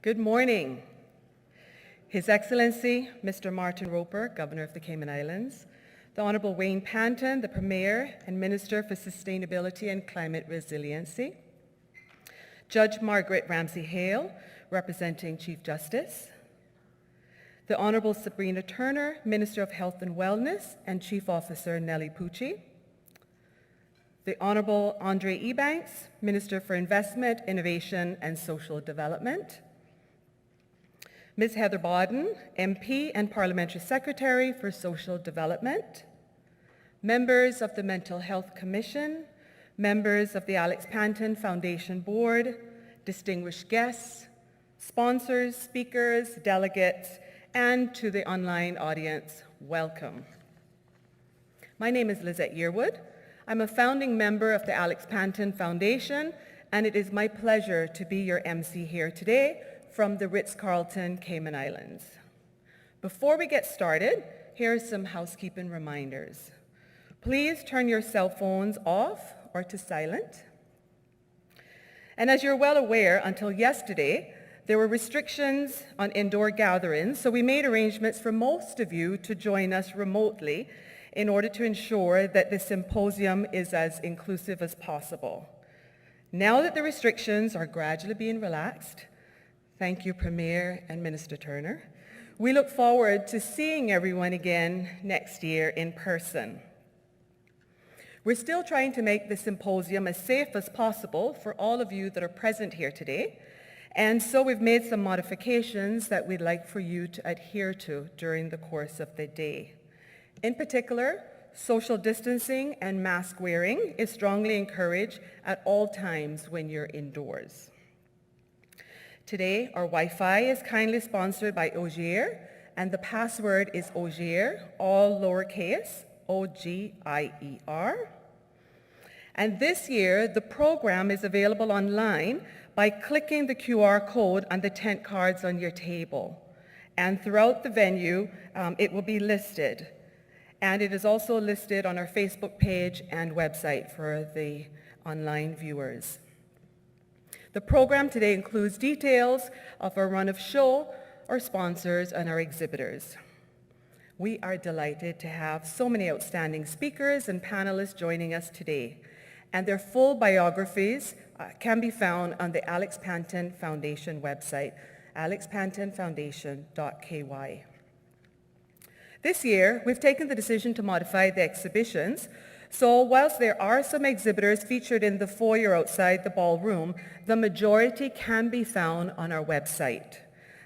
Good morning. His Excellency, Mr. Martin Roper, Governor of the Cayman Islands, the Honourable Wayne Panton, the Premier and Minister for Sustainability and Climate Resiliency, Judge Margaret Ramsey-Hale, representing Chief Justice, the Honourable Sabrina Turner, Minister of Health and Wellness, and Chief Officer Nellie Pucci, the Honourable Andre Ebanks, Minister for Investment, Innovation and Social Development, Ms. Heather Bodden, MP and Parliamentary Secretary for Social Development, members of the Mental Health Commission, members of the Alex Panton Foundation Board, distinguished guests, sponsors, speakers, delegates, and to the online audience, welcome. My name is Lizette Yearwood. I'm a founding member of the Alex Panton Foundation, and it is my pleasure to be your MC here today from the Ritz-Carlton, Cayman Islands. Before we get started, here are some housekeeping reminders. Please turn your cell phones off or to silent. And as you're well aware, until yesterday, there were restrictions on indoor gatherings, so we made arrangements for most of you to join us remotely in order to ensure that the symposium is as inclusive as possible. Now that the restrictions are gradually being relaxed, thank you, Premier and Minister Turner, we look forward to seeing everyone again next year in person. We're still trying to make the symposium as safe as possible for all of you that are present here today, and so we've made some modifications that we'd like for you to adhere to during the course of the day. In particular, social distancing and mask wearing is strongly encouraged at all times when you're indoors. Today, our Wi-Fi is kindly sponsored by Ogier, and the password is Ogier, all lowercase, O-G-I-E-R. And this year, the program is available online by clicking the QR code on the tent cards on your table. And throughout the venue, it will be listed. And it is also listed on our Facebook page and website for the online viewers. The program today includes details of our run of show, our sponsors, and our exhibitors. We are delighted to have so many outstanding speakers and panelists joining us today, and their full biographies can be found on the Alex Panton Foundation website, alexpantonfoundation.ky. This year, we've taken the decision to modify the exhibitions. So whilst there are some exhibitors featured in the foyer outside the ballroom, the majority can be found on our website.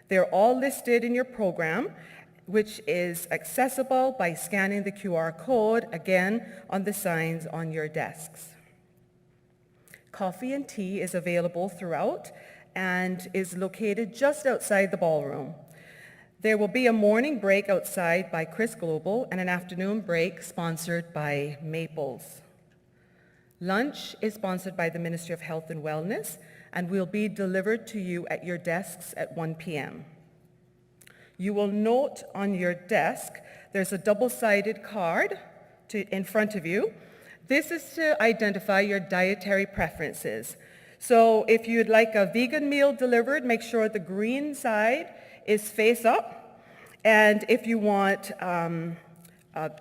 They're all listed in your program, which is accessible by scanning the QR code, again, on the signs on your desks. Coffee and tea is available throughout and is located just outside the ballroom. There will be a morning break outside by Chris Global and an afternoon break sponsored by Maples. Lunch is sponsored by the Ministry of Health and Wellness and will be delivered to you at your desks at 1 p.m. You will note on your desk there's a double-sided card in front of you. This is to identify your dietary preferences. So if you'd like a vegan meal delivered, make sure the green side is face up, and if you want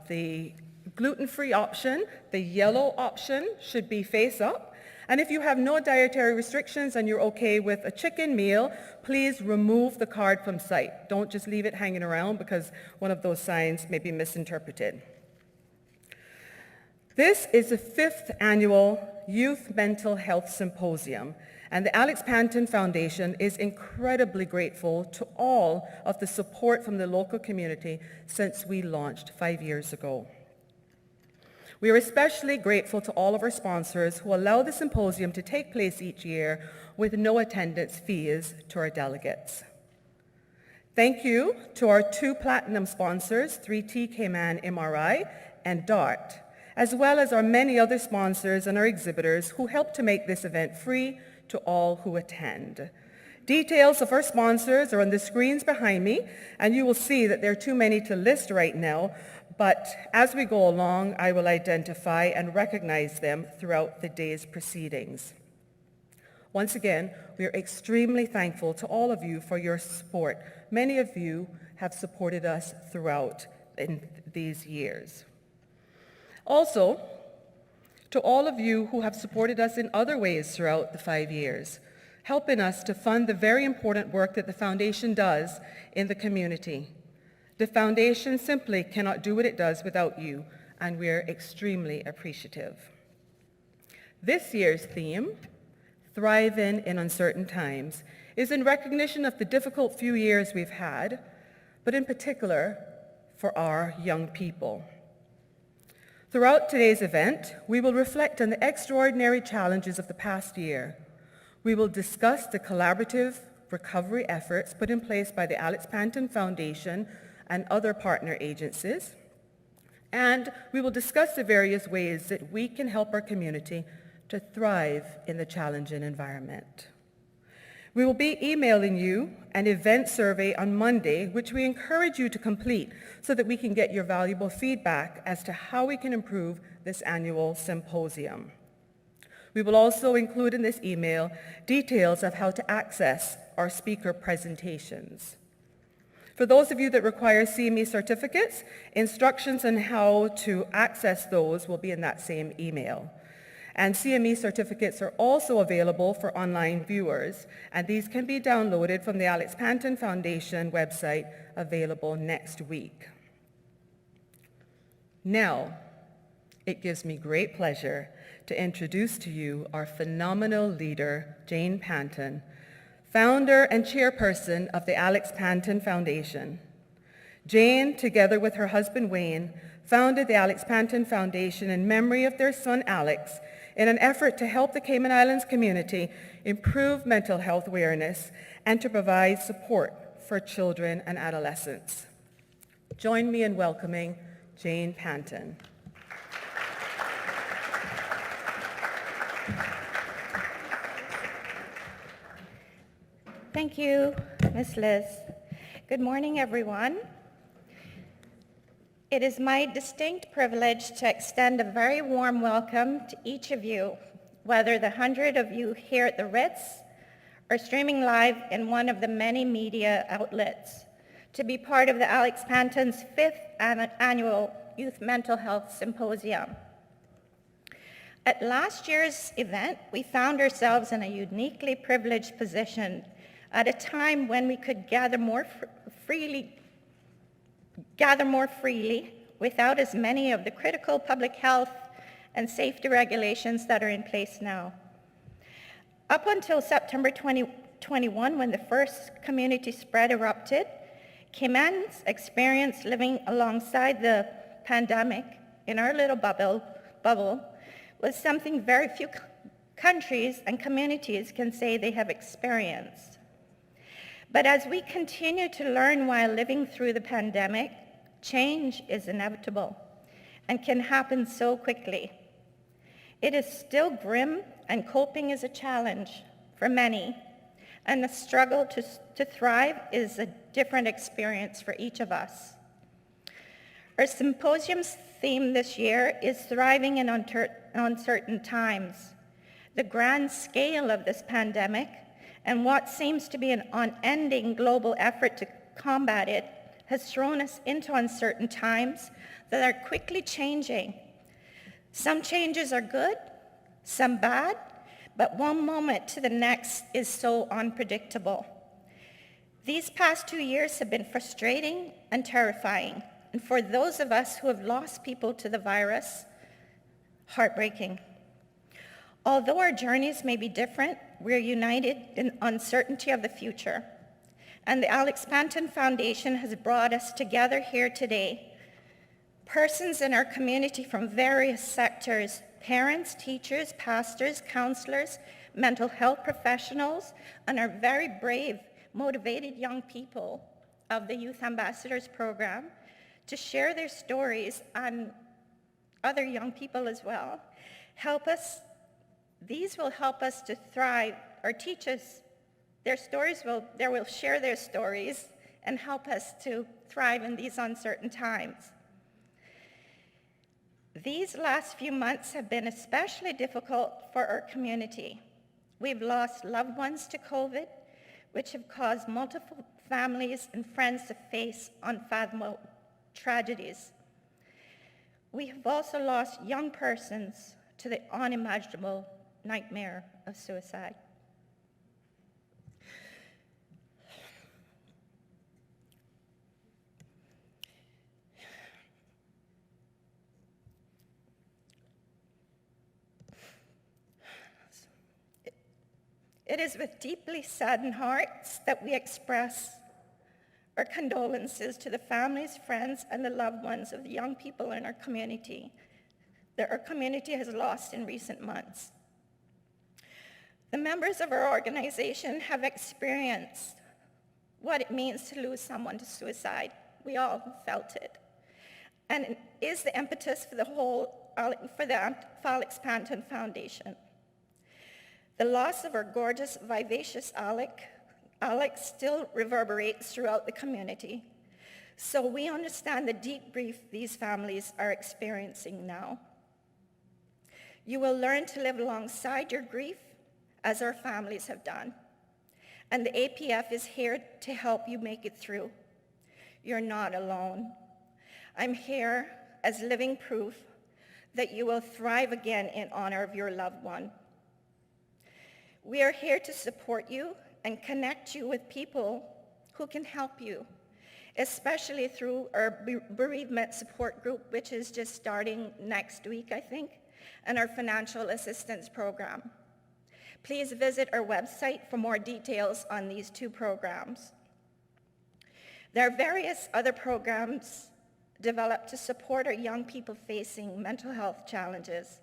the gluten-free option, the yellow option should be face up. And if you have no dietary restrictions and you're okay with a chicken meal, please remove the card from sight. Don't just leave it hanging around because one of those signs may be misinterpreted. This is the 5th annual Youth Mental Health Symposium, and the Alex Panton Foundation is incredibly grateful to all of the support from the local community since we launched 5 years ago. We are especially grateful to all of our sponsors who allow the symposium to take place each year with no attendance fees to our delegates. Thank you to our 2 platinum sponsors, 3T Cayman MRI and DART, as well as our many other sponsors and our exhibitors who help to make this event free to all who attend. Details of our sponsors are on the screens behind me, and you will see that there are too many to list right now, but as we go along, I will identify and recognize them throughout the day's proceedings. Once again, we are extremely thankful to all of you for your support. Many of you have supported us throughout in these years. Also, to all of you who have supported us in other ways throughout the 5 years, helping us to fund the very important work that the Foundation does in the community. The Foundation simply cannot do what it does without you, and we're extremely appreciative. This year's theme, Thriving in Uncertain Times, is in recognition of the difficult few years we've had, but in particular for our young people. Throughout today's event, we will reflect on the extraordinary challenges of the past year. We will discuss the collaborative recovery efforts put in place by the Alex Panton Foundation and other partner agencies, and we will discuss the various ways that we can help our community to thrive in the challenging environment. We will be emailing you an event survey on Monday, which we encourage you to complete so that we can get your valuable feedback as to how we can improve this annual symposium. We will also include in this email details of how to access our speaker presentations. For those of you that require CME certificates, instructions on how to access those will be in that same email. And CME certificates are also available for online viewers, and these can be downloaded from the Alex Panton Foundation website, available next week. Now, it gives me great pleasure to introduce to you our phenomenal leader, Jane Panton, founder and chairperson of the Alex Panton Foundation. Jane, together with her husband Wayne, founded the Alex Panton Foundation in memory of their son Alex, in an effort to help the Cayman Islands community improve mental health awareness and to provide support for children and adolescents. Join me in welcoming Jane Panton. Thank you, Ms. Liz. Good morning, everyone. It is my distinct privilege to extend a very warm welcome to each of you, whether the 100 of you here at the Ritz or streaming live in one of the many media outlets, to be part of the Alex Panton's 5th annual Youth Mental Health Symposium. At last year's event, we found ourselves in a uniquely privileged position at a time when we could gather more freely without as many of the critical public health and safety regulations that are in place now. Up until September 2021, when the first community spread erupted, Cayman's experience living alongside the pandemic in our little bubble was something very few countries and communities can say they have experienced. But as we continue to learn while living through the pandemic, change is inevitable and can happen so quickly. It is still grim, and coping is a challenge for many, and the struggle to thrive is a different experience for each of us. Our symposium's theme this year is Thriving in Uncertain Times. The grand scale of this pandemic and what seems to be an unending global effort to combat it has thrown us into uncertain times that are quickly changing. Some changes are good, some bad, but one moment to the next is so unpredictable. These past 2 years have been frustrating and terrifying, and for those of us who have lost people to the virus, heartbreaking. Although our journeys may be different, we're united in uncertainty of the future. And the Alex Panton Foundation has brought us together here today. Persons in our community from various sectors, parents, teachers, pastors, counselors, mental health professionals, and our very brave, motivated young people of the Youth Ambassadors Program to share their stories, and other young people as well. These will help us to thrive, or teach us they will share their stories and help us to thrive in these uncertain times. These last few months have been especially difficult for our community. We've lost loved ones to COVID, which have caused multiple families and friends to face unfathomable tragedies. We have also lost young persons to the unimaginable nightmare of suicide. It is with deeply saddened hearts that we express our condolences to the families, friends, and the loved ones of the young people in our community that our community has lost in recent months. The members of our organization have experienced what it means to lose someone to suicide. We all felt it. And it is the impetus for the Felix Panton Foundation. The loss of our gorgeous, vivacious Alex still reverberates throughout the community. So we understand the deep grief these families are experiencing now. You will learn to live alongside your grief as our families have done. And the APF is here to help you make it through. You're not alone. I'm here as living proof that you will thrive again in honor of your loved one. We are here to support you and connect you with people who can help you, especially through our bereavement support group, which is just starting next week, I think, and our financial assistance program. Please visit our website for more details on these two programs. There are various other programs developed to support our young people facing mental health challenges.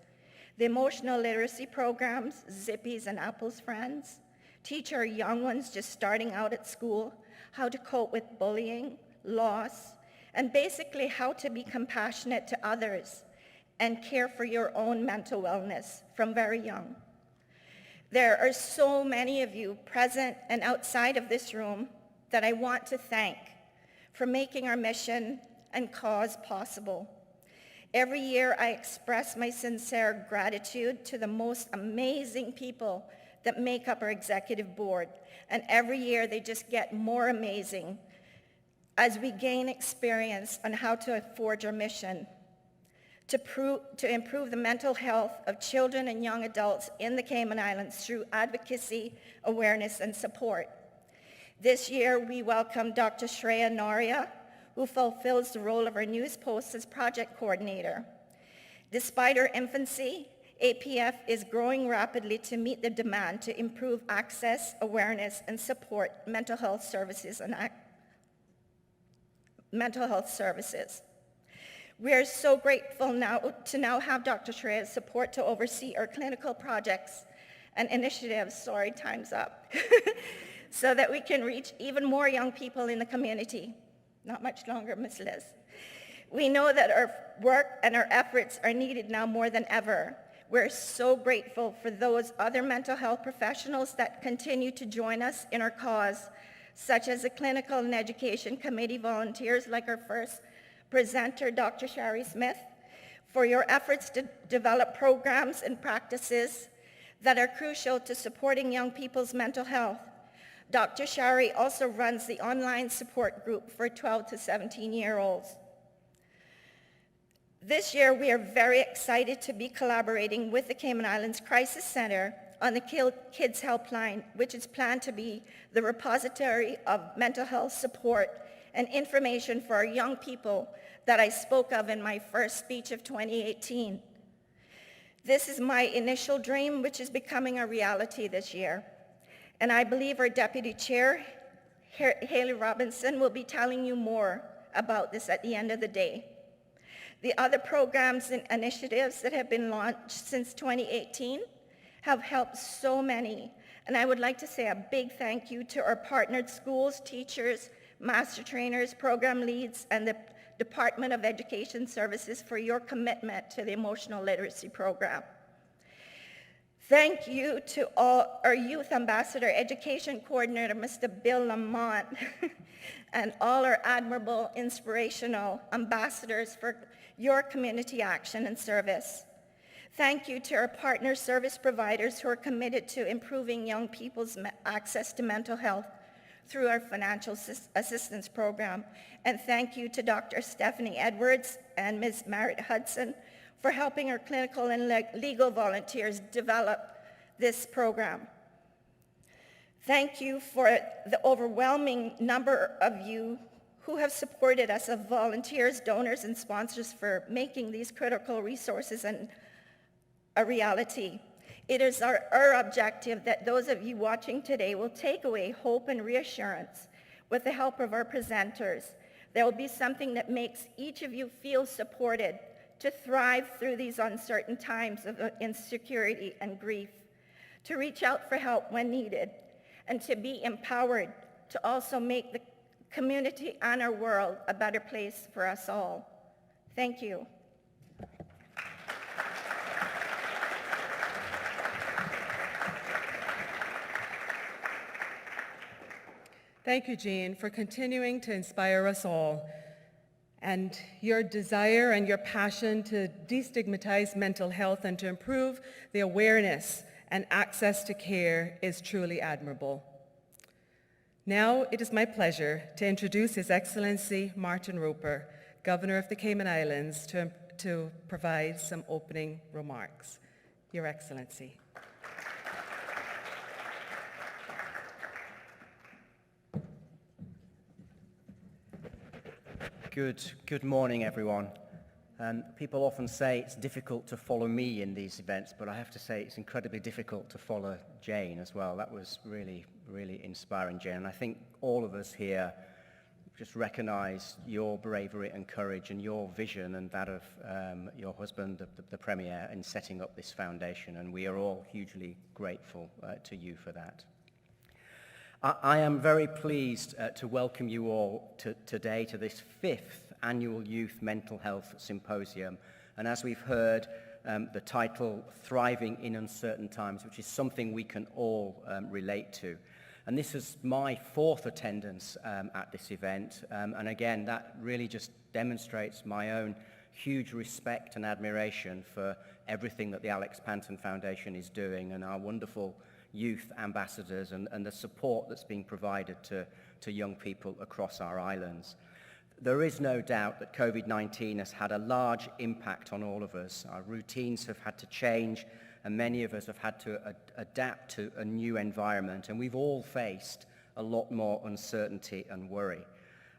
The emotional literacy programs, Zippy's and Apple's Friends, teach our young ones just starting out at school how to cope with bullying, loss, and basically how to be compassionate to others and care for your own mental wellness from very young. There are so many of you present and outside of this room that I want to thank for making our mission and cause possible. Every year, I express my sincere gratitude to the most amazing people that make up our executive board. And every year, they just get more amazing as we gain experience on how to forge our mission to improve the mental health of children and young adults in the Cayman Islands through advocacy, awareness, and support. This year, we welcome Dr. Shreya Noria, who fulfills the role of our news post as project coordinator. Despite our infancy, APF is growing rapidly to meet the demand to improve access, awareness, and support mental health services. We are so grateful to have Dr. Shreya's support to oversee our clinical projects and initiatives, sorry, time's up, so that we can reach even more young people in the community. Not much longer, Ms. Liz. We know that our work and our efforts are needed now more than ever. We're so grateful for those other mental health professionals that continue to join us in our cause, such as the Clinical and Education Committee volunteers like our first presenter, Dr. Shari Smith, for your efforts to develop programs and practices that are crucial to supporting young people's mental health. Dr. Shari also runs the online support group for 12 to 17-year-olds. This year, we are very excited to be collaborating with the Cayman Islands Crisis Center on the Kids Helpline, which is planned to be the repository of mental health support and information for our young people that I spoke of in my first speech of 2018. This is my initial dream, which is becoming a reality this year. And I believe our Deputy Chair, Haley Robinson, will be telling you more about this at the end of the day. The other programs and initiatives that have been launched since 2018 have helped so many. And I would like to say a big thank you to our partnered schools, teachers, master trainers, program leads, and the Department of Education Services for your commitment to the emotional literacy program. Thank you to all our Youth Ambassador Education Coordinator, Mr. Bill Lamont, and all our admirable, inspirational ambassadors for your community action and service. Thank you to our partner service providers who are committed to improving young people's access to mental health through our financial assistance program. And thank you to Dr. Stephanie Edwards and Ms. Merritt Hudson for helping our clinical and legal volunteers develop this program. Thank you for the overwhelming number of you who have supported us as volunteers, donors, and sponsors for making these critical resources a reality. It is our objective that those of you watching today will take away hope and reassurance with the help of our presenters. There will be something that makes each of you feel supported to thrive through these uncertain times of insecurity and grief, to reach out for help when needed, and to be empowered to also make the community and our world a better place for us all. Thank you. Thank you, Jean, for continuing to inspire us all. And your desire and your passion to destigmatize mental health and to improve the awareness and access to care is truly admirable. Now it is my pleasure to introduce His Excellency Martin Roper, Governor of the Cayman Islands, to provide some opening remarks. Your Excellency. Good morning, everyone. People often say it's difficult to follow me in these events, but I have to say it's incredibly difficult to follow Jane as well. That was really, really inspiring, Jane. And I think all of us here just recognize your bravery and courage and your vision and that of your husband, the Premier, in setting up this foundation. And we are all hugely grateful to you for that. I am very pleased to welcome you all today to this 5th Annual Youth Mental Health Symposium. And as we've heard, the title, Thriving in Uncertain Times, which is something we can all relate to. And this is my 4th attendance at this event. And again, that really just demonstrates my own huge respect and admiration for everything that the Alex Panton Foundation is doing and our wonderful youth ambassadors and the support that's being provided to young people across our islands. There is no doubt that COVID-19 has had a large impact on all of us. Our routines have had to change, and many of us have had to adapt to a new environment, and we've all faced a lot more uncertainty and worry.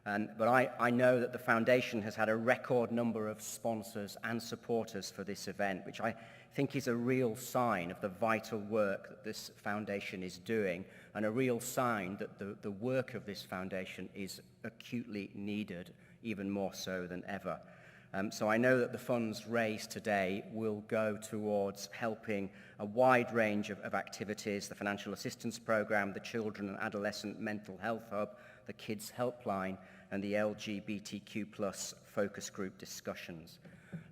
But I know that the Foundation has had a record number of sponsors and supporters for this event, which I think is a real sign of the vital work that this foundation is doing, and a real sign that the work of this foundation is acutely needed, even more so than ever. So I know that the funds raised today will go towards helping a wide range of activities, the Financial Assistance Program, the Children and Adolescent Mental Health Hub, the Kids Helpline, and the LGBTQ+ focus group discussions.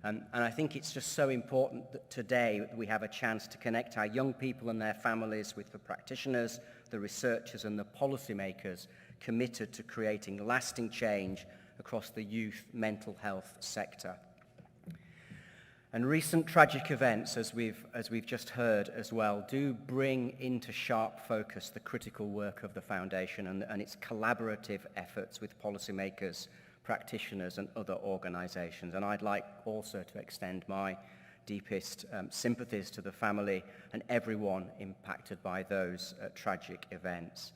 And I think it's just so important that today we have a chance to connect our young people and their families with the practitioners, the researchers, and the policymakers committed to creating lasting change across the youth mental health sector. And recent tragic events, as we've just heard as well, do bring into sharp focus the critical work of the Foundation and its collaborative efforts with policymakers, practitioners, and other organizations. And I'd like also to extend my deepest sympathies to the family and everyone impacted by those tragic events.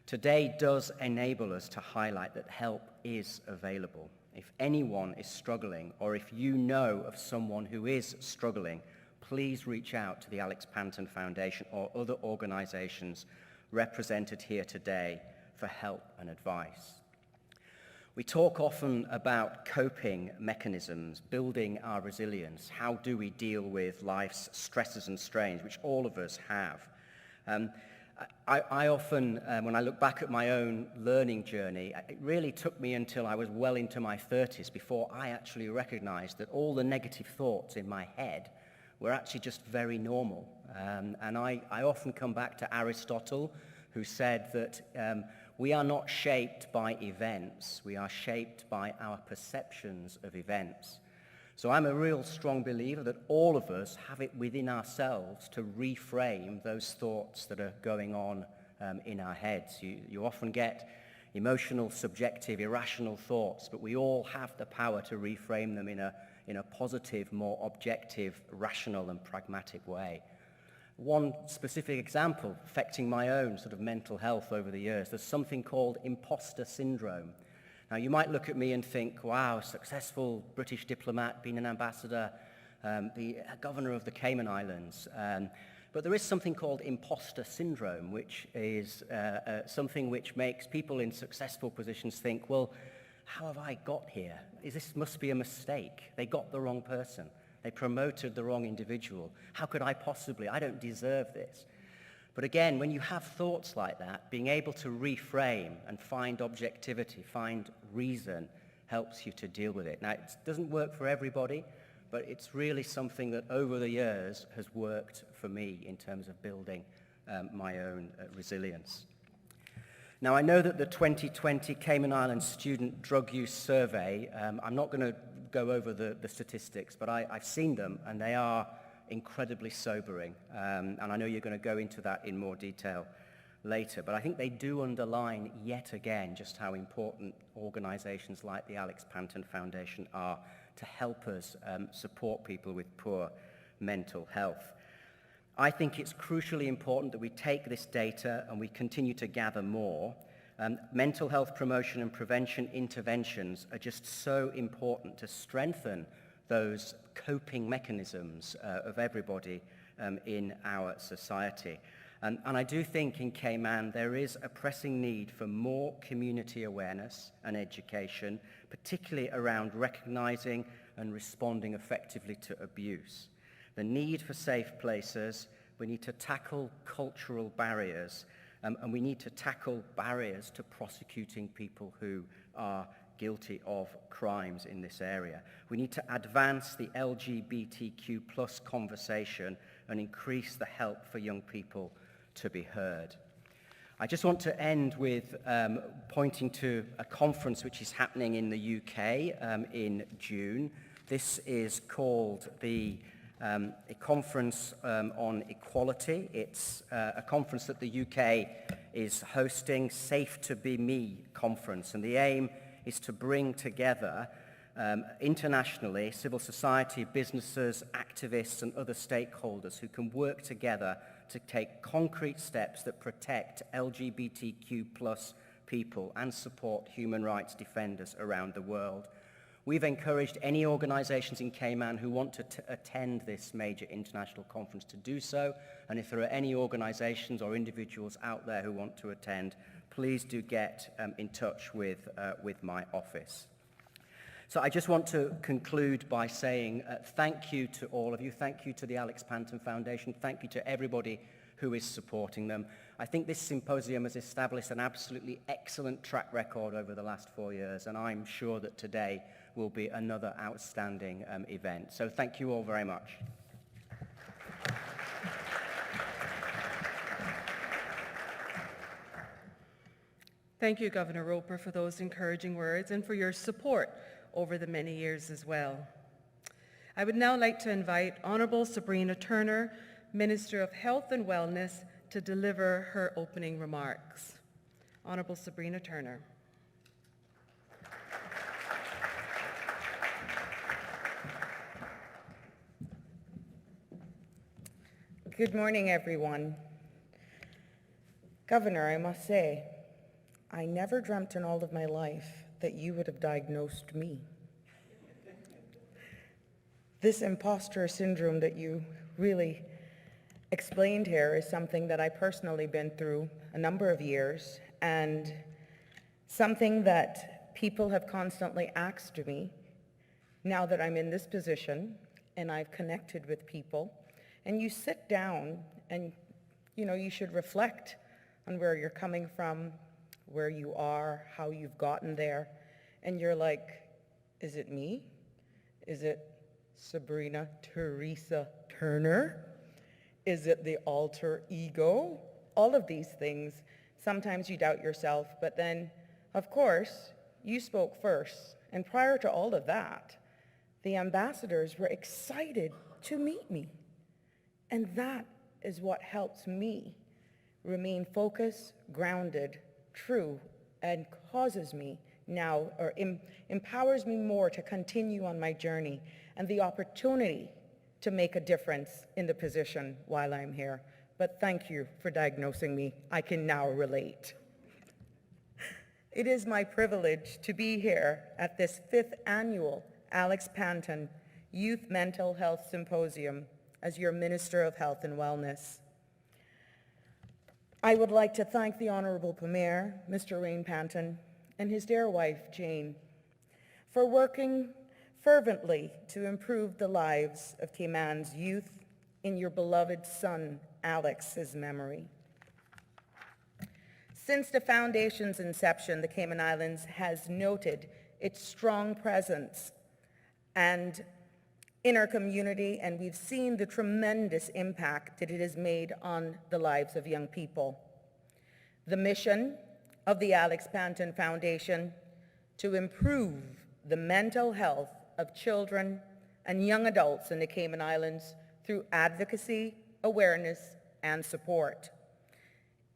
Today does enable us to highlight that help is available. If anyone is struggling, or if you know of someone who is struggling, please reach out to the Alex Panton Foundation or other organizations represented here today for help and advice. We talk often about coping mechanisms, building our resilience. How do we deal with life's stresses and strains, which all of us have? I often, when I look back at my own learning journey, it really took me until I was well into my 30s before I actually recognized that all the negative thoughts in my head were actually just very normal. And I often come back to Aristotle, who said that we are not shaped by events, we are shaped by our perceptions of events. So I'm a real strong believer that all of us have it within ourselves to reframe those thoughts that are going on in our heads. You often get emotional, subjective, irrational thoughts, but we all have the power to reframe them in a positive, more objective, rational and pragmatic way. One specific example affecting my own sort of mental health over the years, there's something called imposter syndrome. Now, you might look at me and think, wow, successful British diplomat, being an ambassador, the governor of the Cayman Islands. But there is something called imposter syndrome, which is something which makes people in successful positions think, well, how have I got here? This must be a mistake. They got the wrong person. They promoted the wrong individual. How could I possibly? I don't deserve this. But again, when you have thoughts like that, being able to reframe and find objectivity, find reason, helps you to deal with it. Now, it doesn't work for everybody, but it's really something that over the years has worked for me in terms of building my own resilience. Now, I know that the 2020 Cayman Islands Student Drug Use Survey, I'm not going to go over the statistics, but I've seen them, and they are incredibly sobering. And I know you're going to go into that in more detail later, but I think they do underline yet again just how important organizations like the Alex Panton Foundation are to help us support people with poor mental health. I think it's crucially important that we take this data and we continue to gather more. Mental health promotion and prevention interventions are just so important to strengthen those coping mechanisms of everybody in our society. And I do think in Cayman there is a pressing need for more community awareness and education, particularly around recognizing and responding effectively to abuse. The need for safe places, we need to tackle cultural barriers, and we need to tackle barriers to prosecuting people who are guilty of crimes in this area. We need to advance the LGBTQ plus conversation and increase the help for young people to be heard. I just want to end with pointing to a conference which is happening in the UK in June. This is called a conference on equality. It's a conference that the UK is hosting, Safe to Be Me conference, and the aim is to bring together internationally civil society, businesses, activists and other stakeholders who can work together to take concrete steps that protect LGBTQ plus people and support human rights defenders around the world. We've encouraged any organizations in Cayman who want to attend this major international conference to do so, and if there are any organizations or individuals out there who want to attend, please do get in touch with my office. So I just want to conclude by saying thank you to all of you. Thank you to the Alex Panton Foundation. Thank you to everybody who is supporting them. I think this symposium has established an absolutely excellent track record over the last 4 years, and I'm sure that today will be another outstanding event. So thank you all very much. Thank you, Governor Roper, for those encouraging words and for your support over the many years as well. I would now like to invite Honourable Sabrina Turner, Minister of Health and Wellness, to deliver her opening remarks. Honourable Sabrina Turner. Good morning, everyone. Governor, I must say, I never dreamt in all of my life that you would have diagnosed me. This imposter syndrome that you really explained here is something that I personally been through a number of years, and something that people have constantly asked me now that I'm in this position and I've connected with people. And you sit down and, you should reflect on where you're coming from, where you are, how you've gotten there. And you're like, is it me? Is it Sabrina Teresa Turner? Is it the alter ego? All of these things. Sometimes you doubt yourself, but then, of course, you spoke first. And prior to all of that, The ambassadors were excited to meet me. And that is what helps me remain focused, grounded, true, and causes me now, or empowers me more to continue on my journey and the opportunity to make a difference in the position while I'm here. But thank you for diagnosing me. I can now relate. It is my privilege to be here at this 5th annual Alex Panton Youth Mental Health Symposium as your Minister of Health and Wellness. I would like to thank the Honourable Premier, Mr. Wayne Panton, and his dear wife, Jane, for working fervently to improve the lives of Cayman's youth in your beloved son, Alex's memory. Since the Foundation's inception, the Cayman Islands has noted its strong presence and in our community, and we've seen the tremendous impact that it has made on the lives of young people. The mission of the Alex Panton Foundation to improve the mental health of children and young adults in the Cayman Islands through advocacy, awareness, and support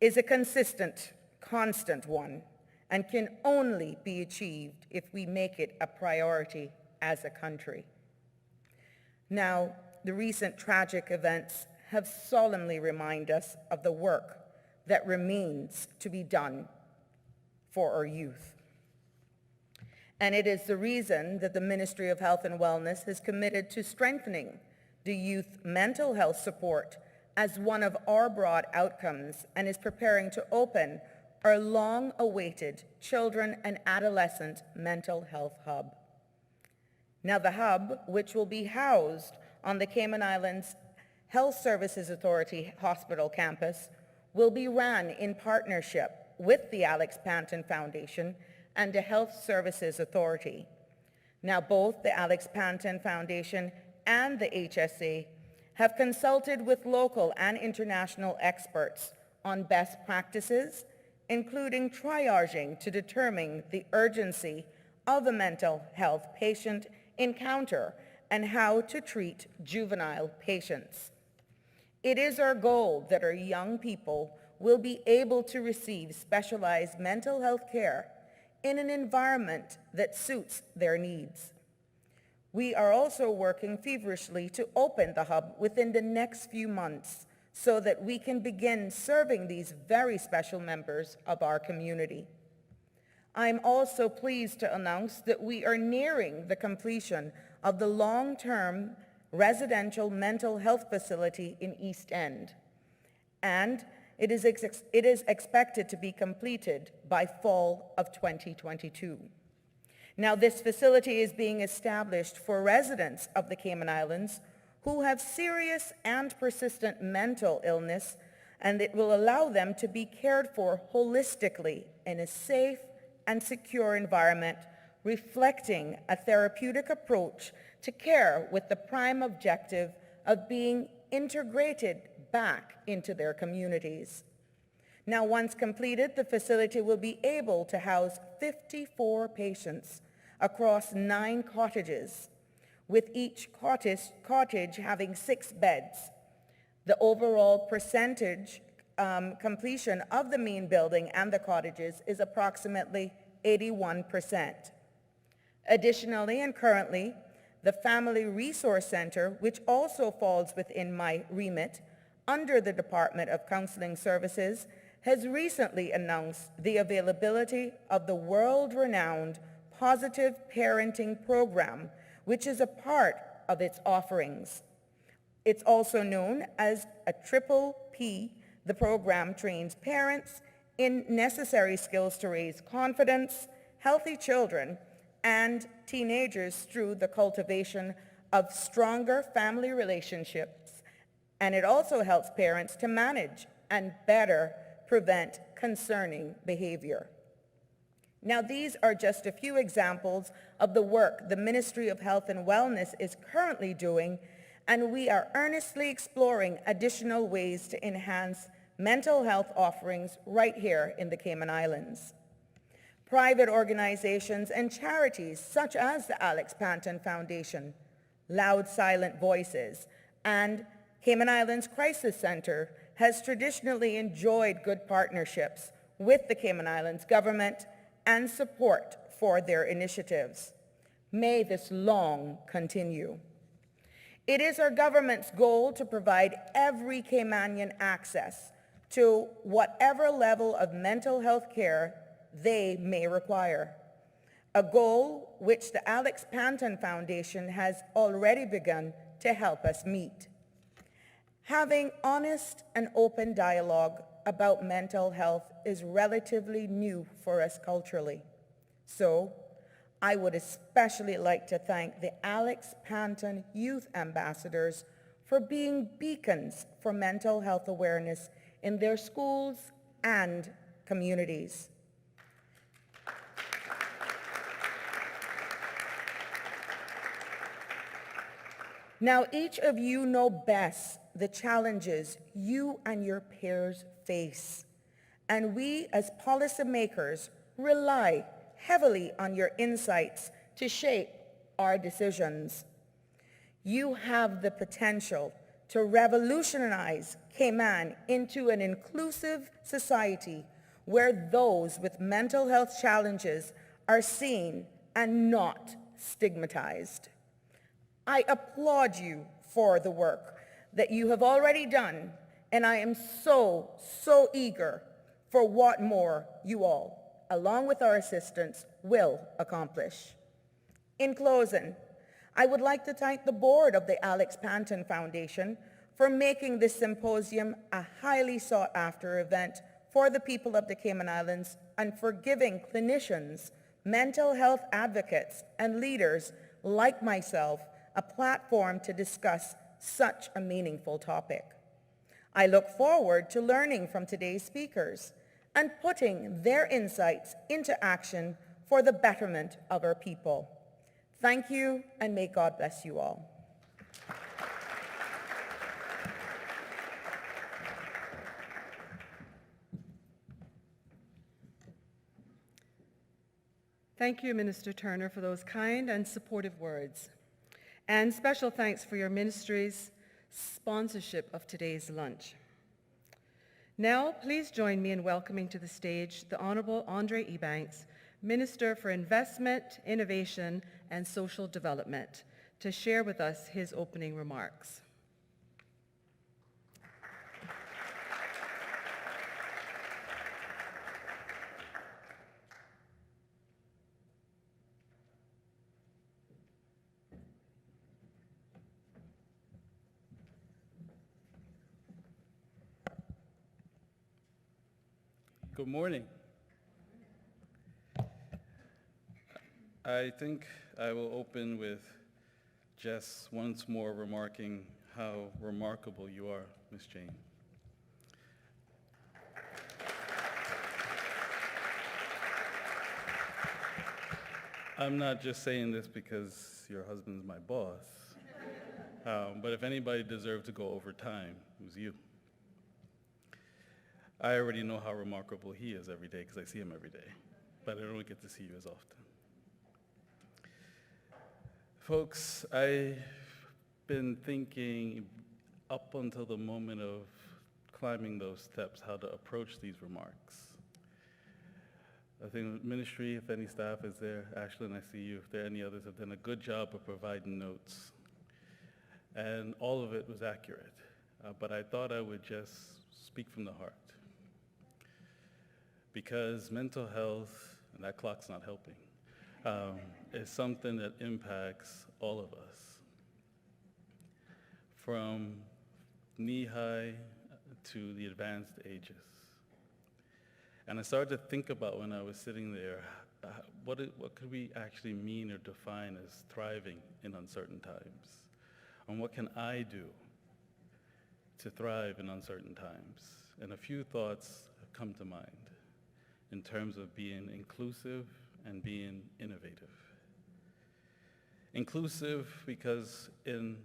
is a constant one, and can only be achieved if we make it a priority as a country. Now, the recent tragic events have solemnly reminded us of the work that remains to be done for our youth. And it is the reason that the Ministry of Health and Wellness is committed to strengthening the youth mental health support as one of our broad outcomes, and is preparing to open our long-awaited Children and Adolescent Mental Health Hub. Now, the hub, which will be housed on the Cayman Islands Health Services Authority Hospital campus, will be run in partnership with the Alex Panton Foundation and the Health Services Authority. Now, both the Alex Panton Foundation and the HSA have consulted with local and international experts on best practices, including triaging to determine the urgency of a mental health patient encounter and how to treat juvenile patients. It is our goal that our young people will be able to receive specialized mental health care in an environment that suits their needs. We are also working feverishly to open the hub within the next few months so that we can begin serving these very special members of our community. I'm also pleased to announce that we are nearing the completion of the long-term residential mental health facility in East End, and it is expected to be completed by fall of 2022. Now, this facility is being established for residents of the Cayman Islands who have serious and persistent mental illness, and it will allow them to be cared for holistically in a safe and secure environment, reflecting a therapeutic approach to care with the prime objective of being integrated back into their communities. Now, once completed, the facility will be able to house 54 patients across 9 cottages, with each cottage having 6 beds. The overall percentage completion of the main building and the cottages is approximately 81%. Additionally, and currently, the Family Resource Center, which also falls within my remit, under the Department of Counseling Services, has recently announced the availability of the world-renowned Positive Parenting Program, which is a part of its offerings. It's also known as a Triple P. The program trains parents in necessary skills to raise confidence, healthy children, and teenagers through the cultivation of stronger family relationships. And it also helps parents to manage and better prevent concerning behavior. Now, these are just a few examples of the work the Ministry of Health and Wellness is currently doing, and we are earnestly exploring additional ways to enhance mental health offerings right here in the Cayman Islands. private organizations and charities such as the Alex Panton Foundation, Loud Silent Voices, and Cayman Islands Crisis Center has traditionally enjoyed good partnerships with the Cayman Islands government and support for their initiatives. May this long continue. It is our government's goal to provide every Caymanian access to whatever level of mental health care they may require, a goal which the Alex Panton Foundation has already begun to help us meet. Having honest and open dialogue about mental health is relatively new for us culturally. So, I would especially like to thank the Alex Panton Youth Ambassadors for being beacons for mental health awareness in their schools and communities. Now, each of you know best the challenges you and your peers face, and we as policymakers rely heavily on your insights to shape our decisions. You have the potential to revolutionize Cayman into an inclusive society where those with mental health challenges are seen and not stigmatized. I applaud you for the work that you have already done, and I am so eager for what more you all, along with our assistants, will accomplish. In closing, I would like to thank the board of the Alex Panton Foundation for making this symposium a highly sought-after event for the people of the Cayman Islands and for giving clinicians, mental health advocates, and leaders like myself a platform to discuss such a meaningful topic. I look forward to learning from today's speakers and putting their insights into action for the betterment of our people. Thank you, and may God bless you all. Thank you, Minister Turner, for those kind and supportive words. And special thanks for your ministry's sponsorship of today's lunch. Now, please join me in welcoming to the stage the Honorable Andre Ebanks, Minister for Investment, Innovation, and Social Development, to share with us his opening remarks. Good morning. I think I will open with just once more remarking how remarkable you are, Ms. Jane. I'm not just saying this because your husband's my boss, but if anybody deserved to go over time, it was you. I already know how remarkable he is every day because I see him every day, but I don't get to see you as often. Folks, I've been thinking up until the moment of climbing those steps how to approach these remarks. I think the ministry, if any staff is there, Ashlyn, I see you, if there are any others, have done a good job of providing notes. And all of it was accurate, but I thought I would just speak from the heart. Because mental health, and that clock's not helping, is something that impacts all of us. From knee-high to the advanced ages. And I started to think about when I was sitting there, what could we actually mean or define as thriving in uncertain times? And what can I do to thrive in uncertain times? And a few thoughts have come to mind in terms of being inclusive and being innovative. Inclusive because in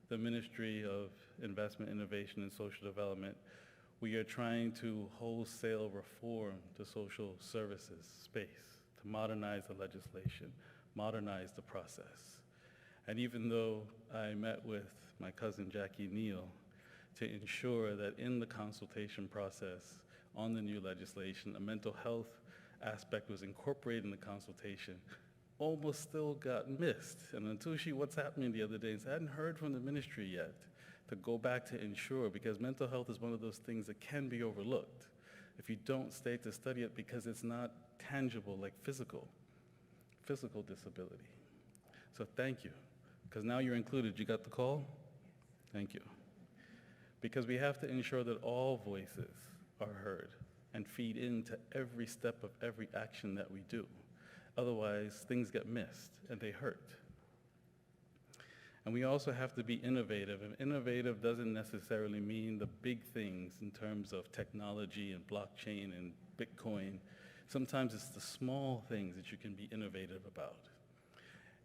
the Ministry of Investment, Innovation, and Social Development, we are trying to wholesale reform the social services space, to modernize the legislation, modernize the process. And even though I met with my cousin Jackie Neal to ensure that in the consultation process on the new legislation, a mental health aspect was incorporated in the consultation, almost still got missed. And until she WhatsApped me the other day and said, I hadn't heard from the ministry yet, to go back to ensure, because mental health is one of those things that can be overlooked if you don't stay to study it, because it's not tangible like physical disability. So thank you, because now you're included. You got the call? Thank you. Because we have to ensure that all voices are heard and feed into every step of every action that we do. Otherwise, things get missed and they hurt. And we also have to be innovative, and innovative doesn't necessarily mean the big things in terms of technology and blockchain and Bitcoin. Sometimes it's the small things that you can be innovative about.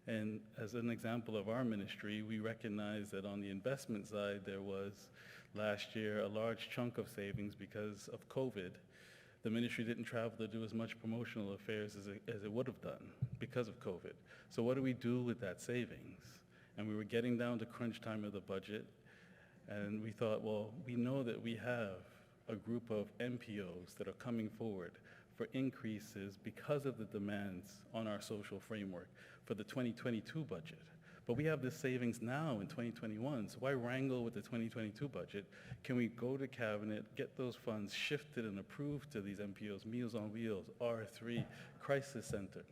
And as an example of our ministry, we recognize that on the investment side, there was last year a large chunk of savings because of COVID. The ministry didn't travel to do as much promotional affairs as it would have done because of COVID. So what do we do with that savings? And we were getting down to crunch time of the budget, and we thought, well, we know that we have a group of MPOs that are coming forward for increases because of the demands on our social framework for the 2022 budget. But we have this savings now in 2021, so why wrangle with the 2022 budget? Can we go to Cabinet, get those funds shifted and approved to these MPOs, Meals on Wheels, R3, Crisis Center,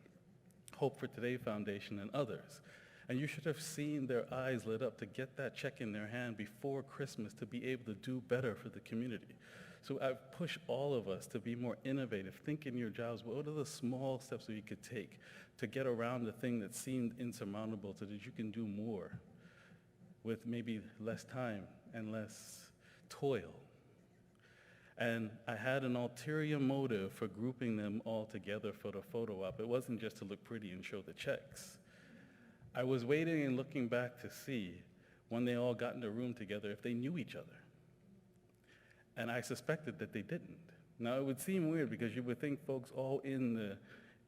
Hope for Today Foundation, and others? And you should have seen their eyes lit up to get that check in their hand before Christmas to be able to do better for the community. So I push all of us to be more innovative. Think in your jobs, what are the small steps that you could take to get around the thing that seemed insurmountable so that you can do more with maybe less time and less toil. And I had an ulterior motive for grouping them all together for the photo op. It wasn't just to look pretty and show the checks. I was waiting and looking back to see when they all got in the room together if they knew each other. And I suspected that they didn't. Now, it would seem weird because you would think folks all in the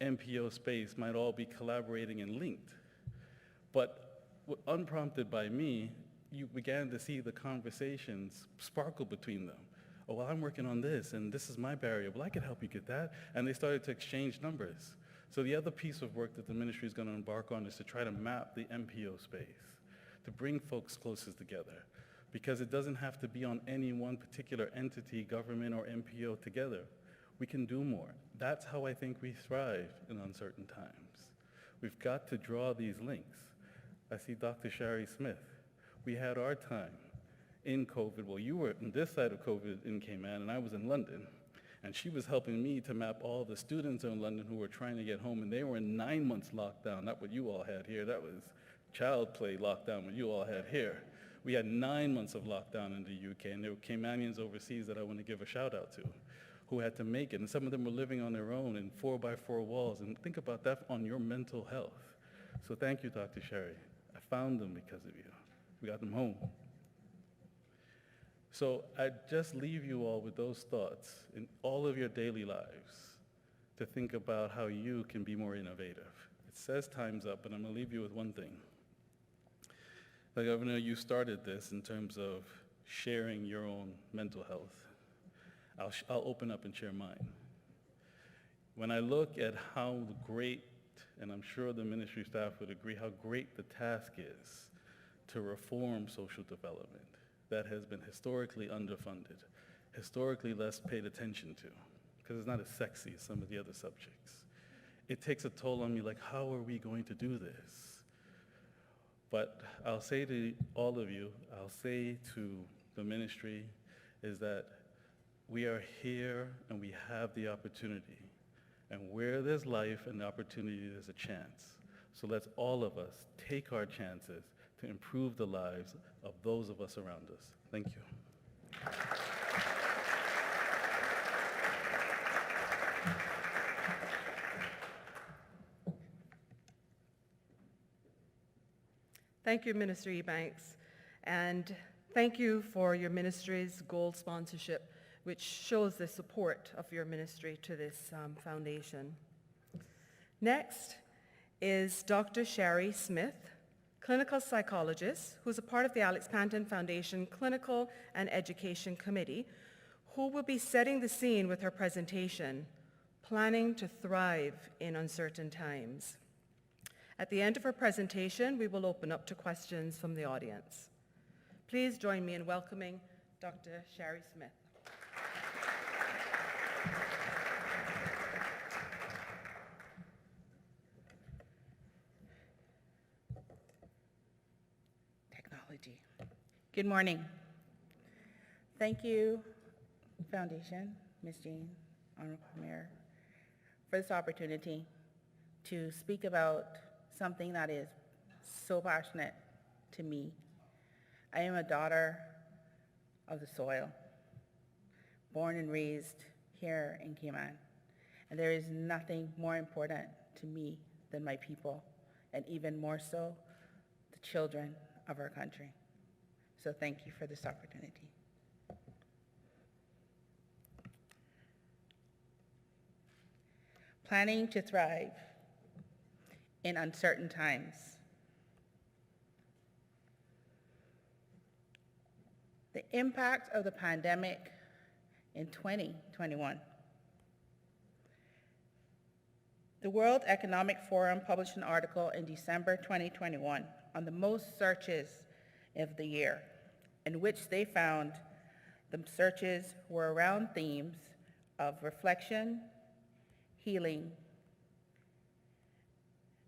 MPO space might all be collaborating and linked. But unprompted by me, you began to see the conversations sparkle between them. Oh, well, I'm working on this, and this is my barrier. Well, I could help you get that. And they started to exchange numbers. So the other piece of work that the ministry is going to embark on is to try to map the MPO space, to bring folks closer together, because it doesn't have to be on any one particular entity, government, or MPO together. We can do more. That's how I think we thrive in uncertain times. We've got to draw these links. I see Dr. Shari Smith. We had our time in COVID. Well, you were on this side of COVID in Cayman, and I was in London. And she was helping me to map all the students in London who were trying to get home, and they were in 9 months lockdown, not what you all had here. That was child play lockdown, what you all had here. We had 9 months of lockdown in the UK, and there were Caymanians overseas that I want to give a shout out to, who had to make it. And some of them were living on their own in 4x4 walls. And think about that on your mental health. So thank you, Dr. Sherry. I found them because of you. We got them home. So I just leave you all with those thoughts in all of your daily lives to think about how you can be more innovative. It says time's up, but I'm going to leave you with one thing. The Governor, you started this in terms of sharing your own mental health. I'll open up and share mine. When I look at how great, and I'm sure the ministry staff would agree, how great the task is to reform social development that has been historically underfunded, historically less paid attention to, because it's not as sexy as some of the other subjects. It takes a toll on me, like, how are we going to do this? But I'll say to all of you, I'll say to the ministry, is that we are here and we have the opportunity. And where there's life and opportunity, there's a chance. So let's all of us take our chances to improve the lives of those of us around us. Thank you. Thank you, Minister Ebanks, and thank you for your ministry's gold sponsorship, which shows the support of your ministry to this foundation. Next is Dr. Sherry Smith, clinical psychologist, who's a part of the Alex Panton Foundation Clinical and Education Committee, who will be setting the scene with her presentation, Planning to Thrive in Uncertain Times. At the end of her presentation, we will open up to questions from the audience. Please join me in welcoming Dr. Sherry Smith. Technology. Good morning. Thank you, Foundation, Ms. Jane, Honorable Mayor, for this opportunity to speak about something that is so passionate to me. I am a daughter of the soil, born and raised here in Cayman, and there is nothing more important to me than my people, and even more so, the children of our country. So thank you for this opportunity. Planning to thrive in uncertain times. The impact of the pandemic in 2021. The World Economic Forum published an article in December 2021 on the most searches of the year, in which they found the searches were around themes of reflection, healing,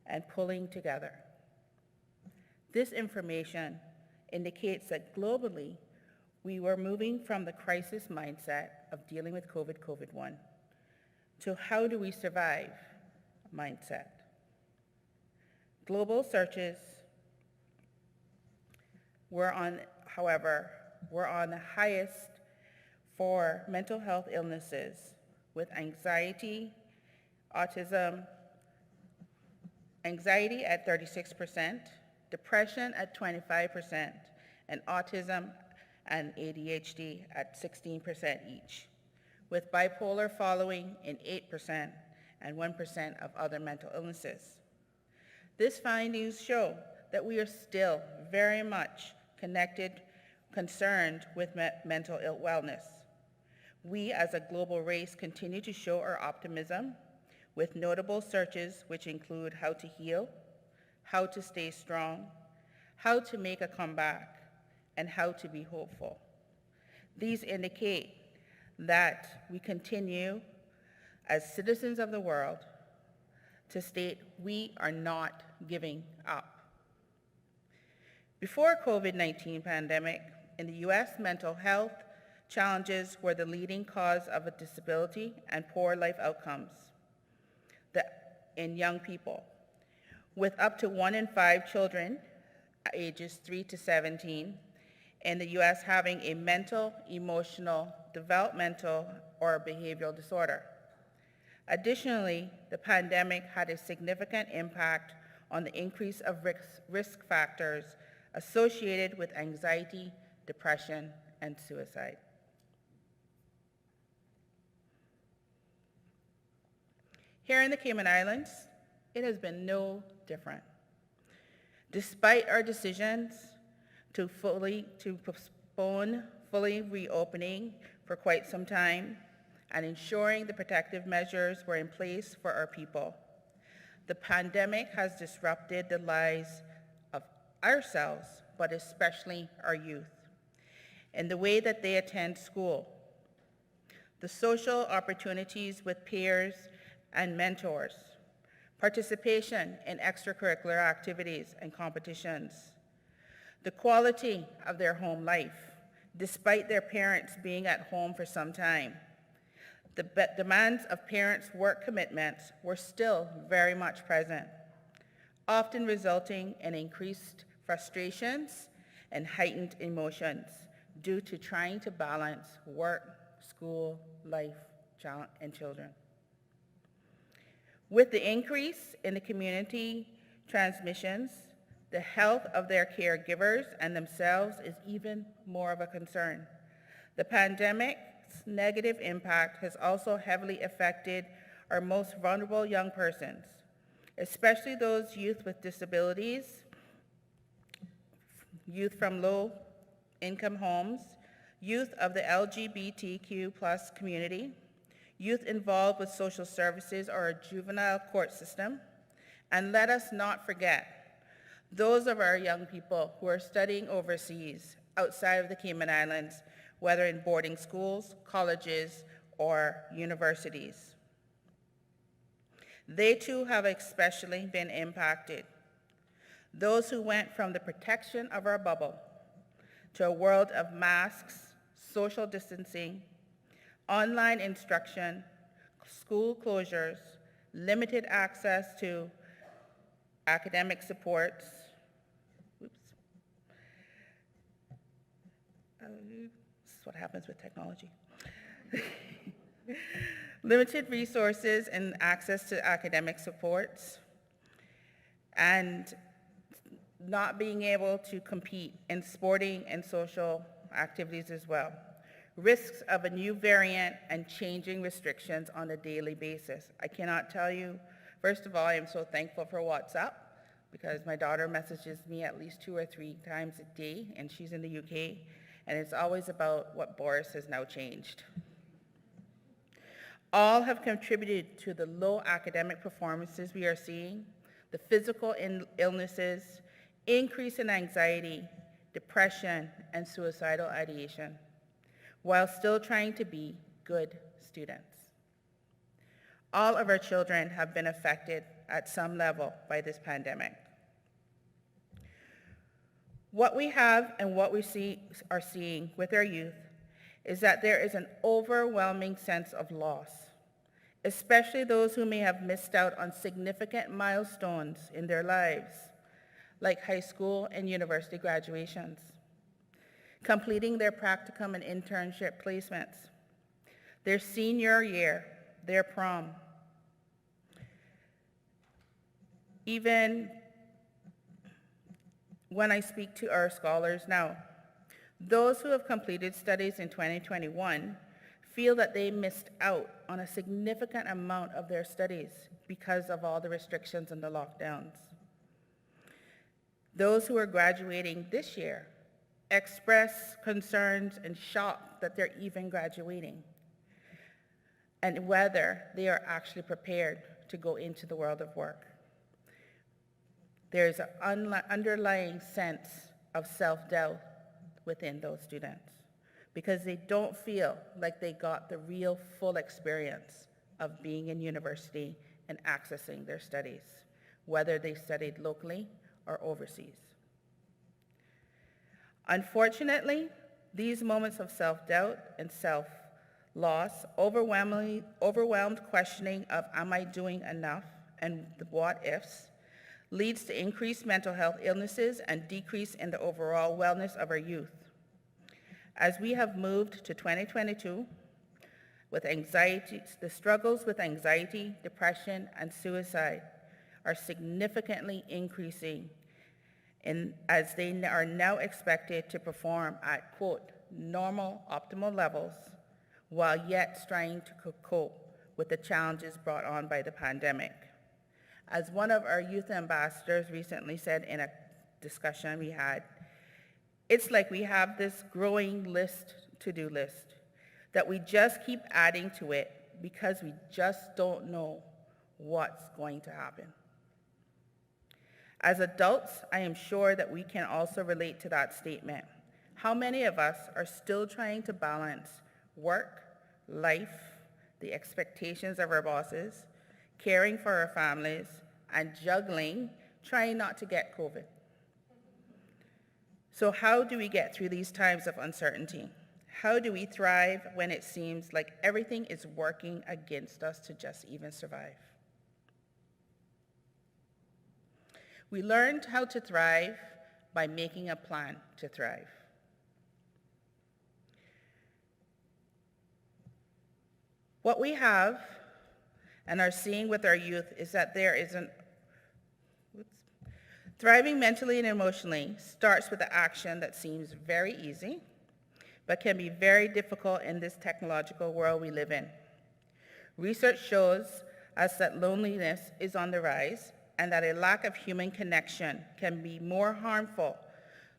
and pulling together. This information indicates that globally, we were moving from the crisis mindset of dealing with COVID-1 to how do we survive mindset. Global searches however, were on the highest for mental health illnesses with anxiety at 36%, depression at 25%, and autism and ADHD at 16% each, with bipolar following in 8% and 1% of other mental illnesses. These findings show that we are still very much concerned with mental wellness. We as a global race continue to show our optimism with notable searches which include how to heal, how to stay strong, how to make a comeback, and how to be hopeful. These indicate that we continue as citizens of the world to state we are not giving up. Before COVID-19 pandemic, in the US, mental health challenges were the leading cause of a disability and poor life outcomes in young people, with up to 1 in 5 children ages 3 to 17 in the US having a mental, emotional, developmental, or behavioral disorder. Additionally, the pandemic had a significant impact on the increase of risk factors associated with anxiety, depression, and suicide. Here in the Cayman Islands, it has been no different. Despite our decisions to postpone fully reopening for quite some time and ensuring the protective measures were in place for our people, the pandemic has disrupted the lives of ourselves, but especially our youth, in the way that they attend school, the social opportunities with peers and mentors, participation in extracurricular activities and competitions, the quality of their home life, despite their parents being at home for some time. The demands of parents' work commitments were still very much present, often resulting in increased frustrations and heightened emotions due to trying to balance work, school, life, and children. With the increase in the community transmissions, the health of their caregivers and themselves is even more of a concern. The pandemic's negative impact has also heavily affected our most vulnerable young persons, especially those youth with disabilities, youth from low-income homes, youth of the LGBTQ+ community, youth involved with social services or a juvenile court system, and let us not forget those of our young people who are studying overseas outside of the Cayman Islands, whether in boarding schools, colleges, or universities. They too have especially been impacted. Those who went from the protection of our bubble to a world of masks, social distancing, online instruction, school closures, limited access to academic supports. This is what happens with technology. Limited resources and access to academic supports, and not being able to compete in sporting and social activities as well. Risks of a new variant and changing restrictions on a daily basis. I cannot tell you, first of all, I am so thankful for WhatsApp, because my daughter messages me at least 2 or 3 times a day, and she's in the UK, and it's always about what Boris has now changed. All have contributed to the low academic performances we are seeing, the physical illnesses, increase in anxiety, depression, and suicidal ideation, while still trying to be good students. All of our children have been affected at some level by this pandemic. What we have and what we are seeing with our youth is that there is an overwhelming sense of loss, especially those who may have missed out on significant milestones in their lives, like high school and university graduations, completing their practicum and internship placements, their senior year, their prom. Even when I speak to our scholars now, those who have completed studies in 2021 feel that they missed out on a significant amount of their studies because of all the restrictions and the lockdowns. Those who are graduating this year express concerns and shock that they're even graduating, and whether they are actually prepared to go into the world of work. There's an underlying sense of self-doubt within those students, because they don't feel like they got the real full experience of being in university and accessing their studies, whether they studied locally or overseas. Unfortunately, these moments of self-doubt and self-loss overwhelmed questioning of am I doing enough and the what ifs leads to increased mental health illnesses and decrease in the overall wellness of our youth. As we have moved to 2022, with anxiety, the struggles with anxiety, depression, and suicide are significantly increasing as they are now expected to perform at, quote, normal, optimal levels, while yet trying to cope with the challenges brought on by the pandemic. As one of our youth ambassadors recently said in a discussion we had, it's like we have this growing to-do list, that we just keep adding to it because we just don't know what's going to happen. As adults, I am sure that we can also relate to that statement. How many of us are still trying to balance work, life, the expectations of our bosses, caring for our families, and juggling, trying not to get COVID? So how do we get through these times of uncertainty? How do we thrive when it seems like everything is working against us to just even survive? We learned how to thrive by making a plan to thrive. What we have and are seeing with our youth is that there is thriving mentally and emotionally starts with an action that seems very easy, but can be very difficult in this technological world we live in. Research shows us that loneliness is on the rise, and that a lack of human connection can be more harmful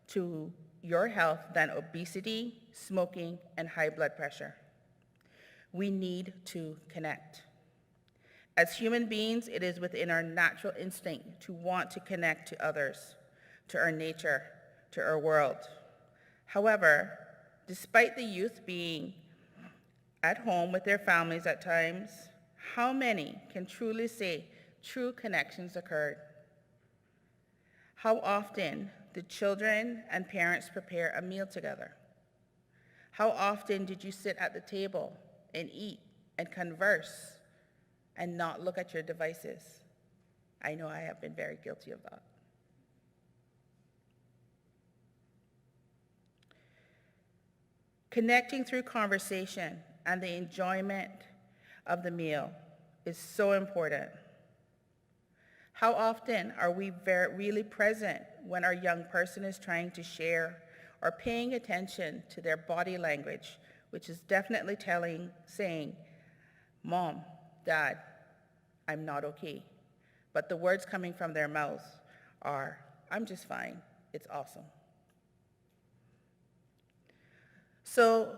to your health than obesity, smoking, and high blood pressure. We need to connect. As human beings, it is within our natural instinct to want to connect to others, to our nature, to our world. However, despite the youth being at home with their families at times, how many can truly say true connections occurred? How often did children and parents prepare a meal together? How often did you sit at the table and eat and converse and not look at your devices? I know I have been very guilty of that. Connecting through conversation and the enjoyment of the meal is so important. How often are we really present when our young person is trying to share or paying attention to their body language, which is definitely saying, Mom, Dad, I'm not okay. But the words coming from their mouths are, I'm just fine, it's awesome. So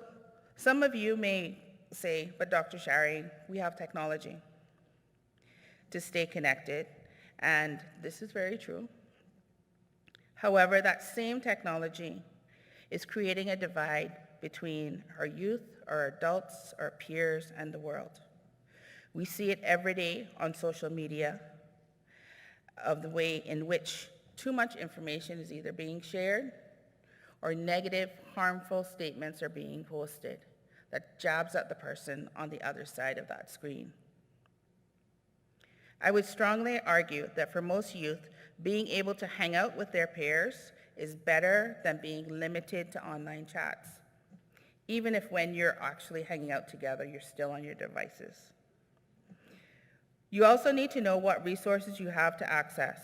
some of you may say, but Dr. Shari, we have technology to stay connected, and this is very true. However, that same technology is creating a divide between our youth, our adults, our peers, and the world. We see it every day on social media of the way in which too much information is either being shared or negative, harmful statements are being posted that jabs at the person on the other side of that screen. I would strongly argue that for most youth, being able to hang out with their peers is better than being limited to online chats, even if when you're actually hanging out together, you're still on your devices. You also need to know what resources you have to access.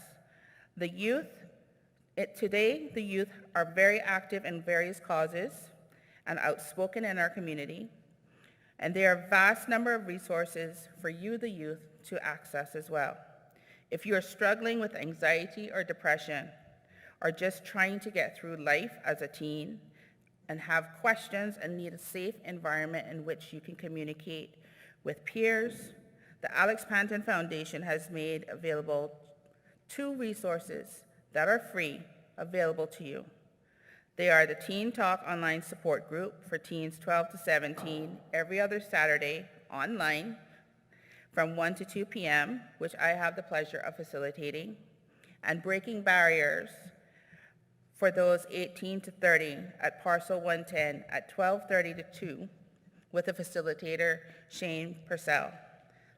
Today, the youth are very active in various causes and outspoken in our community, and there are a vast number of resources for you, the youth, to access as well. If you are struggling with anxiety or depression, or just trying to get through life as a teen and have questions and need a safe environment in which you can communicate with peers, the Alex Panton Foundation has made available 2 resources that are free available to you. They are the Teen Talk online support group for teens 12 to 17 every other Saturday online from 1 to 2 p.m., which I have the pleasure of facilitating, and Breaking Barriers for those 18 to 30 at Parcel 110 at 12:30 to 2 with the facilitator, Shane Purcell.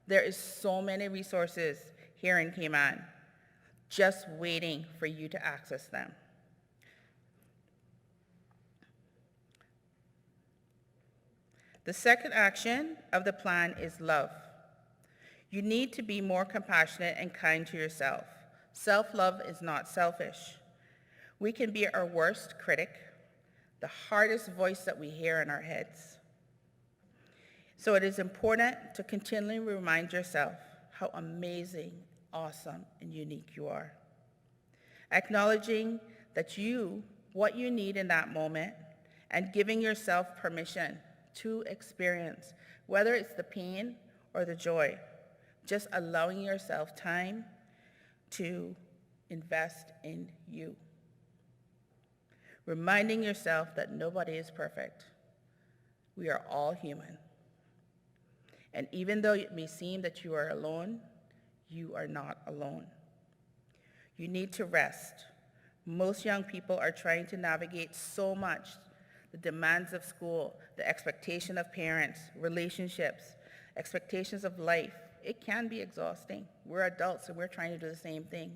There is so many resources here in Cayman, just waiting for you to access them. The second action of the plan is love. You need to be more compassionate and kind to yourself. Self-love is not selfish. We can be our worst critic, the hardest voice that we hear in our heads. So it is important to continually remind yourself how amazing, awesome, and unique you are. Acknowledging that what you need in that moment, and giving yourself permission to experience, whether it's the pain or the joy, just allowing yourself time to invest in you. Reminding yourself that nobody is perfect. We are all human. And even though it may seem that you are alone, you are not alone. You need to rest. Most young people are trying to navigate so much, the demands of school, the expectation of parents, relationships, expectations of life. It can be exhausting. We're adults and we're trying to do the same thing.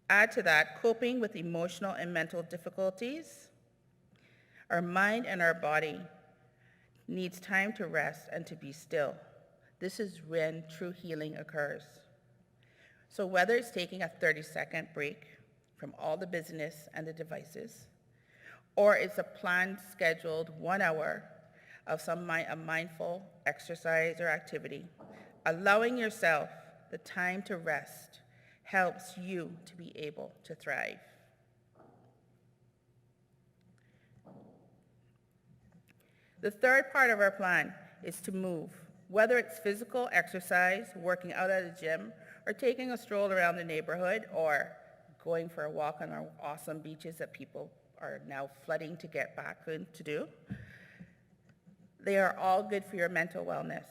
Add to that, coping with emotional and mental difficulties. Our mind and our body needs time to rest and to be still. This is when true healing occurs. So whether it's taking a 30-second break from all the business and the devices, or it's a planned, scheduled 1 hour of a mindful exercise or activity, allowing yourself the time to rest helps you to be able to thrive. The third part of our plan is to move, whether it's physical exercise, working out at a gym, or taking a stroll around the neighborhood, or going for a walk on our awesome beaches that people are now flooding to get back in to do. They are all good for your mental wellness.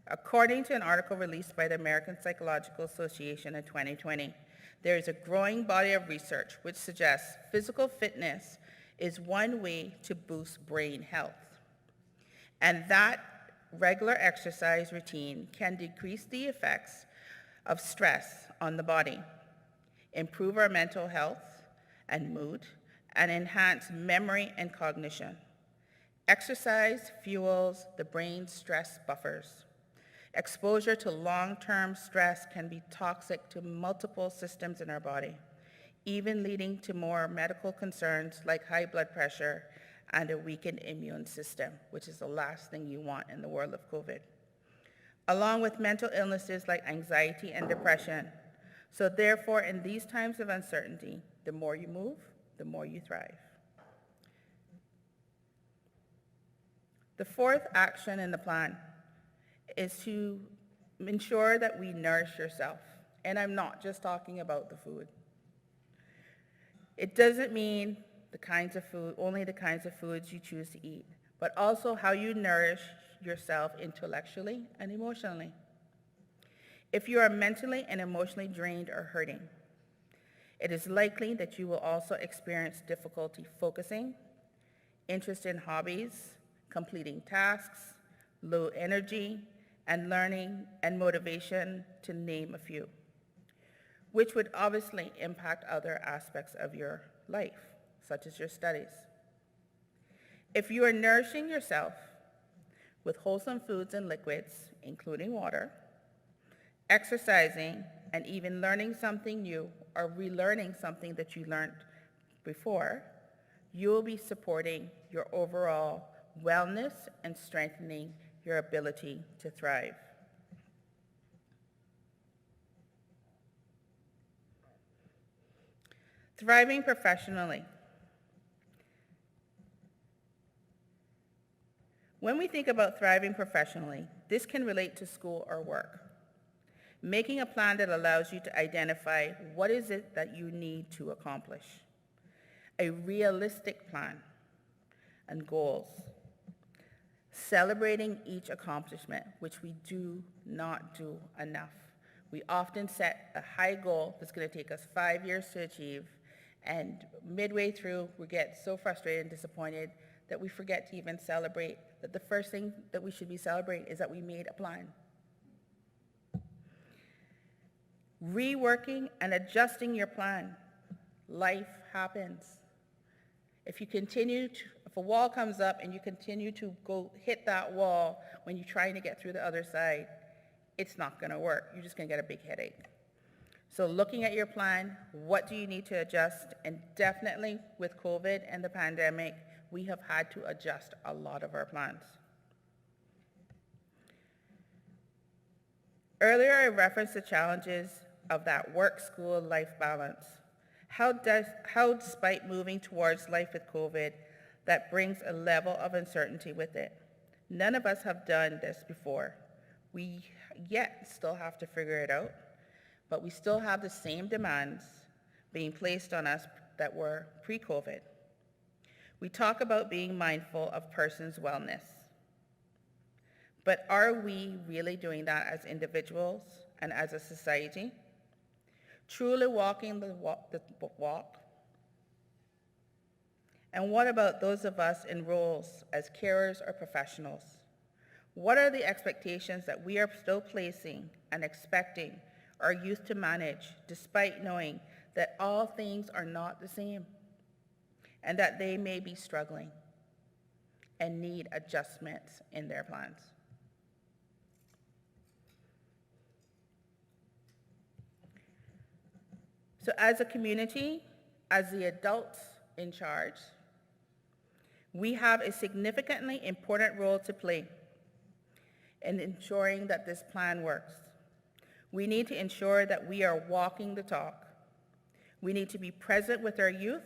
According to an article released by the American Psychological Association in 2020, there is a growing body of research which suggests physical fitness is one way to boost brain health, and that regular exercise routine can decrease the effects of stress on the body, improve our mental health and mood, and enhance memory and cognition. Exercise fuels the brain's stress buffers. Exposure to long-term stress can be toxic to multiple systems in our body, even leading to more medical concerns like high blood pressure and a weakened immune system, which is the last thing you want in the world of COVID, along with mental illnesses like anxiety and depression. So therefore, in these times of uncertainty, the more you move, the more you thrive. The fourth action in the plan is to ensure that we nourish yourself. And I'm not just talking about the food. It doesn't mean only the kinds of foods you choose to eat, but also how you nourish yourself intellectually and emotionally. If you are mentally and emotionally drained or hurting, it is likely that you will also experience difficulty focusing, interest in hobbies, completing tasks, low energy, and learning and motivation, to name a few, which would obviously impact other aspects of your life, such as your studies. If you are nourishing yourself with wholesome foods and liquids, including water, exercising, and even learning something new or relearning something that you learned before, you will be supporting your overall wellness and strengthening your ability to thrive. Thriving professionally. When we think about thriving professionally, this can relate to school or work. Making a plan that allows you to identify what is it that you need to accomplish. A realistic plan and goals. Celebrating each accomplishment, which we do not do enough. We often set a high goal that's going to take us 5 years to achieve, and midway through, we get so frustrated and disappointed that we forget to even celebrate that the first thing that we should be celebrating is that we made a plan. Reworking and adjusting your plan. Life happens. If a wall comes up and you continue to go hit that wall when you're trying to get through the other side, it's not going to work. You're just going to get a big headache. So looking at your plan, what do you need to adjust? And definitely with COVID and the pandemic, we have had to adjust a lot of our plans. Earlier, I referenced the challenges of that work-school life balance. How despite moving towards life with COVID, that brings a level of uncertainty with it. None of us have done this before. We yet still have to figure it out, but we still have the same demands being placed on us that were pre-COVID. We talk about being mindful of persons' wellness, but are we really doing that as individuals and as a society? Truly walking the walk? And what about those of us in roles as carers or professionals? What are the expectations that we are still placing and expecting our youth to manage, despite knowing that all things are not the same and that they may be struggling and need adjustments in their plans? So as a community, as the adults in charge, we have a significantly important role to play in ensuring that this plan works. We need to ensure that we are walking the talk. We need to be present with our youth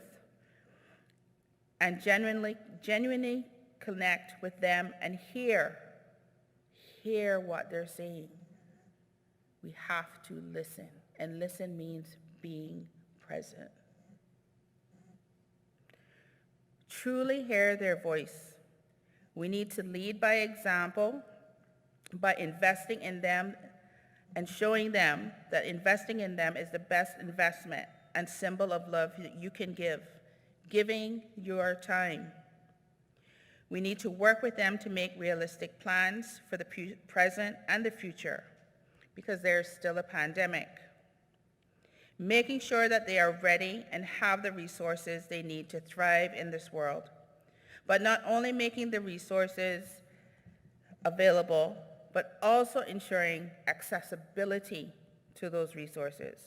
and genuinely connect with them and hear what they're saying. We have to listen, and listen means being present. Truly hear their voice. We need to lead by example by investing in them and showing them that investing in them is the best investment and symbol of love that you can give, giving your time. We need to work with them to make realistic plans for the present and the future, because there's still a pandemic. Making sure that they are ready and have the resources they need to thrive in this world, but not only making the resources available, but also ensuring accessibility to those resources.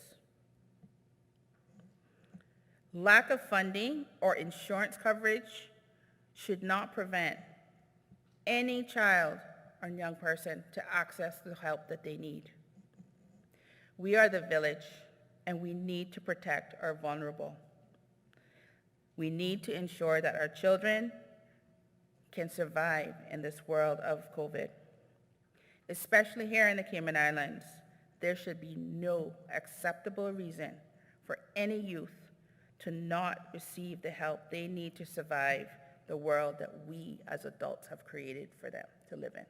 Lack of funding or insurance coverage should not prevent any child or young person to access the help that they need. We are the village, and we need to protect our vulnerable. We need to ensure that our children can survive in this world of COVID. Especially here in the Cayman Islands, there should be no acceptable reason for any youth to not receive the help they need to survive the world that we as adults have created for them to live in.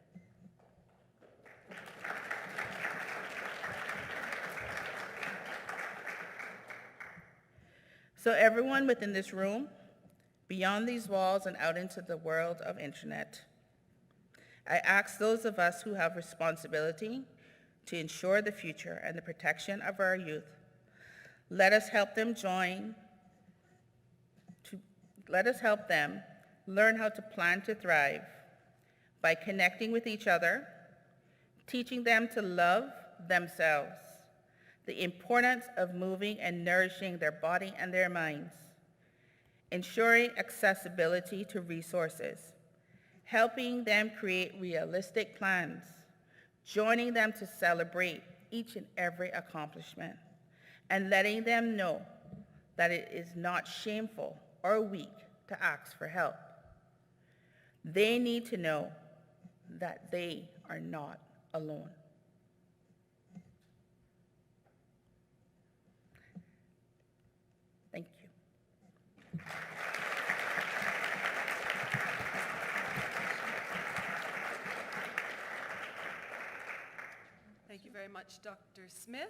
So everyone within this room, beyond these walls and out into the world of internet, I ask those of us who have responsibility to ensure the future and the protection of our youth, let us help them learn how to plan to thrive by connecting with each other, teaching them to love themselves, the importance of moving and nourishing their body and their minds, ensuring accessibility to resources, helping them create realistic plans, joining them to celebrate each and every accomplishment, and letting them know that it is not shameful or weak to ask for help. They need to know that they are not alone. Thank you. Thank you very much, Dr. Smith.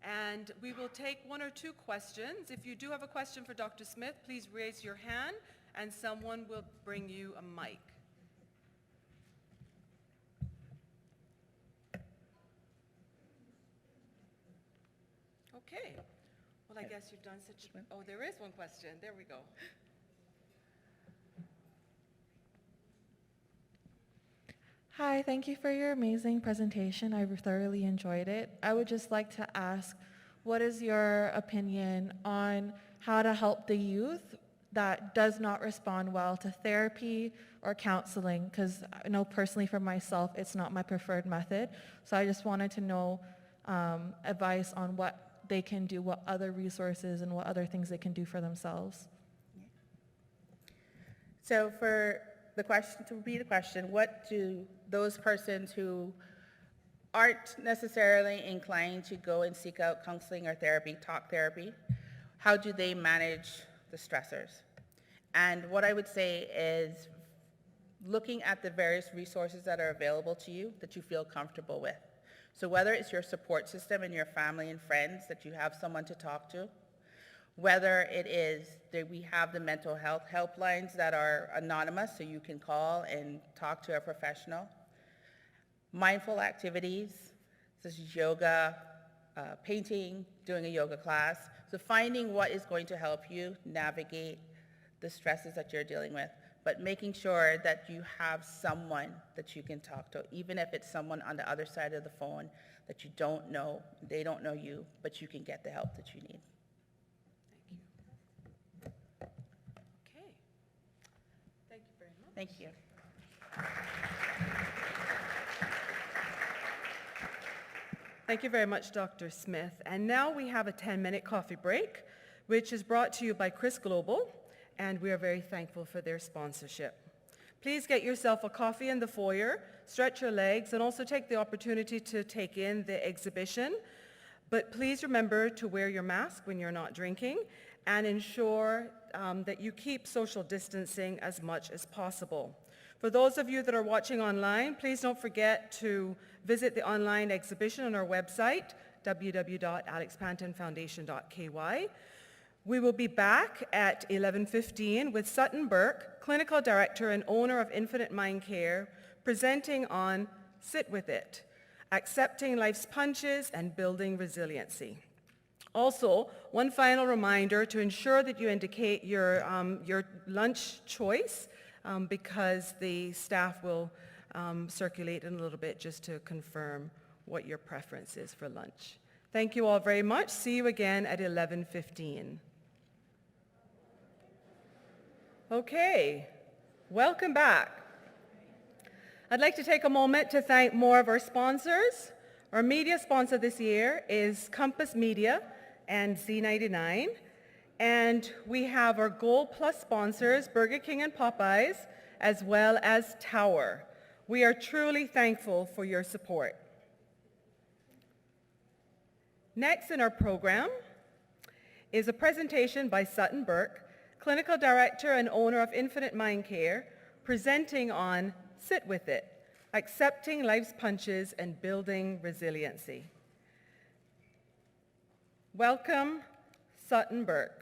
And we will take one or two questions. If you do have a question for Dr. Smith, please raise your hand and someone will bring you a mic. Okay. Well, I guess you've done such a... Oh, there is one question. There we go. Hi, thank you for your amazing presentation. I thoroughly enjoyed it. I would just like to ask, what is your opinion on how to help the youth that does not respond well to therapy or counseling? Because I know personally for myself, it's not my preferred method. So I just wanted to know advice on what they can do, what other resources and what other things they can do for themselves. So for the question, to repeat the question, what do those persons who aren't necessarily inclined to go and seek out counseling or therapy, talk therapy, how do they manage the stressors? And what I would say is looking at the various resources that are available to you that you feel comfortable with. So whether it's your support system and your family and friends that you have someone to talk to, whether it is that we have the mental health helplines that are anonymous so you can call and talk to a professional, mindful activities such as yoga, painting, doing a yoga class. So finding what is going to help you navigate the stresses that you're dealing with, but making sure that you have someone that you can talk to, even if it's someone on the other side of the phone that you don't know, they don't know you, but you can get the help that you need. Okay. Thank you very much. Thank you. Thank you very much, Dr. Smith. And now we have a 10-minute coffee break, which is brought to you by Chris Global, and we are very thankful for their sponsorship. Please get yourself a coffee in the foyer, stretch your legs, and also take the opportunity to take in the exhibition. But please remember to wear your mask when you're not drinking and ensure that you keep social distancing as much as possible. For those of you that are watching online, please don't forget to visit the online exhibition on our website, www.alexpantonfoundation.ky. We will be back at 11:15 with Sutton Burke, Clinical Director and owner of Infinite Mind Care, presenting on Sit With It, Accepting Life's Punches and Building Resiliency. Also, one final reminder to ensure that you indicate your lunch choice because the staff will circulate in a little bit just to confirm what your preference is for lunch. Thank you all very much. See you again at 11:15. Okay, welcome back. I'd like to take a moment to thank more of our sponsors. Our media sponsor this year is Compass Media and Z99. And we have our Gold Plus sponsors, Burger King and Popeyes, as well as Tower. We are truly thankful for your support. Next in our program is a presentation by Sutton Burke, Clinical Director and owner of Infinite Mind Care, presenting on Sit With It, Accepting Life's Punches and Building Resiliency. Welcome, Sutton Burke.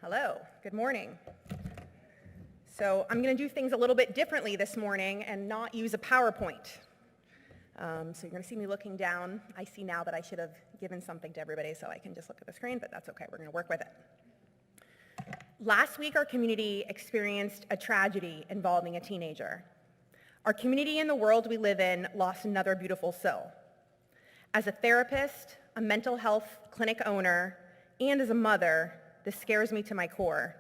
Hello, good morning. So I'm going to do things a little bit differently this morning and not use a PowerPoint. So you're going to see me looking down. I see now that I should have given something to everybody so I can just look at the screen, but that's okay. We're going to work with it. Last week, our community experienced a tragedy involving a teenager. Our community and the world we live in lost another beautiful soul. As a therapist, a mental health clinic owner, and as a mother, this scares me to my core.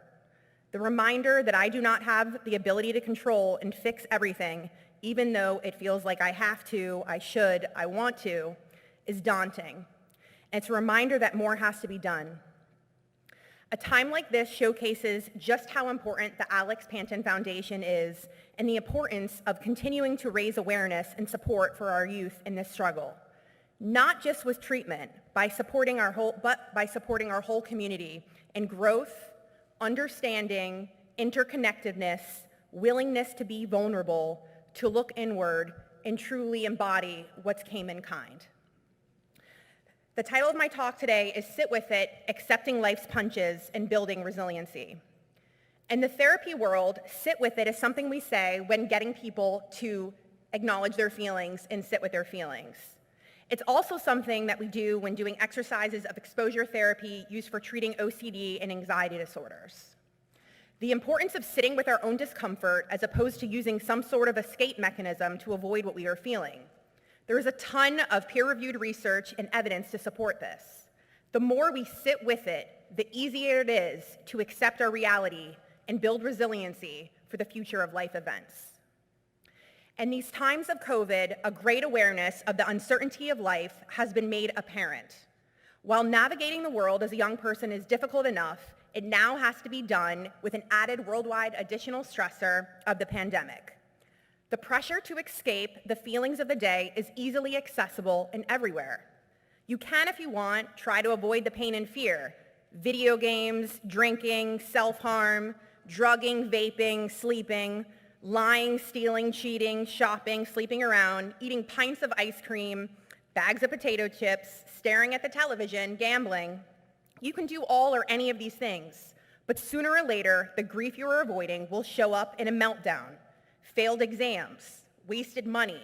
The reminder that I do not have the ability to control and fix everything, even though it feels like I have to, I should, I want to, is daunting. And it's a reminder that more has to be done. A time like this showcases just how important the Alex Panton Foundation is and the importance of continuing to raise awareness and support for our youth in this struggle. Not just with treatment, but by supporting our whole community in growth, understanding, interconnectedness, willingness to be vulnerable, to look inward, and truly embody what's came in kind. The title of my talk today is Sit With It, Accepting Life's Punches and Building Resiliency. In the therapy world, sit with it is something we say when getting people to acknowledge their feelings and sit with their feelings. It's also something that we do when doing exercises of exposure therapy used for treating OCD and anxiety disorders. The importance of sitting with our own discomfort as opposed to using some sort of escape mechanism to avoid what we are feeling. There is a ton of peer-reviewed research and evidence to support this. The more we sit with it, the easier it is to accept our reality and build resiliency for the future of life events. In these times of COVID, a great awareness of the uncertainty of life has been made apparent. While navigating the world as a young person is difficult enough, it now has to be done with an added worldwide additional stressor of the pandemic. The pressure to escape the feelings of the day is easily accessible and everywhere. You can, if you want, try to avoid the pain and fear. Video games, drinking, self-harm, drugging, vaping, sleeping, lying, stealing, cheating, shopping, sleeping around, eating pints of ice cream, bags of potato chips, staring at the television, gambling. You can do all or any of these things, but sooner or later, the grief you are avoiding will show up in a meltdown, failed exams, wasted money,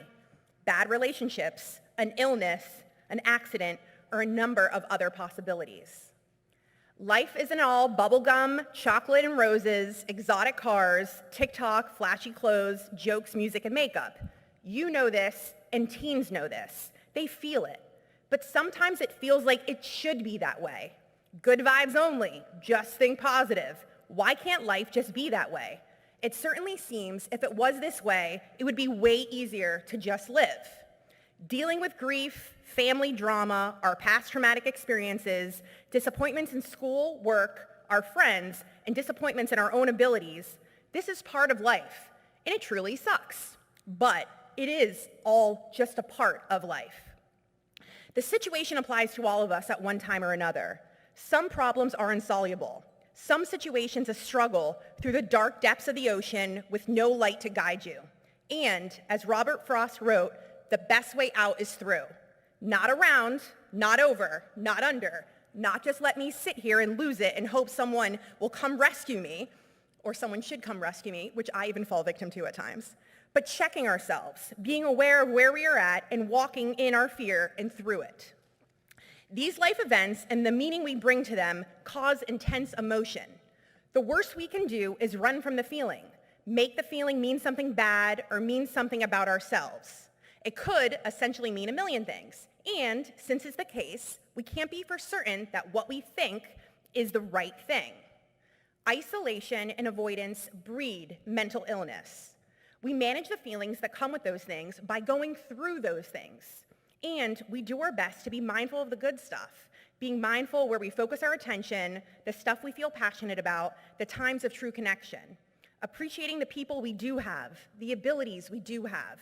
bad relationships, an illness, an accident, or a number of other possibilities. Life isn't all bubblegum, chocolate and roses, exotic cars, TikTok, flashy clothes, jokes, music, and makeup. You know this, and teens know this. They feel it. But sometimes it feels like it should be that way. Good vibes only, just think positive. Why can't life just be that way? It certainly seems if it was this way, it would be way easier to just live. Dealing with grief, family drama, our past traumatic experiences, disappointments in school, work, our friends, and disappointments in our own abilities, this is part of life, and it truly sucks. But it is all just a part of life. The situation applies to all of us at one time or another. Some problems are insoluble. Some situations a struggle through the dark depths of the ocean with no light to guide you. And, as Robert Frost wrote, the best way out is through. Not around, not over, not under, not just let me sit here and lose it and hope someone will come rescue me, or someone should come rescue me, which I even fall victim to at times, but checking ourselves, being aware of where we are at and walking in our fear and through it. These life events and the meaning we bring to them cause intense emotion. The worst we can do is run from the feeling, make the feeling mean something bad or mean something about ourselves. It could essentially mean a million things. And since it's the case, we can't be for certain that what we think is the right thing. Isolation and avoidance breed mental illness. We manage the feelings that come with those things by going through those things. And we do our best to be mindful of the good stuff, being mindful where we focus our attention, the stuff we feel passionate about, the times of true connection, appreciating the people we do have, the abilities we do have.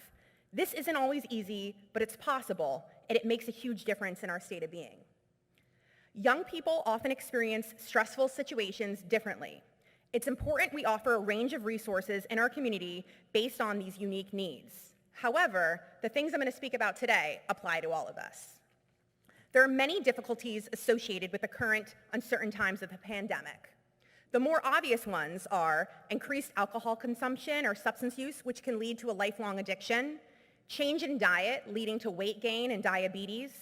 This isn't always easy, but it's possible, and it makes a huge difference in our state of being. Young people often experience stressful situations differently. It's important we offer a range of resources in our community based on these unique needs. However, the things I'm going to speak about today apply to all of us. There are many difficulties associated with the current uncertain times of the pandemic. The more obvious ones are increased alcohol consumption or substance use, which can lead to a lifelong addiction, change in diet leading to weight gain and diabetes,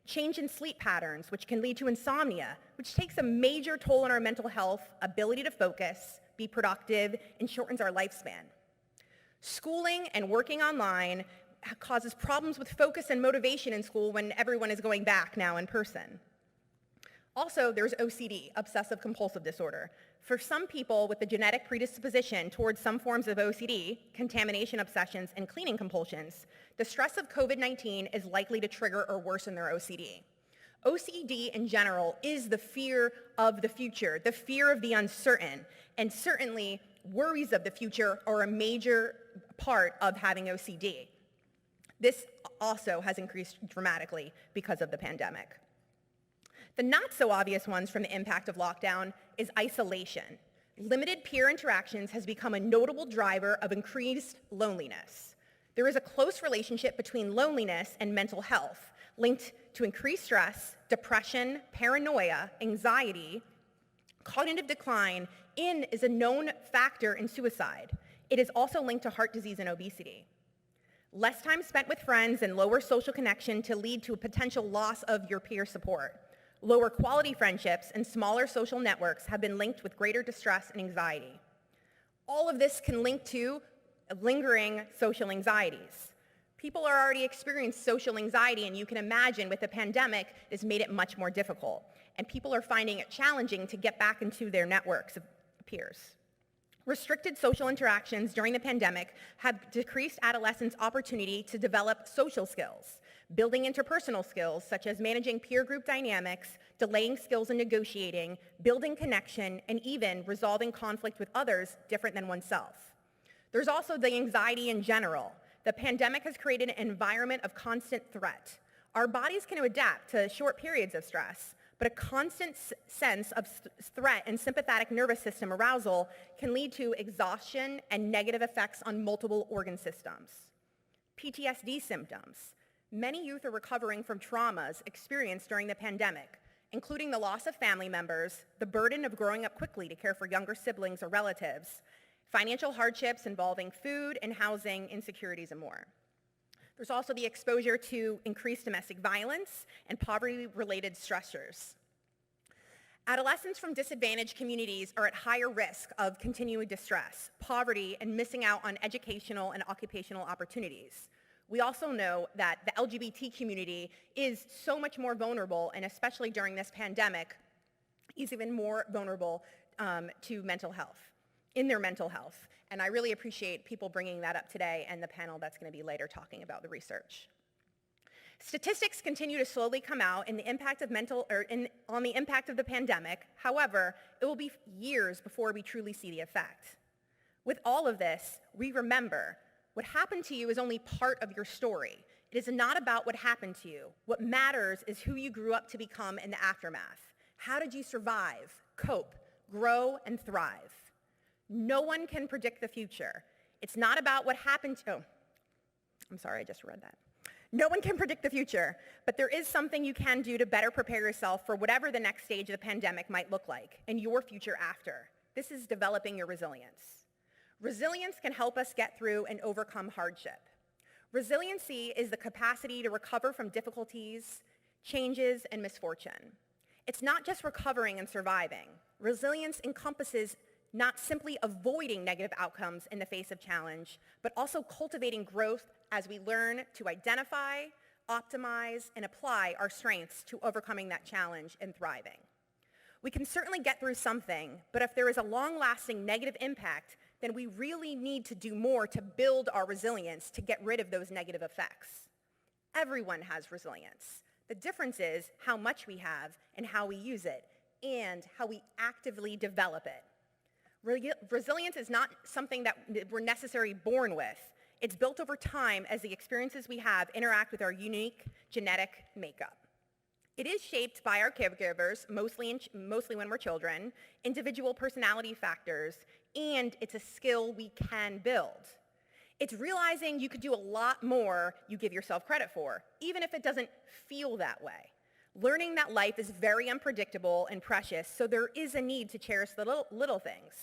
change in sleep patterns, which can lead to insomnia, which takes a major toll on our mental health, ability to focus, be productive, and shortens our lifespan. Schooling and working online causes problems with focus and motivation in school when everyone is going back now in person. Also, there's OCD, obsessive compulsive disorder. For some people with a genetic predisposition towards some forms of OCD, contamination obsessions, and cleaning compulsions, the stress of COVID-19 is likely to trigger or worsen their OCD. OCD in general is the fear of the future, the fear of the uncertain, and certainly worries of the future are a major part of having OCD. This also has increased dramatically because of the pandemic. The not so obvious ones from the impact of lockdown is isolation. Limited peer interactions has become a notable driver of increased loneliness. There is a close relationship between loneliness and mental health, linked to increased stress, depression, paranoia, anxiety, cognitive decline, and is a known factor in suicide. It is also linked to heart disease and obesity. Less time spent with friends and lower social connection to lead to a potential loss of your peer support. Lower quality friendships and smaller social networks have been linked with greater distress and anxiety. All of this can link to lingering social anxieties. People are already experiencing social anxiety, and you can imagine with the pandemic, it's made it much more difficult. And people are finding it challenging to get back into their networks of peers. Restricted social interactions during the pandemic have decreased adolescents' opportunity to develop social skills, building interpersonal skills such as managing peer group dynamics, delaying skills in negotiating, building connection, and even resolving conflict with others different than oneself. There's also the anxiety in general. The pandemic has created an environment of constant threat. Our bodies can adapt to short periods of stress, but a constant sense of threat and sympathetic nervous system arousal can lead to exhaustion and negative effects on multiple organ systems. PTSD symptoms. Many youth are recovering from traumas experienced during the pandemic, including the loss of family members, the burden of growing up quickly to care for younger siblings or relatives, financial hardships involving food and housing insecurities, and more. There's also the exposure to increased domestic violence and poverty-related stressors. Adolescents from disadvantaged communities are at higher risk of continuing distress, poverty, and missing out on educational and occupational opportunities. We also know that the LGBT community is so much more vulnerable, and especially during this pandemic, is even more vulnerable to mental health, in their mental health. And I really appreciate people bringing that up today and the panel that's going to be later talking about the research. Statistics continue to slowly come out in the impact of on the impact of the pandemic. However, it will be years before we truly see the effect. With all of this, we remember what happened to you is only part of your story. It is not about what happened to you. What matters is who you grew up to become in the aftermath. How did you survive, cope, grow, and thrive? No one can predict the future. It's not about what happened to, oh, I'm sorry, I just read that. No one can predict the future, but there is something you can do to better prepare yourself for whatever the next stage of the pandemic might look like and your future after. This is developing your resilience. Resilience can help us get through and overcome hardship. Resiliency is the capacity to recover from difficulties, changes, and misfortune. It's not just recovering and surviving. Resilience encompasses not simply avoiding negative outcomes in the face of challenge, but also cultivating growth as we learn to identify, optimize, and apply our strengths to overcoming that challenge and thriving. We can certainly get through something, but if there is a long-lasting negative impact, then we really need to do more to build our resilience to get rid of those negative effects. Everyone has resilience. The difference is how much we have and how we use it, and how we actively develop it. Resilience is not something that we're necessarily born with. It's built over time as the experiences we have interact with our unique genetic makeup. It is shaped by our caregivers, mostly when we're children, individual personality factors, and it's a skill we can build. It's realizing you could do a lot more you give yourself credit for, even if it doesn't feel that way. Learning that life is very unpredictable and precious, so there is a need to cherish the little things.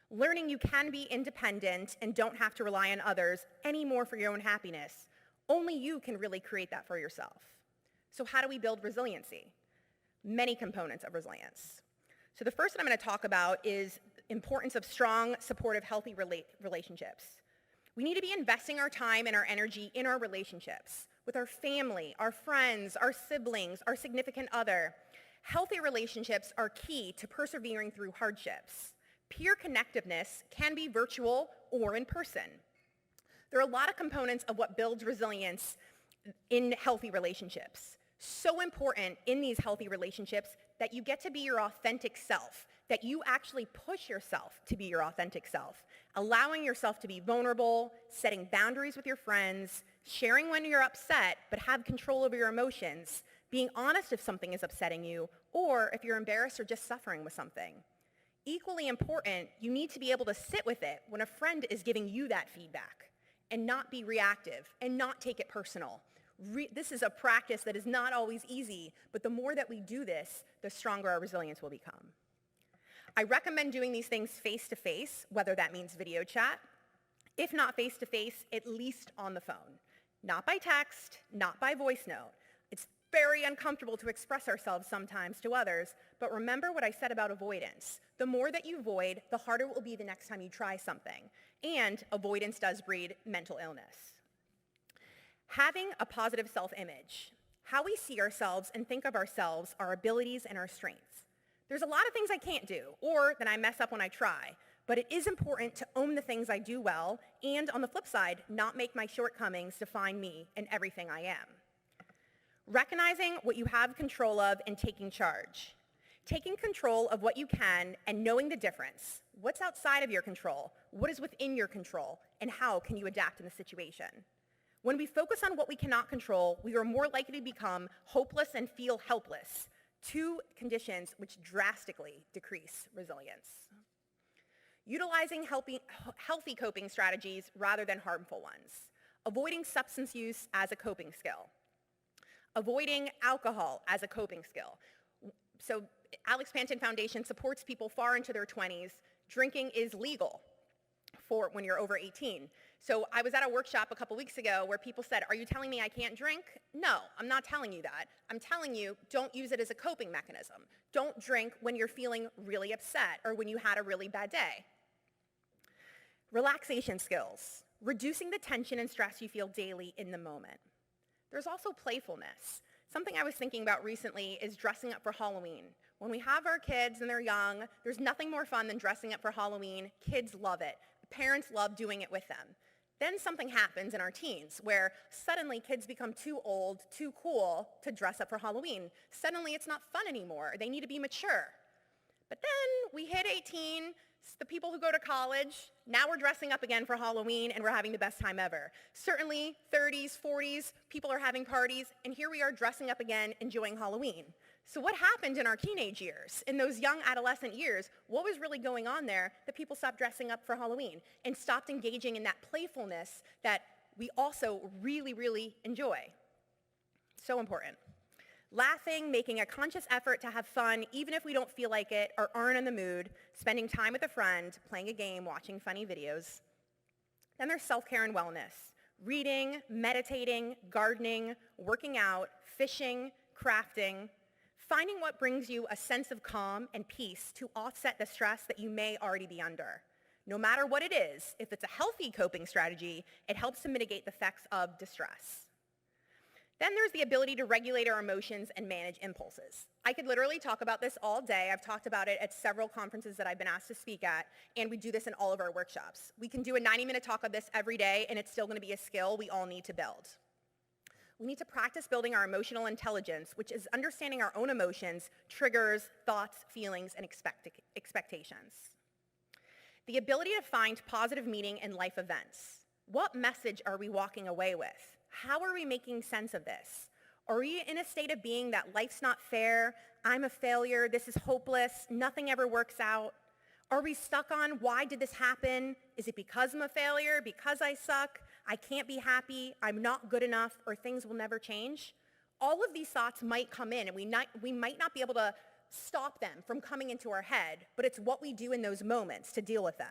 Learning you can be independent and don't have to rely on others anymore for your own happiness. Only you can really create that for yourself. So how do we build resiliency? Many components of resilience. So the first that I'm going to talk about is importance of strong, supportive, healthy relationships. We need to be investing our time and our energy in our relationships with our family, our friends, our siblings, our significant other. Healthy relationships are key to persevering through hardships. Peer connectiveness can be virtual or in person. There are a lot of components of what builds resilience in healthy relationships. So important in these healthy relationships that you get to be your authentic self, that you actually push yourself to be your authentic self, allowing yourself to be vulnerable, setting boundaries with your friends, sharing when you're upset but have control over your emotions, being honest if something is upsetting you, or if you're embarrassed or just suffering with something. Equally important, you need to be able to sit with it when a friend is giving you that feedback and not be reactive and not take it personal. This is a practice that is not always easy, but the more that we do this, the stronger our resilience will become. I recommend doing these things face-to-face, whether that means video chat. If not face-to-face, at least on the phone. Not by text, not by voice note. It's very uncomfortable to express ourselves sometimes to others, but remember what I said about avoidance. The more that you avoid, the harder it will be the next time you try something. And avoidance does breed mental illness. Having a positive self-image. How we see ourselves and think of ourselves, our abilities and our strengths. There's a lot of things I can't do, or that I mess up when I try, but it is important to own the things I do well, and on the flip side, not make my shortcomings define me and everything I am. Recognizing what you have control of and taking charge. Taking control of what you can and knowing the difference. What's outside of your control? What is within your control? And how can you adapt in the situation? When we focus on what we cannot control, we are more likely to become hopeless and feel helpless, two conditions which drastically decrease resilience. Utilizing healthy coping strategies rather than harmful ones. Avoiding substance use as a coping skill. Avoiding alcohol as a coping skill. So Alex Panton Foundation supports people far into their 20s. Drinking is legal for when you're over 18. So I was at a workshop a couple weeks ago where people said, are you telling me I can't drink? No, I'm not telling you that. I'm telling you, don't use it as a coping mechanism. Don't drink when you're feeling really upset or when you had a really bad day. Relaxation skills. Reducing the tension and stress you feel daily in the moment. There's also playfulness. Something I was thinking about recently is dressing up for Halloween. When we have our kids and they're young, there's nothing more fun than dressing up for Halloween. Kids love it. Parents love doing it with them. Then something happens in our teens where suddenly kids become too old, too cool to dress up for Halloween. Suddenly it's not fun anymore. They need to be mature. But then we hit 18, the people who go to college, now we're dressing up again for Halloween and we're having the best time ever. Certainly 30s, 40s, people are having parties, and here we are dressing up again, enjoying Halloween. So what happened in our teenage years, in those young adolescent years? What was really going on there that people stopped dressing up for Halloween and stopped engaging in that playfulness that we also really, really enjoy? So important. Laughing, making a conscious effort to have fun, even if we don't feel like it or aren't in the mood, spending time with a friend, playing a game, watching funny videos. Then there's self-care and wellness. Reading, meditating, gardening, working out, fishing, crafting, finding what brings you a sense of calm and peace to offset the stress that you may already be under. No matter what it is, if it's a healthy coping strategy, it helps to mitigate the effects of distress. Then there's the ability to regulate our emotions and manage impulses. I could literally talk about this all day. I've talked about it at several conferences that I've been asked to speak at, and we do this in all of our workshops. We can do a 90-minute talk of this every day, and it's still going to be a skill we all need to build. We need to practice building our emotional intelligence, which is understanding our own emotions, triggers, thoughts, feelings, and expectations. The ability to find positive meaning in life events. What message are we walking away with? How are we making sense of this? Are we in a state of being that life's not fair, I'm a failure, this is hopeless, nothing ever works out? Are we stuck on why did this happen? Is it because I'm a failure, because I suck, I can't be happy, I'm not good enough, or things will never change? All of these thoughts might come in, and we might not be able to stop them from coming into our head, but it's what we do in those moments to deal with them.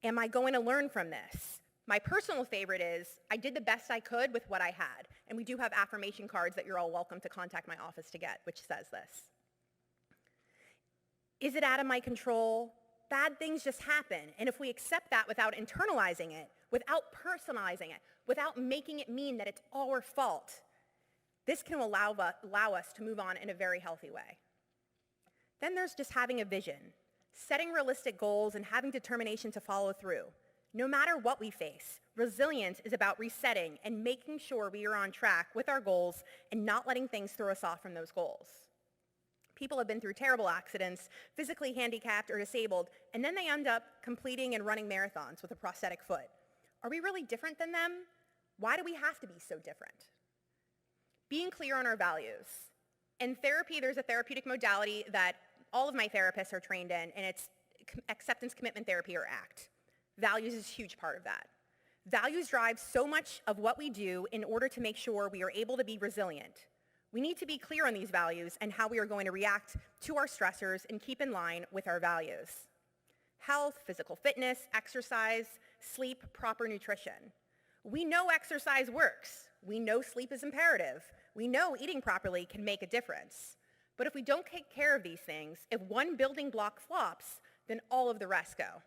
Am I going to learn from this? My personal favorite is, I did the best I could with what I had. And we do have affirmation cards that you're all welcome to contact my office to get, which says this. Is it out of my control? Bad things just happen. And if we accept that without internalizing it, without personalizing it, without making it mean that it's our fault, this can allow us to move on in a very healthy way. Then there's just having a vision, setting realistic goals and having determination to follow through. No matter what we face, resilience is about resetting and making sure we are on track with our goals and not letting things throw us off from those goals. People have been through terrible accidents, physically handicapped or disabled, and then they end up completing and running marathons with a prosthetic foot. Are we really different than them? Why do we have to be so different? Being clear on our values. In therapy, there's a therapeutic modality that all of my therapists are trained in, and it's acceptance commitment therapy, or ACT. Values is a huge part of that. Values drive so much of what we do in order to make sure we are able to be resilient. We need to be clear on these values and how we are going to react to our stressors and keep in line with our values. Health, physical fitness, exercise, sleep, proper nutrition. We know exercise works. We know sleep is imperative. We know eating properly can make a difference. But if we don't take care of these things, if one building block flops, then all of the rest go.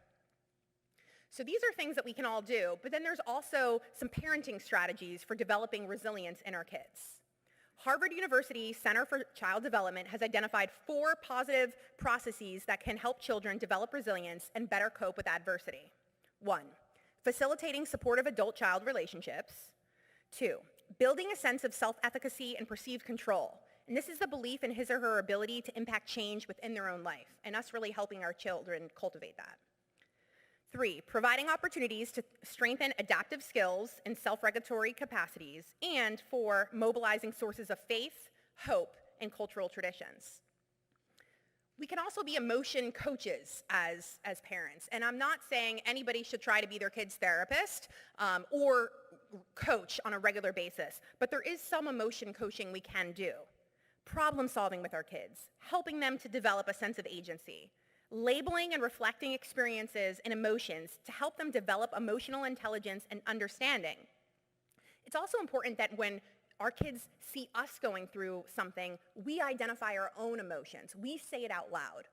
So these are things that we can all do, but then there's also some parenting strategies for developing resilience in our kids. Harvard University Center for Child Development has identified 4 positive processes that can help children develop resilience and better cope with adversity. 1, facilitating supportive adult-child relationships. 2, building a sense of self-efficacy and perceived control. And this is the belief in his or her ability to impact change within their own life, and us really helping our children cultivate that. 3, providing opportunities to strengthen adaptive skills and self-regulatory capacities. And 4, mobilizing sources of faith, hope, and cultural traditions. We can also be emotion coaches as parents. And I'm not saying anybody should try to be their kid's therapist or coach on a regular basis, but there is some emotion coaching we can do. Problem solving with our kids, helping them to develop a sense of agency, labeling and reflecting experiences and emotions to help them develop emotional intelligence and understanding. It's also important that when our kids see us going through something, we identify our own emotions. We say it out loud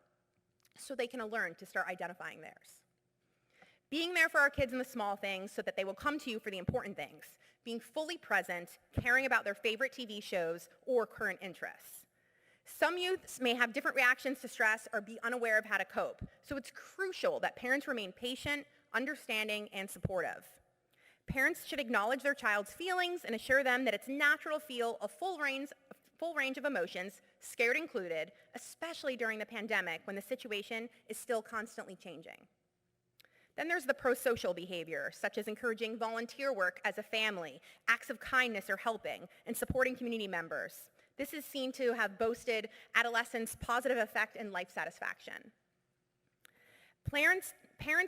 so they can learn to start identifying theirs. Being there for our kids in the small things so that they will come to you for the important things. Being fully present, caring about their favorite TV shows or current interests. Some youths may have different reactions to stress or be unaware of how to cope, so it's crucial that parents remain patient, understanding, and supportive. Parents should acknowledge their child's feelings and assure them that it's natural to feel a full range of emotions, scared included, especially during the pandemic when the situation is still constantly changing. Then there's the pro-social behavior, such as encouraging volunteer work as a family, acts of kindness or helping, and supporting community members. This is seen to have boosted adolescents' positive effect in life satisfaction. Parents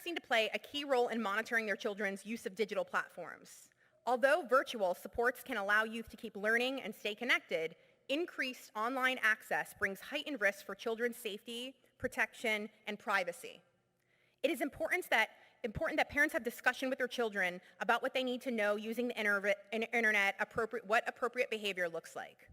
need to play a key role in monitoring their children's use of digital platforms. Although virtual supports can allow youth to keep learning and stay connected, increased online access brings heightened risks for children's safety, protection, and privacy. It is important that parents have discussion with their children about what they need to know using the internet, what appropriate behavior looks like.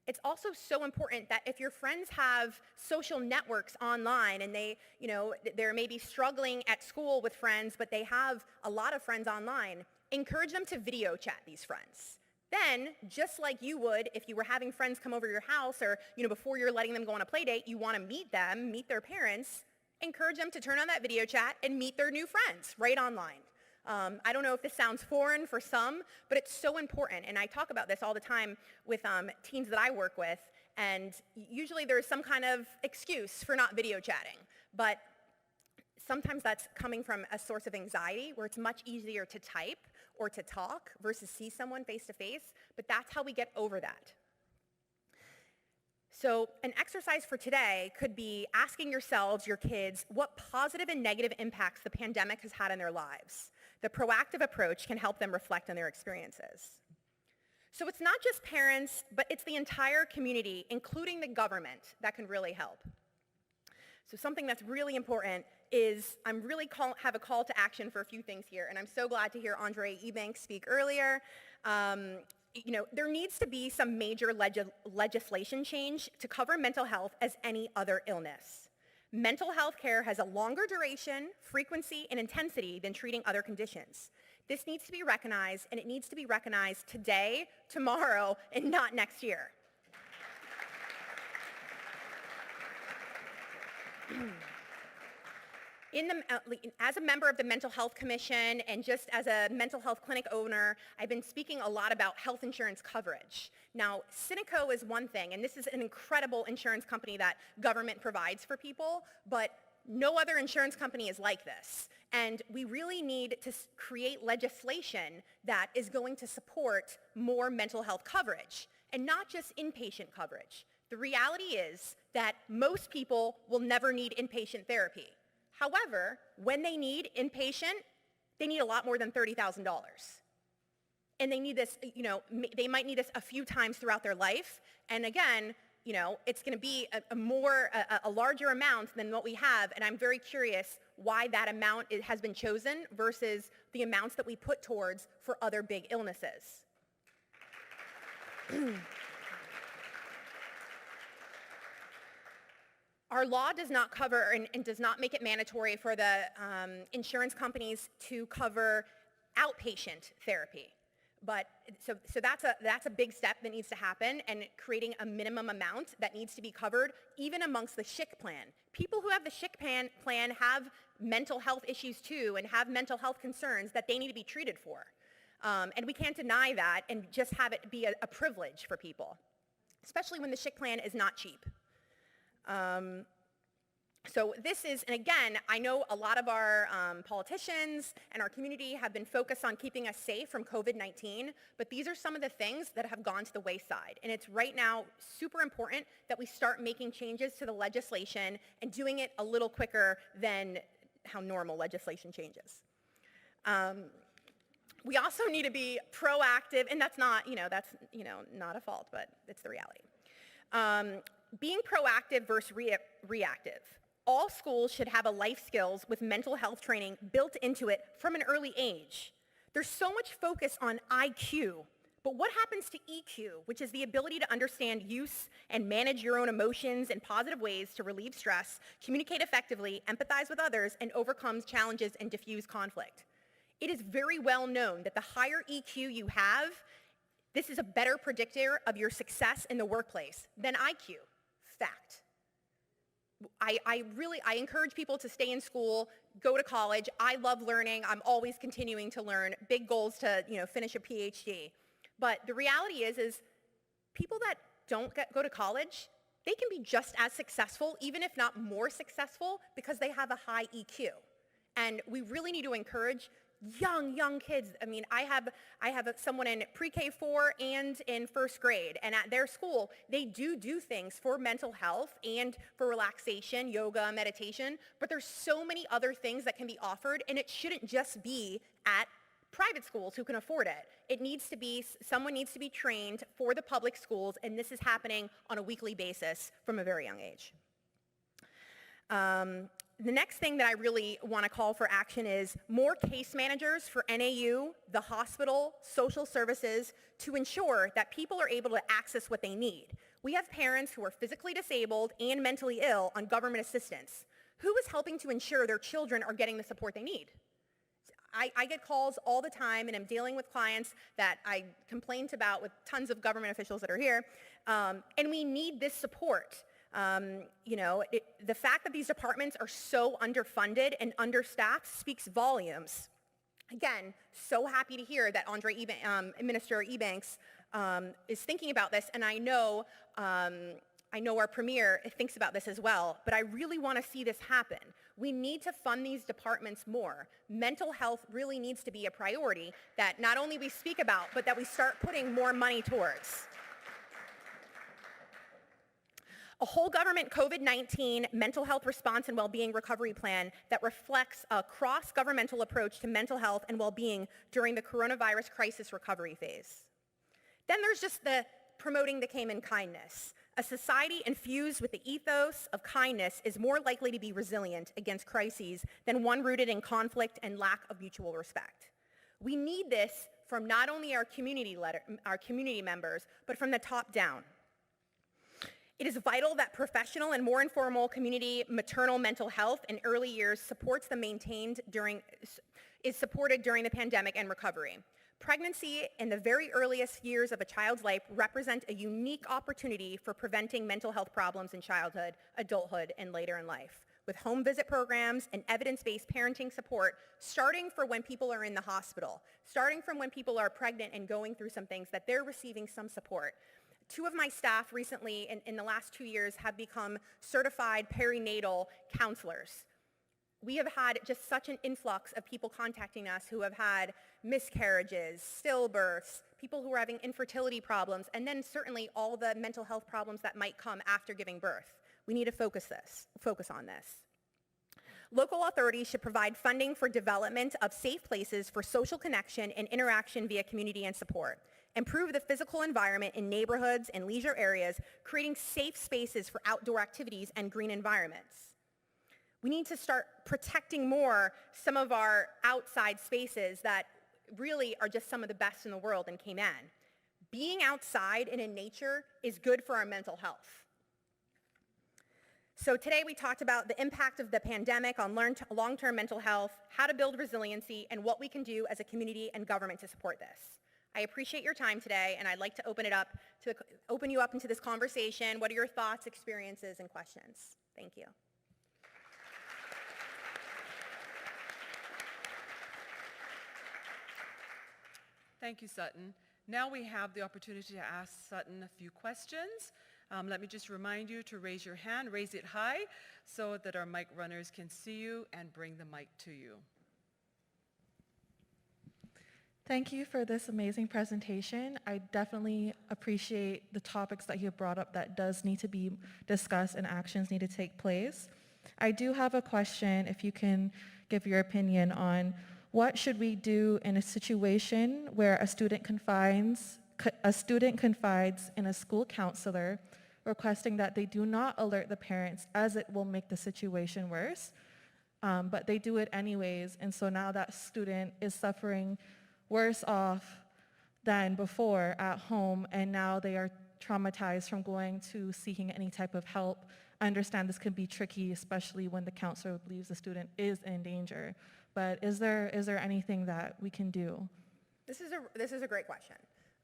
It's also so important that if your friends have social networks online and they're maybe struggling at school with friends, but they have a lot of friends online, encourage them to video chat these friends. Then, just like you would if you were having friends come over your house or, before you're letting them go on a play date, you want to meet them, meet their parents, encourage them to turn on that video chat and meet their new friends right online. I don't know if this sounds foreign for some, but it's so important. And I talk about this all the time with teens that I work with. And usually there's some kind of excuse for not video chatting. But sometimes that's coming from a source of anxiety where it's much easier to type or to talk versus see someone face to face. But that's how we get over that. So an exercise for today could be asking yourselves, your kids, what positive and negative impacts the pandemic has had in their lives. The proactive approach can help them reflect on their experiences. So it's not just parents, but it's the entire community, including the government, that can really help. So something that's really important is have a call to action for a few things here, and I'm so glad to hear Andre Ebanks speak earlier. There needs to be some major legislation change to cover mental health as any other illness. Mental health care has a longer duration, frequency, and intensity than treating other conditions. This needs to be recognized, and it needs to be recognized today, tomorrow, and not next year. As a member of the Mental Health Commission and just as a mental health clinic owner, I've been speaking a lot about health insurance coverage. Now, Cineco is one thing, and this is an incredible insurance company that government provides for people, but no other insurance company is like this. And we really need to create legislation that is going to support more mental health coverage, and not just inpatient coverage. The reality is that most people will never need inpatient therapy. However, when they need inpatient, they need a lot more than $30,000. And they need this, they might need this a few times throughout their life. And again, it's going to be a larger amount than what we have. And I'm very curious why that amount has been chosen versus the amounts that we put towards for other big illnesses. Our law does not cover and does not make it mandatory for the insurance companies to cover outpatient therapy. But so that's a big step that needs to happen, and creating a minimum amount that needs to be covered even amongst the SHIC plan. People who have the SHIC plan have mental health issues too and have mental health concerns that they need to be treated for. And we can't deny that and just have it be a privilege for people, especially when the SHIC plan is not cheap. So this is, and again, I know a lot of our politicians and our community have been focused on keeping us safe from COVID-19, but these are some of the things that have gone to the wayside. And it's right now super important that we start making changes to the legislation and doing it a little quicker than how normal legislation changes. We also need to be proactive, and that's not a fault, but it's the reality. Being proactive versus reactive. All schools should have a life skills with mental health training built into it from an early age. There's so much focus on IQ, but what happens to EQ, which is the ability to understand use and manage your own emotions in positive ways to relieve stress, communicate effectively, empathize with others, and overcome challenges and diffuse conflict? It is very well known that the higher EQ you have, this is a better predictor of your success in the workplace than IQ. fact. I encourage people to stay in school, go to college. I love learning. I'm always continuing to learn. Big goals to, finish a PhD. But the reality is people that don't go to college, they can be just as successful, even if not more successful, because they have a high EQ. And we really need to encourage young kids. I mean, I have someone in pre-K 4 and in first grade, and at their school, they do things for mental health and for relaxation, yoga, meditation, but there's so many other things that can be offered, and it shouldn't just be at private schools who can afford it. Someone needs to be trained for the public schools, and this is happening on a weekly basis from a very young age. The next thing that I really want to call for action is more case managers for NAU, the hospital, social services, to ensure that people are able to access what they need. We have parents who are physically disabled and mentally ill on government assistance. Who is helping to ensure their children are getting the support they need? I get calls all the time, and I'm dealing with clients that I complained about with tons of government officials that are here, and we need this support. The fact that these departments are so underfunded and understaffed speaks volumes. Again, so happy to hear that Minister Ebanks is thinking about this, and I know our Premier thinks about this as well, but I really want to see this happen. We need to fund these departments more. Mental health really needs to be a priority that not only we speak about, but that we start putting more money towards. A whole government COVID-19 mental health response and well-being recovery plan that reflects a cross-governmental approach to mental health and well-being during the coronavirus crisis recovery phase. Then there's just the promoting the Cayman kindness. A society infused with the ethos of kindness is more likely to be resilient against crises than one rooted in conflict and lack of mutual respect. We need this from not only our community members, but from the top down. It is vital that professional and more informal community maternal mental health in early years is supported during the pandemic and recovery. Pregnancy and the very earliest years of a child's life represent a unique opportunity for preventing mental health problems in childhood, adulthood, and later in life, with home visit programs and evidence-based parenting support starting for when people are in the hospital, starting from when people are pregnant and going through some things, that they're receiving some support. 2 of my staff recently, in the last 2 years, have become certified perinatal counselors. We have had just such an influx of people contacting us who have had miscarriages, stillbirths, people who are having infertility problems, and then certainly all the mental health problems that might come after giving birth. We need to focus on this. Local authorities should provide funding for development of safe places for social connection and interaction via community and support. Improve the physical environment in neighborhoods and leisure areas, creating safe spaces for outdoor activities and green environments. We need to start protecting more some of our outside spaces that really are just some of the best in the world in Cayman. Being outside and in nature is good for our mental health. So today we talked about the impact of the pandemic on long-term mental health, how to build resiliency, and what we can do as a community and government to support this. I appreciate your time today, and I'd like to open you up into this conversation. What are your thoughts, experiences, and questions? Thank you. Thank you, Sutton. Now we have the opportunity to ask Sutton a few questions. Let me just remind you to raise your hand, raise it high, so that our mic runners can see you and bring the mic to you. Thank you for this amazing presentation. I definitely appreciate the topics that you brought up that does need to be discussed and actions need to take place. I do have a question, if you can give your opinion on what should we do in a situation where a student confides in a school counselor requesting that they do not alert the parents, as it will make the situation worse, but they do it anyways, and so now that student is suffering worse off than before at home, and now they are traumatized from going to seeking any type of help. I understand this can be tricky, especially when the counselor believes the student is in danger, but is there anything that we can do? This is a great question.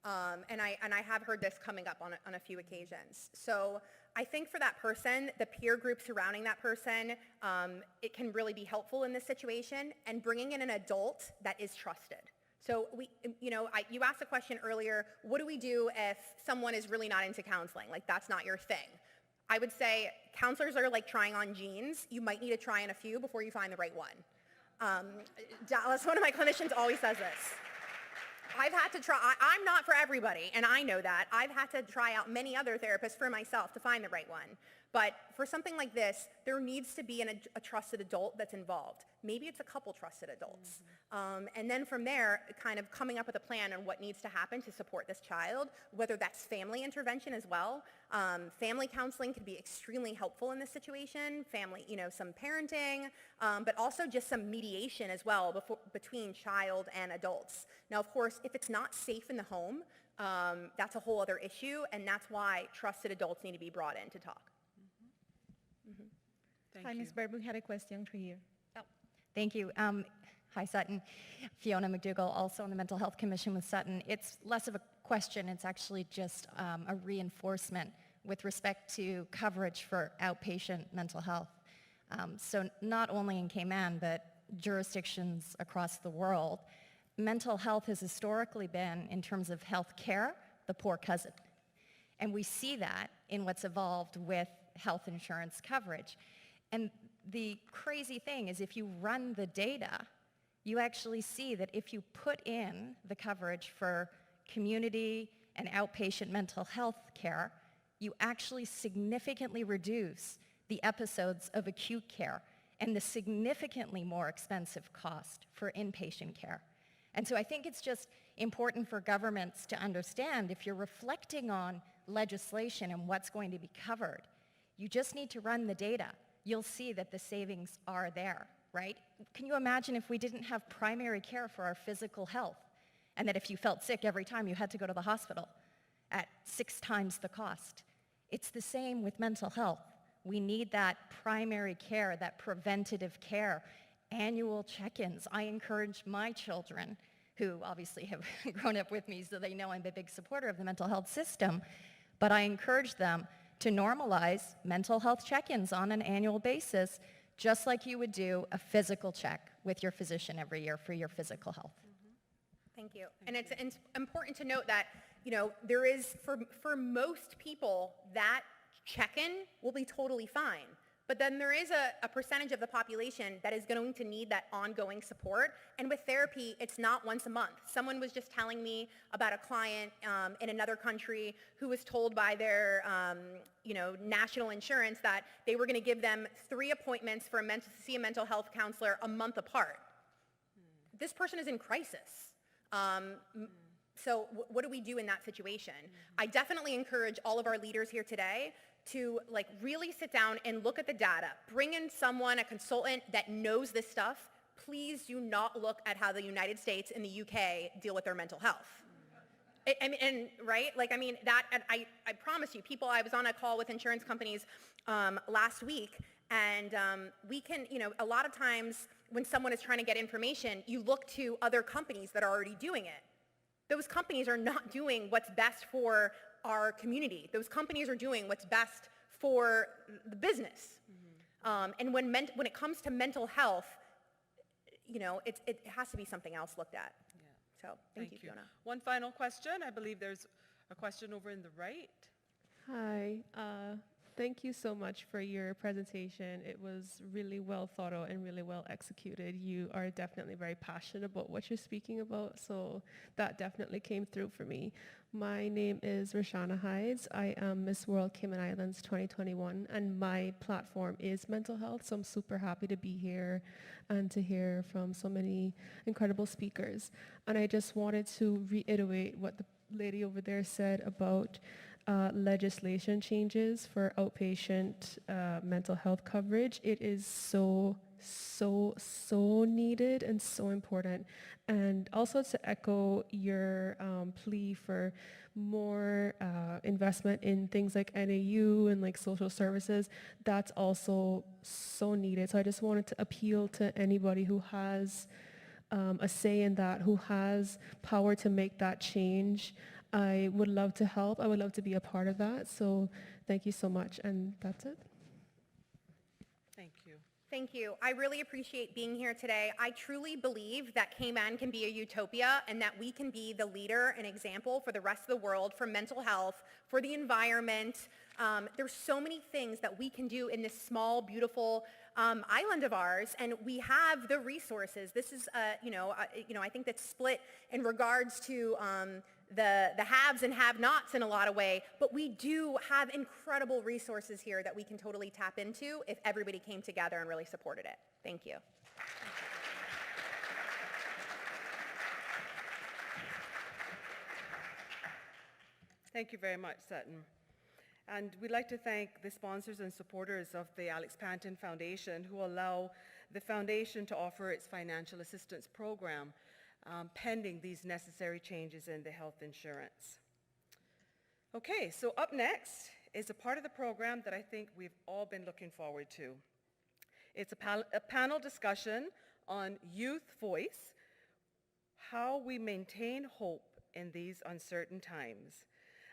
And I have heard this coming up on a few occasions. So I think for that person, the peer group surrounding that person, it can really be helpful in this situation, and bringing in an adult that is trusted. So you asked a question earlier, what do we do if someone is really not into counseling? Like, that's not your thing. I would say counselors are like trying on jeans. You might need to try on a few before you find the right one. Dallas, one of my clinicians always says this. I've had to try, I'm not for everybody, and I know that. I've had to try out many other therapists for myself to find the right one. But for something like this, there needs to be a trusted adult that's involved. Maybe it's a couple trusted adults. And then from there, kind of coming up with a plan on what needs to happen to support this child, whether that's family intervention as well. Family counseling could be extremely helpful in this situation. Family, some parenting, but also just some mediation as well between child and adults. Now, of course, if it's not safe in the home, that's a whole other issue, and that's why trusted adults need to be brought in to talk. Thank Hi, you. Ms. Bird, we had a question for you. Thank you. Hi, Sutton. Fiona McDougall, also on the Mental Health Commission with Sutton. It's less of a question, it's actually just a reinforcement with respect to coverage for outpatient mental health. So not only in Cayman, but jurisdictions across the world, mental health has historically been, in terms of health care, the poor cousin. And we see that in what's evolved with health insurance coverage. And the crazy thing is, if you run the data, you actually see that if you put in the coverage for community and outpatient mental health care, you actually significantly reduce the episodes of acute care and the significantly more expensive cost for inpatient care. And so I think it's just important for governments to understand, if you're reflecting on legislation and what's going to be covered, you just need to run the data. You'll see that the savings are there, right? Can you imagine if we didn't have primary care for our physical health, and that if you felt sick every time you had to go to the hospital at 6 times the cost? It's the same with mental health. We need that primary care, that preventative care, annual check-ins. I encourage my children, who obviously have grown up with me, so they know I'm a big supporter of the mental health system, but I encourage them to normalize mental health check-ins on an annual basis, just like you would do a physical check with your physician every year for your physical health. Thank you. And it's important to note that, there is, for most people, that check-in will be totally fine. But then there is a percentage of the population that is going to need that ongoing support. And with therapy, it's not once a month. Someone was just telling me about a client in another country who was told by their national insurance that they were going to give them 3 appointments to see a mental health counselor a month apart. This person is in crisis. So what do we do in that situation? I definitely encourage all of our leaders here today to really sit down and look at the data. Bring in someone, a consultant that knows this stuff. Please do not look at how the United States and the UK deal with their mental health. I promise you, I was on a call with insurance companies last week, and we can, a lot of times when someone is trying to get information, you look to other companies that are already doing it. Those companies are not doing what's best for our community. Those companies are doing what's best for the business. And when it comes to mental health, it has to be something else looked at. So thank you, Fiona. One final question. I believe there's a question over in the right. Hi. Thank you so much for your presentation. It was really well thought out and really well executed. You are definitely very passionate about what you're speaking about, so that definitely came through for me. My name is Rashana Hides. I am Miss World Cayman Islands 2021, and my platform is mental health, so I'm super happy to be here and to hear from so many incredible speakers. And I just wanted to reiterate what the lady over there said about legislation changes for outpatient mental health coverage. It is so needed and so important. And also to echo your plea for more investment in things like NAU and social services, that's also so needed. So I just wanted to appeal to anybody who has a say in that, who has power to make that change. I would love to help. I would love to be a part of that. So Thank you so much, and that's it. Thank you. Thank you. I really appreciate being here today. I truly believe that Cayman can be a utopia and that we can be the leader and example for the rest of the world for mental health, for the environment. There's so many things that we can do in this small, beautiful island of ours, and we have the resources. This is, I think that's split in regards to the haves and have-nots in a lot of way, but we do have incredible resources here that we can totally tap into if everybody came together and really supported it. Thank you. Thank you very much, Sutton. And we'd like to thank the sponsors and supporters of the Alex Panton Foundation who allow the foundation to offer its financial assistance program pending these necessary changes in the health insurance. Okay, so up next is a part of the program that I think we've all been looking forward to. It's a panel discussion on youth voice, how we maintain hope in these uncertain times.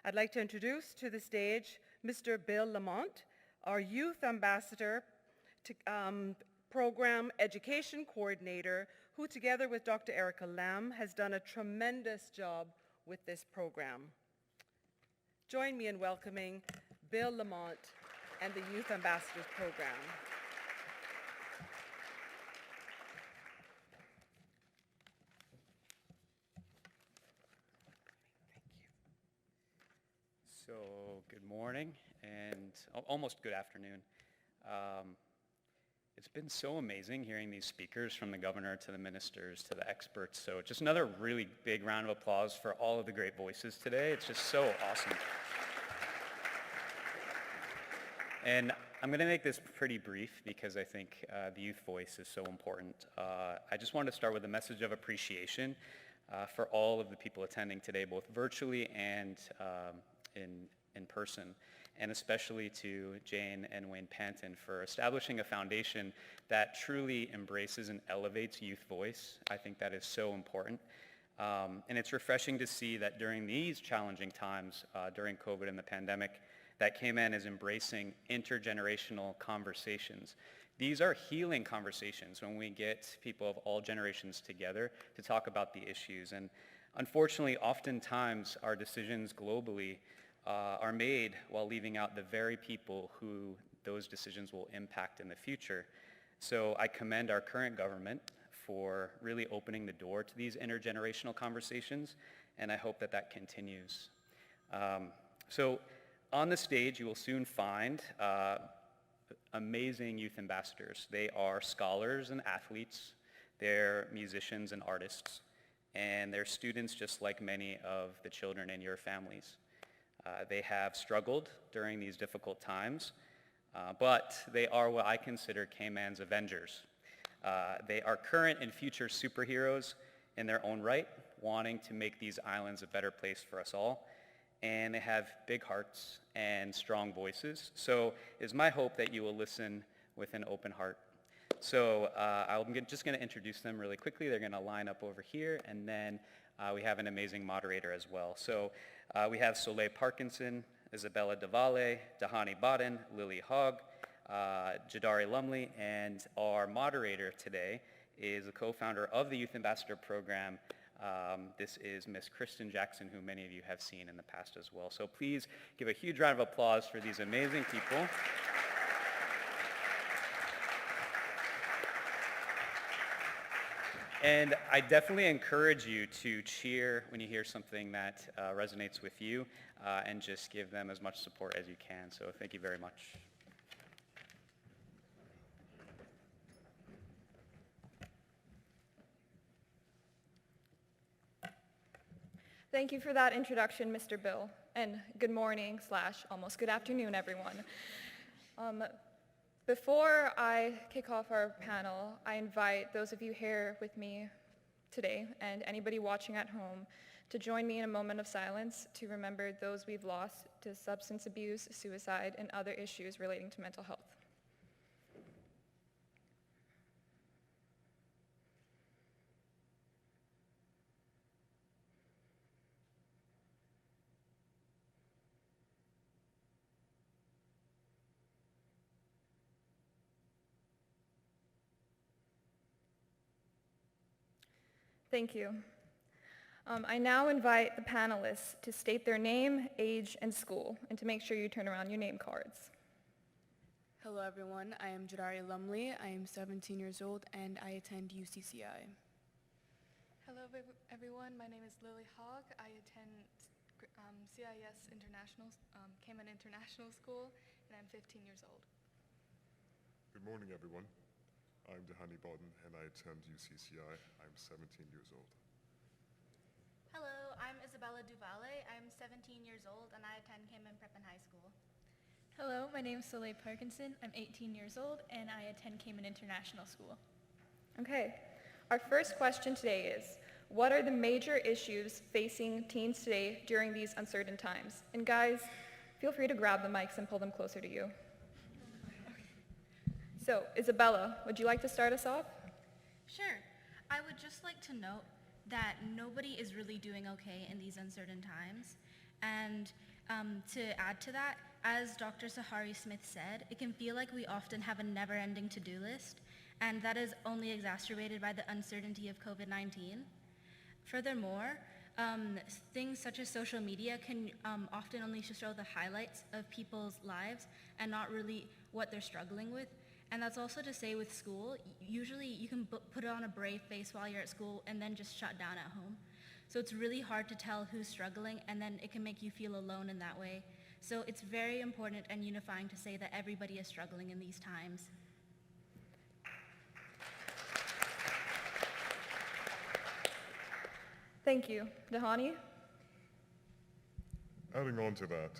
I'd like to introduce to the stage Mr. Bill Lamont, our Youth Ambassador to Program Education Coordinator, who together with Dr. Erica Lam has done a tremendous job with this program. Join me in welcoming Bill Lamont and the Youth Ambassadors Program. So, good morning and almost good afternoon. It's been so amazing hearing these speakers, from the governor to the ministers to the experts. So just another really big round of applause for all of the great voices today. It's just so awesome. And I'm going to make this pretty brief because I think the youth voice is so important. I just wanted to start with a message of appreciation for all of the people attending today, both virtually and in person, and especially to Jane and Wayne Panton for establishing a foundation that truly embraces and elevates youth voice. I think that is so important. And it's refreshing to see that during these challenging times, during COVID and the pandemic, that Cayman is embracing intergenerational conversations. These are healing conversations when we get people of all generations together to talk about the issues. And unfortunately, oftentimes our decisions globally are made while leaving out the very people who those decisions will impact in the future. So I commend our current government for really opening the door to these intergenerational conversations, and I hope that that continues. So on the stage, you will soon find amazing youth ambassadors. They are scholars and athletes, they're musicians and artists, and they're students just like many of the children in your families. They have struggled during these difficult times, but they are what I consider Cayman's Avengers. They are current and future superheroes in their own right, wanting to make these islands a better place for us all. And they have big hearts and strong voices. So it is my hope that you will listen with an open heart. So I'm just going to introduce them really quickly. They're going to line up over here, and then we have an amazing moderator as well. So we have Soleil Parkinson, Isabella Davale, Dahani Baden, Lily Hogg, Jadari Lumley, and our moderator today is a co-founder of the Youth Ambassador Program. This is Miss Kristen Jackson, who many of you have seen in the past as well. So please give a huge round of applause for these amazing people. And I definitely encourage you to cheer when you hear something that resonates with you, and just give them as much support as you can. So thank you very much. Thank you for that introduction, Mr. Bill, and good morning / almost good afternoon, everyone. Before I kick off our panel, I invite those of you here with me today and anybody watching at home to join me in a moment of silence to remember those we've lost to substance abuse, suicide, and other issues relating to mental health. Thank you. I now invite the panelists to state their name, age, and school, and to make sure you turn around your name cards. Hello everyone, I am Jadari Lumley. I am 17 years old and I attend UCCI. Hello everyone, my name is Lily Hogg. I attend CIS International, Cayman International School, and I'm 15 years old. Good morning everyone. I'm Dehani Bodden and I attend UCCI. I'm 17 years old. Hello, I'm Isabella Duvale. I'm 17 years old and I attend Cayman Prep and High School. Hello, my name is Soleil Parkinson. I'm 18 years old and I attend Cayman International School. Okay, our first question today is, what are the major issues facing teens today during these uncertain times? And guys, feel free to grab the mics and pull them closer to you. So, Isabella, would you like to start us off? Sure. I would just like to note that nobody is really doing okay in these uncertain times. And to add to that, as Dr. Sahari Smith said, it can feel like we often have a never-ending to-do list, and that is only exacerbated by the uncertainty of COVID-19. Furthermore, things such as social media can often only show the highlights of people's lives and not really what they're struggling with. And that's also to say with school, usually you can put on a brave face while you're at school and then just shut down at home. So it's really hard to tell who's struggling, and then it can make you feel alone in that way. So it's very important and unifying to say that everybody is struggling in these times. Thank you. Dehani? Adding on to that,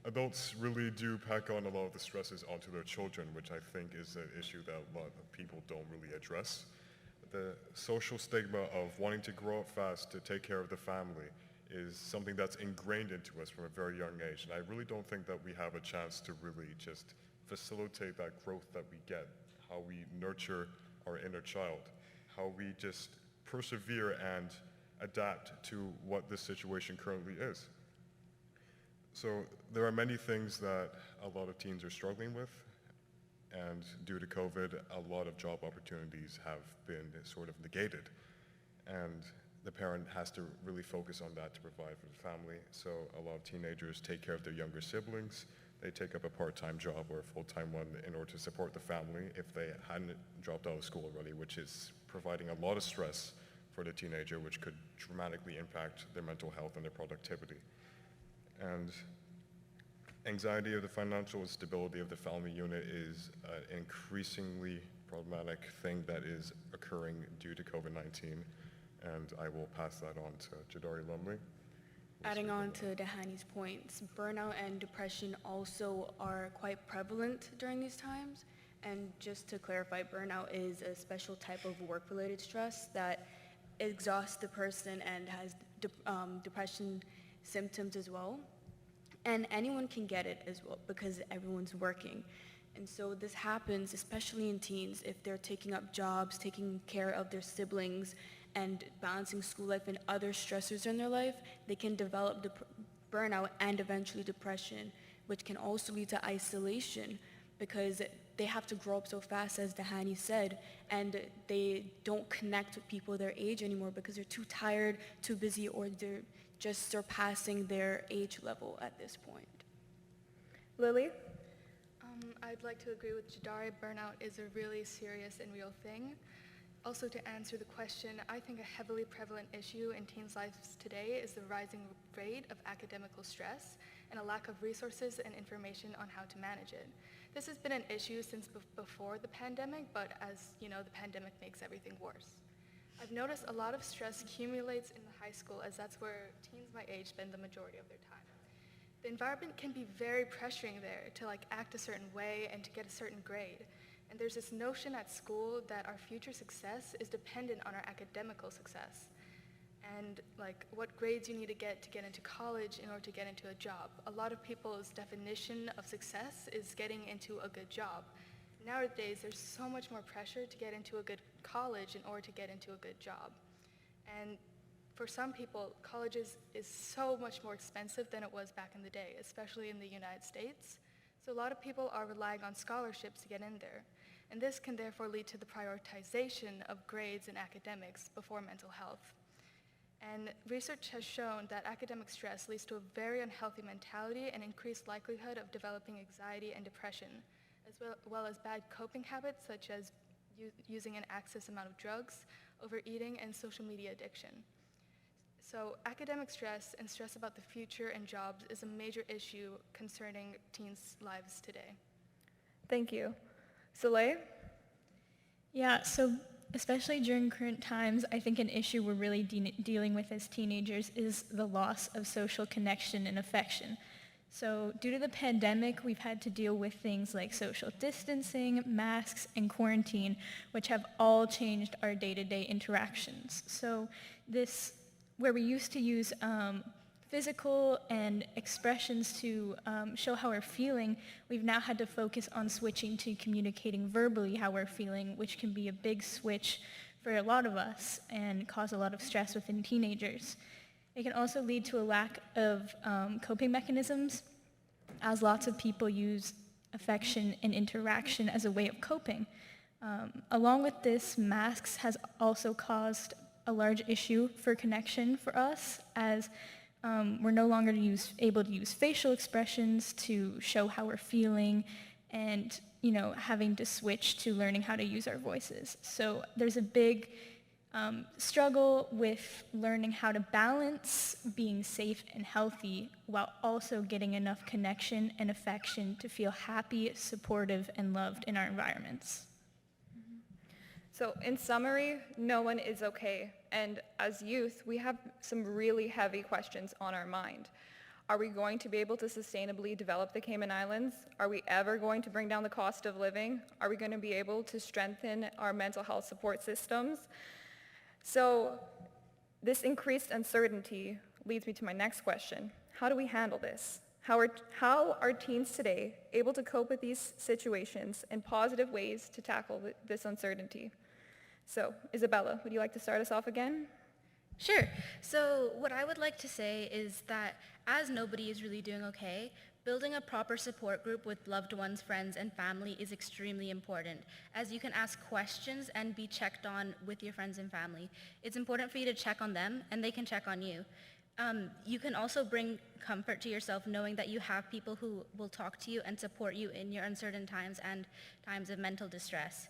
adults really do pack on a lot of the stresses onto their children, which I think is an issue that a lot of people don't really address. The social stigma of wanting to grow up fast to take care of the family is something that's ingrained into us from a very young age. And I really don't think that we have a chance to really just facilitate that growth that we get, how we nurture our inner child, how we just persevere and adapt to what this situation currently is. So there are many things that a lot of teens are struggling with, and due to COVID, a lot of job opportunities have been sort of negated. And the parent has to really focus on that to provide for the family. So a lot of teenagers take care of their younger siblings. They take up a part-time job or a full-time one in order to support the family if they hadn't dropped out of school already, which is providing a lot of stress for the teenager, which could dramatically impact their mental health and their productivity. And anxiety of the financial stability of the family unit is an increasingly problematic thing that is occurring due to COVID-19. And I will pass that on to Jadari Lumley. Adding on to Dehani's points, burnout and depression also are quite prevalent during these times. And just to clarify, burnout is a special type of work-related stress that exhausts the person and has depression symptoms as well. And anyone can get it as well because everyone's working. And so this happens especially in teens if they're taking up jobs, taking care of their siblings, and balancing school life and other stressors in their life. They can develop burnout and eventually depression, which can also lead to isolation because they have to grow up so fast, as Dehani said, and they don't connect with people their age anymore because they're too tired, too busy, or they're just surpassing their age level at this point. Lily? I'd like to agree with Jadari. Burnout is a really serious and real thing. Also, to answer the question, I think a heavily prevalent issue in teens' lives today is the rising rate of academical stress and a lack of resources and information on how to manage it. This has been an issue since before the pandemic, but as you know, the pandemic makes everything worse. I've noticed a lot of stress accumulates in the high school, as that's where teens my age spend the majority of their time. The environment can be very pressuring there to act a certain way and to get a certain grade. And there's this notion at school that our future success is dependent on our academical success. And what grades you need to get into college in order to get into a job. A lot of people's definition of success is getting into a good job. Nowadays, there's so much more pressure to get into a good college in order to get into a good job. And for some people, college is so much more expensive than it was back in the day, especially in the United States. So a lot of people are relying on scholarships to get in there. and this can therefore lead to the prioritization of grades and academics before mental health. And research has shown that academic stress leads to a very unhealthy mentality and increased likelihood of developing anxiety and depression, as well as bad coping habits such as using an excess amount of drugs, overeating, and social media addiction. So academic stress and stress about the future and jobs is a major issue concerning teens' lives today. Thank you. Soleil? Yeah, so especially during current times, I think an issue we're really dealing with as teenagers is the loss of social connection and affection. So due to the pandemic, we've had to deal with things like social distancing, masks, and quarantine, which have all changed our day-to-day interactions. So this, where we used to use physical and expressions to show how we're feeling, we've now had to focus on switching to communicating verbally how we're feeling, which can be a big switch for a lot of us and cause a lot of stress within teenagers. It can also lead to a lack of coping mechanisms, as lots of people use affection and interaction as a way of coping. Along with this, masks has also caused a large issue for connection for us, as we're no longer able to use facial expressions to show how we're feeling, and having to switch to learning how to use our voices. So there's a big struggle with learning how to balance being safe and healthy while also getting enough connection and affection to feel happy, supportive, and loved in our environments. So in summary, no one is okay. And as youth, we have some really heavy questions on our mind. Are we going to be able to sustainably develop the Cayman Islands? Are we ever going to bring down the cost of living? Are we going to be able to strengthen our mental health support systems? So this increased uncertainty leads me to my next question. How do we handle this? How are teens today able to cope with these situations in positive ways to tackle this uncertainty? So, Isabella, would you like to start us off again? Sure. So what I would like to say is that as nobody is really doing okay, building a proper support group with loved ones, friends, and family is extremely important, as you can ask questions and be checked on with your friends and family. It's important for you to check on them, and they can check on you. You can also bring comfort to yourself knowing that you have people who will talk to you and support you in your uncertain times and times of mental distress.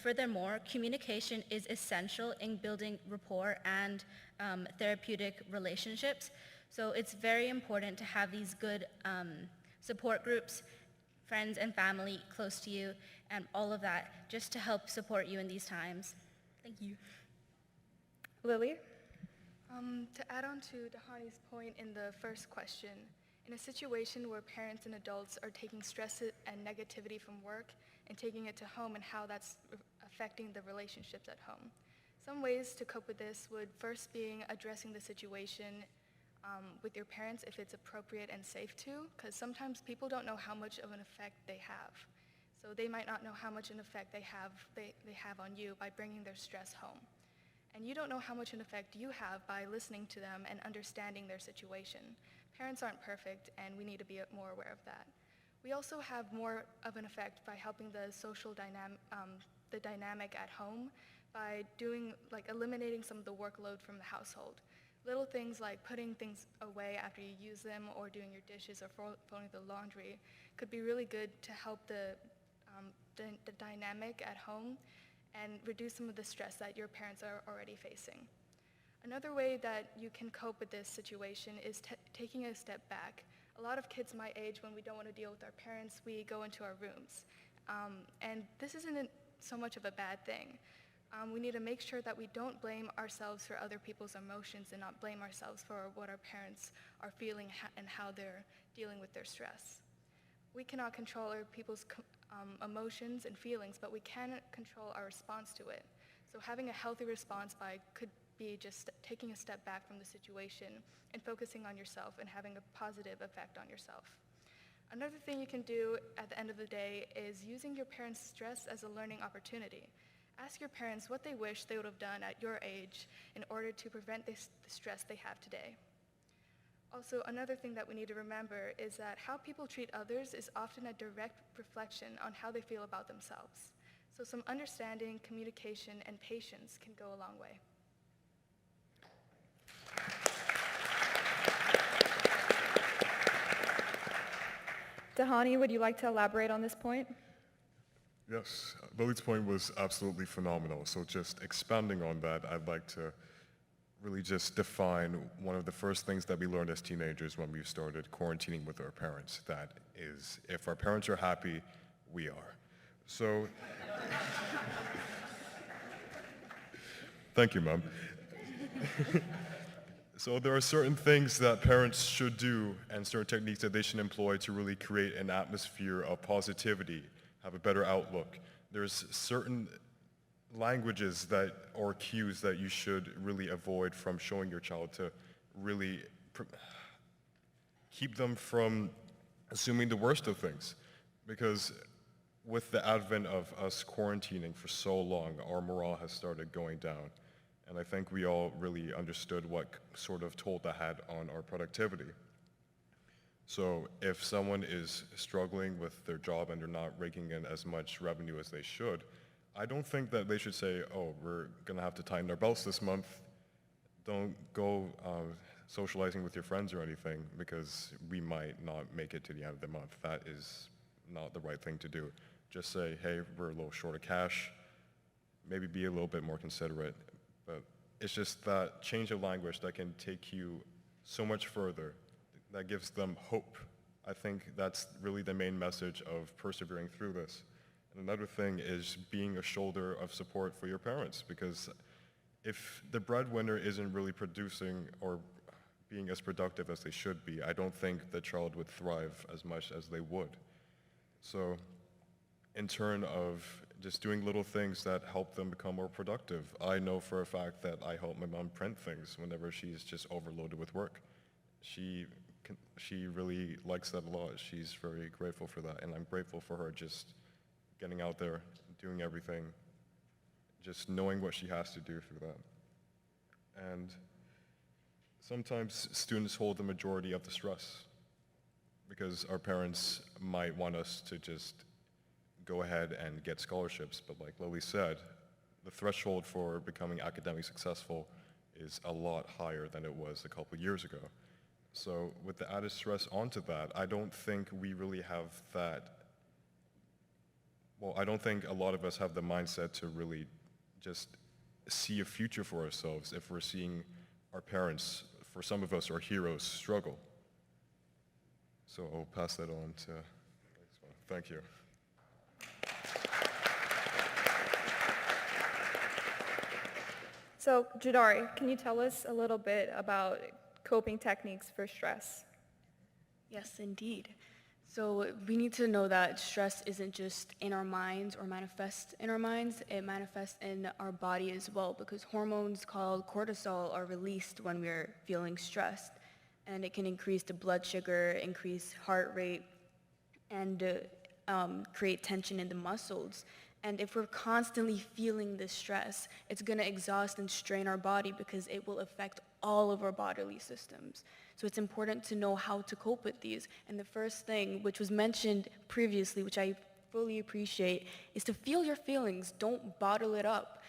Furthermore, communication is essential in building rapport and therapeutic relationships. So it's very important to have these good support groups, friends and family close to you, and all of that, just to help support you in these times. Thank you. Lily? To add on to Dahani's point in the first question, in a situation where parents and adults are taking stress and negativity from work and taking it to home, and how that's affecting the relationships at home. Some ways to cope with this would first being addressing the situation with your parents if it's appropriate and safe to, because sometimes people don't know how much of an effect they have. So they might not know how much an effect they have on you by bringing their stress home. And you don't know how much an effect you have by listening to them and understanding their situation. Parents aren't perfect, and we need to be more aware of that. We also have more of an effect by helping the social dynamic at home by eliminating some of the workload from the household. Little things like putting things away after you use them, or doing your dishes, or folding the laundry could be really good to help the dynamic at home and reduce some of the stress that your parents are already facing. Another way that you can cope with this situation is taking a step back. A lot of kids my age, when we don't want to deal with our parents, we go into our rooms. And this isn't so much of a bad thing. We need to make sure that we don't blame ourselves for other people's emotions, and not blame ourselves for what our parents are feeling and how they're dealing with their stress. We cannot control other people's emotions and feelings, but we can control our response to it. So having a healthy response could be just taking a step back from the situation and focusing on yourself and having a positive effect on yourself. Another thing you can do at the end of the day is using your parents' stress as a learning opportunity. Ask your parents what they wish they would have done at your age in order to prevent the stress they have today. Also, another thing that we need to remember is that how people treat others is often a direct reflection on how they feel about themselves. So some understanding, communication, and patience can go a long way. Dahani, would you like to elaborate on this point? Yes, Lily's point was absolutely phenomenal. So just expanding on that, I'd like to really just define one of the first things that we learned as teenagers when we started quarantining with our parents. That is, if our parents are happy, we are. So, thank you, Mom. So there are certain things that parents should do and certain techniques that they should employ to really create an atmosphere of positivity, have a better outlook. There's certain languages that or cues that you should really avoid from showing your child to really keep them from assuming the worst of things. Because with the advent of us quarantining for so long, our morale has started going down. And I think we all really understood what sort of toll that had on our productivity. So if someone is struggling with their job and they're not raking in as much revenue as they should, I don't think that they should say, oh, we're gonna have to tighten our belts this month. Don't go socializing with your friends or anything because we might not make it to the end of the month. That is not the right thing to do. Just say, hey, we're a little short of cash. Maybe be a little bit more considerate. But it's just that change of language that can take you so much further, that gives them hope. I think that's really the main message of persevering through this. And another thing is being a shoulder of support for your parents, because if the breadwinner isn't really producing or being as productive as they should be, I don't think the child would thrive as much as they would. So in turn of just doing little things that help them become more productive. I know for a fact that I help my mom print things whenever she's just overloaded with work. She really likes that a lot. She's very grateful for that, and I'm grateful for her just getting out there, doing everything, just knowing what she has to do through that. And sometimes students hold the majority of the stress because our parents might want us to just go ahead and get scholarships, but like Lily said, the threshold for becoming academically successful is a lot higher than it was a couple years ago. So with the added stress onto that, I don't think we really have that, well, I don't think a lot of us have the mindset to really just see a future for ourselves if we're seeing our parents, for some of us, our heroes, struggle. So I'll pass that on to the next one. Thank you. So, Jadari, can you tell us a little bit about coping techniques for stress? Yes, indeed. So we need to know that stress isn't just in our minds or manifests in our minds, it manifests in our body as well, because hormones called cortisol are released when we're feeling stressed, and it can increase the blood sugar, increase heart rate, and create tension in the muscles. And if we're constantly feeling this stress, it's going to exhaust and strain our body because it will affect all of our bodily systems. So it's important to know how to cope with these. And the first thing, which was mentioned previously, which I fully appreciate, is to feel your feelings. Don't bottle it up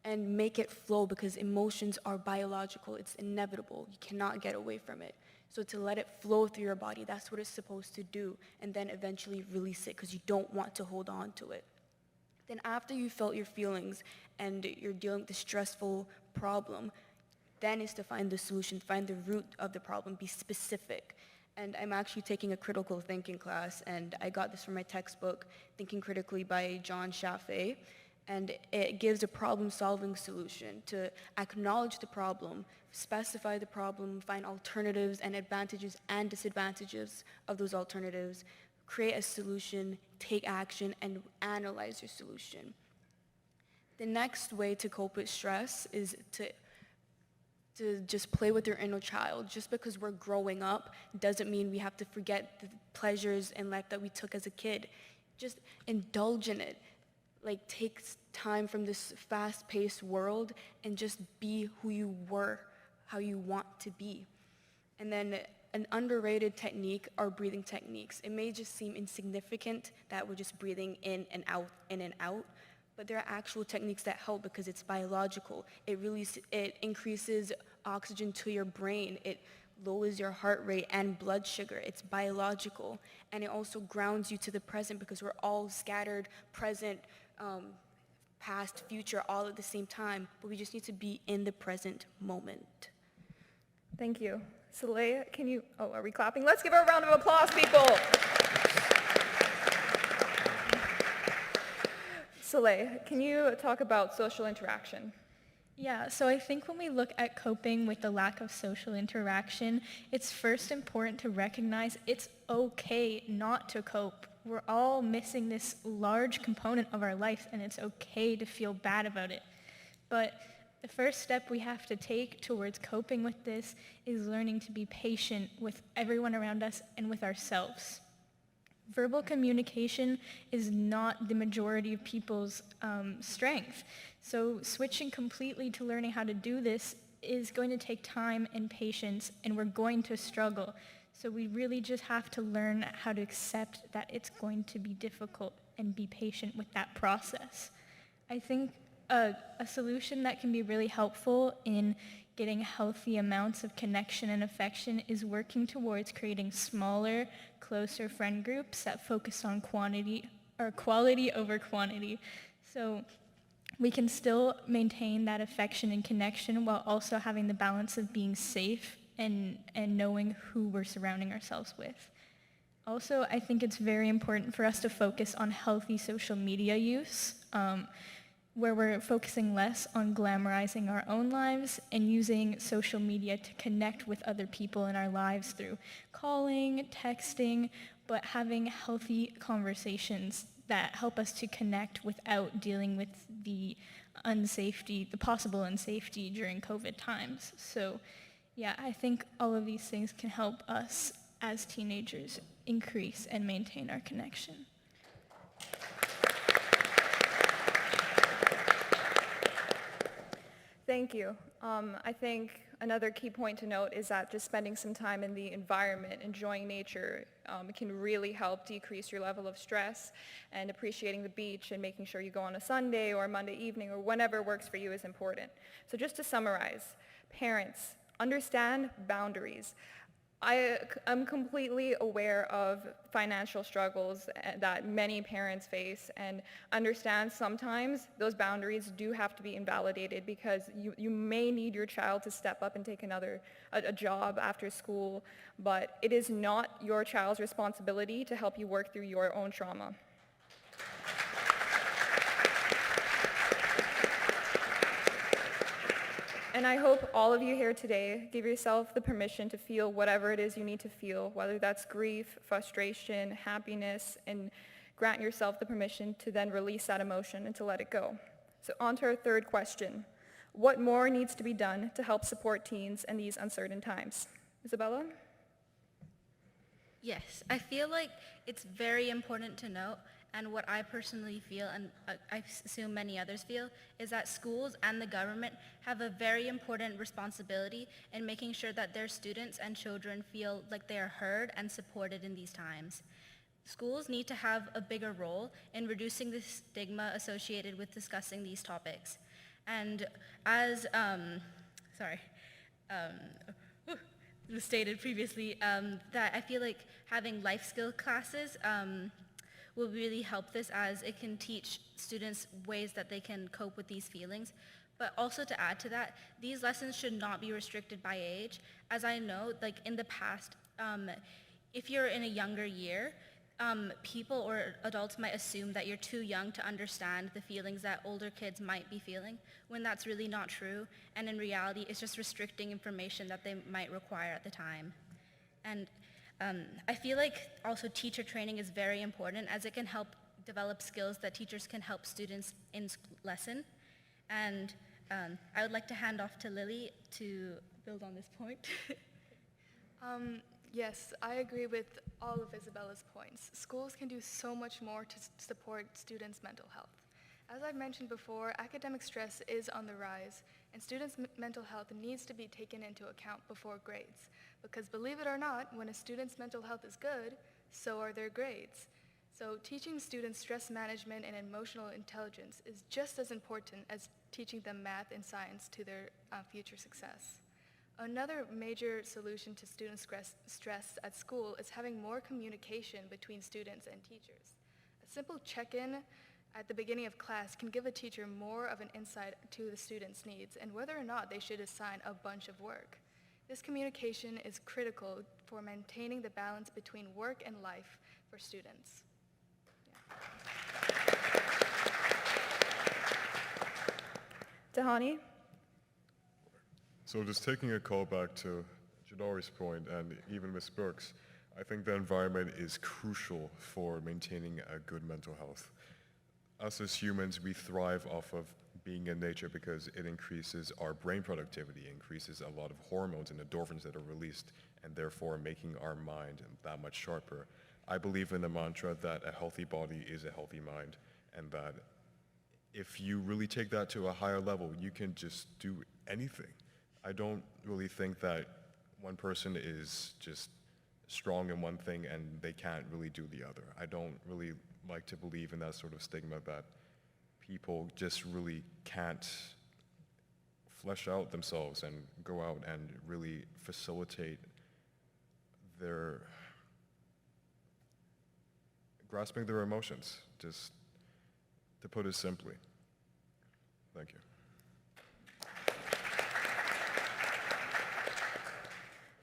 and make it flow, because emotions are biological. It's inevitable. You cannot get away from it. So to let it flow through your body, that's what it's supposed to do. And then eventually release it, because you don't want to hold on to it. Then after you felt your feelings and you're dealing with the stressful problem, then is to find the solution, find the root of the problem, be specific. And I'm actually taking a critical thinking class, and I got this from my textbook, Thinking Critically by John Chaffee. And it gives a problem-solving solution to acknowledge the problem, specify the problem, find alternatives and advantages and disadvantages of those alternatives, create a solution, take action, and analyze your solution. The next way to cope with stress is to just play with your inner child. Just because we're growing up doesn't mean we have to forget the pleasures in life that we took as a kid. Just indulge in it. Like, take time from this fast-paced world and just be who you were, how you want to be. And then an underrated technique are breathing techniques. It may just seem insignificant that we're just breathing in and out, but there are actual techniques that help because it's biological. It increases oxygen to your brain. It lowers your heart rate and blood sugar. It's biological. And it also grounds you to the present because we're all scattered, present, past, future, all at the same time. But we just need to be in the present moment. Thank you. Soleil, can you, oh, are we clapping? Let's give her a round of applause, people. Soleil, can you talk about social interaction? Yeah, so I think when we look at coping with the lack of social interaction, it's first important to recognize it's okay not to cope. We're all missing this large component of our life, and it's okay to feel bad about it. But the first step we have to take towards coping with this is learning to be patient with everyone around us and with ourselves. Verbal communication is not the majority of people's strength. So switching completely to learning how to do this is going to take time and patience, and we're going to struggle. So we really just have to learn how to accept that it's going to be difficult and be patient with that process. I think a solution that can be really helpful in getting healthy amounts of connection and affection is working towards creating smaller, closer friend groups that focus on quality over quantity. So we can still maintain that affection and connection while also having the balance of being safe and knowing who we're surrounding ourselves with. Also, I think it's very important for us to focus on healthy social media use, where we're focusing less on glamorizing our own lives and using social media to connect with other people in our lives through calling, texting, but having healthy conversations that help us to connect without dealing with the possible unsafety during COVID times. So yeah, I think all of these things can help us as teenagers increase and maintain our connection. Thank you. I think another key point to note is that just spending some time in the environment, enjoying nature, can really help decrease your level of stress, and appreciating the beach and making sure you go on a Sunday or Monday evening or whenever works for you is important. So just to summarize, parents, understand boundaries. I am completely aware of financial struggles that many parents face, and understand sometimes those boundaries do have to be invalidated because you may need your child to step up and take a job after school, but it is not your child's responsibility to help you work through your own trauma. And I hope all of you here today give yourself the permission to feel whatever it is you need to feel, whether that's grief, frustration, happiness, and grant yourself the permission to then release that emotion and to let it go. So on to our third question. What more needs to be done to help support teens in these uncertain times? Isabella? Yes, I feel like it's very important to note, and what I personally feel, and I assume many others feel, is that schools and the government have a very important responsibility in making sure that their students and children feel like they are heard and supported in these times. Schools need to have a bigger role in reducing the stigma associated with discussing these topics. And as, was stated previously, that I feel like having life skill classes will really help this, as it can teach students ways that they can cope with these feelings. But also to add to that, these lessons should not be restricted by age. As I know, like in the past, if you're in a younger year, people or adults might assume that you're too young to understand the feelings that older kids might be feeling, when that's really not true. And in reality, it's just restricting information that they might require at the time. And I feel like also teacher training is very important, as it can help develop skills that teachers can help students in lesson. And I would like to hand off to Lily to build on this point. Yes, I agree with all of Isabella's points. Schools can do so much more to support students' mental health. As I've mentioned before, academic stress is on the rise, and students' mental health needs to be taken into account before grades. Because believe it or not, when a student's mental health is good, so are their grades. So teaching students stress management and emotional intelligence is just as important as teaching them math and science to their future success. Another major solution to student stress at school is having more communication between students and teachers. A simple check-in at the beginning of class can give a teacher more of an insight to the student's needs and whether or not they should assign a bunch of work. This communication is critical for maintaining the balance between work and life for students. Tahani? So just taking a call back to Jadari's point and even Ms. Burks, I think the environment is crucial for maintaining a good mental health. Us as humans, we thrive off of being in nature because it increases our brain productivity, increases a lot of hormones and endorphins that are released, and therefore making our mind that much sharper. I believe in the mantra that a healthy body is a healthy mind, and that if you really take that to a higher level, you can just do anything. I don't really think that one person is just strong in one thing and they can't really do the other. I don't really like to believe in that sort of stigma that people just really can't flesh out themselves and go out and really facilitate their grasping their emotions, just to put it simply. Thank you.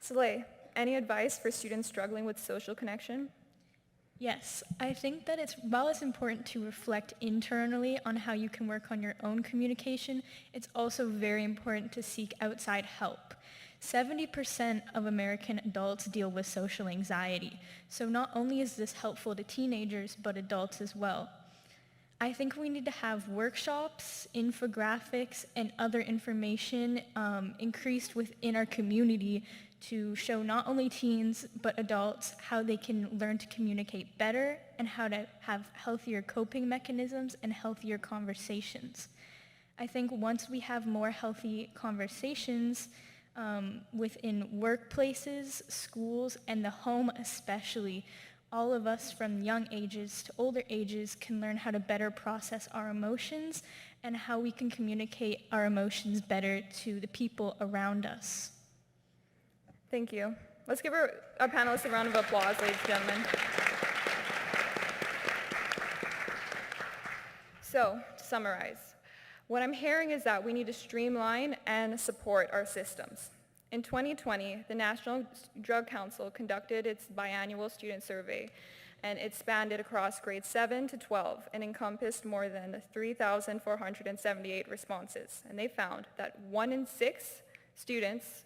Saleh, any advice for students struggling with social connection? Yes, I think that while it's important to reflect internally on how you can work on your own communication, it's also very important to seek outside help. 70% of American adults deal with social anxiety, so not only is this helpful to teenagers, but adults as well. I think we need to have workshops, infographics, and other information increased within our community to show not only teens, but adults how they can learn to communicate better and how to have healthier coping mechanisms and healthier conversations. I think once we have more healthy conversations within workplaces, schools, and the home especially, all of us from young ages to older ages can learn how to better process our emotions and how we can communicate our emotions better to the people around us. Thank you. Let's give our panelists a round of applause, ladies and gentlemen. So, to summarize, what I'm hearing is that we need to streamline and support our systems. In 2020, the National Drug Council conducted its biannual student survey, and it spanned across grades 7 to 12 and encompassed more than 3,478 responses. And they found that 1 in 6 students,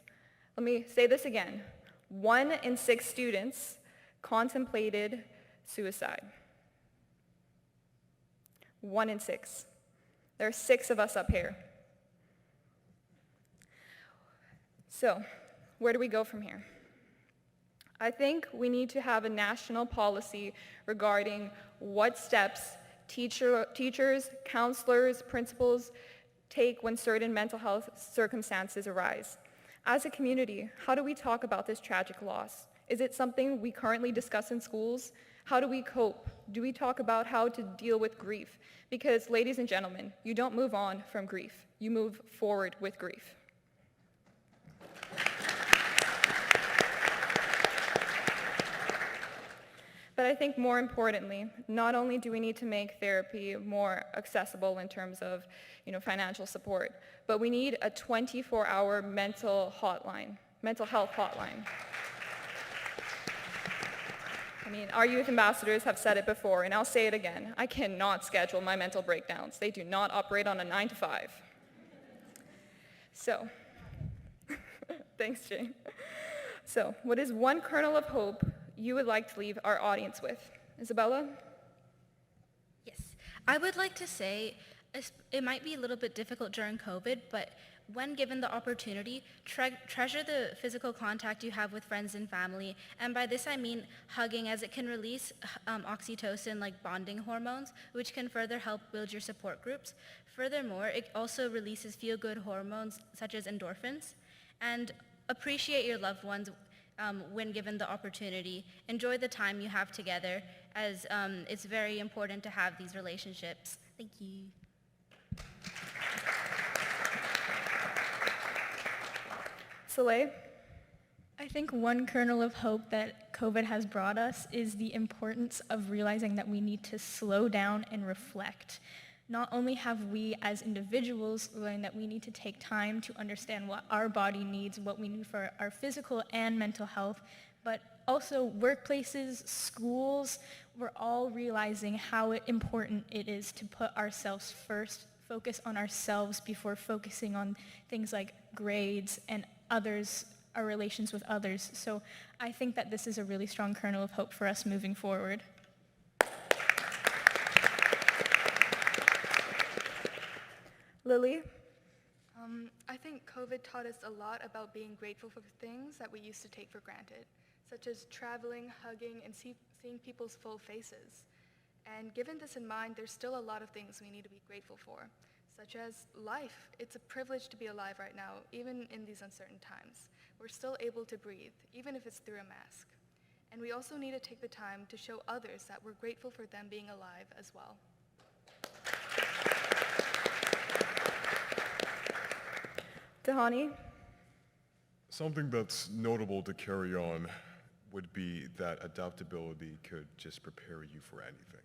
let me say this again, 1 in 6 students contemplated suicide. 1 in 6. There are 6 of us up here. So, where do we go from here? I think we need to have a national policy regarding what steps teachers, counselors, principals take when certain mental health circumstances arise. As a community, how do we talk about this tragic loss? Is it something we currently discuss in schools? How do we cope? Do we talk about how to deal with grief? Because, ladies and gentlemen, you don't move on from grief. You move forward with grief. But I think more importantly, not only do we need to make therapy more accessible in terms of, financial support, but we need a 24-hour mental health hotline. I mean, our youth ambassadors have said it before, and I'll say it again. I cannot schedule my mental breakdowns. They do not operate on a 9 to 5. So, thanks, Jane. So, what is one kernel of hope you would like to leave our audience with? Isabella? Yes, I would like to say it might be a little bit difficult during COVID, but when given the opportunity, treasure the physical contact you have with friends and family. And by this I mean hugging, as it can release oxytocin, like bonding hormones, which can further help build your support groups. Furthermore, it also releases feel-good hormones such as endorphins. And appreciate your loved ones when given the opportunity. Enjoy the time you have together, as it's very important to have these relationships. Thank you. Soleil? I think one kernel of hope that COVID has brought us is the importance of realizing that we need to slow down and reflect. Not only have we as individuals learned that we need to take time to understand what our body needs, what we need for our physical and mental health, but also workplaces, schools, we're all realizing how important it is to put ourselves first, focus on ourselves before focusing on things like grades and others, our relations with others. So I think that this is a really strong kernel of hope for us moving forward. Lily? I think COVID taught us a lot about being grateful for things that we used to take for granted, such as traveling, hugging, and seeing people's full faces. And given this in mind, there's still a lot of things we need to be grateful for, such as life. It's a privilege to be alive right now, even in these uncertain times. We're still able to breathe, even if it's through a mask. And we also need to take the time to show others that we're grateful for them being alive as well. Tahani? Something that's notable to carry on would be that adaptability could just prepare you for anything.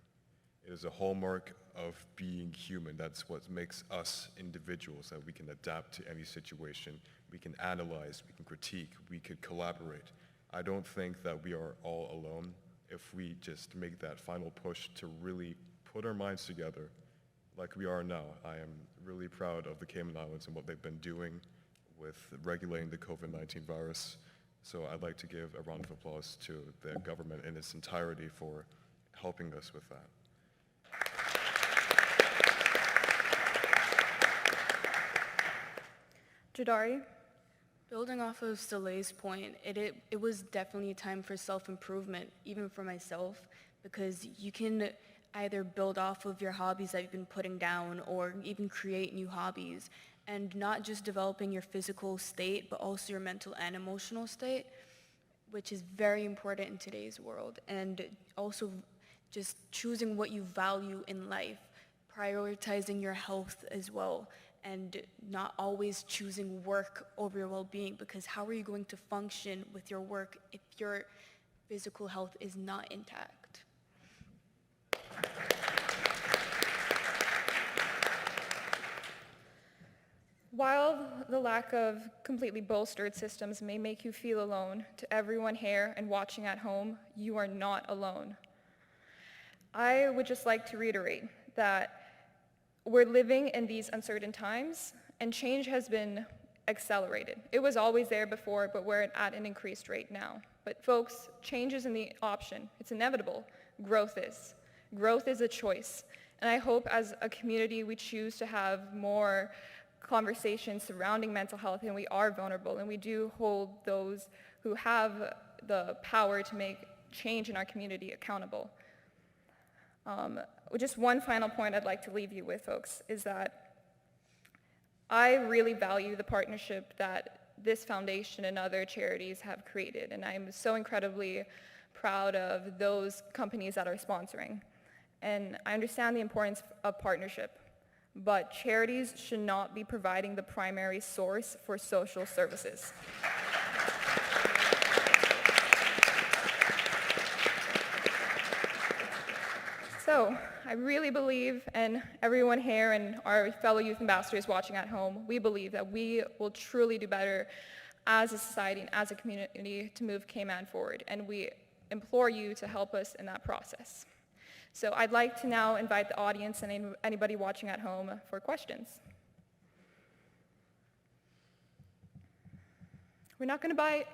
It is a hallmark of being human. That's what makes us individuals, that we can adapt to any situation. We can analyze, we can critique, we could collaborate. I don't think that we are all alone if we just make that final push to really put our minds together like we are now. I am really proud of the Cayman Islands and what they've been doing with regulating the COVID-19 virus. So I'd like to give a round of applause to the government in its entirety for helping us with that. Jadari? Building off of Soleil's point, it was definitely a time for self-improvement, even for myself, because you can either build off of your hobbies that you've been putting down or even create new hobbies, and not just developing your physical state, but also your mental and emotional state, which is very important in today's world. And also just choosing what you value in life, prioritizing your health as well, and not always choosing work over your well-being, because how are you going to function with your work if your physical health is not intact? While the lack of completely bolstered systems may make you feel alone, to everyone here and watching at home, you are not alone. I would just like to reiterate that we're living in these uncertain times, and change has been accelerated. It was always there before, but we're at an increased rate now. But folks, change isn't the option. It's inevitable. Growth is. Growth is a choice. And I hope as a community we choose to have more conversations surrounding mental health, and we are vulnerable, and we do hold those who have the power to make change in our community accountable. Just one final point I'd like to leave you with, folks, is that I really value the partnership that this foundation and other charities have created, and I'm so incredibly proud of those companies that are sponsoring. And I understand the importance of partnership, but charities should not be providing the primary source for social services. So I really believe, and everyone here and our fellow youth ambassadors watching at home, we believe that we will truly do better as a society and as a community to move Cayman forward, and we implore you to help us in that process. So I'd like to now invite the audience and anybody watching at home for questions. We're not going to bite.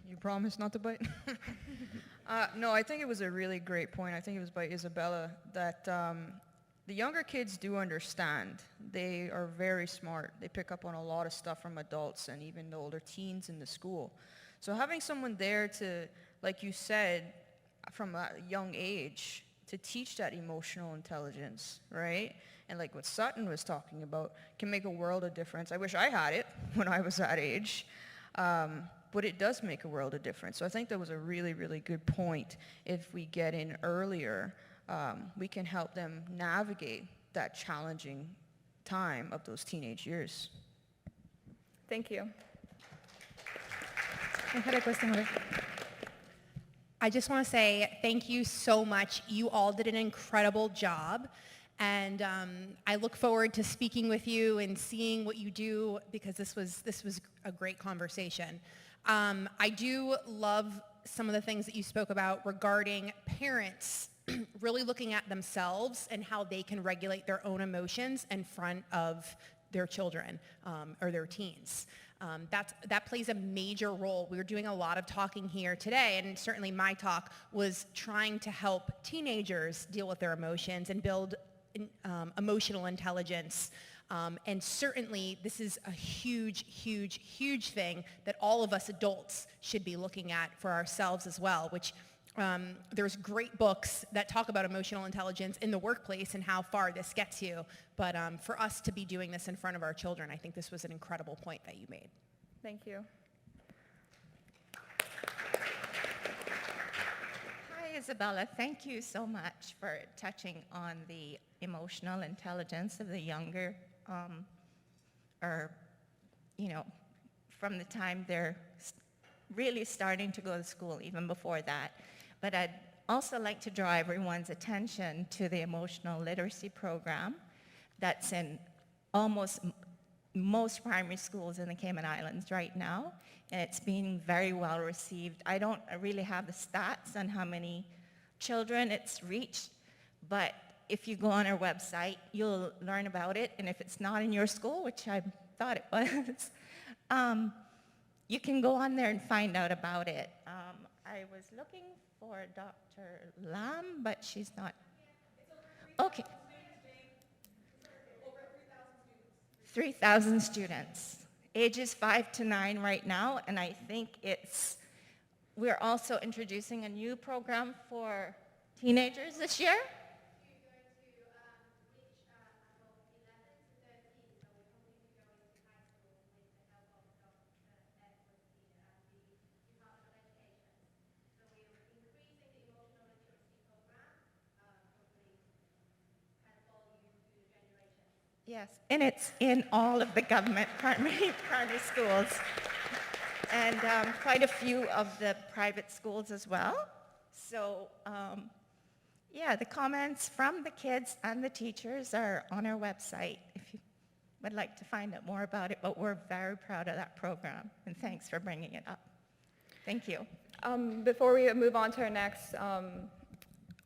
You promise not to bite? No, I think it was a really great point. I think it was by Isabella that the younger kids do understand. They are very smart. They pick up on a lot of stuff from adults and even the older teens in the school. So having someone there to, like you said, from a young age, to teach that emotional intelligence, right? And like what Sutton was talking about, can make a world of difference. I wish I had it when I was that age. but it does make a world of difference. So I think that was a really, really good point. If we get in earlier, we can help them navigate that challenging time of those teenage years. Thank you. I had a question over. I just want to say thank you so much. You all did an incredible job. And I look forward to speaking with you and seeing what you do, because this was a great conversation. I do love some of the things that you spoke about regarding parents really looking at themselves and how they can regulate their own emotions in front of their children or their teens. That plays a major role. We were doing a lot of talking here today, and certainly my talk was trying to help teenagers deal with their emotions and build emotional intelligence. And certainly this is a huge, huge, huge thing that all of us adults should be looking at for ourselves as well, which there's great books that talk about emotional intelligence in the workplace and how far this gets you. But for us to be doing this in front of our children, I think this was an incredible point that you made. Thank you. Hi, Isabella. Thank you so much for touching on the emotional intelligence of the younger, from the time they're really starting to go to school, even before that. But I'd also like to draw everyone's attention to the emotional literacy program that's in almost most primary schools in the Cayman Islands right now, and it's being very well received. I don't really have the stats on how many children it's reached, but if you go on our website, you'll learn about it, and if it's not in your school, which I thought it was, you can go on there and find out about it. I was looking for Dr. Lam, but she's not. Okay. 3,000 students, ages 5 to 9 right now, and I think we're also introducing a new program for teenagers this year. Yes, and it's in all of the government primary schools, and quite a few of the private schools as well. So, yeah, the comments from the kids and the teachers are on our website if you would like to find out more about it, but we're very proud of that program, and thanks for bringing it up. Thank you. Before we move on to our next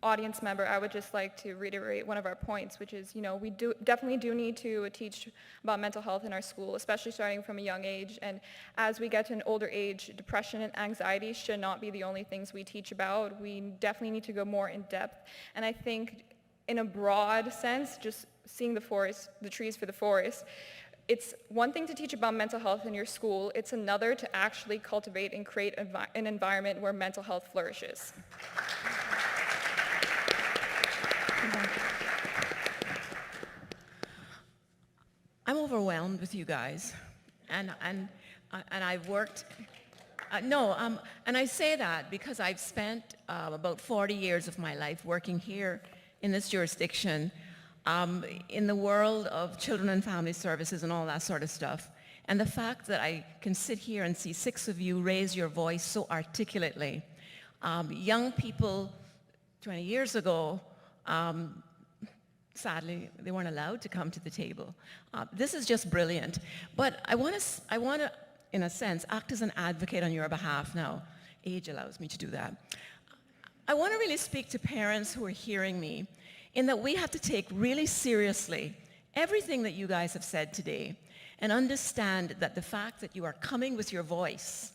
audience member, I would just like to reiterate one of our points, which is, we definitely do need to teach about mental health in our school, especially starting from a young age. And as we get to an older age, depression and anxiety should not be the only things we teach about. We definitely need to go more in depth. And I think in a broad sense, just seeing the forest, the trees for the forest, it's one thing to teach about mental health in your school. It's another to actually cultivate and create an environment where mental health flourishes. I'm overwhelmed with you guys, and I've worked. And I say that because I've spent about 40 years of my life working here in this jurisdiction, in the world of children and family services and all that sort of stuff. And the fact that I can sit here and see 6 of you raise your voice so articulately. Young people 20 years ago, sadly, they weren't allowed to come to the table. This is just brilliant. But I want to, in a sense, act as an advocate on your behalf now. Age allows me to do that. I want to really speak to parents who are hearing me in that we have to take really seriously everything that you guys have said today and understand that the fact that you are coming with your voice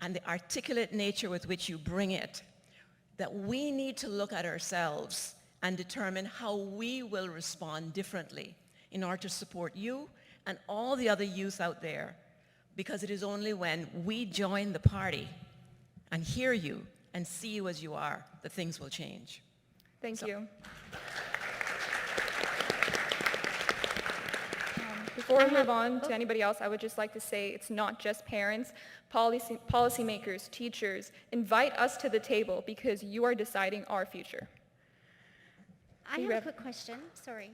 and the articulate nature with which you bring it, that we need to look at ourselves and determine how we will respond differently in order to support you and all the other youth out there, because it is only when we join the party and hear you and see you as you are that things will change. Thank you. Before we move on to anybody else, I would just like to say it's not just parents, policymakers, teachers. Invite us to the table because you are deciding our future. I have a quick question. Sorry.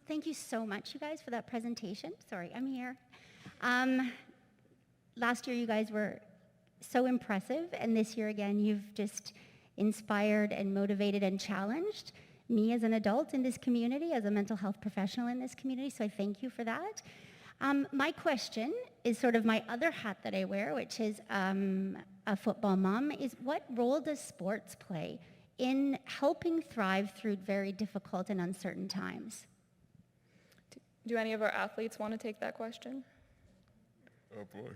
Thank you so much, you guys, for that presentation. Sorry, I'm here. Last year, you guys were so impressive, and this year again, you've just inspired and motivated and challenged me as an adult in this community, as a mental health professional in this community, so I thank you for that. My question is sort of my other hat that I wear, which is a football mom, is what role does sports play in helping thrive through very difficult and uncertain times? Do any of our athletes want to take that question? Oh boy.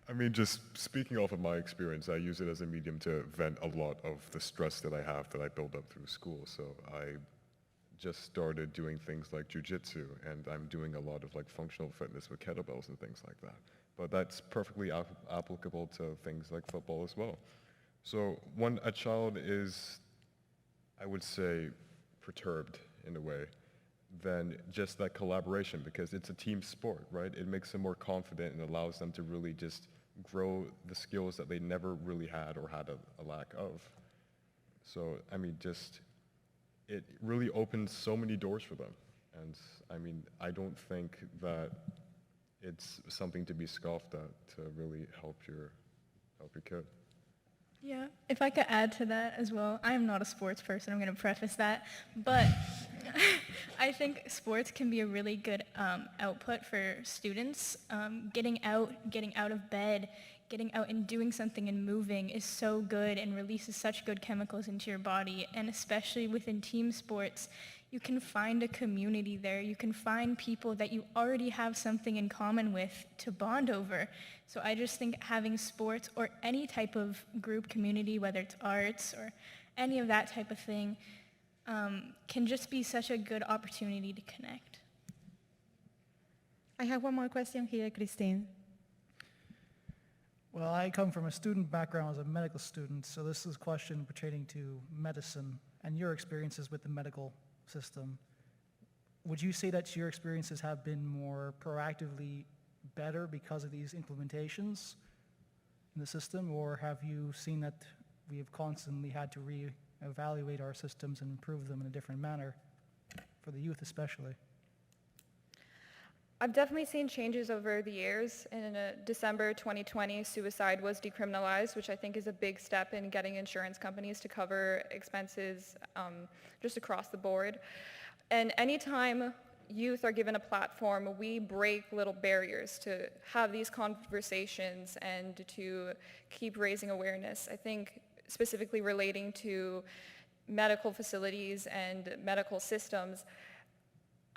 I mean, just speaking off of my experience, I use it as a medium to vent a lot of the stress that I have that I build up through school. So I just started doing things like jujitsu, and I'm doing a lot of like functional fitness with kettlebells and things like that. But that's perfectly applicable to things like football as well. So when a child is, I would say, perturbed in a way, then just that collaboration, because it's a team sport, right? It makes them more confident and allows them to really just grow the skills that they never really had or had a lack of. So, I mean, just, it really opens so many doors for them. And I mean, I don't think that it's something to be scoffed at to really help your kid. Yeah, if I could add to that as well, I am not a sports person, I'm going to preface that, but I think sports can be a really good output for students. Getting out of bed, getting out and doing something and moving is so good and releases such good chemicals into your body, and especially within team sports, you can find a community there. You can find people that you already have something in common with to bond over. So I just think having sports or any type of group community, whether it's arts or any of that type of thing, can just be such a good opportunity to connect. I have one more question here, Christine. Well, I come from a student background as a medical student, so this is a question pertaining to medicine and your experiences with the medical system. Would you say that your experiences have been more proactively better because of these implementations in the system, or have you seen that we have constantly had to reevaluate our systems and improve them in a different manner, for the youth especially? I've definitely seen changes over the years. In December 2020, suicide was decriminalized, which I think is a big step in getting insurance companies to cover expenses just across the board. And anytime youth are given a platform, we break little barriers to have these conversations and to keep raising awareness. I think specifically relating to medical facilities and medical systems,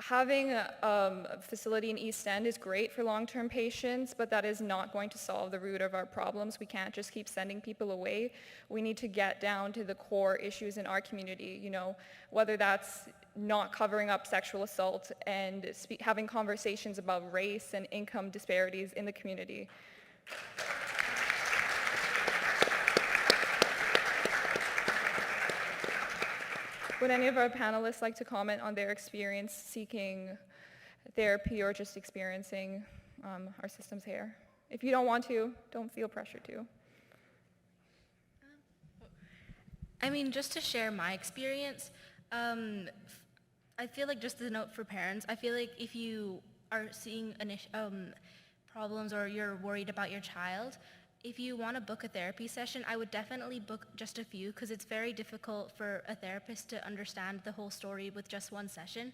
having a facility in East End is great for long-term patients, but that is not going to solve the root of our problems. We can't just keep sending people away. We need to get down to the core issues in our community, you know, whether that's not covering up sexual assault and having conversations about race and income disparities in the community. Would any of our panelists like to comment on their experience seeking therapy or just experiencing our systems here? If you don't want to, don't feel pressure to. I mean, just to share my experience, I feel like just a note for parents, I feel like if you are seeing problems or you're worried about your child, if you want to book a therapy session, I would definitely book just a few, because it's very difficult for a therapist to understand the whole story with just one session.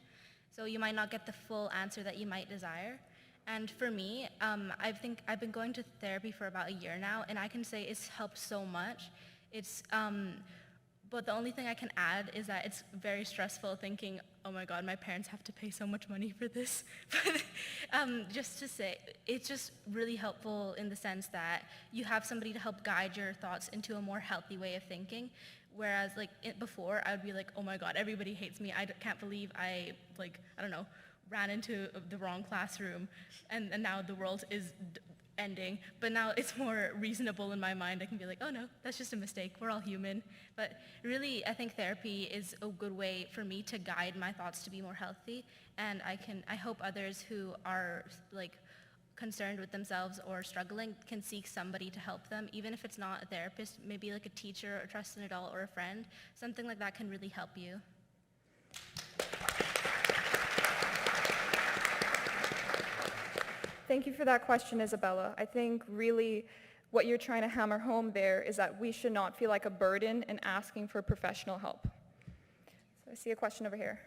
So you might not get the full answer that you might desire. And for me, I think I've been going to therapy for about a year now, and I can say it's helped so much. But the only thing I can add is that it's very stressful thinking, oh my God, my parents have to pay so much money for this. But just to say, it's just really helpful in the sense that you have somebody to help guide your thoughts into a more healthy way of thinking. Whereas before, I would be like, oh my God, everybody hates me. I can't believe I ran into the wrong classroom. And now the world is ending, but now it's more reasonable in my mind. I can be like, oh no, that's just a mistake. We're all human. But really, I think therapy is a good way for me to guide my thoughts to be more healthy. And I hope others who are like concerned with themselves or struggling can seek somebody to help them, even if it's not a therapist, maybe like a teacher, a trusted adult, or a friend. Something like that can really help you. Thank you for that question, Isabella. I think really what you're trying to hammer home there is that we should not feel like a burden in asking for professional help. So I see a question over here.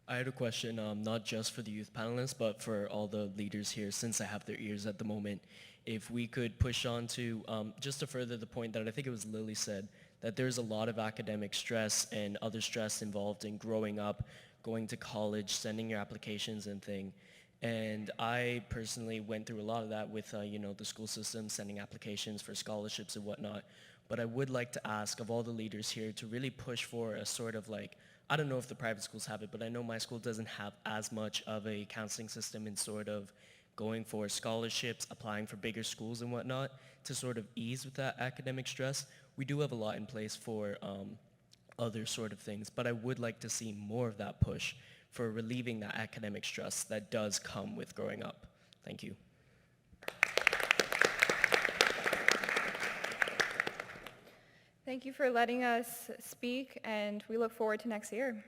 I had a question, not just for the youth panelists, but for all the leaders here, since I have their ears at the moment. If we could push on to, just to further the point that I think it was Lily said, that there's a lot of academic stress and other stress involved in growing up, going to college, sending your applications and thing. And I personally went through a lot of that with, the school system, sending applications for scholarships and whatnot. But I would like to ask of all the leaders here to really push for a sort of like, I don't know if the private schools have it, but I know my school doesn't have as much of a counseling system in sort of going for scholarships, applying for bigger schools and whatnot to sort of ease with that academic stress. We do have a lot in place for other sort of things, but I would like to see more of that push for relieving that academic stress that does come with growing up. Thank you. Thank you for letting us speak, and we look forward to next year.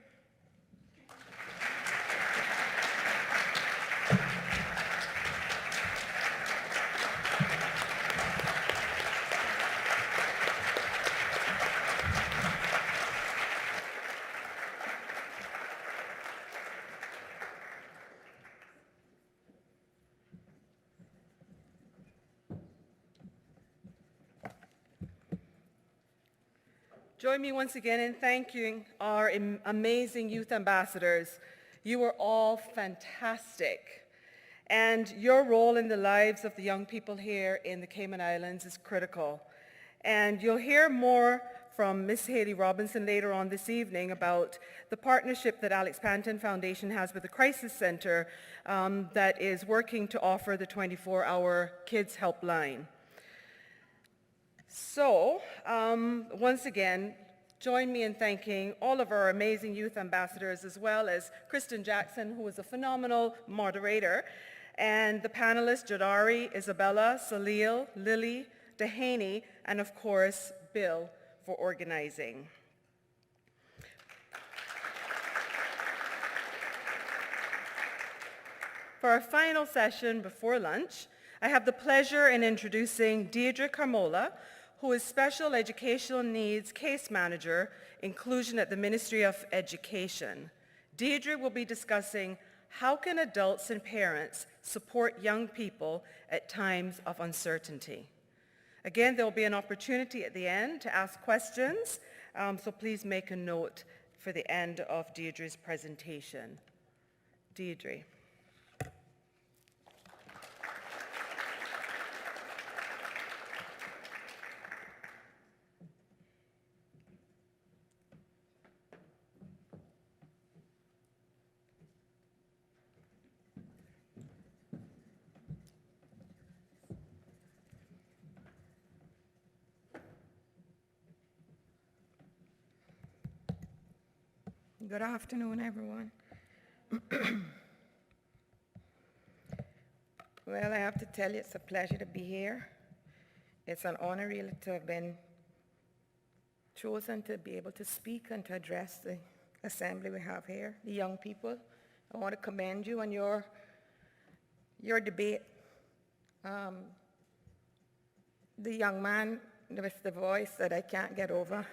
Join me once again in thanking our amazing youth ambassadors. You are all fantastic. And your role in the lives of the young people here in the Cayman Islands is critical. And you'll hear more from Ms. Haley Robinson later on this evening about the partnership that Alex Panton Foundation has with the Crisis Center that is working to offer the 24-hour Kids Helpline. So, once again, join me in thanking all of our amazing youth ambassadors, as well as Kristen Jackson, who is a phenomenal moderator, and the panelists, Jadari, Isabella, Salil, Lily, Dehaney, and of course, Bill, for organizing. For our final session before lunch, I have the pleasure in introducing Deirdre Carmola, who is Special Educational Needs Case Manager, Inclusion at the Ministry of Education. Deirdre will be discussing how can adults and parents support young people at times of uncertainty. Again, there will be an opportunity at the end to ask questions, so please make a note for the end of Deirdre's presentation. Deirdre. Good afternoon, everyone. Well, I have to tell you, it's a pleasure to be here. It's an honor really to have been chosen to be able to speak and to address the assembly we have here, the young people. I want to commend you on your debate. The young man with the voice that I can't get over.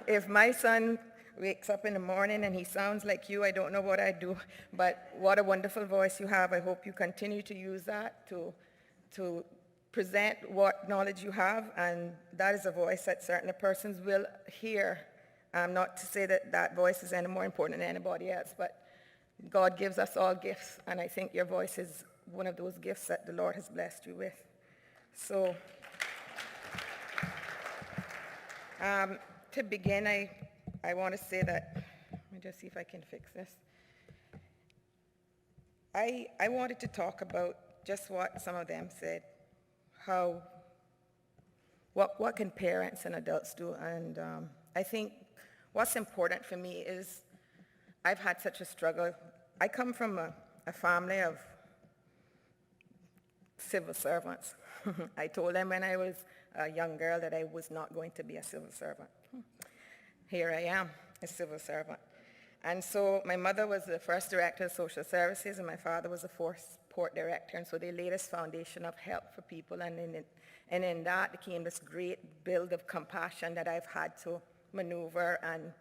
If my son wakes up in the morning and he sounds like you, I don't know what I'd do, but what a wonderful voice you have. I hope you continue to use that to present what knowledge you have, and that is a voice that certain persons will hear. Not to say that that voice is any more important than anybody else, but God gives us all gifts, and I think your voice is one of those gifts that the Lord has blessed you with. So, to begin, I want to say that, let me just see if I can fix this. I wanted to talk about just what some of them said, what can parents and adults do? And I think what's important for me is I've had such a struggle. I come from a family of civil servants. I told them when I was a young girl that I was not going to be a civil servant. Here I am, a civil servant. And so my mother was the first director of social services, and my father was the fourth port director, and so they laid this foundation of help for people, and in that came this great build of compassion that I've had to maneuver, and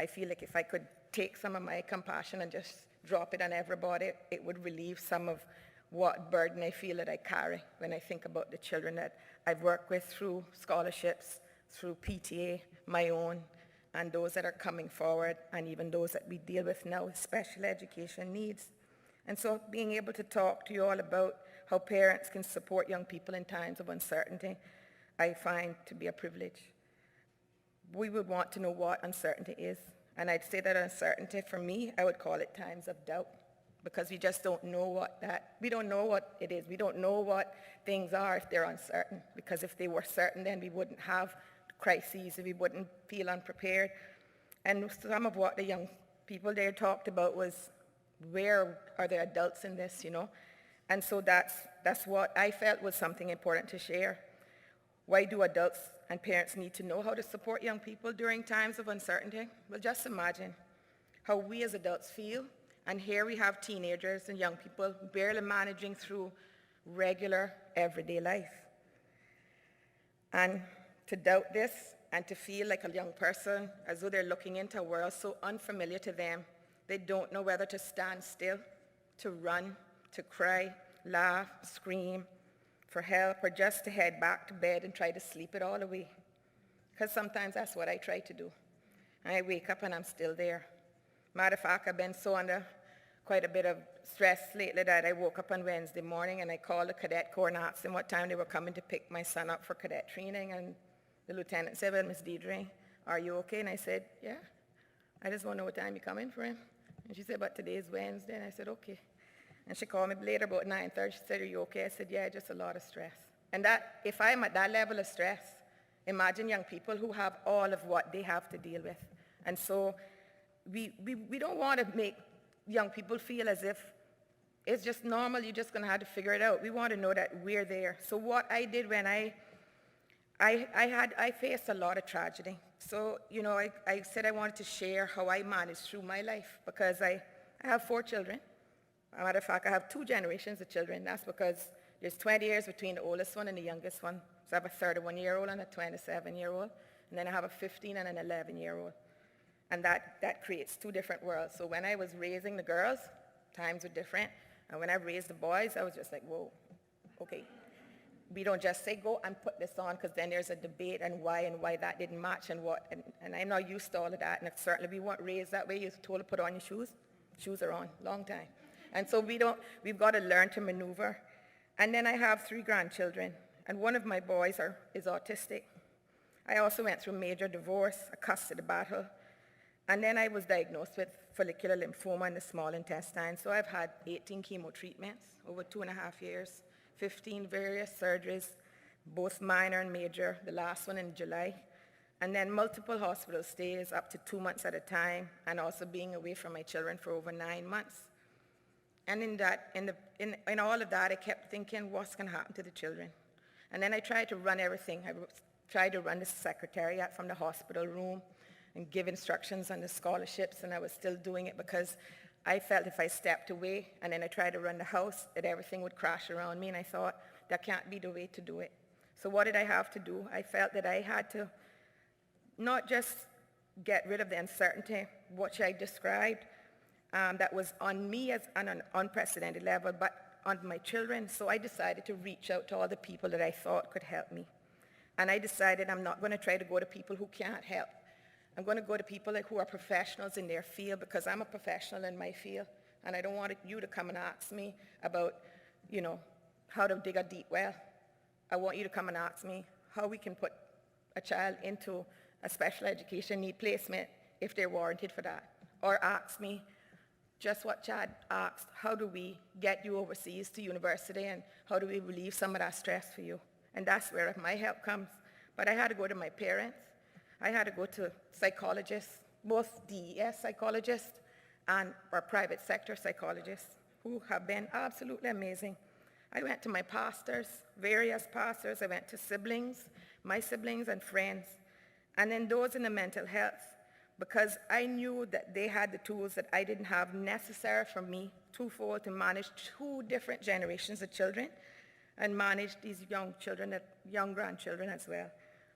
I feel like if I could take some of my compassion and just drop it on everybody, it would relieve some of what burden I feel that I carry when I think about the children that I've worked with through scholarships, through PTA, my own, and those that are coming forward, and even those that we deal with now with special education needs. And so being able to talk to you all about how parents can support young people in times of uncertainty, I find to be a privilege. We would want to know what uncertainty is. And I'd say that uncertainty, for me, I would call it times of doubt, because we just don't know we don't know what it is. We don't know what things are if they're uncertain, because if they were certain, then we wouldn't have crises, we wouldn't feel unprepared. And some of what the young people there talked about was, where are the adults in this, you know? And so that's what I felt was something important to share. Why do adults and parents need to know how to support young people during times of uncertainty? Well, just imagine how we as adults feel, and here we have teenagers and young people barely managing through regular, everyday life. And to doubt this and to feel like a young person as though they're looking into a world so unfamiliar to them, they don't know whether to stand still, to run, to cry, laugh, scream for help, or just to head back to bed and try to sleep it all away. Because sometimes that's what I try to do. I wake up and I'm still there. Matter of fact, I've been so under quite a bit of stress lately that I woke up on Wednesday morning and I called the cadet corps and asked them what time they were coming to pick my son up for cadet training, and the lieutenant said, well, Miss Deidre, are you okay? And I said, yeah. I just want to know what time you're coming for him. And she said, but today is Wednesday. And I said, okay. And she called me later about 9:30. She said, are you okay? I said, yeah, just a lot of stress. And that, if I'm at that level of stress, imagine young people who have all of what they have to deal with. And so we don't want to make young people feel as if it's just normal, you're just going to have to figure it out. We want to know that we're there. So what I did when I faced a lot of tragedy. So, you know, I said I wanted to share how I managed through my life, because I have 4 children. As a matter of fact, I have 2 generations of children. That's because there's 20 years between the oldest one and the youngest one. So I have a 31-year-old and a 27-year-old. And then I have a 15 and an 11-year-old. And that creates 2 different worlds. So when I was raising the girls, times were different. And when I raised the boys, I was just like, whoa, okay. We don't just say, go and put this on, because then there's a debate and why that didn't match and what. And I'm not used to all of that. And certainly we weren't raised that way. You're told to put on your shoes. Shoes are on, long time. And so we've got to learn to maneuver. And then I have 3 grandchildren. And one of my boys is autistic. I also went through major divorce, a custody battle. And then I was diagnosed with follicular lymphoma in the small intestine. So I've had 18 chemo treatments over 2.5 years, 15 various surgeries, both minor and major, the last one in July. And then multiple hospital stays up to 2 months at a time, and also being away from my children for over 9 months. And in all of that, I kept thinking, what's going to happen to the children? And then I tried to run everything. I tried to run the secretariat from the hospital room and give instructions on the scholarships, and I was still doing it because I felt if I stepped away and then I tried to run the house, that everything would crash around me, and I thought, that can't be the way to do it. So what did I have to do? I felt that I had to not just get rid of the uncertainty, which I described, that was on me as on an unprecedented level, but on my children. So I decided to reach out to all the people that I thought could help me. And I decided I'm not going to try to go to people who can't help. I'm going to go to people who are professionals in their field, because I'm a professional in my field, and I don't want you to come and ask me about, you know, how to dig a deep well. I want you to come and ask me how we can put a child into a special education need placement if they're warranted for that. Or ask me, just what Chad asked, how do we get you overseas to university and how do we relieve some of that stress for you? And that's where my help comes. But I had to go to my parents. I had to go to psychologists, both DES psychologists and our private sector psychologists, who have been absolutely amazing. I went to my pastors, various pastors. I went to siblings, my siblings and friends, and then those in the mental health, because I knew that they had the tools that I didn't have necessary for me, twofold, to manage two different generations of children and manage these young children, young grandchildren as well,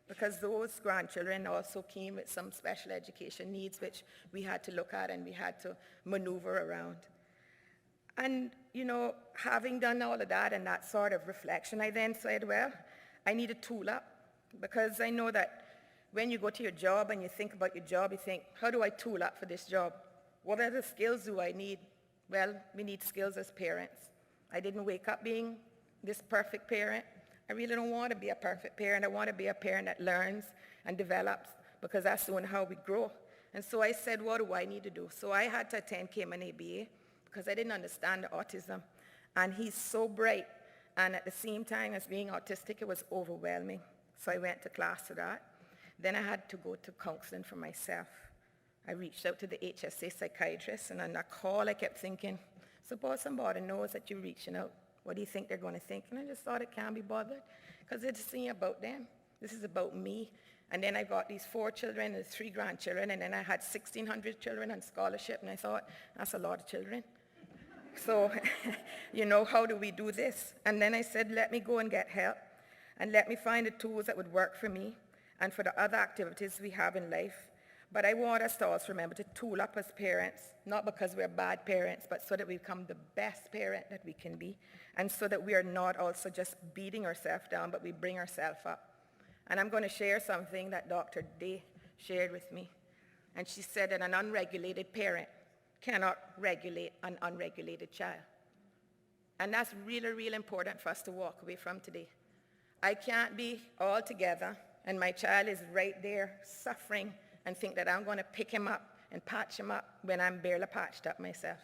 because those grandchildren also came with some special education needs which we had to look at and we had to maneuver around. And, you know, having done all of that and that sort of reflection, I then said, well, I need a tool up, because I know that when you go to your job and you think about your job, you think, how do I tool up for this job? What other skills do I need? Well, we need skills as parents. I didn't wake up being this perfect parent. I really don't want to be a perfect parent. I want to be a parent that learns and develops, because that's soon how we grow. And so I said, what do I need to do? So I had to attend Cayman ABA because I didn't understand the autism. And he's so bright. And at the same time as being autistic, it was overwhelming. So I went to class for that. Then I had to go to counseling for myself. I reached out to the HSA psychiatrist, and on that call I kept thinking, suppose somebody knows that you're reaching out. What do you think they're going to think? And I just thought it can't be bothered, because it's not about them. This is about me. And then I got these 4 children and 3 grandchildren, and then I had 1,600 children on scholarship, and I thought, that's a lot of children. So, you know, how do we do this? And then I said, let me go and get help, and let me find the tools that would work for me and for the other activities we have in life. But I want us to also remember to tool up as parents, not because we're bad parents, but so that we become the best parent that we can be, and so that we are not also just beating ourselves down, but we bring ourselves up. And I'm going to share something that Dr. Day shared with me. And she said that an unregulated parent cannot regulate an unregulated child. And that's really, really important for us to walk away from today. I can't be all together and my child is right there suffering and think that I'm going to pick him up and patch him up when I'm barely patched up myself.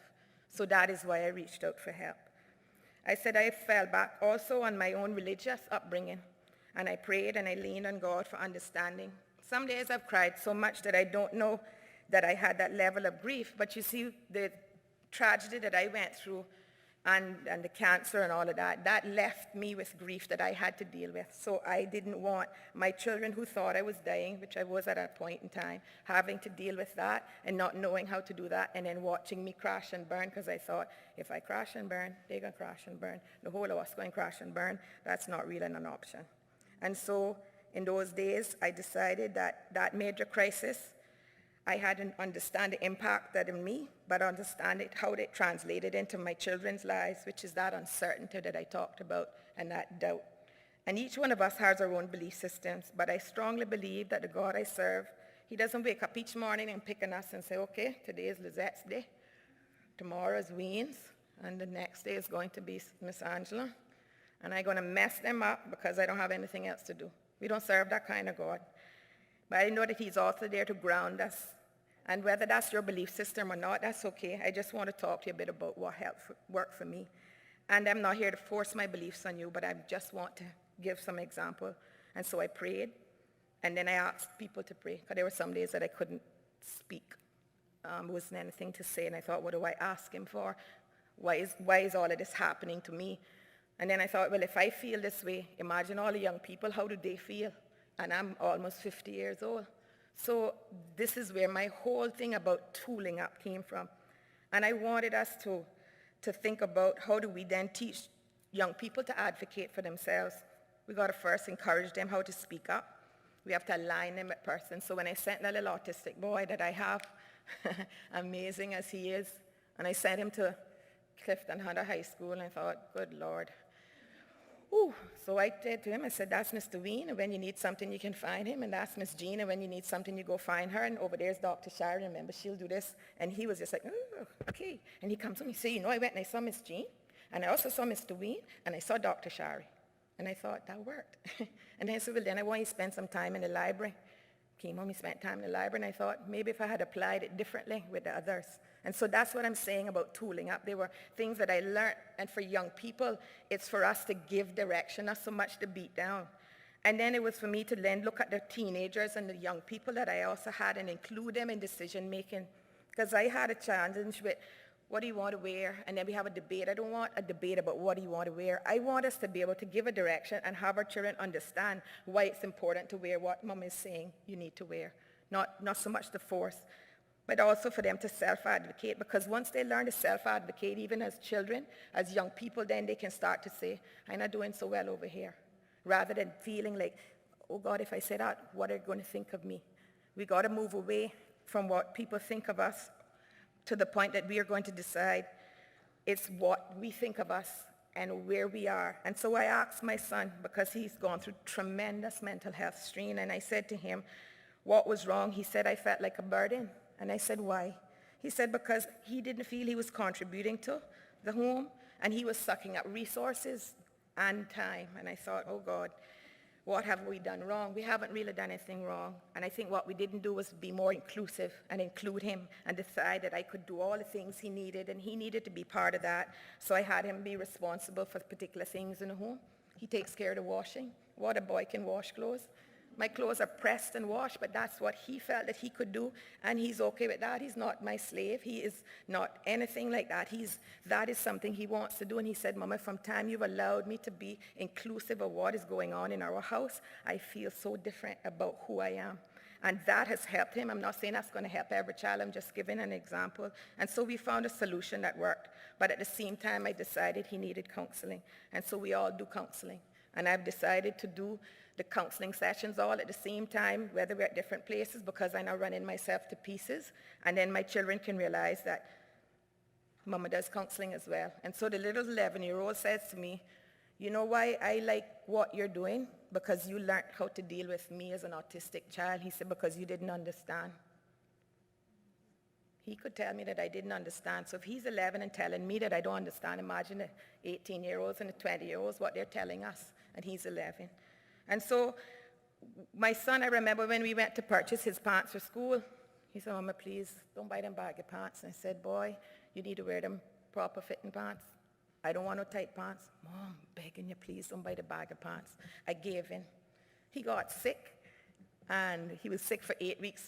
So that is why I reached out for help. I said I fell back also on my own religious upbringing, and I prayed and I leaned on God for understanding. Some days I've cried so much that I don't know that I had that level of grief, but you see, the tragedy that I went through and the cancer and all of that, that left me with grief that I had to deal with. So I didn't want my children who thought I was dying, which I was at that point in time, having to deal with that and not knowing how to do that, and then watching me crash and burn, because I thought, if I crash and burn, they're going to crash and burn. The whole of us going to crash and burn. That's not really an option. And so in those days, I decided that that major crisis, I hadn't understand the impact that in me, but understand it, how it translated into my children's lives, which is that uncertainty that I talked about and that doubt. And each one of us has our own belief systems, but I strongly believe that the God I serve, he doesn't wake up each morning and pick on us and say, okay, today is Lizette's day, tomorrow is Ween's, and the next day is going to be Miss Angela, and I'm going to mess them up because I don't have anything else to do. We don't serve that kind of God. But I know that he's also there to ground us. And whether that's your belief system or not, that's okay. I just want to talk to you a bit about what worked for me. And I'm not here to force my beliefs on you, but I just want to give some example. And so I prayed, and then I asked people to pray, because there were some days that I couldn't speak. There wasn't anything to say, and I thought, what do I ask him for? Why is all of this happening to me? And then I thought, well, if I feel this way, imagine all the young people, how do they feel? And I'm almost 50 years old. So this is where my whole thing about tooling up came from. And I wanted us to think about how do we then teach young people to advocate for themselves. We got to first encourage them how to speak up. We have to align them with persons. So when I sent that little autistic boy that I have, amazing as he is, and I sent him to Clifton Hunter High School, and I thought, good Lord. Ooh. So I said to him, I said, that's Mr. Ween, and when you need something, you can find him, and that's Miss Jean, and when you need something, you go find her, and over there's Dr. Shari, remember, she'll do this. And he was just like, oh, okay. And he comes to me and says, you know, I went and I saw Miss Jean, and I also saw Mr. Ween, and I saw Dr. Shari. And I thought, that worked. And I said, well, then I want you to spend some time in the library. came home, he spent time in the library, and I thought maybe if I had applied it differently with the others. And so that's what I'm saying about tooling up. There were things that I learned, and for young people, it's for us to give direction, not so much to beat down. And then it was for me to then look at the teenagers and the young people that I also had and include them in decision making. Because I had a challenge with, what do you want to wear? And then we have a debate. I don't want a debate about what do you want to wear. I want us to be able to give a direction and have our children understand why it's important to wear what mom is saying you need to wear. Not so much the force, but also for them to self-advocate, because once they learn to self-advocate, even as children, as young people, then they can start to say, I'm not doing so well over here, rather than feeling like, oh God, if I say that, what are they going to think of me? We got to move away from what people think of us to the point that we are going to decide it's what we think of us and where we are. And so I asked my son, because he's gone through tremendous mental health strain, and I said to him, what was wrong? He said, I felt like a burden. And I said, why? He said, because he didn't feel he was contributing to the home, and he was sucking up resources and time. And I thought, oh God, what have we done wrong? We haven't really done anything wrong. And I think what we didn't do was be more inclusive and include him and decide that I could do all the things he needed, and he needed to be part of that. So I had him be responsible for particular things in the home. He takes care of the washing. What a boy can wash clothes. My clothes are pressed and washed, but that's what he felt that he could do, and he's okay with that. He's not my slave. He is not anything like that. That is something he wants to do, and he said, Mama, from time you've allowed me to be inclusive of what is going on in our house, I feel so different about who I am. And that has helped him. I'm not saying that's going to help every child. I'm just giving an example. And so we found a solution that worked. But at the same time, I decided he needed counseling. And so we all do counseling. And I've decided to do the counseling sessions all at the same time, whether we're at different places, because I now running myself to pieces. And then my children can realize that Mama does counseling as well. And so the little 11-year-old says to me, you know why I like what you're doing? Because you learned how to deal with me as an autistic child. He said, because you didn't understand. He could tell me that I didn't understand. So if he's 11 and telling me that I don't understand, imagine the 18-year-olds and the 20-year-olds, what they're telling us, and he's 11. And so my son, I remember when we went to purchase his pants for school, he said, Mama, please don't buy them baggy pants. And I said, boy, you need to wear them proper fitting pants. I don't want no tight pants. Mom, begging you, please don't buy the baggy pants. I gave in. He got sick, and he was sick for 8 weeks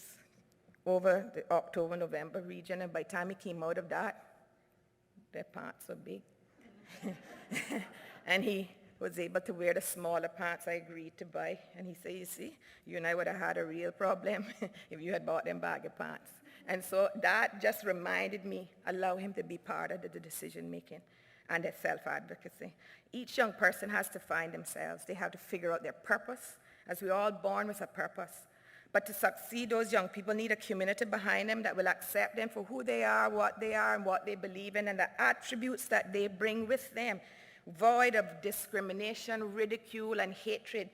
over the October-November region, and by the time he came out of that, their pants were big. And he was able to wear the smaller pants I agreed to buy. And he said, you see, you and I would have had a real problem if you had bought them baggy pants. And so that just reminded me, allow him to be part of the decision-making and the self-advocacy. Each young person has to find themselves. They have to figure out their purpose, as we're all born with a purpose. But to succeed, those young people need a community behind them that will accept them for who they are, and what they believe in, and the attributes that they bring with them, void of discrimination, ridicule, and hatred.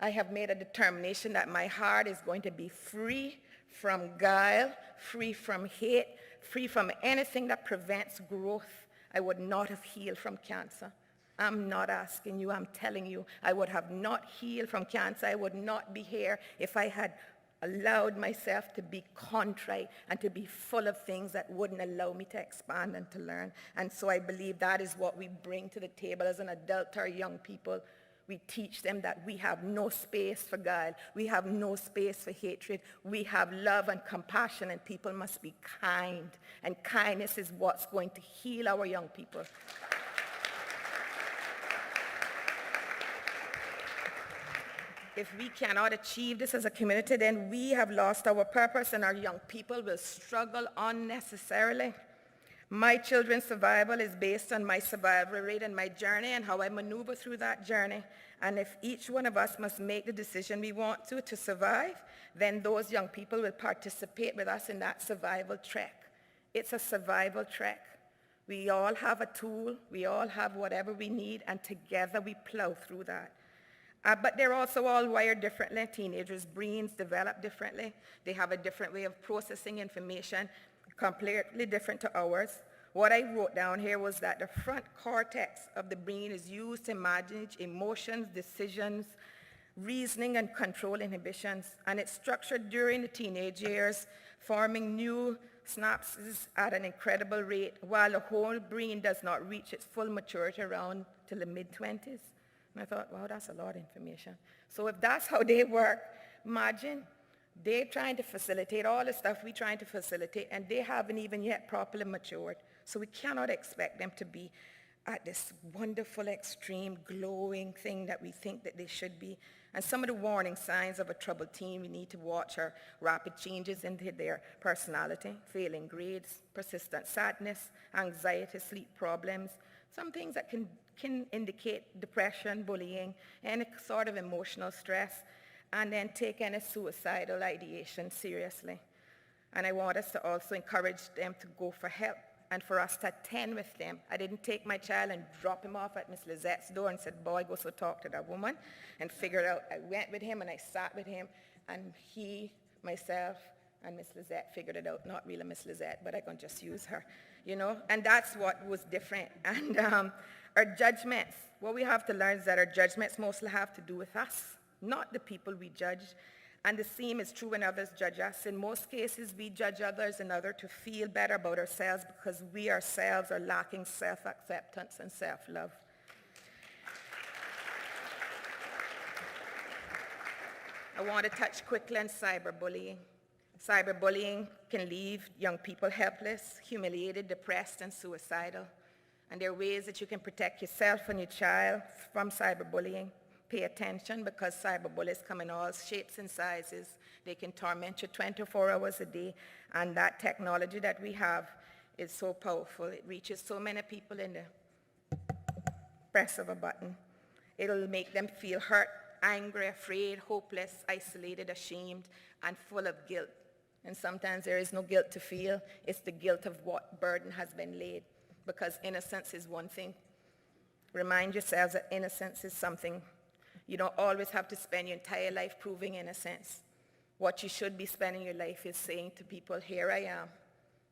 I have made a determination that my heart is going to be free from guile, free from hate, free from anything that prevents growth. I would not have healed from cancer. I'm not asking you, I'm telling you, I would have not healed from cancer. I would not be here if I had allowed myself to be contrite and to be full of things that wouldn't allow me to expand and to learn. And so I believe that is what we bring to the table as an adult to our young people. We teach them that we have no space for guile. We have no space for hatred. We have love and compassion, and people must be kind. And kindness is what's going to heal our young people. If we cannot achieve this as a community, then we have lost our purpose, and our young people will struggle unnecessarily. My children's survival is based on my survival rate and my journey and how I maneuver through that journey. And if each one of us must make the decision we want to survive, then those young people will participate with us in that survival trek. It's a survival trek. We all have a tool. We all have whatever we need, and together we plow through that. But they're also all wired differently. Teenagers' brains develop differently. They have a different way of processing information, completely different to ours. What I wrote down here was that the front cortex of the brain is used to manage emotions, decisions, reasoning and control inhibitions, and it's structured during the teenage years, forming new synapses at an incredible rate, while the whole brain does not reach its full maturity around till the mid-20s. And I thought, wow, that's a lot of information. So if that's how they work, imagine they're trying to facilitate all the stuff we're trying to facilitate, and they haven't even yet properly matured. So we cannot expect them to be at this wonderful, extreme, glowing thing that we think that they should be. And some of the warning signs of a troubled teen we need to watch are rapid changes into their personality, failing grades, persistent sadness, anxiety, sleep problems, some things that can indicate depression, bullying, any sort of emotional stress, and then take any suicidal ideation seriously. And I want us to also encourage them to go for help and for us to attend with them. I didn't take my child and drop him off at Miss Lizette's door and said, boy, go so talk to that woman, and figure it out. I went with him and I sat with him, and he, myself, and Miss Lizette figured it out. Not really Miss Lizette, but I can just use her, you know? And that's what was different. And our judgments, what we have to learn is that our judgments mostly have to do with us, not the people we judge. And the same is true when others judge us. In most cases, we judge others in order to feel better about ourselves because we ourselves are lacking self-acceptance and self-love. I want to touch quickly on cyberbullying. Cyberbullying can leave young people helpless, humiliated, depressed, and suicidal. And there are ways that you can protect yourself and your child from cyberbullying. Pay attention, because cyberbullies come in all shapes and sizes. They can torment you 24 hours a day, and that technology that we have is so powerful. It reaches so many people in the press of a button. It'll make them feel hurt, angry, afraid, hopeless, isolated, ashamed, and full of guilt. And sometimes there is no guilt to feel. It's the guilt of what burden has been laid, because innocence is one thing. Remind yourselves that innocence is something. You don't always have to spend your entire life proving innocence. What you should be spending your life is saying to people, here I am.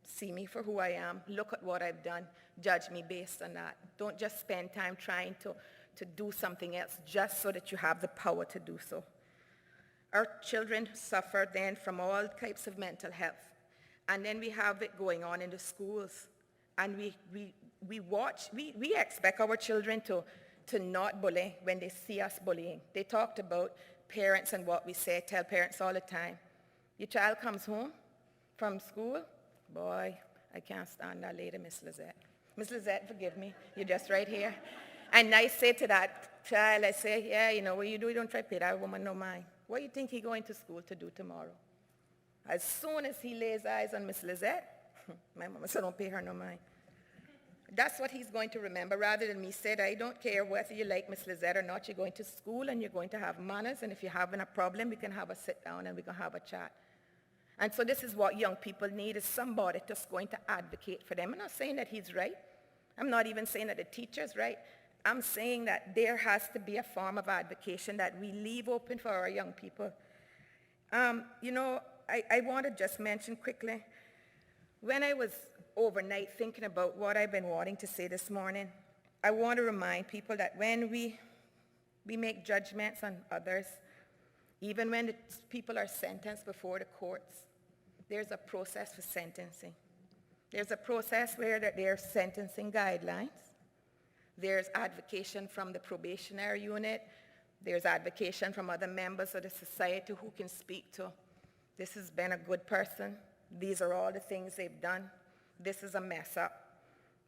See me for who I am. Look at what I've done. Judge me based on that. Don't just spend time trying to do something else just so that you have the power to do so. Our children suffer then from all types of mental health. And then we have it going on in the schools. And we expect our children to not bully when they see us bullying. They talked about parents and what we say, tell parents all the time. Your child comes home from school, boy, I can't stand that lady, Miss Lizette. Miss Lizette, forgive me, you're just right here. And I say to that child, I say, yeah, you know, what you do, you don't try to pay that woman no mind. What do you think he's going to school to do tomorrow? As soon as he lays eyes on Miss Lizette, my mama said, don't pay her no mind. That's what he's going to remember, rather than me said, I don't care whether you like Miss Lizette or not, you're going to school and you're going to have manners, and if you're having a problem, we can have a sit down and we can have a chat. And so this is what young people need, is somebody that's going to advocate for them. I'm not saying that he's right. I'm not even saying that the teacher's right. I'm saying that there has to be a form of advocacy that we leave open for our young people. You know, I want to just mention quickly, when I was overnight thinking about what I've been wanting to say this morning, I want to remind people that when we make judgments on others, even when the people are sentenced before the courts, there's a process for sentencing. There's a process where there are sentencing guidelines. There's advocation from the probationary unit. There's advocation from other members of the society who can speak to, this has been a good person. These are all the things they've done. This is a mess up.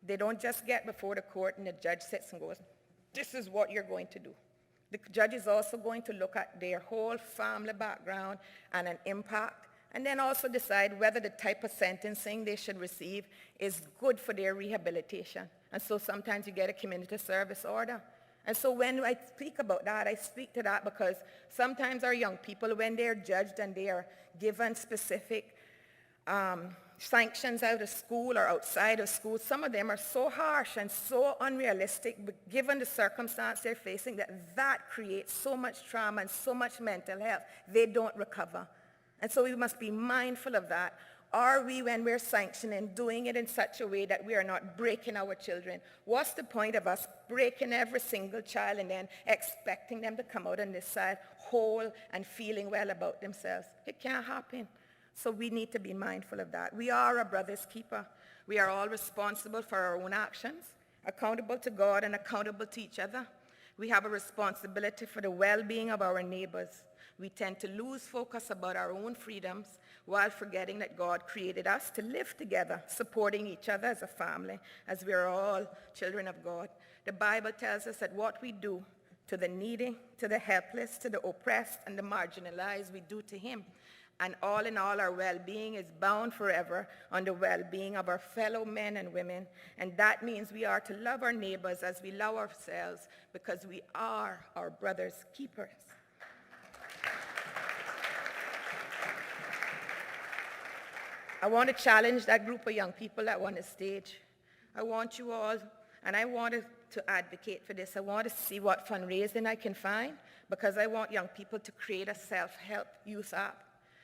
They don't just get before the court and the judge sits and goes, this is what you're going to do. The judge is also going to look at their whole family background and an impact, and then also decide whether the type of sentencing they should receive is good for their rehabilitation. And so sometimes you get a community service order. And so when I speak about that, I speak to that because sometimes our young people, when they're judged and they are given specific sanctions out of school or outside of school, some of them are so harsh and so unrealistic, but given the circumstance they're facing, that creates so much trauma and so much mental health, they don't recover. And so we must be mindful of that. Are we, when we're sanctioning, doing it in such a way that we are not breaking our children? What's the point of us breaking every single child and then expecting them to come out on this side whole and feeling well about themselves? It can't happen. So we need to be mindful of that. We are a brother's keeper. We are all responsible for our own actions, accountable to God and accountable to each other. We have a responsibility for the well-being of our neighbors. We tend to lose focus about our own freedoms while forgetting that God created us to live together, supporting each other as a family, as we are all children of God. The Bible tells us that what we do to the needy, to the helpless, to the oppressed, and the marginalized, we do to him. And all in all, our well-being is bound forever on the well-being of our fellow men and women. And that means we are to love our neighbors as we love ourselves, because we are our brother's keepers. I want to challenge that group of young people that were on the stage. I want you all, and I wanted to advocate for this. I want to see what fundraising I can find, because I want young people to create a self-help youth app.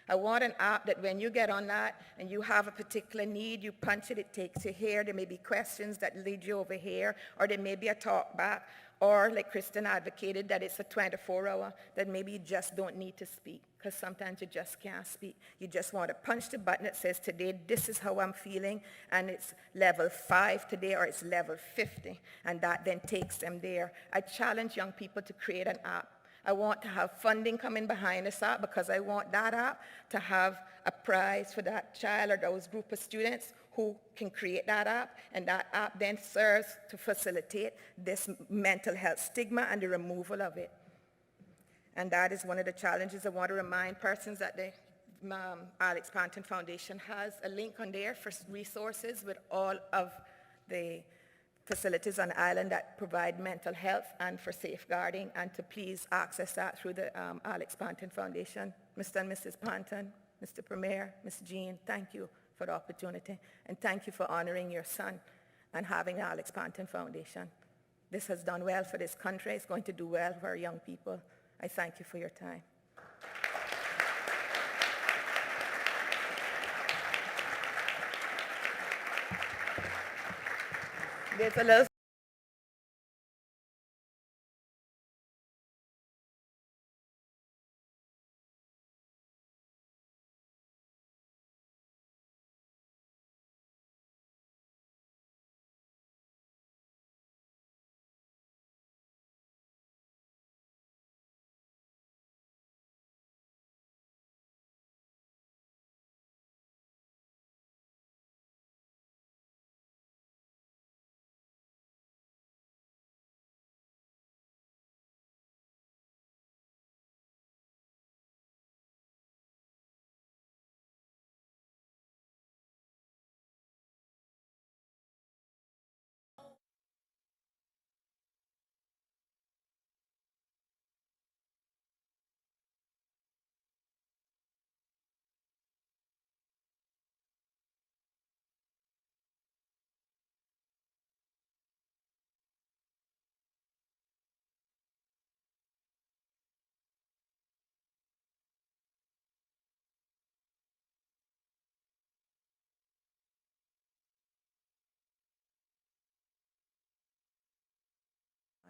I want an app that when you get on that and you have a particular need, you punch it, it takes you here. There may be questions that lead you over here, or there may be a talk back, or like Kristen advocated, that it's a 24-hour, that maybe you just don't need to speak, because sometimes you just can't speak. You just want to punch the button that says, today, this is how I'm feeling, and it's level 5 today, or it's level 50, and that then takes them there. I challenge young people to create an app. I want to have funding coming behind this app, because I want that app to have a prize for that child or those group of students who can create that app, and that app then serves to facilitate this mental health stigma and the removal of it. And that is one of the challenges. I want to remind persons that the Alex Panton Foundation has a link on there for resources with all of the facilities on the island that provide mental health and for safeguarding, and to please access that through the Alex Panton Foundation. Mr. and Mrs. Panton, Mr. Premier, Ms. Jean, thank you for the opportunity, and thank you for honoring your son and having the Alex Panton Foundation. This has done well for this country. It's going to do well for our young people. I thank you for your time. There's a little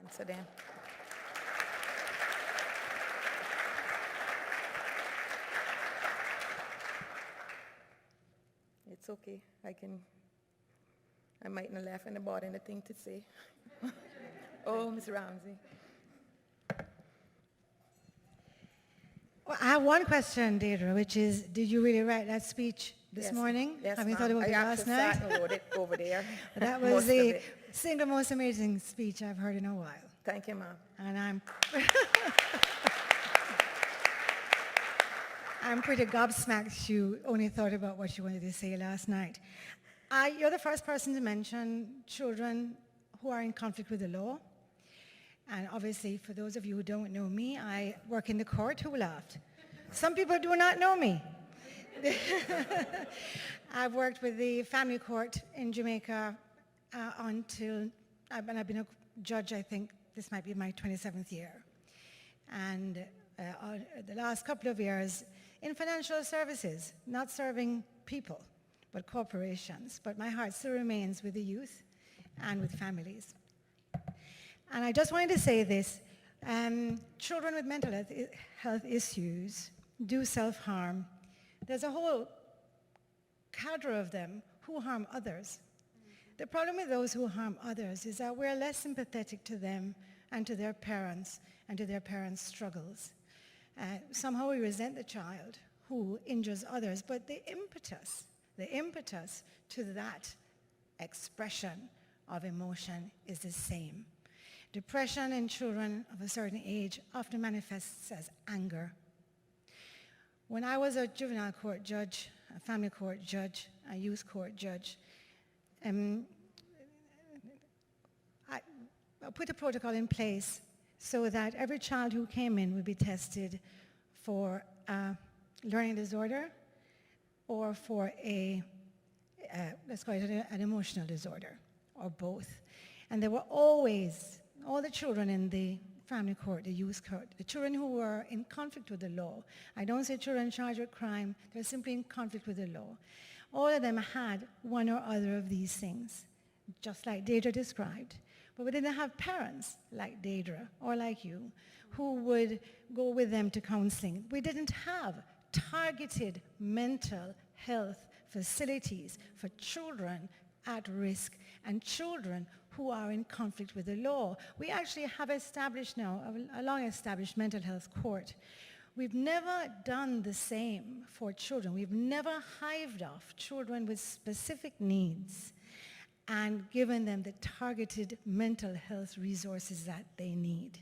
answer them. It's okay. I might not laugh and about anything to say. Oh, Ms. Ramsey. Well, I have one question, Deirdre, which is, did you really write that speech this morning? Yes, Have you thought about it last night? I actually sat and wrote it over there. That was the single most amazing speech I've heard in a while. Thank you, ma'am. And I'm pretty gobsmacked you only thought about what you wanted to say last night. You're the first person to mention children who are in conflict with the law. And obviously, for those of you who don't know me, I work in the court. Who laughed? Some people do not know me. I've worked with the family court in Jamaica I've been a judge, I think this might be my 27th year. And the last couple of years, in financial services, not serving people, but corporations. But my heart still remains with the youth and with families. And I just wanted to say this. Children with mental health issues do self-harm. There's a whole cadre of them who harm others. The problem with those who harm others is that we're less sympathetic to them and to their parents and to their parents' struggles. Somehow we resent the child who injures others, but the impetus to that expression of emotion is the same. Depression in children of a certain age often manifests as anger. When I was a juvenile court judge, a family court judge, a youth court judge, I put a protocol in place so that every child who came in would be tested for a learning disorder or for let's call it an emotional disorder, or both. And there were always, all the children in the family court, the youth court, the children who were in conflict with the law. I don't say children charged with crime, they're simply in conflict with the law. All of them had one or other of these things, just like Deidre described. But we didn't have parents like Deidre or like you who would go with them to counseling. We didn't have targeted mental health facilities for children at risk and children who are in conflict with the law. We actually have established now a long-established mental health court. We've never done the same for children. We've never hived off children with specific needs and given them the targeted mental health resources that they need.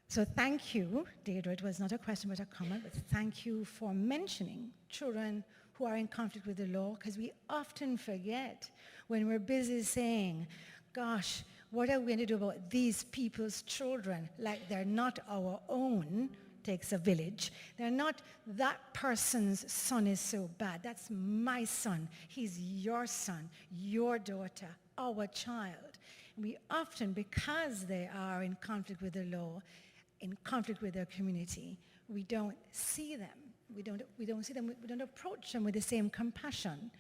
So thank you, Deidre. It was not a question but a comment, but thank you for mentioning children who are in conflict with the law, because we often forget when we're busy saying, gosh, what are we going to do about these people's children? Like they're not our own. Takes a village. They're not that person's son is so bad. That's my son. He's your son, your daughter, our child. We often, because they are in conflict with the law, in conflict with their community, we don't see them. We don't see them. We don't approach them with the same compassion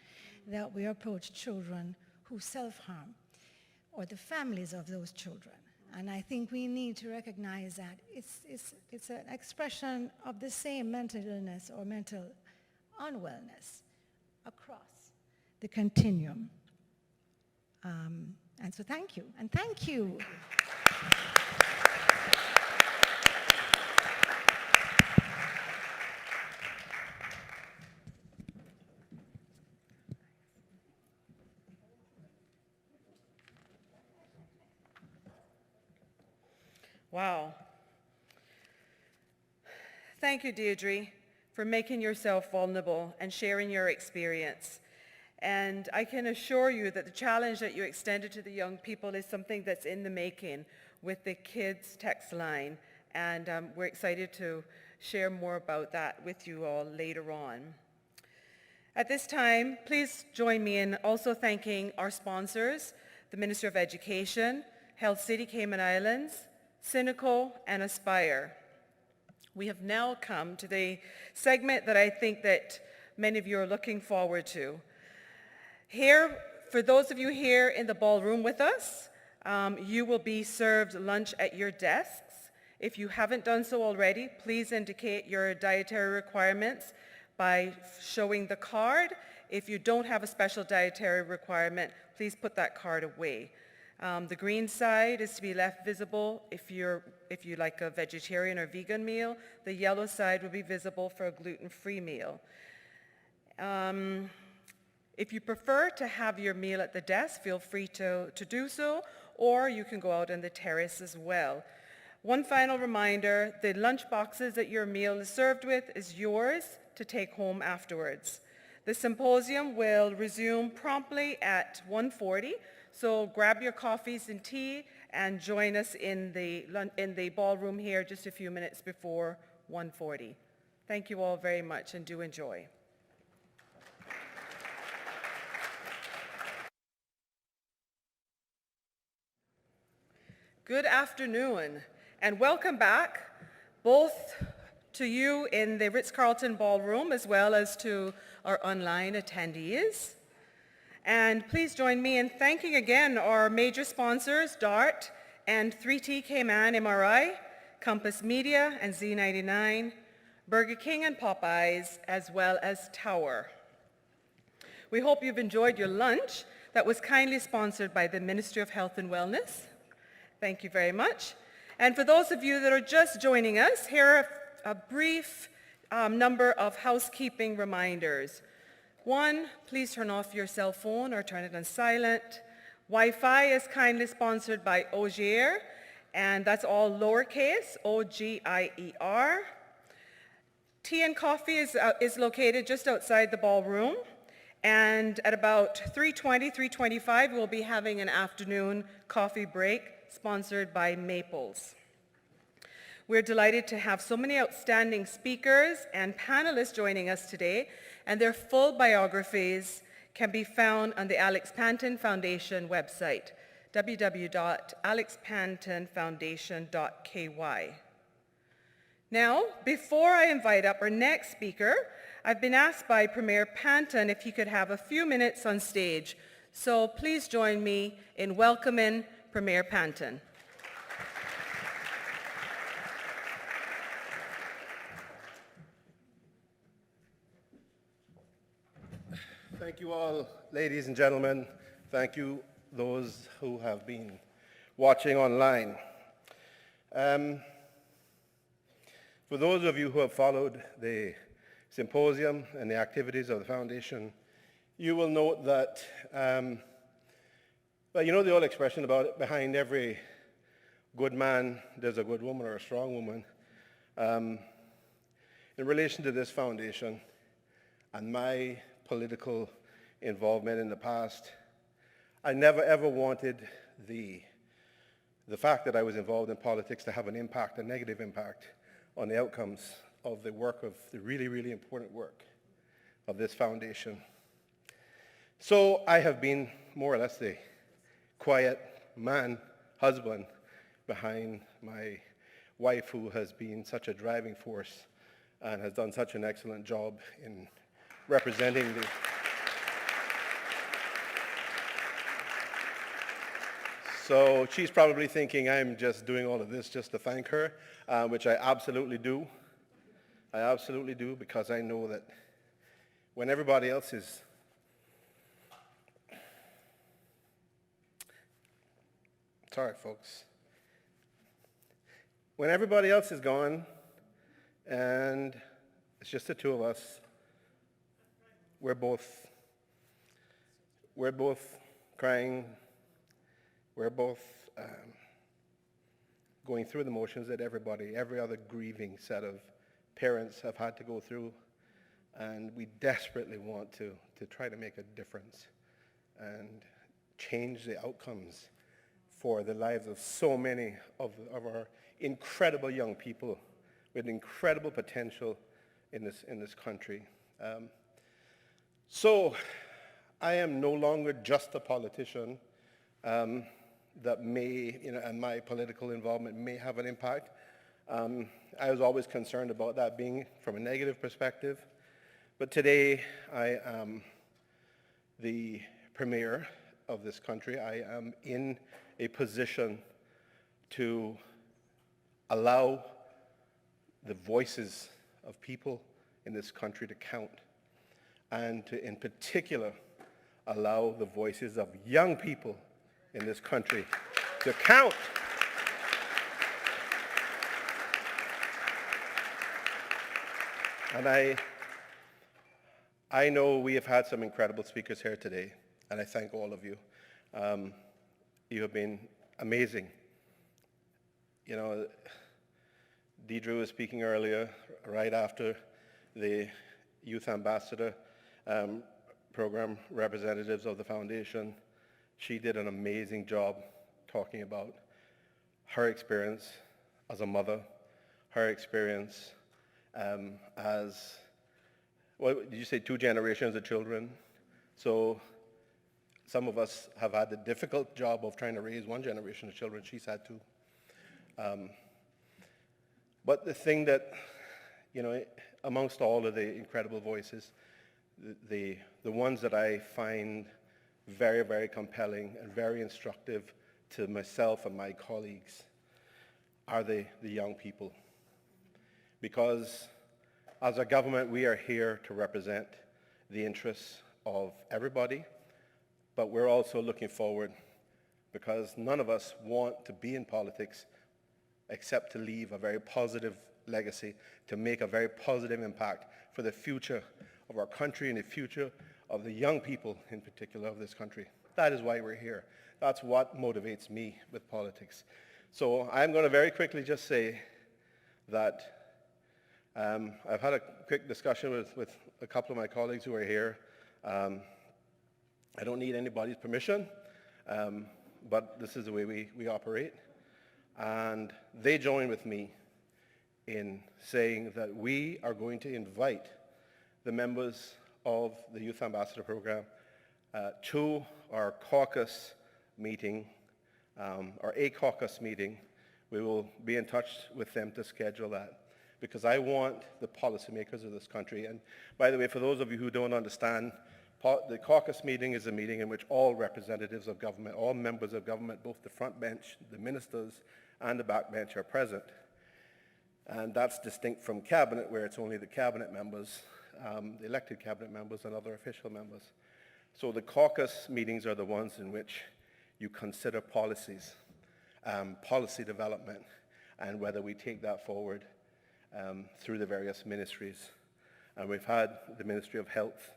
that we approach children who self-harm or the families of those children. And I think we need to recognize that it's an expression of the same mental illness or mental unwellness across the continuum. And so thank you. And thank you. Wow. Thank you, Deirdre, for making yourself vulnerable and sharing your experience. And I can assure you that the challenge that you extended to the young people is something that's in the making with the kids text line. And we're excited to share more about that with you all later on. At this time, please join me in also thanking our sponsors, the Ministry of Education, Health City Cayman Islands, Cynical, and Aspire. We have now come to the segment that I think that many of you are looking forward to. Here, for those of you here in the ballroom with us, you will be served lunch at your desks. If you haven't done so already, please indicate your dietary requirements by showing the card. If you don't have a special dietary requirement, please put that card away. The green side is to be left visible if you like a vegetarian or vegan meal. The yellow side will be visible for a gluten-free meal. If you prefer to have your meal at the desk, feel free to do so, or you can go out on the terrace as well. One final reminder, the lunch boxes that your meal is served with is yours to take home afterwards. The symposium will resume promptly at 1:40. So grab your coffees and tea and join us in the ballroom here just a few minutes before 1:40. Thank you all very much and do enjoy. Good afternoon and welcome back, both to you in the Ritz-Carlton Ballroom, as well as to our online attendees. And please join me in thanking again our major sponsors, DART and 3T Cayman MRI, Compass Media and Z99, Burger King and Popeyes, as well as Tower. We hope you've enjoyed your lunch that was kindly sponsored by the Ministry of Health and Wellness. Thank you very much. And for those of you that are just joining us, here are a brief number of housekeeping reminders. 1, please turn off your cell phone or turn it on silent. Wi-Fi is kindly sponsored by Ogier, and that's all lowercase, O-G-I-E-R. Tea and coffee is located just outside the ballroom. And at about 3:20, 3:25, we'll be having an afternoon coffee break sponsored by Maples. We're delighted to have so many outstanding speakers and panelists joining us today, and their full biographies can be found on the Alex Panton Foundation website, www.alexpantonfoundation.ky. Now, before I invite up our next speaker, I've been asked by Premier Panton if he could have a few minutes on stage. So please join me in welcoming Premier Panton. Thank you all, ladies and gentlemen. Thank you, those who have been watching online. For those of you who have followed the Symposium and the activities of the Foundation, you will note that, well, you know the old expression about behind every good man, there's a good woman or a strong woman. In relation to this foundation and my political involvement in the past, I never ever wanted the fact that I was involved in politics to have an impact, a negative impact on the outcomes of the work of the really, really important work of this foundation. So I have been more or less the quiet man, husband behind my wife, who has been such a driving force and has done such an excellent job in representing the So she's probably thinking I'm just doing all of this just to thank her, which I absolutely do. I absolutely do, because I know that when everybody else is sorry, folks. When everybody else is gone and it's just the two of us, we're both crying. We're both going through the motions that every other grieving set of parents have had to go through, and we desperately want to try to make a difference and change the outcomes for the lives of so many of our incredible young people with incredible potential in this country. So I am no longer just a politician that may, and my political involvement may have an impact. I was always concerned about that being from a negative perspective. But today, I am the premier of this country. I am in a position to allow the voices of people in this country to count, and to, in particular, allow the voices of young people in this country to count. And I know we have had some incredible speakers here today, and I thank all of you. You have been amazing. You know, Deidre was speaking earlier, right after the Youth Ambassador program representatives of the foundation. She did an amazing job talking about her experience as a mother, her experience as, well, did you say 2 generations of children? So some of us have had the difficult job of trying to raise 1 generation of children. She's had 2. But the thing that you know, amongst all of the incredible voices, the ones that I find very, very compelling and very instructive to myself and my colleagues are the young people. Because as a government, we are here to represent the interests of everybody, but we're also looking forward because none of us want to be in politics except to leave a very positive legacy, to make a very positive impact for the future of our country and the future of the young people in particular of this country. That is why we're here. That's what motivates me with politics. So I'm going to very quickly just say that I've had a quick discussion with a couple of my colleagues who are here. I don't need anybody's permission, but this is the way we operate. And they join with me in saying that we are going to invite the members of the Youth Ambassador Program to our caucus meeting, or a caucus meeting. We will be in touch with them to schedule that, because I want the policymakers of this country, and by the way, for those of you who don't understand, the caucus meeting is a meeting in which all representatives of government, all members of government, both the front bench, the ministers, and the back bench are present. And that's distinct from cabinet, where it's only the cabinet members, the elected cabinet members, and other official members. So the caucus meetings are the ones in which you consider policies, policy development, and whether we take that forward through the various ministries. And we've had the Ministry of Health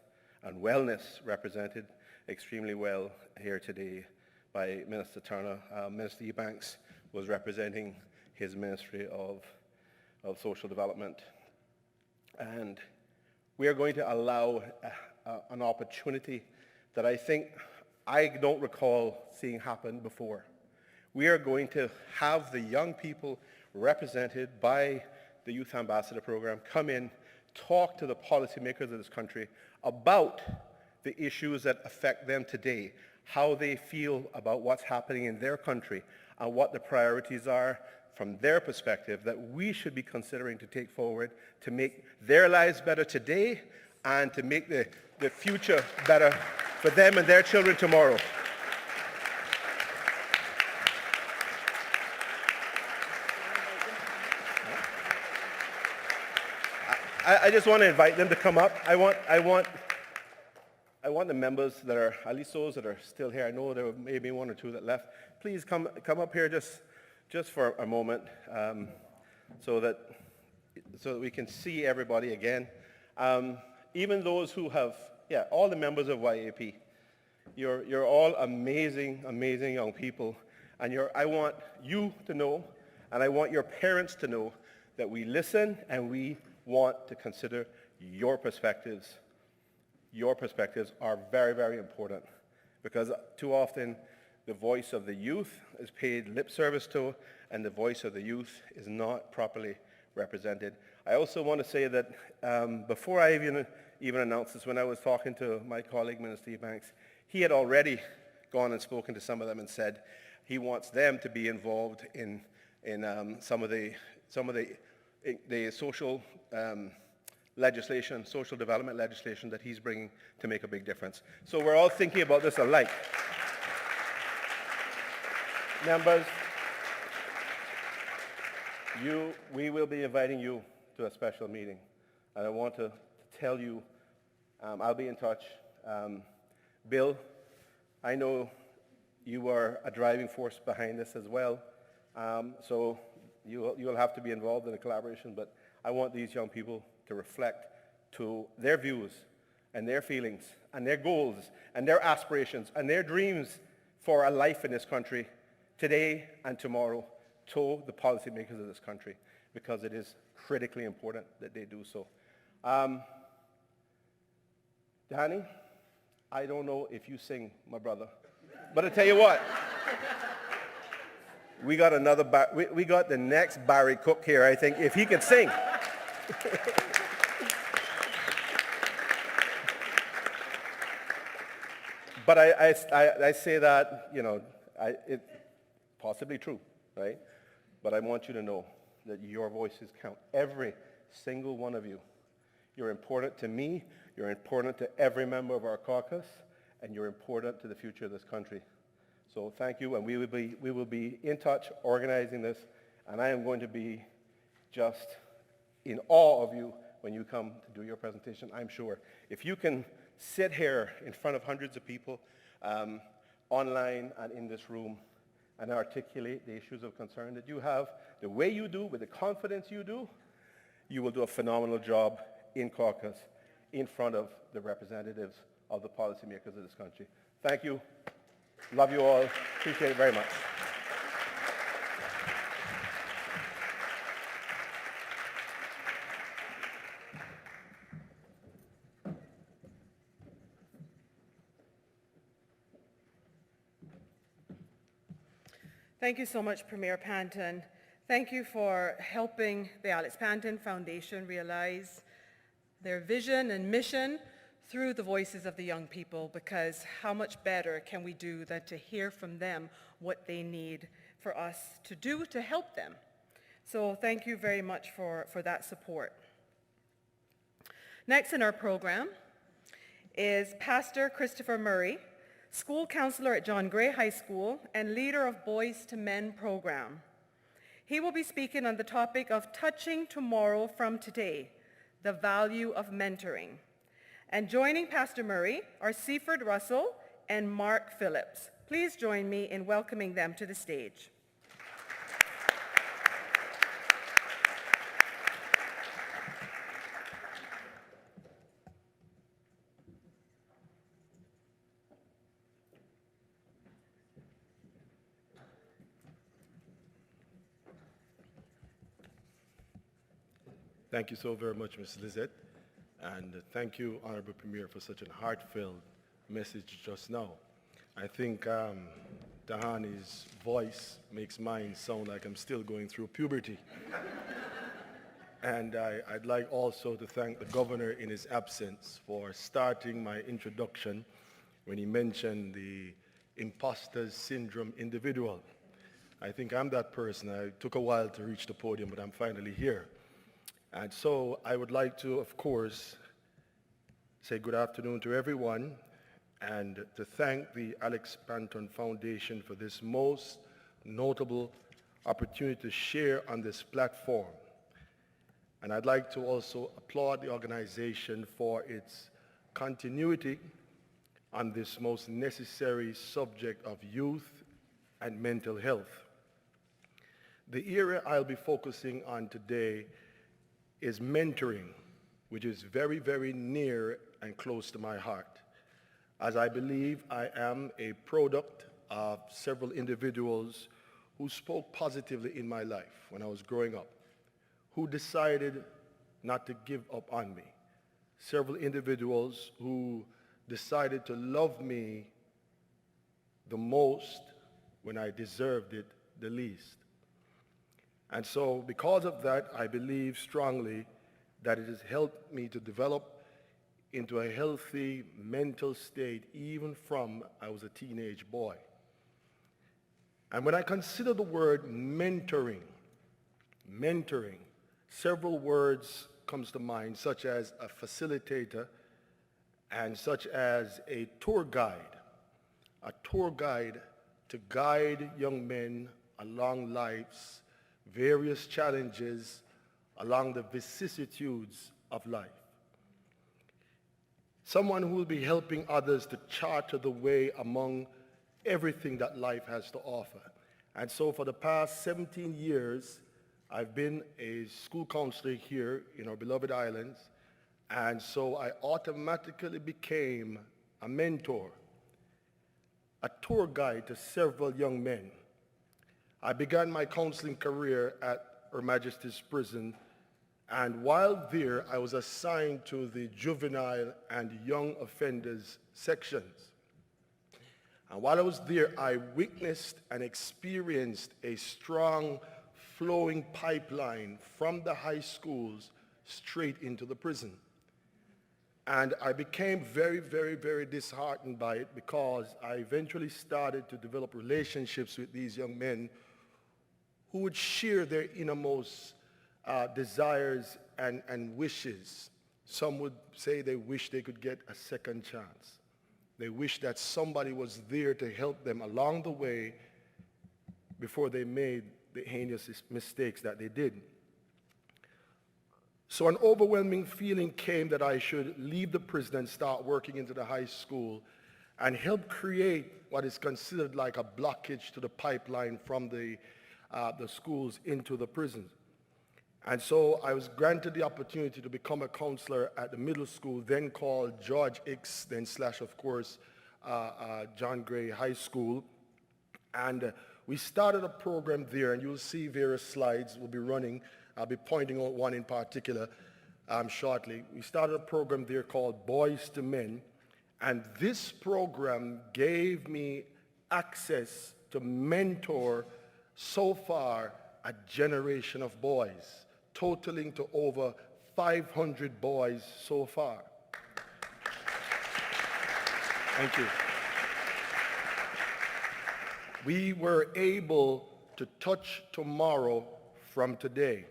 and Wellness represented extremely well here today by Minister Turner. Minister Eubanks was representing his Ministry of Social Development. And we are going to allow an opportunity that I don't recall seeing happen before. We are going to have the young people represented by the Youth Ambassador Program come in, talk to the policymakers of this country about the issues that affect them today, how they feel about what's happening in their country, and what the priorities are from their perspective that we should be considering to take forward to make their lives better today and to make the future better for them and their children tomorrow. I just want to invite them to come up. I want the members that are, at least those that are still here, I know there may be one or two that left, please come up here just for a moment so that we can see everybody again. Even those who have, all the members of YAP, you're all amazing, amazing young people. And I want you to know, and I want your parents to know, that we listen and we want to consider your perspectives. Your perspectives are very, very important, because too often the voice of the youth is paid lip service to, and the voice of the youth is not properly represented. I also want to say that before I even announced this, when I was talking to my colleague, Minister Eubanks, he had already gone and spoken to some of them and said he wants them to be involved in some of the social legislation, social development legislation that he's bringing to make a big difference. So we're all thinking about this alike. Members, we will be inviting you to a special meeting. And I want to tell you, I'll be in touch. Bill, I know you are a driving force behind this as well. So you'll have to be involved in the collaboration, but I want these young people to reflect to their views and their feelings and their goals and their aspirations and their dreams for a life in this country today and tomorrow to the policymakers of this country, because it is critically important that they do so. Danny, I don't know if you sing, my brother, but I tell you what, we got we got the next Barry Cook here, I think, if he can sing. But I say that, it's possibly true, right? But I want you to know that your voices count. Every single one of you. You're important to me, you're important to every member of our caucus, and you're important to the future of this country. So thank you, and we will be in touch organizing this, and I am going to be just in awe of you when you come to do your presentation, I'm sure. If you can sit here in front of hundreds of people, online and in this room, and articulate the issues of concern that you have, the way you do, with the confidence you do, you will do a phenomenal job in caucus, in front of the representatives of the policymakers of this country. Thank you. Love you all. Appreciate it very much. Thank you so much, Premier Panton. Thank you for helping the Alex Panton Foundation realize their vision and mission through the voices of the young people, because how much better can we do than to hear from them what they need for us to do to help them. So thank you very much for that support. Next in our program is Pastor Christopher Murray, school counselor at John Gray High School and leader of Boys to Men program. He will be speaking on the topic of touching tomorrow from today, the value of mentoring. And joining Pastor Murray are Seaford Russell and Mark Phillips. Please join me in welcoming them to the stage. Thank you so very much, Ms. Lizette, and thank you, Honorable Premier, for such a heartfelt message just now. I think Dahani's voice makes mine sound like I'm still going through puberty. And I'd like also to thank the governor in his absence for starting my introduction when he mentioned the imposter syndrome individual. I think I'm that person. It took a while to reach the podium, but I'm finally here. And so I would like to, of course, say good afternoon to everyone and to thank the Alex Panton Foundation for this most notable opportunity to share on this platform. And I'd like to also applaud the organization for its continuity on this most necessary subject of youth and mental health. The area I'll be focusing on today is mentoring, which is very, very near and close to my heart, as I believe I am a product of several individuals who spoke positively in my life when I was growing up, who decided not to give up on me. Several individuals who decided to love me the most when I deserved it the least. And so because of that, I believe strongly that it has helped me to develop into a healthy mental state even from I was a teenage boy. And when I consider the word mentoring, several words comes to mind, such as a facilitator and such as a tour guide to guide young men along life's various challenges, along the vicissitudes of life. Someone who will be helping others to charter the way among everything that life has to offer. And so for the past 17 years, I've been a school counselor here in our beloved islands, and so I automatically became a mentor, a tour guide to several young men. I began my counseling career at Her Majesty's Prison, and while there, I was assigned to the juvenile and young offenders sections. And while I was there, I witnessed and experienced a strong flowing pipeline from the high schools straight into the prison. And I became very, very, very disheartened by it, because I eventually started to develop relationships with these young men who would share their innermost desires and wishes. Some would say they wish they could get a second chance. They wish that somebody was there to help them along the way before they made the heinous mistakes that they did. So an overwhelming feeling came that I should leave the prison and start working into the high school and help create what is considered like a blockage to the pipeline from the schools into the prisons. And so I was granted the opportunity to become a counselor at the middle school, then called George X, then / of course, John Gray High School. And we started a program there, and you'll see various slides will be running. I'll be pointing out one in particular shortly. We started a program there called Boys to Men, and this program gave me access to mentor so far a generation of boys, totaling to over 500 boys so far. Thank you. We were able to touch tomorrow from today.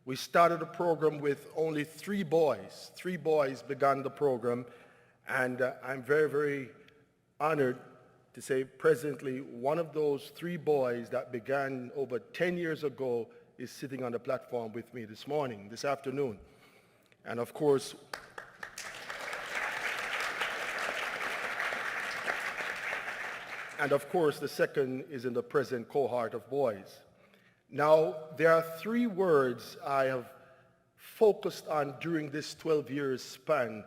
We started a program with only 3 boys. 3 boys began the program, and I'm very, very honored to say presently one of those 3 boys that began over 10 years ago is sitting on the platform with me this afternoon. And of course, the second is in the present cohort of boys. Now, there are 3 words I have focused on during this 12 years span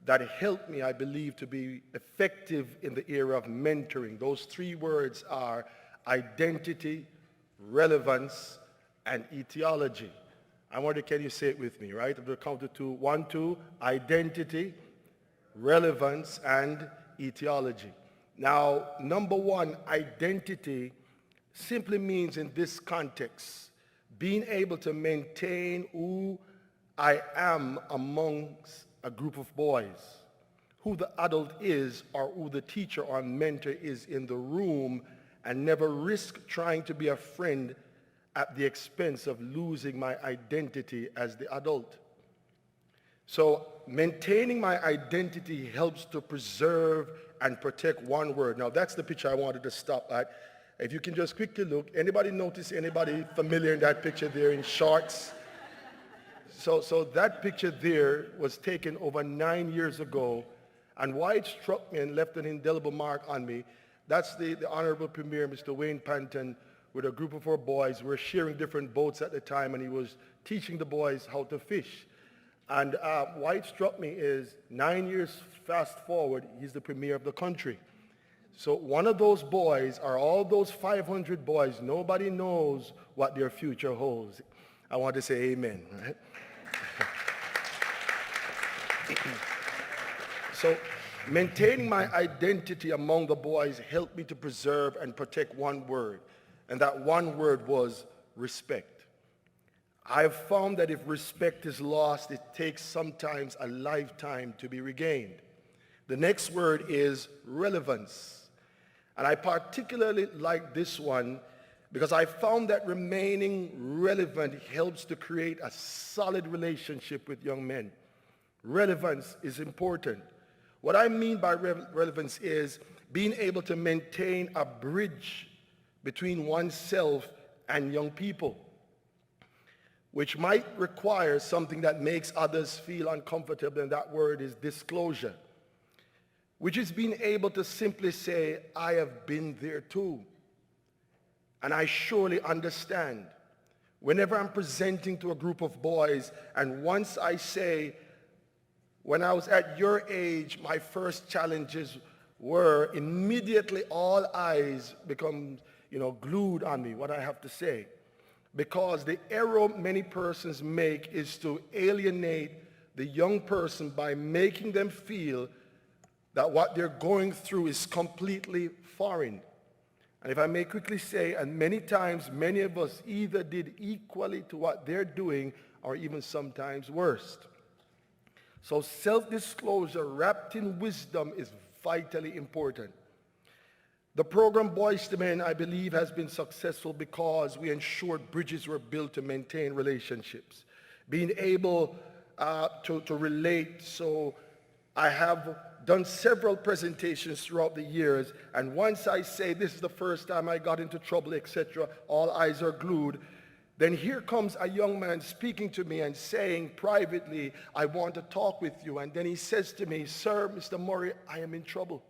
that helped me, I believe, to be effective in the area of mentoring. Those 3 words are identity, relevance, and etiology. I wonder, can you say it with me, right? I'm going to count to 2. 1, 2, identity, relevance, and etiology. Now, number 1, identity simply means in this context, being able to maintain who I am amongst a group of boys, who the adult is or who the teacher or mentor is in the room, and never risk trying to be a friend at the expense of losing my identity as the adult. So maintaining my identity helps to preserve and protect one word. Now that's the picture I wanted to stop at. If you can just quickly look, anybody notice anybody familiar in that picture there in shorts? So that picture there was taken over 9 years ago, and why it struck me and left an indelible mark on me, that's the Honorable Premier, Mr. Wayne Panton, with a group of 4 boys. We were sharing different boats at the time, and he was teaching the boys how to fish. And why it struck me is 9 years fast forward, he's the premier of the country. So one of those boys, or all those 500 boys, nobody knows what their future holds. I want to say amen, right? So maintaining my identity among the boys helped me to preserve and protect one word, and that one word was respect. I've found that if respect is lost, it takes sometimes a lifetime to be regained. The next word is relevance. And I particularly like this one because I found that remaining relevant helps to create a solid relationship with young men. Relevance is important. What I mean by relevance is being able to maintain a bridge between oneself and young people, which might require something that makes others feel uncomfortable, and that word is disclosure, which is being able to simply say, I have been there too, and I surely understand. Whenever I'm presenting to a group of boys, and once I say, when I was at your age, my first challenges were, immediately all eyes become, glued on me, what I have to say. Because the error many persons make is to alienate the young person by making them feel that what they're going through is completely foreign. And if I may quickly say, and many times, many of us either did equally to what they're doing or even sometimes worse. So self-disclosure wrapped in wisdom is vitally important. The program Boys to Men, I believe, has been successful because we ensured bridges were built to maintain relationships, being able to relate. So I have done several presentations throughout the years, and once I say this is the first time I got into trouble, etc., all eyes are glued. Then here comes a young man speaking to me and saying privately, I want to talk with you. And then he says to me, sir, Mr. Murray, I am in trouble.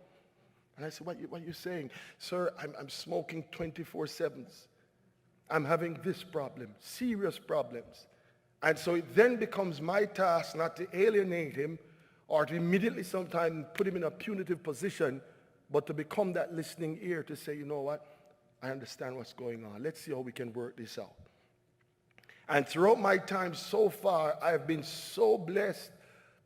And I said, what are you saying? Sir, I'm smoking 24/7s. I'm having this problem, serious problems. And so it then becomes my task not to alienate him or to immediately sometimes put him in a punitive position, but to become that listening ear to say, you know what, I understand what's going on. Let's see how we can work this out. And throughout my time so far, I have been so blessed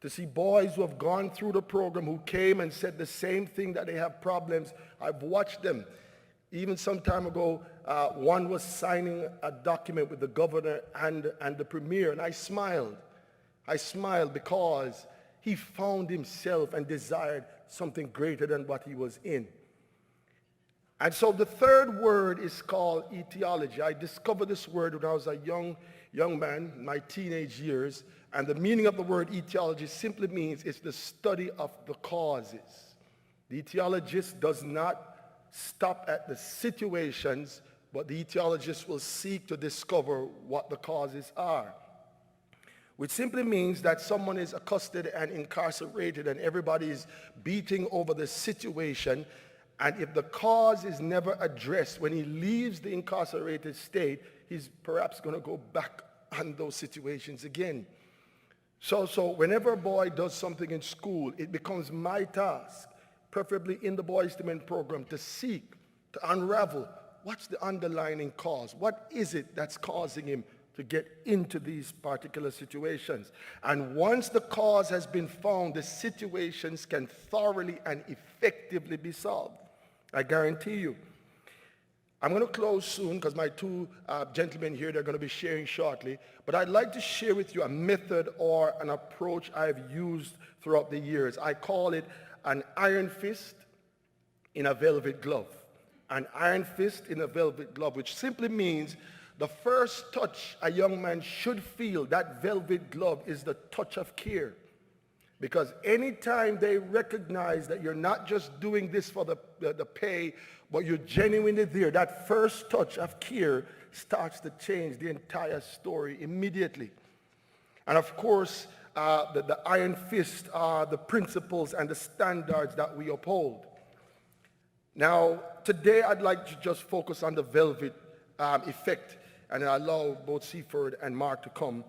to see boys who have gone through the program who came and said the same thing, that they have problems. I've watched them. Even some time ago, one was signing a document with the governor and the premier, and I smiled. I smiled because he found himself and desired something greater than what he was in. And so the third word is called etiology. I discovered this word when I was a young man, in my teenage years, and the meaning of the word etiology simply means it's the study of the causes. The etiologist does not stop at the situations, but the etiologist will seek to discover what the causes are. Which simply means that someone is accosted and incarcerated and everybody is beating over the situation, and if the cause is never addressed, when he leaves the incarcerated state, he's perhaps going to go back on those situations again. So whenever a boy does something in school, it becomes my task, preferably in the Boys to Men program, to seek, to unravel what's the underlying cause. What is it that's causing him to get into these particular situations? And once the cause has been found, the situations can thoroughly and effectively be solved. I guarantee you. I'm going to close soon because my two gentlemen here, they're going to be sharing shortly. But I'd like to share with you a method or an approach I've used throughout the years. I call it an iron fist in a velvet glove. An iron fist in a velvet glove, which simply means the first touch a young man should feel, that velvet glove, is the touch of care. Because anytime they recognize that you're not just doing this for the pay, but you're genuinely there, that first touch of care starts to change the entire story immediately. And of course, the iron fist are the principles and the standards that we uphold. Now, today I'd like to just focus on the velvet effect, and I allow both Seaford and Mark to come.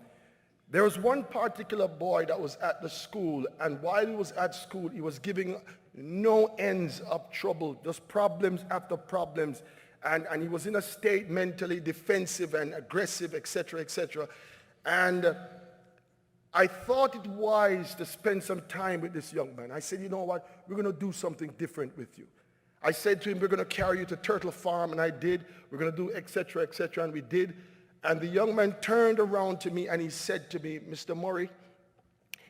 There was one particular boy that was at the school, and while he was at school, he was giving no ends of trouble, just problems after problems, and he was in a state mentally defensive and aggressive, etc., etc. And I thought it wise to spend some time with this young man. I said, you know what, we're going to do something different with you. I said to him, we're going to carry you to Turtle Farm, and I did. We're going to do etc., etc., and we did. And the young man turned around to me and he said to me, Mr. Murray,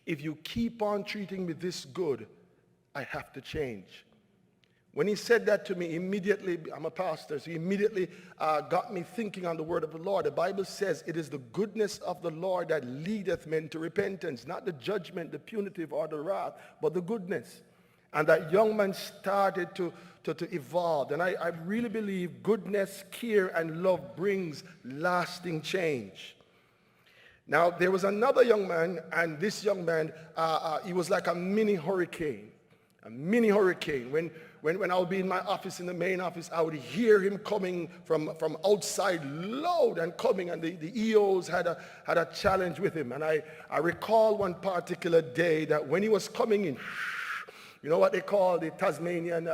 if you keep on treating me this good, I have to change. When he said that to me, immediately, I'm a pastor, so he immediately got me thinking on the word of the Lord. The Bible says it is the goodness of the Lord that leadeth men to repentance, not the judgment, the punitive, or the wrath, but the goodness. And that young man started to evolve. And I really believe goodness, care, and love brings lasting change. Now, there was another young man, and this young man, he was like a mini hurricane. A mini hurricane. When I would be in my office, in the main office, I would hear him coming from outside loud and coming, and the EOs had a challenge with him. And I recall one particular day that when he was coming in, you know what they call the Tasmanian,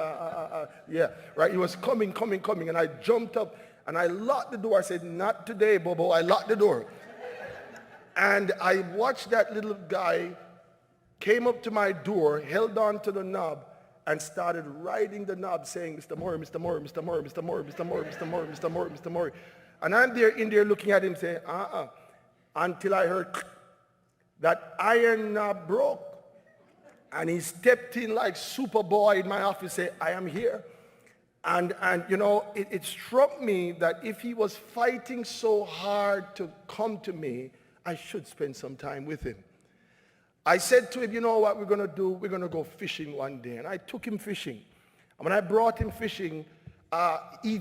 yeah, right? He was coming, and I jumped up, and I locked the door. I said, not today, Bobo. I locked the door. And I watched that little guy came up to my door, held on to the knob, and started riding the knob, saying, Mr. Murray, Mr. Murray, Mr. Murray, Mr. Murray, Mr. Murray, Mr. Murray, Mr. Murray, Mr. Murray. And I'm in there looking at him saying, until I heard that iron knob broke. And he stepped in like Superboy in my office, said, I am here. And you know, it struck me that if he was fighting so hard to come to me, I should spend some time with him. I said to him, you know what we're going to do? We're going to go fishing one day. And I took him fishing. And when I brought him fishing, he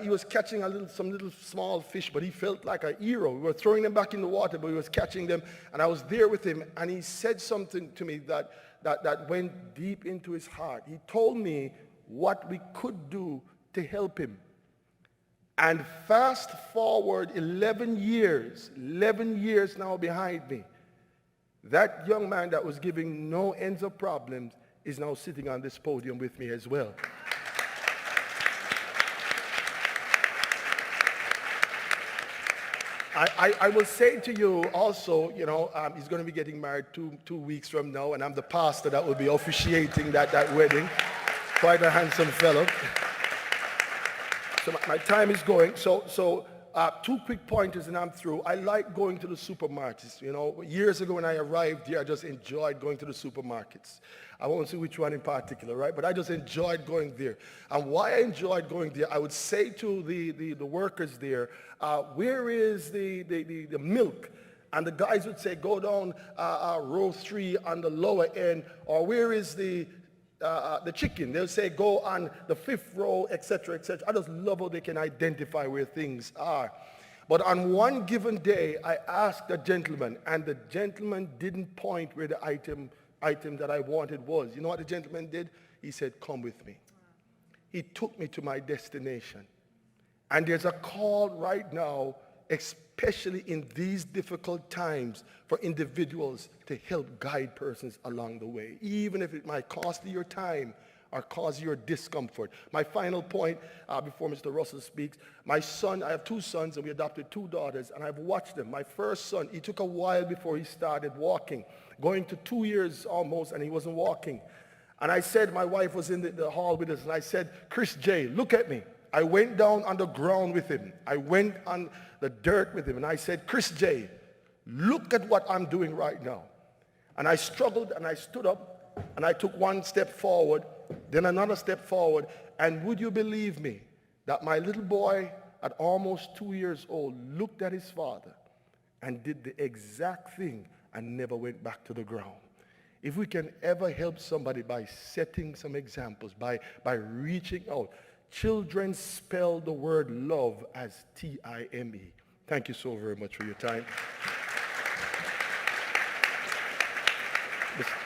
was catching some little small fish, but he felt like a hero. We were throwing them back in the water, but he was catching them. And I was there with him, and he said something to me that went deep into his heart. He told me what we could do to help him. And fast forward 11 years now behind me, that young man that was giving no ends of problems is now sitting on this podium with me as well. I will say to you also, you know, he's going to be getting married two weeks from now, and I'm the pastor that will be officiating that wedding. Quite a handsome fellow. So my time is going. So two quick pointers and I'm through. I like going to the supermarkets. You know, years ago when I arrived here, I just enjoyed going to the supermarkets. I won't say which one in particular, right? But I just enjoyed going there. And why I enjoyed going there, I would say to the workers there, where is the milk? And the guys would say, go down row 3 on the lower end, or where is the chicken? They'll say, go on the 5th row, etc., etc. I just love how they can identify where things are. But on one given day, I asked a gentleman, and the gentleman didn't point where the item that I wanted was. You know what the gentleman did? He said, come with me. He took me to my destination. And there's a call right now, especially in these difficult times, for individuals to help guide persons along the way, even if it might cost you your time or cause you your discomfort. My final point, before Mr. Russell speaks, my son, I have 2 sons, and we adopted 2 daughters, and I've watched them. My first son, he took a while before he started walking, going to 2 years almost, and he wasn't walking. And I said, my wife was in the hall with us, and I said, Chris J., look at me. I went down on the ground with him. I went on the dirt with him, and I said, Chris J., look at what I'm doing right now. And I struggled, and I stood up, and I took 1 step forward, then another step forward, and would you believe me that my little boy at almost 2 years old looked at his father and did the exact thing and never went back to the ground. If we can ever help somebody by setting some examples, by reaching out. Children spell the word love as T-I-M-E. Thank you so very much for your time.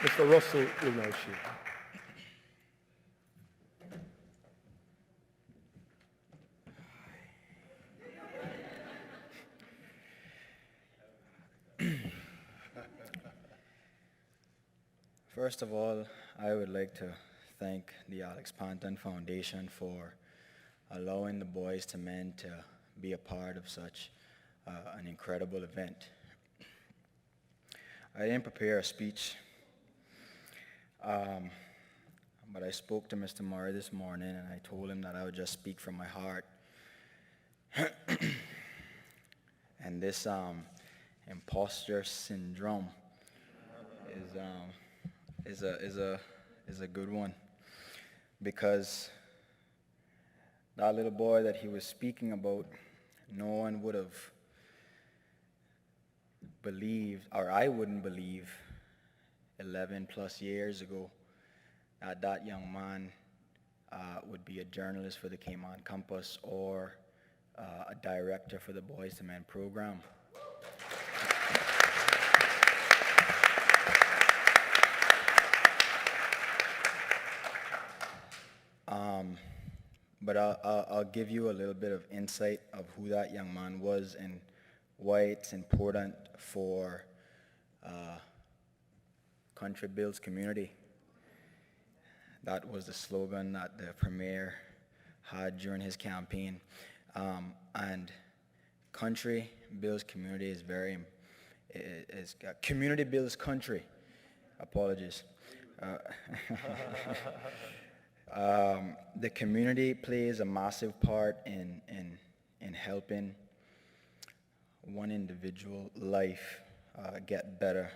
Mr. Russell will now share. First of all, I would like to thank the Alex Panton Foundation for allowing the Boys to Men to be a part of such an incredible event. I didn't prepare a speech, but I spoke to Mr. Murray this morning, and I told him that I would just speak from my heart. And this imposter syndrome is a good one, because that little boy that he was speaking about, no one would have believed, or I wouldn't believe 11 plus years ago that that young man would be a journalist for the Cayman Compass or a director for the Boys to Men program. But I'll give you a little bit of insight of who that young man was and why it's important for Country Builds Community. That was the slogan that the Premier had during his campaign. And Country Builds Community is community builds country. Apologies. The community plays a massive part in helping one individual life get better.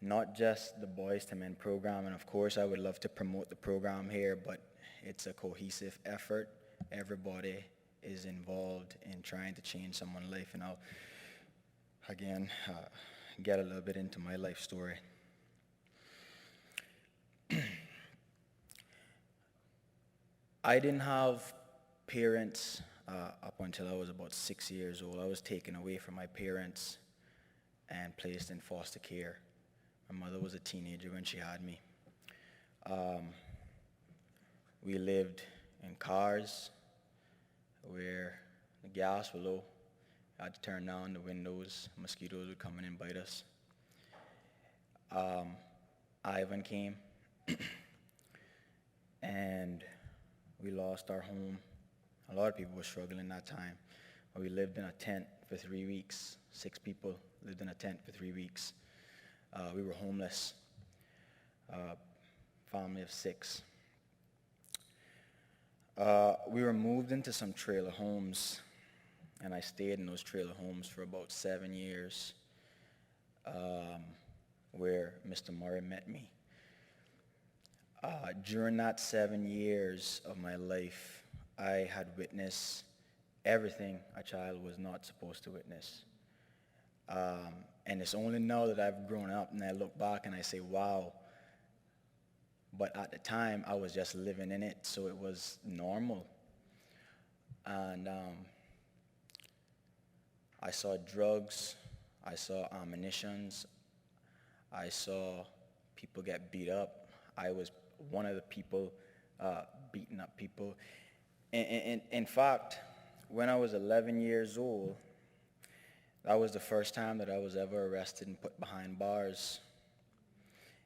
not just the Boys to Men program, and of course I would love to promote the program here, but it's a cohesive effort. Everybody is involved in trying to change someone's life, and I'll, again, get a little bit into my life story. I didn't have parents up until I was about 6 years old. I was taken away from my parents and placed in foster care. My mother was a teenager when she had me. We lived in cars where the gas was low. I had to turn down the windows. Mosquitoes would come in and bite us. Ivan came, and we lost our home. A lot of people were struggling that time. We lived in a tent for 3 weeks. 6 people lived in a tent for 3 weeks. We were homeless, family of 6. We were moved into some trailer homes, and I stayed in those trailer homes for about 7 years, where Mr. Murray met me. During that 7 years of my life, I had witnessed everything a child was not supposed to witness. And it's only now that I've grown up and I look back and I say, wow. But at the time, I was just living in it, so it was normal. And I saw drugs, I saw ammunitions, I saw people get beat up. I was one of the people beating up people. In fact, when I was 11 years old, that was the first time that I was ever arrested and put behind bars.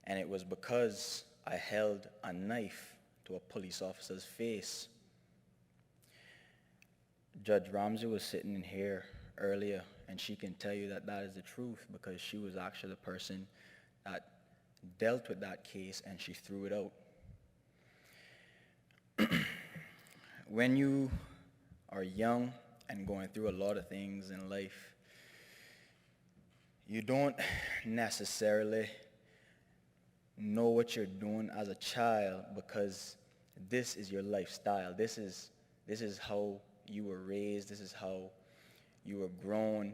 And it was because I held a knife to a police officer's face. Judge Ramsey was sitting in here earlier, and she can tell you that that is the truth, because she was actually the person that dealt with that case, and she threw it out. When you are young and going through a lot of things in life, you don't necessarily know what you're doing as a child, because this is your lifestyle. This is how you were raised. This is how you were grown.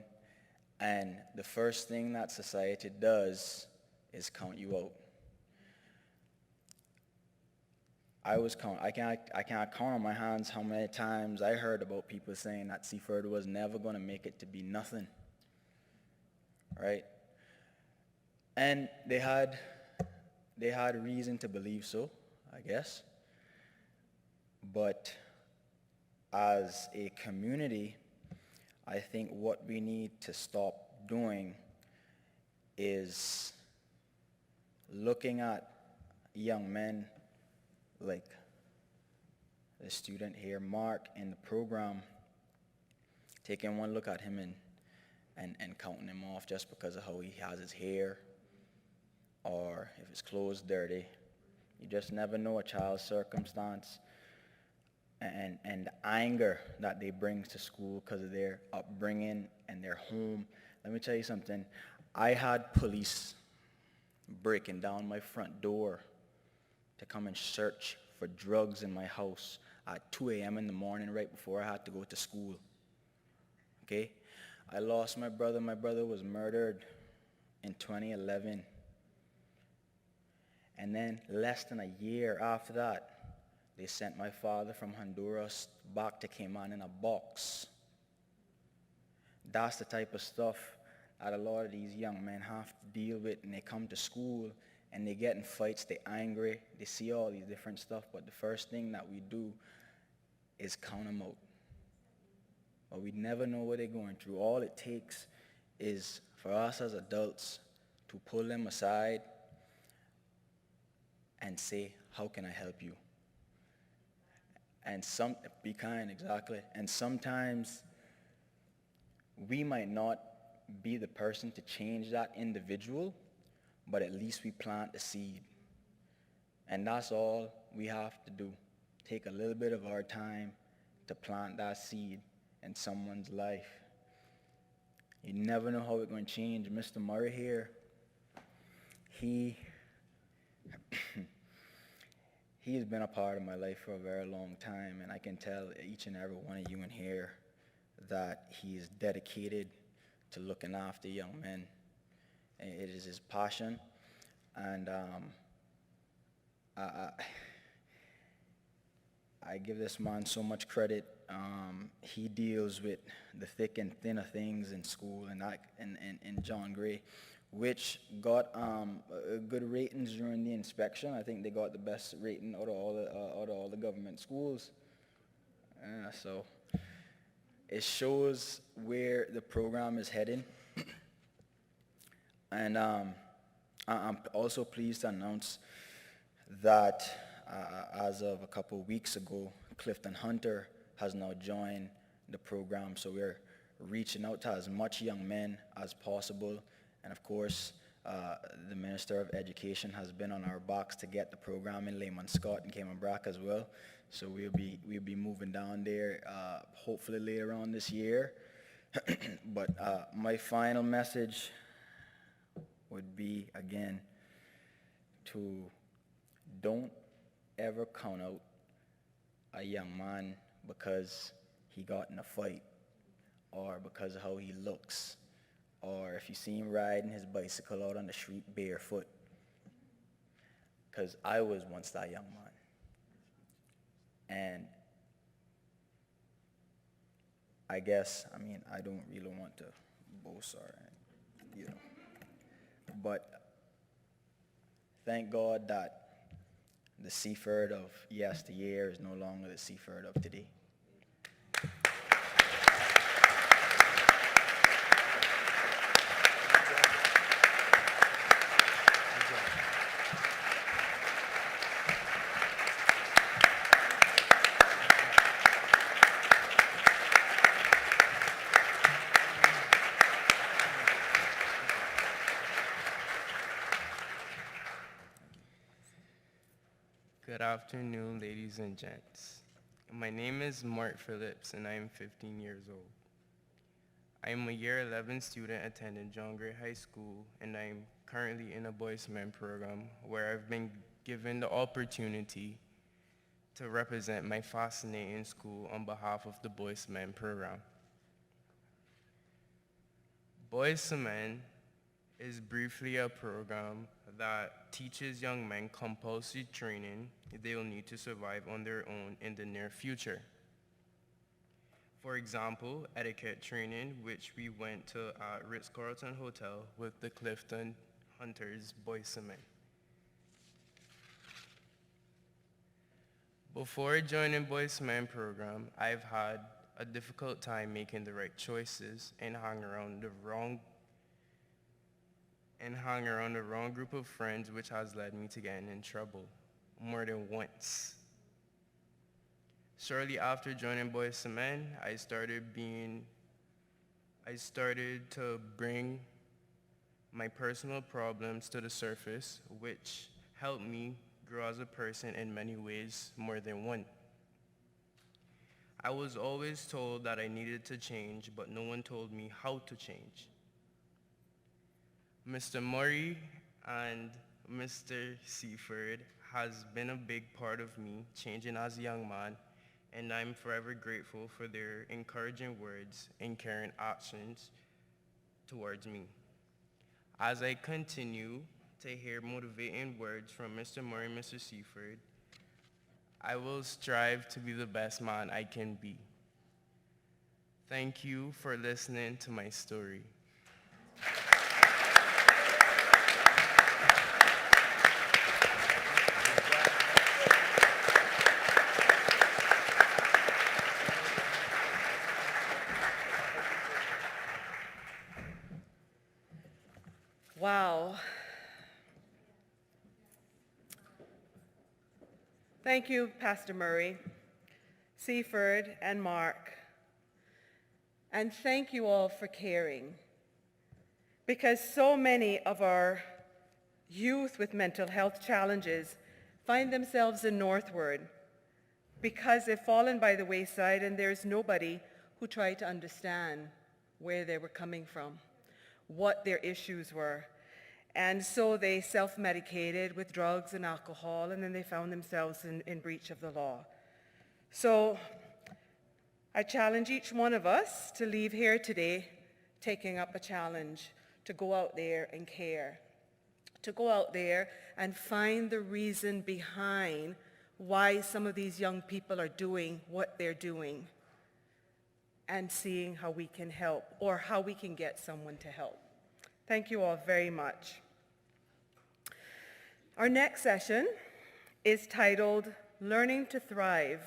And the first thing that society does is count you out. I can't count on my hands how many times I heard about people saying that Seaford was never going to make it to be nothing, right? And they had reason to believe so, I guess. But as a community, I think what we need to stop doing is looking at young men like the student here, Mark, in the program, taking one look at him and counting him off just because of how he has his hair or if his clothes dirty. You just never know a child's circumstance and the anger that they bring to school because of their upbringing and their home. Let me tell you something. I had police breaking down my front door to come and search for drugs in my house at 2 a.m. in the morning right before I had to go to school. Okay? I lost my brother. My brother was murdered in 2011. And then less than a year after that, they sent my father from Honduras back to Cayman in a box. That's the type of stuff that a lot of these young men have to deal with, and they come to school and they get in fights, they're angry, they see all these different stuff, but the first thing that we do is count them out. But we never know what they're going through. All it takes is for us as adults to pull them aside and say, how can I help you? And be kind, exactly. And sometimes we might not be the person to change that individual, but at least we plant the seed. And that's all we have to do. Take a little bit of our time to plant that seed in someone's life. You never know how it's going to change. Mr. Murray here, he he has been a part of my life for a very long time, and I can tell each and every one of you in here that he is dedicated to looking after young men. And it is his passion, and I give this man so much credit. He deals with the thick and thin of things in school and John Gray, which got good ratings during the inspection. I think they got the best rating out of all the government schools. So it shows where the program is heading. And I'm also pleased to announce that as of a couple of weeks ago, Clifton Hunter has now joined the program. So we're reaching out to as much young men as possible. And of course, the Minister of Education has been on our backs to get the program in Lehman Scott and Cayman Brac as well. So we'll be moving down there hopefully later on this year. But my final message would be, again, to don't ever count out a young man because he got in a fight or because of how he looks, or if you see him riding his bicycle out on the street barefoot. Because I was once that young man. And I guess, I don't really want to boast or, but thank God that the Seaford of yesteryear is no longer the Seaford of today. Good afternoon, ladies and gents. My name is Mark Phillips, and I am 15 years old. I am a year 11 student attending John Gray High School, and I am currently in a Boys Men program where I've been given the opportunity to represent my fascinating school on behalf of the Boys Men program. Boys Men is briefly a program that teaches young men compulsory training they will need to survive on their own in the near future. For example, etiquette training, which we went to Ritz-Carlton Hotel with the Clifton Hunters Boys Men. Before joining Boys Men program, I've had a difficult time making the right choices and hung around the wrong group of friends, which has led me to getting in trouble more than once. Shortly after joining Boys Men, I started to bring my personal problems to the surface, which helped me grow as a person in many ways, more than one. I was always told that I needed to change, but no one told me how to change. Mr. Murray and Mr. Seaford has been a big part of me changing as a young man, and I'm forever grateful for their encouraging words and caring actions towards me. As I continue to hear motivating words from Mr. Murray and Mr. Seaford, I will strive to be the best man I can be. Thank you for listening to my story. Wow. Thank you, Pastor Murray, Seaford, and Mark. And thank you all for caring, because so many of our youth with mental health challenges find themselves in Northward because they've fallen by the wayside and there's nobody who tried to understand where they were coming from, what their issues were. And so they self-medicated with drugs and alcohol, and then they found themselves in breach of the law. So I challenge each one of us to leave here today taking up a challenge to go out there and care, to go out there and find the reason behind why some of these young people are doing what they're doing, and seeing how we can help or how we can get someone to help. Thank you all very much. Our next session is titled Learning to Thrive,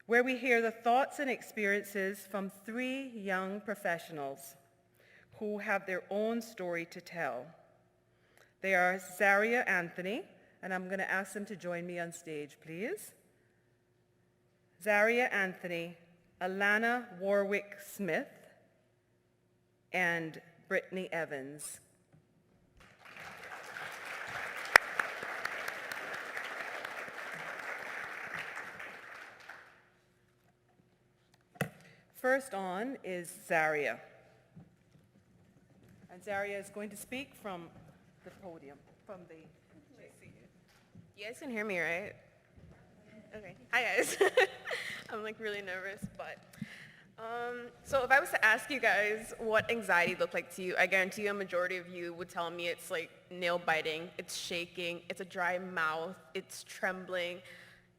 where we hear the thoughts and experiences from 3 young professionals who have their own story to tell. They are Zaria Anthony, and I'm going to ask them to join me on stage, please. Zaria Anthony, Alana Warwick-Smith, and Brittany Evans. First on is Zaria. And Zaria is going to speak from the podium, from the JC. You guys can hear me, right? Okay. Hi, guys. I'm like really nervous, but so if I was to ask you guys what anxiety looked like to you, I guarantee you a majority of you would tell me it's like nail biting, it's shaking, it's a dry mouth, it's trembling.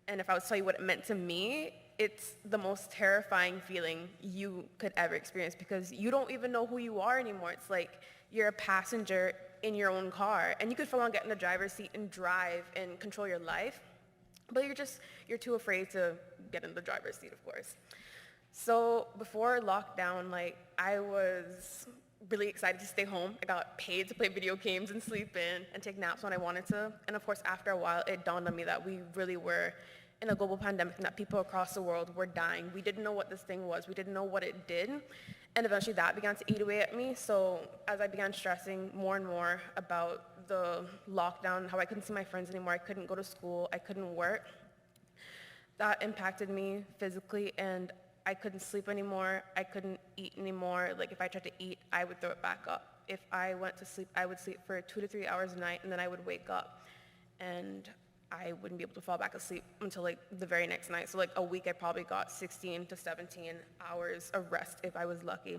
And if I was to tell you what it meant to me, it's the most terrifying feeling you could ever experience because you don't even know who you are anymore. It's like you're a passenger in your own car and you could full on get in the driver's seat and drive and control your life, but you're too afraid to get in the driver's seat, of course. So before lockdown, like I was really excited to stay home. I got paid to play video games and sleep in and take naps when I wanted to. And of course, after a while, it dawned on me that we really were in a global pandemic and that people across the world were dying. We didn't know what this thing was. We didn't know what it did. And eventually that began to eat away at me. So as I began stressing more and more about the lockdown, how I couldn't see my friends anymore, I couldn't go to school, I couldn't work, that impacted me physically and I couldn't sleep anymore, I couldn't eat anymore. Like if I tried to eat, I would throw it back up. If I went to sleep, I would sleep for 2 to 3 hours a night and then I would wake up and I wouldn't be able to fall back asleep until like the very next night. So like a week I probably got 16 to 17 hours of rest if I was lucky.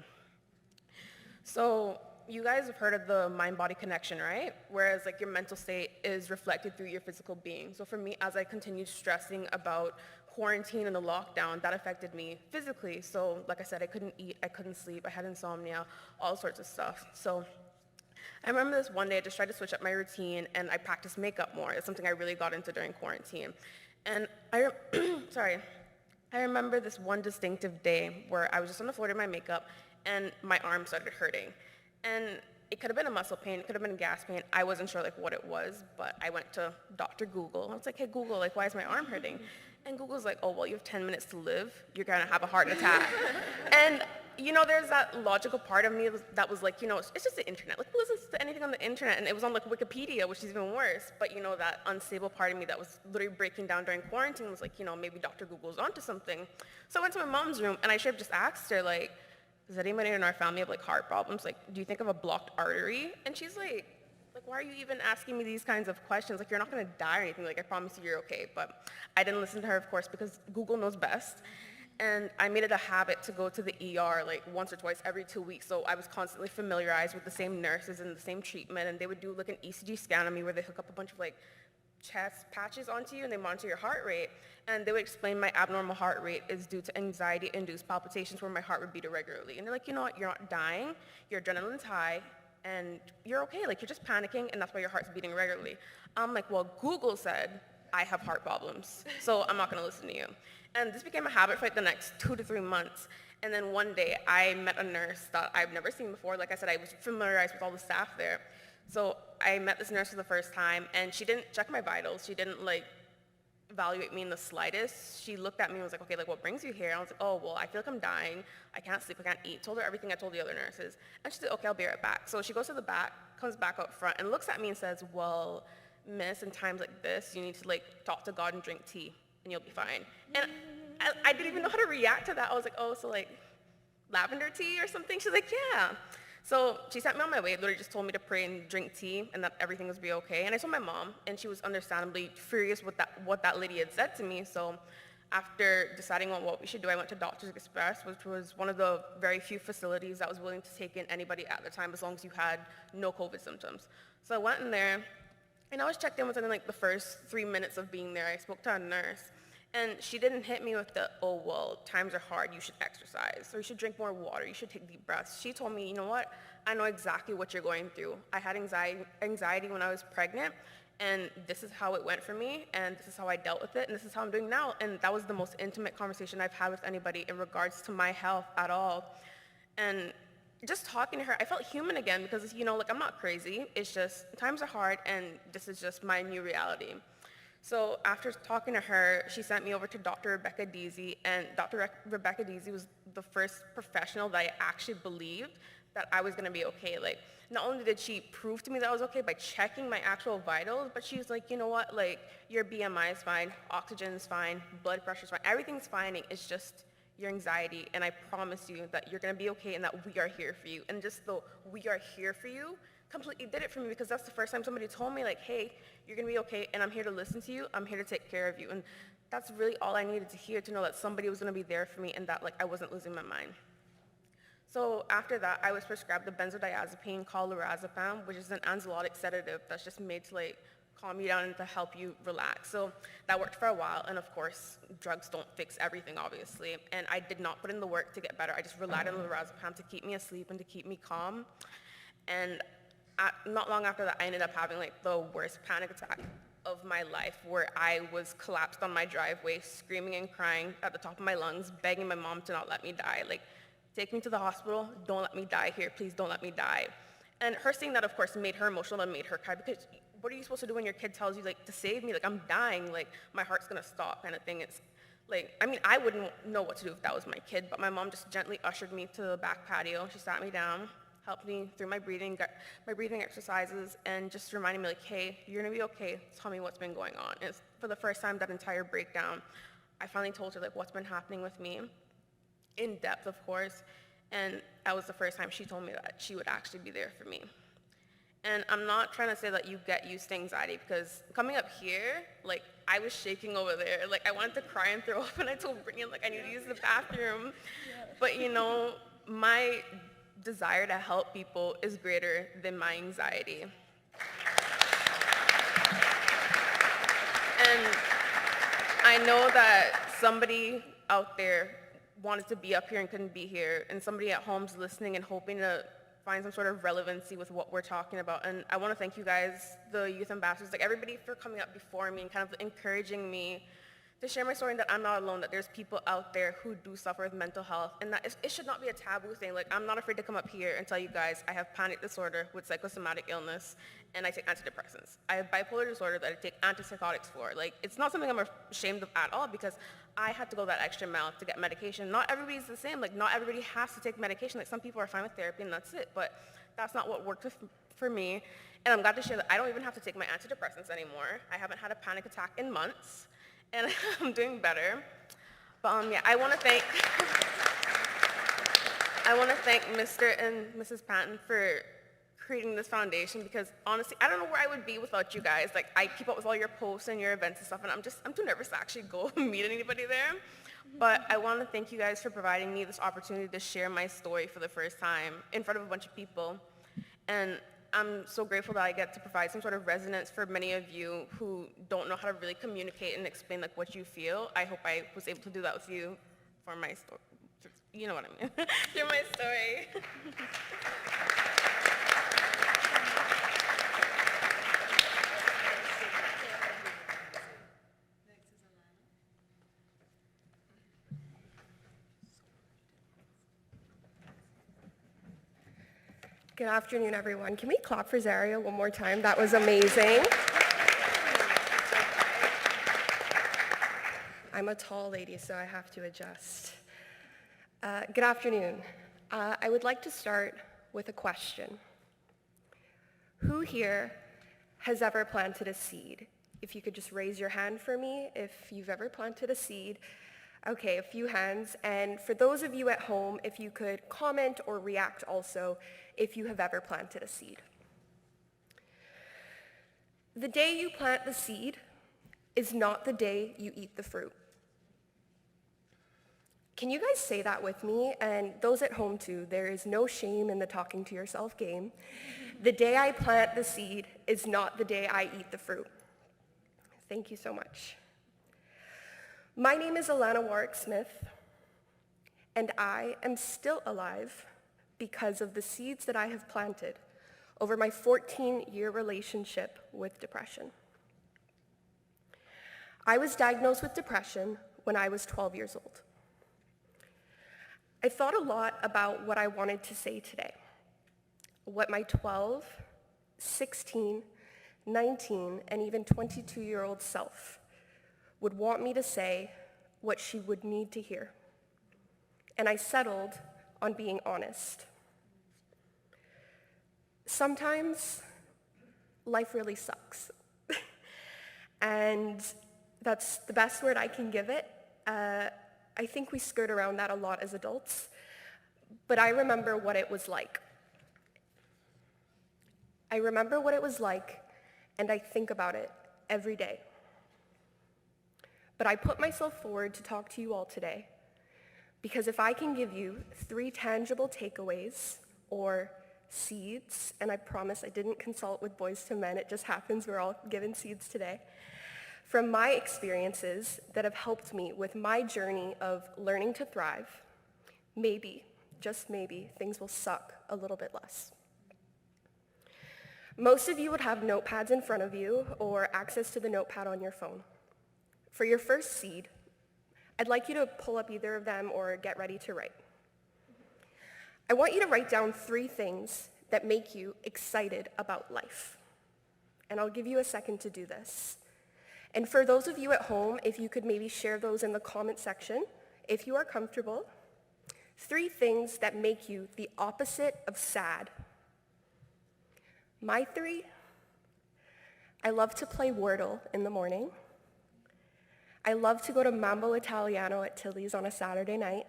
So you guys have heard of the mind-body connection, right? Whereas like your mental state is reflected through your physical being. So for me, as I continued stressing about quarantine and the lockdown, that affected me physically. So like I said, I couldn't eat, I couldn't sleep, I had insomnia, all sorts of stuff. So I remember this one day, I just tried to switch up my routine and I practiced makeup more. It's something I really got into during quarantine. And I remember this one distinctive day where I was just on the floor doing my makeup and my arm started hurting. And it could have been a muscle pain, it could have been a gas pain. I wasn't sure like what it was, but I went to Dr. Google. I was like, hey Google, like why is my arm hurting? And Google's like, oh, well, you have 10 minutes to live. You're gonna have a heart attack. And you know, there's that logical part of me that was like, you know, it's just the internet. Like, who listens to anything on the internet? And it was on like Wikipedia, which is even worse. But you know, that unstable part of me that was literally breaking down during quarantine was like, you know, maybe Dr. Google's onto something. So I went to my mom's room and I should have just asked her like, does anybody in our family have like heart problems? Like, do you think of a blocked artery? And she's like, why are you even asking me these kinds of questions? Like, you're not gonna die or anything. Like, I promise you you're okay. But I didn't listen to her, of course, because Google knows best. And I made it a habit to go to the ER like once or twice every 2 weeks. So I was constantly familiarized with the same nurses and the same treatment. And they would do like an ECG scan on me where they hook up a bunch of like chest patches onto you and they monitor your heart rate. And they would explain my abnormal heart rate is due to anxiety-induced palpitations where my heart would beat irregularly. And they're like, you know what, you're not dying, your adrenaline's high, and you're okay, like you're just panicking and that's why your heart's beating regularly. I'm like, well, Google said I have heart problems, so I'm not gonna listen to you. And this became a habit for like the next 2 to 3 months. And then one day I met a nurse that I've never seen before. Like I said, I was familiarized with all the staff there. So I met this nurse for the first time and she didn't check my vitals. She didn't like evaluate me in the slightest. She looked at me and was like, okay, like what brings you here? And I was like, oh, well, I feel like I'm dying. I can't sleep, I can't eat. Told her everything I told the other nurses. And she said, okay, I'll be right back. So she goes to the back, comes back up front and looks at me and says, well, miss, in times like this, you need to like talk to God and drink tea and you'll be fine. And I didn't even know how to react to that. I was like, oh, so like lavender tea or something? She's like, yeah. So she sent me on my way, literally just told me to pray and drink tea and that everything was be okay. And I told my mom, and she was understandably furious with what that lady had said to me. So after deciding on what we should do, I went to Doctors Express, which was one of the very few facilities that was willing to take in anybody at the time as long as you had no COVID symptoms. So I went in there, and I was checked in within like the first 3 minutes of being there. I spoke to a nurse, and she didn't hit me with the, oh, well, times are hard, you should exercise, or you should drink more water, you should take deep breaths. She told me, you know what, I know exactly what you're going through. I had anxiety when I was pregnant, and this is how it went for me, and this is how I dealt with it, and this is how I'm doing now. And that was the most intimate conversation I've had with anybody in regards to my health at all. And just talking to her, I felt human again because, you know, like I'm not crazy. It's just times are hard, and this is just my new reality. So after talking to her, she sent me over to Dr. Rebecca Deasy, and Dr. Rebecca Deasy was the first professional that I actually believed that I was gonna be okay. Like, not only did she prove to me that I was okay by checking my actual vitals, but she was like, you know what, like, your BMI is fine, oxygen's fine, blood pressure's fine, everything's fine, it's just your anxiety, and I promise you that you're gonna be okay and that we are here for you. And just the we are here for you completely did it for me, because that's the first time somebody told me, like, hey, you're gonna be okay, and I'm here to listen to you, I'm here to take care of you. And that's really all I needed to hear, to know that somebody was gonna be there for me and that, like, I wasn't losing my mind. So after that, I was prescribed a benzodiazepine called lorazepam, which is an anxiolytic sedative that's just made to, like, calm you down and to help you relax. So that worked for a while, and of course, drugs don't fix everything, obviously. And I did not put in the work to get better. I just relied on lorazepam to keep me asleep and to keep me calm. And not long after that, I ended up having like the worst panic attack of my life, where I was collapsed on my driveway, screaming and crying at the top of my lungs, begging my mom to not let me die. Like, take me to the hospital, don't let me die here, please don't let me die. And her saying that, of course, made her emotional and made her cry, because what are you supposed to do when your kid tells you, like, to save me? Like, I'm dying, like, my heart's gonna stop, kind of thing. It's like, I mean, I wouldn't know what to do if that was my kid, but my mom just gently ushered me to the back patio. She sat me down, helped me through my breathing exercises, and just reminded me, like, hey, you're gonna be okay, tell me what's been going on. And for the first time, that entire breakdown, I finally told her, like, what's been happening with me, in depth, of course, and that was the first time she told me that she would actually be there for me. And I'm not trying to say that you get used to anxiety, because coming up here, like, I was shaking over there. Like, I wanted to cry and throw up, and I told Brittany, like, I need to use the bathroom. But, you know, my desire to help people is greater than my anxiety. And I know that somebody out there wanted to be up here and couldn't be here, and somebody at home's listening and hoping to find some sort of relevancy with what we're talking about. And I want to thank you guys, the youth ambassadors, like everybody, for coming up before me and kind of encouraging me to share my story, and that I'm not alone, that there's people out there who do suffer with mental health, and that it should not be a taboo thing. Like, I'm not afraid to come up here and tell you guys I have panic disorder with psychosomatic illness, and I take antidepressants. I have bipolar disorder that I take antipsychotics for. Like, it's not something I'm ashamed of at all, because I had to go that extra mile to get medication. Not everybody's the same. Like, not everybody has to take medication. Like, some people are fine with therapy and that's it, but that's not what worked for me. And I'm glad to share that I don't even have to take my antidepressants anymore. I haven't had a panic attack in months, and I'm doing better. But yeah, I want to thank Mr. and Mrs. Panton for creating this foundation, because honestly, I don't know where I would be without you guys. Like, I keep up with all your posts and your events and stuff, and I'm too nervous to actually go meet anybody there. But I want to thank you guys for providing me this opportunity to share my story for the first time in front of a bunch of people. And I'm so grateful that I get to provide some sort of resonance for many of you who don't know how to really communicate and explain, like, what you feel. I hope I was able to do that with you for my story. You know what I mean. Through my story. Good afternoon, everyone. Can we clap for Zaria one more time? That was amazing. I'm a tall lady, so I have to adjust. Good afternoon. I would like to start with a question. Who here has ever planted a seed? If you could just raise your hand for me if you've ever planted a seed. Okay, a few hands. And for those of you at home, if you could comment or react also if you have ever planted a seed. The day you plant the seed is not the day you eat the fruit. Can you guys say that with me? And those at home too, there is no shame in the talking to yourself game. The day I plant the seed is not the day I eat the fruit. Thank you so much. My name is Alana Warwick-Smith, and I am still alive because of the seeds that I have planted over my 14-year relationship with depression. I was diagnosed with depression when I was 12 years old. I thought a lot about what I wanted to say today, what my 12, 16, 19, and even 22-year-old self would want me to say, what she would need to hear. And I settled on being honest. Sometimes life really sucks. And that's the best word I can give it. I think we skirt around that a lot as adults, but I remember what it was like. I remember what it was like, and I think about it every day. But I put myself forward to talk to you all today, because if I can give you 3 tangible takeaways or seeds, and I promise I didn't consult with Boys to Men, it just happens we're all given seeds today, from my experiences that have helped me with my journey of learning to thrive, maybe, just maybe, things will suck a little bit less. Most of you would have notepads in front of you or access to the notepad on your phone. For your first seed, I'd like you to pull up either of them or get ready to write. I want you to write down 3 things that make you excited about life. And I'll give you a second to do this. And for those of you at home, if you could maybe share those in the comment section, if you are comfortable. 3 things that make you the opposite of sad. My 3, I love to play Wordle in the morning. I love to go to Mambo Italiano at Tilly's on a Saturday night.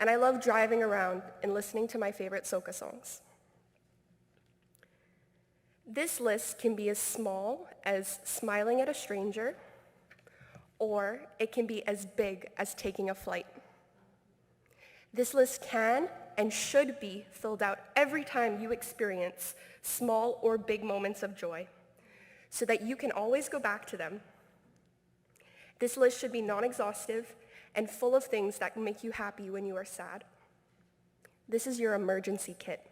And I love driving around and listening to my favorite soca songs. This list can be as small as smiling at a stranger, or it can be as big as taking a flight. This list can and should be filled out every time you experience small or big moments of joy, so that you can always go back to them. This list should be non-exhaustive and full of things that make you happy when you are sad. This is your emergency kit.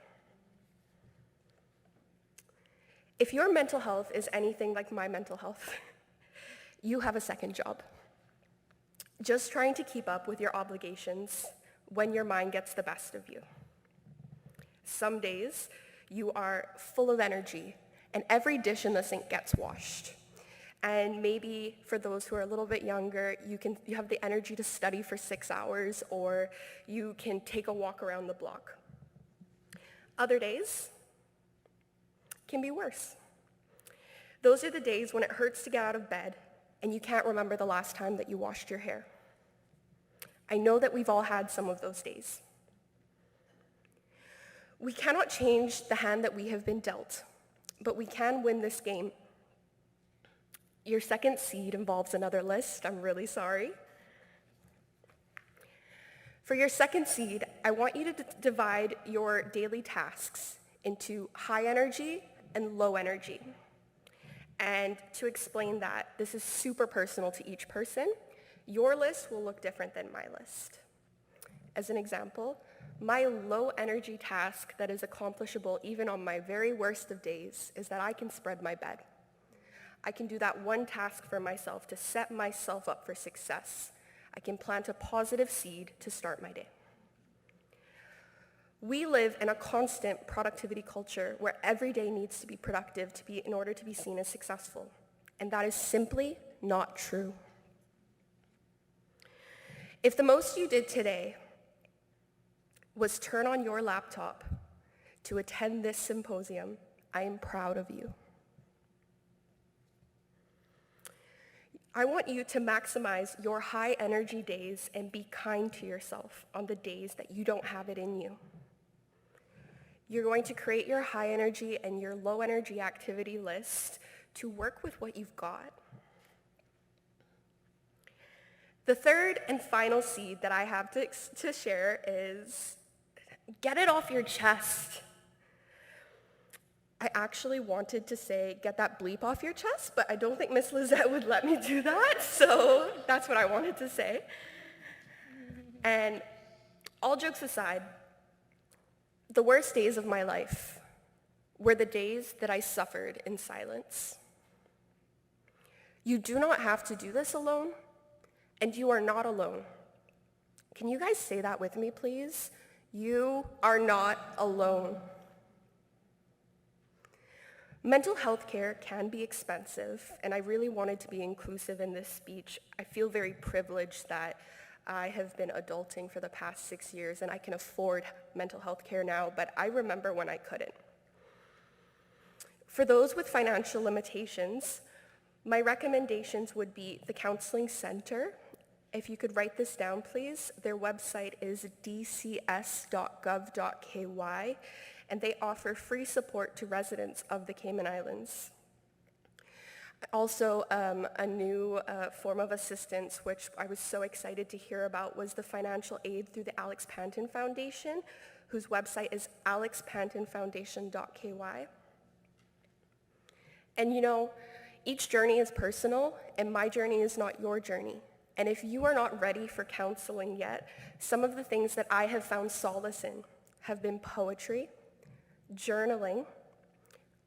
If your mental health is anything like my mental health, you have a second job. Just trying to keep up with your obligations when your mind gets the best of you. Some days, you are full of energy, and every dish in the sink gets washed. And maybe for those who are a little bit younger, you have the energy to study for 6 hours, or you can take a walk around the block. Other days can be worse. Those are the days when it hurts to get out of bed and you can't remember the last time that you washed your hair. I know that we've all had some of those days. We cannot change the hand that we have been dealt, but we can win this game. Your second seed involves another list. I'm really sorry. For your second seed, I want you to divide your daily tasks into high energy and low energy. And to explain that, this is super personal to each person. Your list will look different than my list. As an example, my low energy task that is accomplishable even on my very worst of days is that I can spread my bed. I can do that one task for myself to set myself up for success. I can plant a positive seed to start my day. We live in a constant productivity culture where every day needs to be productive in order to be seen as successful. And that is simply not true. If the most you did today was turn on your laptop to attend this symposium, I am proud of you. I want you to maximize your high energy days and be kind to yourself on the days that you don't have it in you. You're going to create your high energy and your low energy activity list to work with what you've got. The third and final seed that I have to share is get it off your chest. I actually wanted to say, get that bleep off your chest, but I don't think Miss Lizette would let me do that, so that's what I wanted to say. And all jokes aside, the worst days of my life were the days that I suffered in silence. You do not have to do this alone, and you are not alone. Can you guys say that with me, please? You are not alone. Mental health care can be expensive, and I really wanted to be inclusive in this speech. I feel very privileged that I have been adulting for the past 6 years, and I can afford mental health care now, but I remember when I couldn't. For those with financial limitations, my recommendations would be the Counseling Center. If you could write this down, please. Their website is dcs.gov.ky, and they offer free support to residents of the Cayman Islands. Also, a new form of assistance, which I was so excited to hear about, was the financial aid through the Alex Panton Foundation, whose website is alexpantonfoundation.ky. And you know, each journey is personal, and my journey is not your journey. And if you are not ready for counseling yet, some of the things that I have found solace in have been poetry, journaling,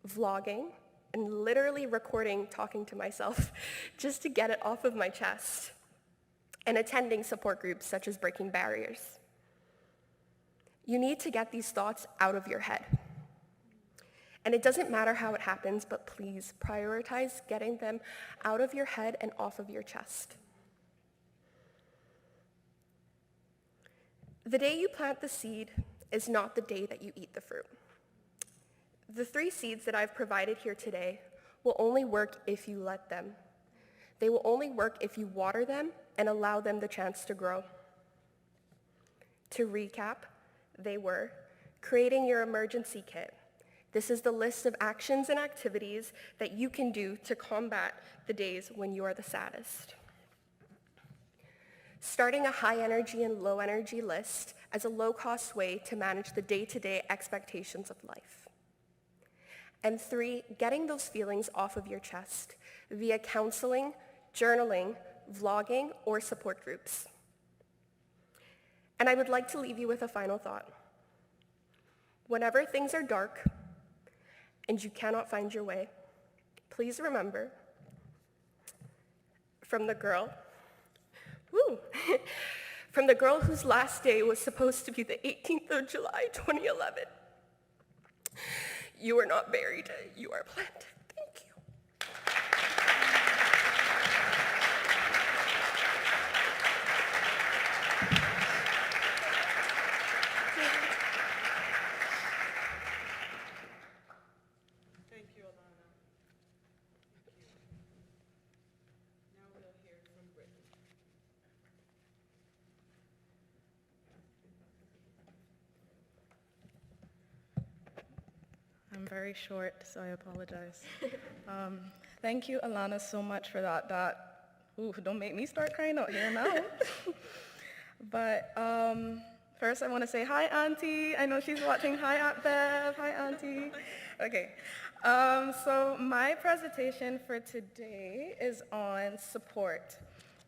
vlogging, and literally recording talking to myself just to get it off of my chest, and attending support groups such as Breaking Barriers. You need to get these thoughts out of your head. And it doesn't matter how it happens, but please prioritize getting them out of your head and off of your chest. The day you plant the seed is not the day that you eat the fruit. The 3 seeds that I've provided here today will only work if you let them. They will only work if you water them and allow them the chance to grow. To recap, they were creating your emergency kit. This is the list of actions and activities that you can do to combat the days when you are the saddest. Starting a high energy and low energy list as a low-cost way to manage the day-to-day expectations of life. And 3, getting those feelings off of your chest via counseling, journaling, vlogging, or support groups. And I would like to leave you with a final thought. Whenever things are dark and you cannot find your way, please remember, from the girl whose last day was supposed to be the 18th of July, 2011, you are not buried, you are planted. Thank you. Thank you, Alana. Now we'll hear from Brittany. I'm very short, so I apologize. Thank you, Alana, so much for that. Ooh, don't make me start crying out here now. But first I want to say hi, Auntie. I know she's watching. Hi, Aunt Bev. Hi, Auntie. Okay. So my presentation for today is on support.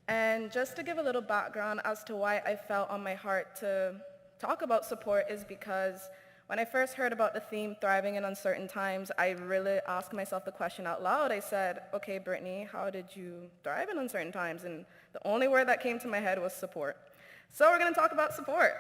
And just to give a little background as to why I felt on my heart to talk about support is because when I first heard about the theme, Thriving in Uncertain Times, I really asked myself the question out loud. I said, okay, Brittany, how did you thrive in uncertain times? And the only word that came to my head was support. So we're going to talk about support.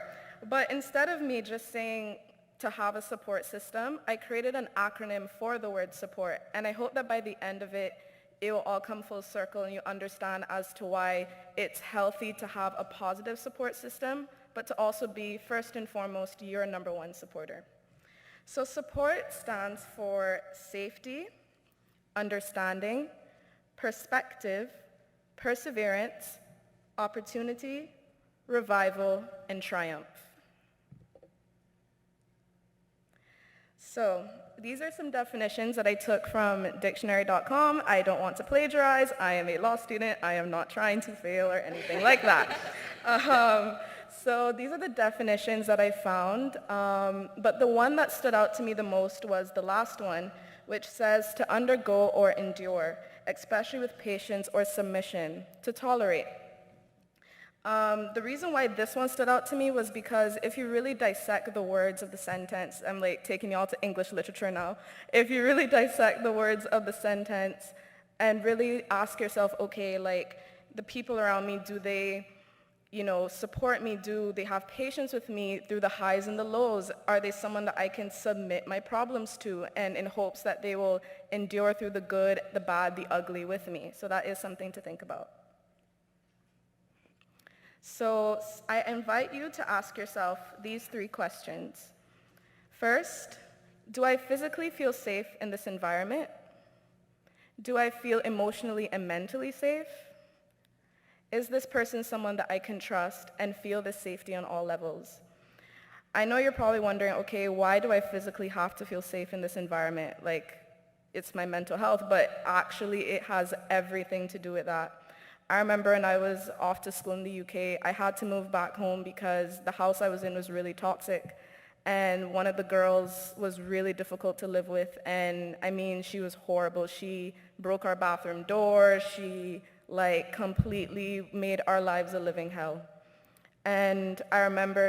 But instead of me just saying to have a support system, I created an acronym for the word support. And I hope that by the end of it, it will all come full circle and you understand as to why it's healthy to have a positive support system, but to also be, first and foremost, your number one supporter. So support stands for safety, understanding, perspective, perseverance, opportunity, revival, and triumph. So these are some definitions that I took from dictionary.com. I don't want to plagiarize. I am a law student. I am not trying to fail or anything like that. So these are the definitions that I found, but the one that stood out to me the most was the last one, which says to undergo or endure, especially with patience or submission, to tolerate. The reason why this one stood out to me was because if you really dissect the words of the sentence, I'm like taking y'all to English literature now. If you really dissect the words of the sentence and really ask yourself, okay, like the people around me, do they, support me? Do they have patience with me through the highs and the lows? Are they someone that I can submit my problems to and in hopes that they will endure through the good, the bad, the ugly with me? So that is something to think about. So I invite you to ask yourself these 3 questions. First, do I physically feel safe in this environment? Do I feel emotionally and mentally safe? Is this person someone that I can trust and feel the safety on all levels? I know you're probably wondering, okay, why do I physically have to feel safe in this environment? Like, it's my mental health, but actually it has everything to do with that. I remember when I was off to school in the UK, I had to move back home because the house I was in was really toxic. And one of the girls was really difficult to live with. And I mean, she was horrible. She broke our bathroom door. She completely made our lives a living hell. And I remember,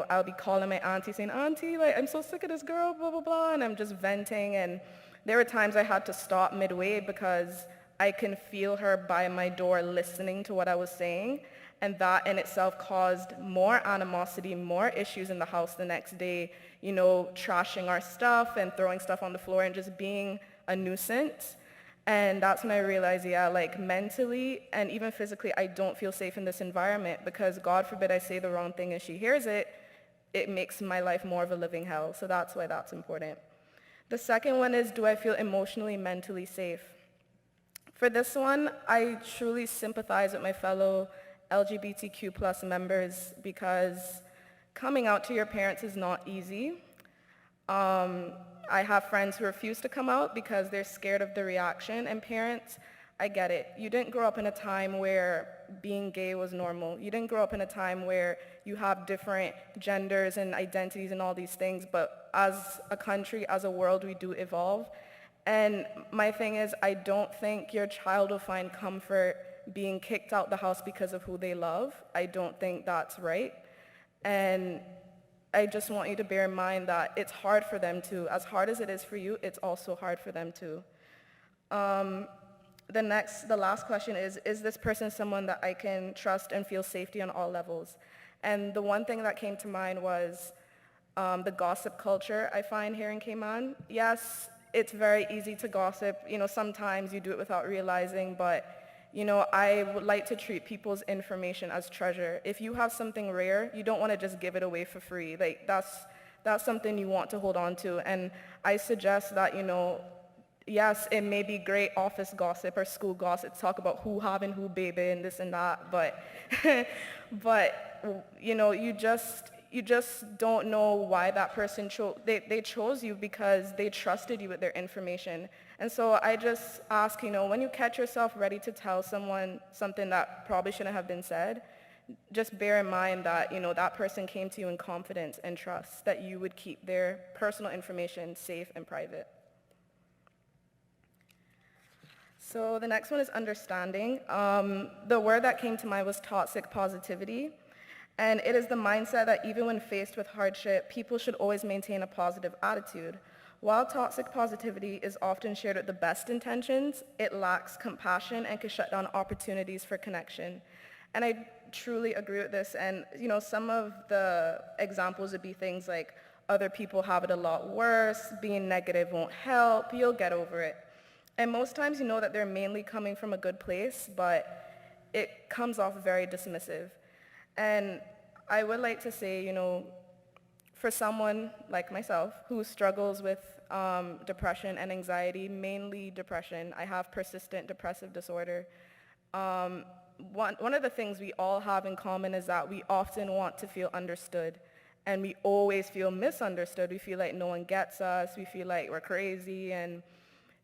I'll be calling my auntie saying, Auntie, I'm so sick of this girl, blah, blah, blah. And I'm just venting. And there were times I had to stop midway because I can feel her by my door listening to what I was saying, and that in itself caused more animosity, more issues in the house the next day, trashing our stuff and throwing stuff on the floor and just being a nuisance. And that's when I realized, mentally and even physically, I don't feel safe in this environment because God forbid I say the wrong thing and she hears it, it makes my life more of a living hell. So that's why that's important. The second one is, do I feel emotionally, mentally safe? For this one, I truly sympathize with my fellow LGBTQ plus members because coming out to your parents is not easy. I have friends who refuse to come out because they're scared of the reaction, and parents, I get it. You didn't grow up in a time where being gay was normal. You didn't grow up in a time where you have different genders and identities and all these things, but as a country, as a world, we do evolve. And my thing is, I don't think your child will find comfort being kicked out the house because of who they love. I don't think that's right. And I just want you to bear in mind that it's hard for them too. As hard as it is for you, it's also hard for them too. The last question is this person someone that I can trust and feel safety on all levels? And the one thing that came to mind was the gossip culture I find here in Cayman. Yes, it's very easy to gossip. Sometimes you do it without realizing, but I would like to treat people's information as treasure. If you have something rare, you don't want to just give it away for free. That's something you want to hold on to. And I suggest that, yes, it may be great office gossip or school gossip to talk about who having who baby and this and that, but, you just don't know why that person they chose you because they trusted you with their information. And so I just ask, when you catch yourself ready to tell someone something that probably shouldn't have been said, just bear in mind that, that person came to you in confidence and trust that you would keep their personal information safe and private. So the next one is understanding. The word that came to mind was toxic positivity. And it is the mindset that even when faced with hardship, people should always maintain a positive attitude. While toxic positivity is often shared with the best intentions, it lacks compassion and can shut down opportunities for connection. And I truly agree with this. And some of the examples would be things like other people have it a lot worse, being negative won't help, you'll get over it. And most times you know that they're mainly coming from a good place, but it comes off very dismissive. And I would like to say, for someone like myself who struggles with depression and anxiety, mainly depression, I have persistent depressive disorder, One of the things we all have in common is that we often want to feel understood, and we always feel misunderstood. We feel like no one gets us, we feel like we're crazy, and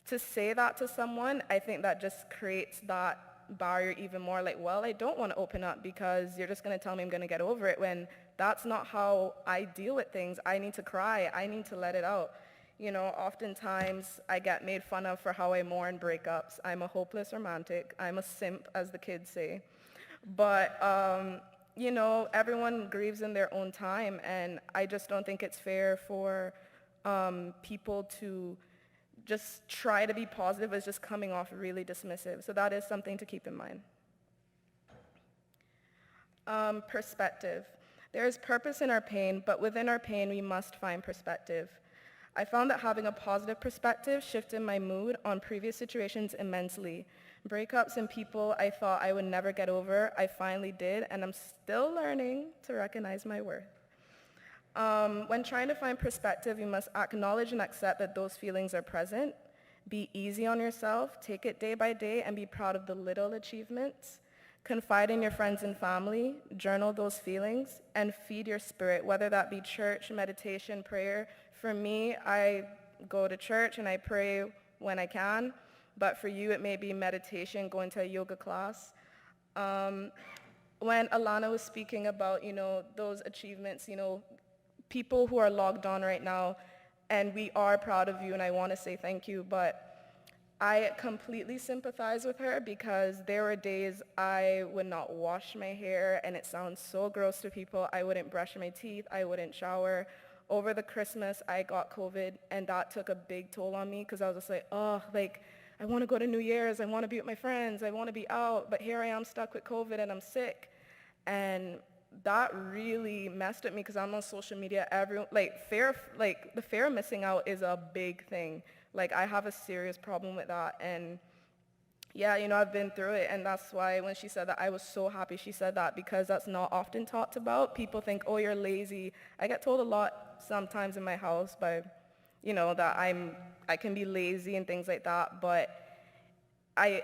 to say that to someone, I think that just creates that barrier even more, like, well, I don't want to open up because you're just going to tell me I'm going to get over it, when that's not how I deal with things. I need to cry, I need to let it out. You know, oftentimes I get made fun of for how I mourn breakups. I'm a hopeless romantic. I'm a simp, as the kids say. But, you know, everyone grieves in their own time, and I just don't think it's fair for people to just try to be positive as just coming off really dismissive. So that is something to keep in mind. Perspective. There is purpose in our pain, but within our pain, we must find perspective. I found that having a positive perspective shifted my mood on previous situations immensely. Breakups and people I thought I would never get over, I finally did, and I'm still learning to recognize my worth. When trying to find perspective, you must acknowledge and accept that those feelings are present. Be easy on yourself, take it day by day, and be proud of the little achievements. Confide in your friends and family, journal those feelings, and feed your spirit, whether that be church, meditation, prayer. For me, I go to church and I pray when I can, but for you, it may be meditation, going to a yoga class. When Alana was speaking about, you know, those achievements, you know, people who are logged on right now, and we are proud of you, and I want to say thank you, but I completely sympathize with her, because there were days I would not wash my hair, and it sounds so gross to people. I wouldn't brush my teeth, I wouldn't shower. Over the Christmas, I got COVID, and that took a big toll on me, because I was just like, oh, like, I want to go to New Year's, I want to be with my friends, I want to be out, but here I am stuck with COVID, and I'm sick. And that really messed with me, because I'm on social media. The fear of missing out is a big thing. Like, I have a serious problem with that, and yeah, you know, I've been through it, and that's why when she said that, I was so happy she said that, because that's not often talked about. People think, oh, you're lazy. I get told a lot sometimes in my house by, you know, that I can be lazy and things like that, but I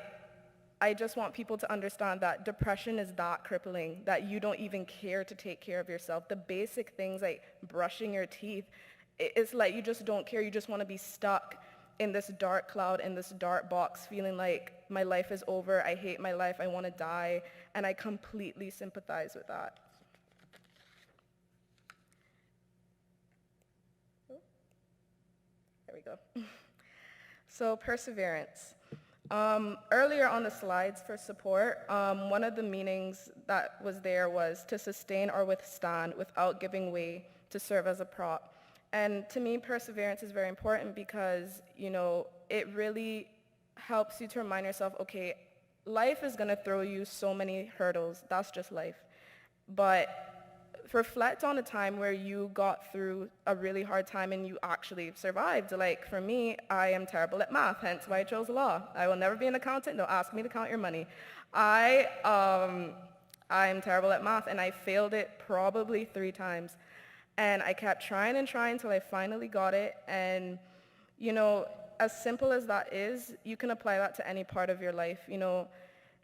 just want people to understand that depression is that crippling, that you don't even care to take care of yourself. The basic things like brushing your teeth, it's like you just don't care. You just want to be stuck in this dark cloud, in this dark box, feeling like my life is over, I hate my life, I want to die, and I completely sympathize with that. There we go. So perseverance. Earlier on the slides for support, one of the meanings that was there was to sustain or withstand without giving way, to serve as a prop. And to me, perseverance is very important, because, you know, it really helps you to remind yourself, okay, life is going to throw you so many hurdles. That's just life. But reflect on a time where you got through a really hard time and you actually survived. Like, for me, I am terrible at math, hence why I chose law. I will never be an accountant. Don't ask me to count your money. I am terrible at math, and I failed it probably 3 times. And I kept trying and trying until I finally got it. And, you know, as simple as that is, you can apply that to any part of your life. You know,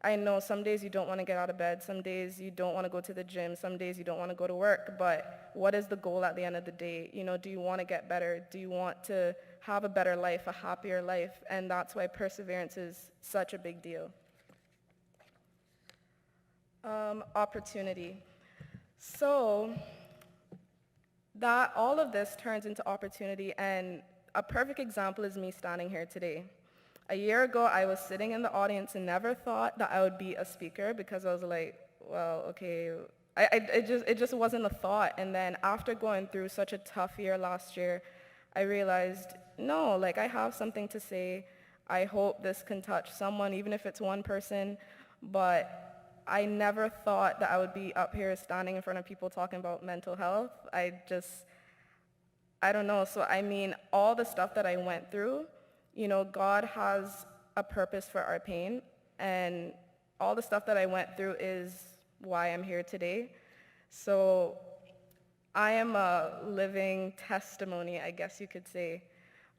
I know some days you don't want to get out of bed, some days you don't want to go to the gym, some days you don't want to go to work, but what is the goal at the end of the day? You know, do you want to get better? Do you want to have a better life, a happier life? And that's why perseverance is such a big deal. Opportunity. So that all of this turns into opportunity, and a perfect example is me standing here today. A year ago, I was sitting in the audience and never thought that I would be a speaker, because I was like, well, okay, it just wasn't a thought. And then after going through such a tough year last year, I realized, no, like, I have something to say. I hope this can touch someone, even if it's one person. But I never thought that I would be up here standing in front of people talking about mental health. I don't know. So I mean, all the stuff that I went through, you know, God has a purpose for our pain, and all the stuff that I went through is why I'm here today. So I am a living testimony, I guess you could say.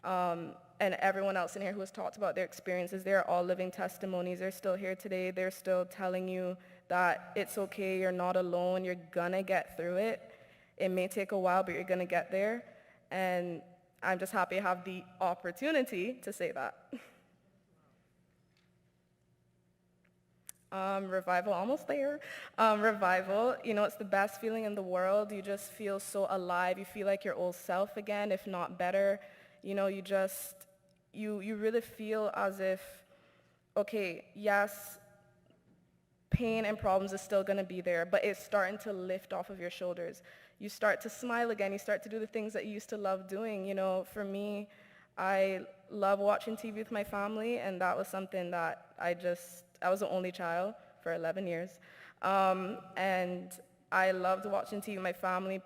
And and everyone else in here who has talked about their experiences, they're all living testimonies. They're still here today. They're still telling you that it's okay, you're not alone, you're gonna get through it. It may take a while, but you're gonna get there. And I'm just happy to have the opportunity to say that. Revival, almost there. Revival, it's the best feeling in the world. You just feel so alive. You feel like your old self again, if not better. You really feel as if, okay, yes, pain and problems is still gonna be there, but it's starting to lift off of your shoulders. You start to smile again. You start to do the things that you used to love doing. For me, I love watching TV with my family, and that was something that I was the only child for 11 years. And I loved watching TV with my family,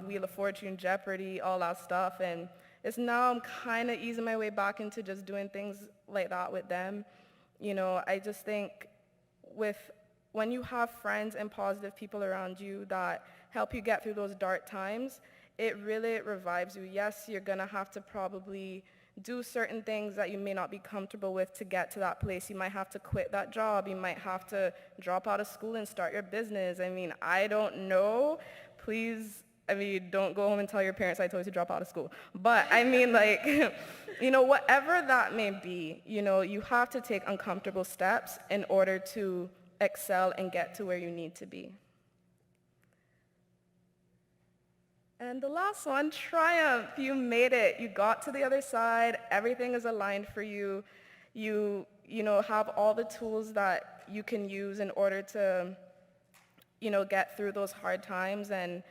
Wheel of Fortune, Jeopardy, all that stuff. And it's now I'm kind of easing my way back into just doing things like that with them. I just think when you have friends and positive people around you that help you get through those dark times, it really revives you. Yes, you're going to have to probably do certain things that you may not be comfortable with to get to that place. You might have to quit that job. You might have to drop out of school and start your business. I don't know. Please, don't go home and tell your parents I told you to drop out of school. But whatever that may be, you have to take uncomfortable steps in order to excel and get to where you need to be. And the last one, triumph. You made it. You got to the other side. Everything is aligned for you. You have all the tools that you can use in order to, get through those hard times. And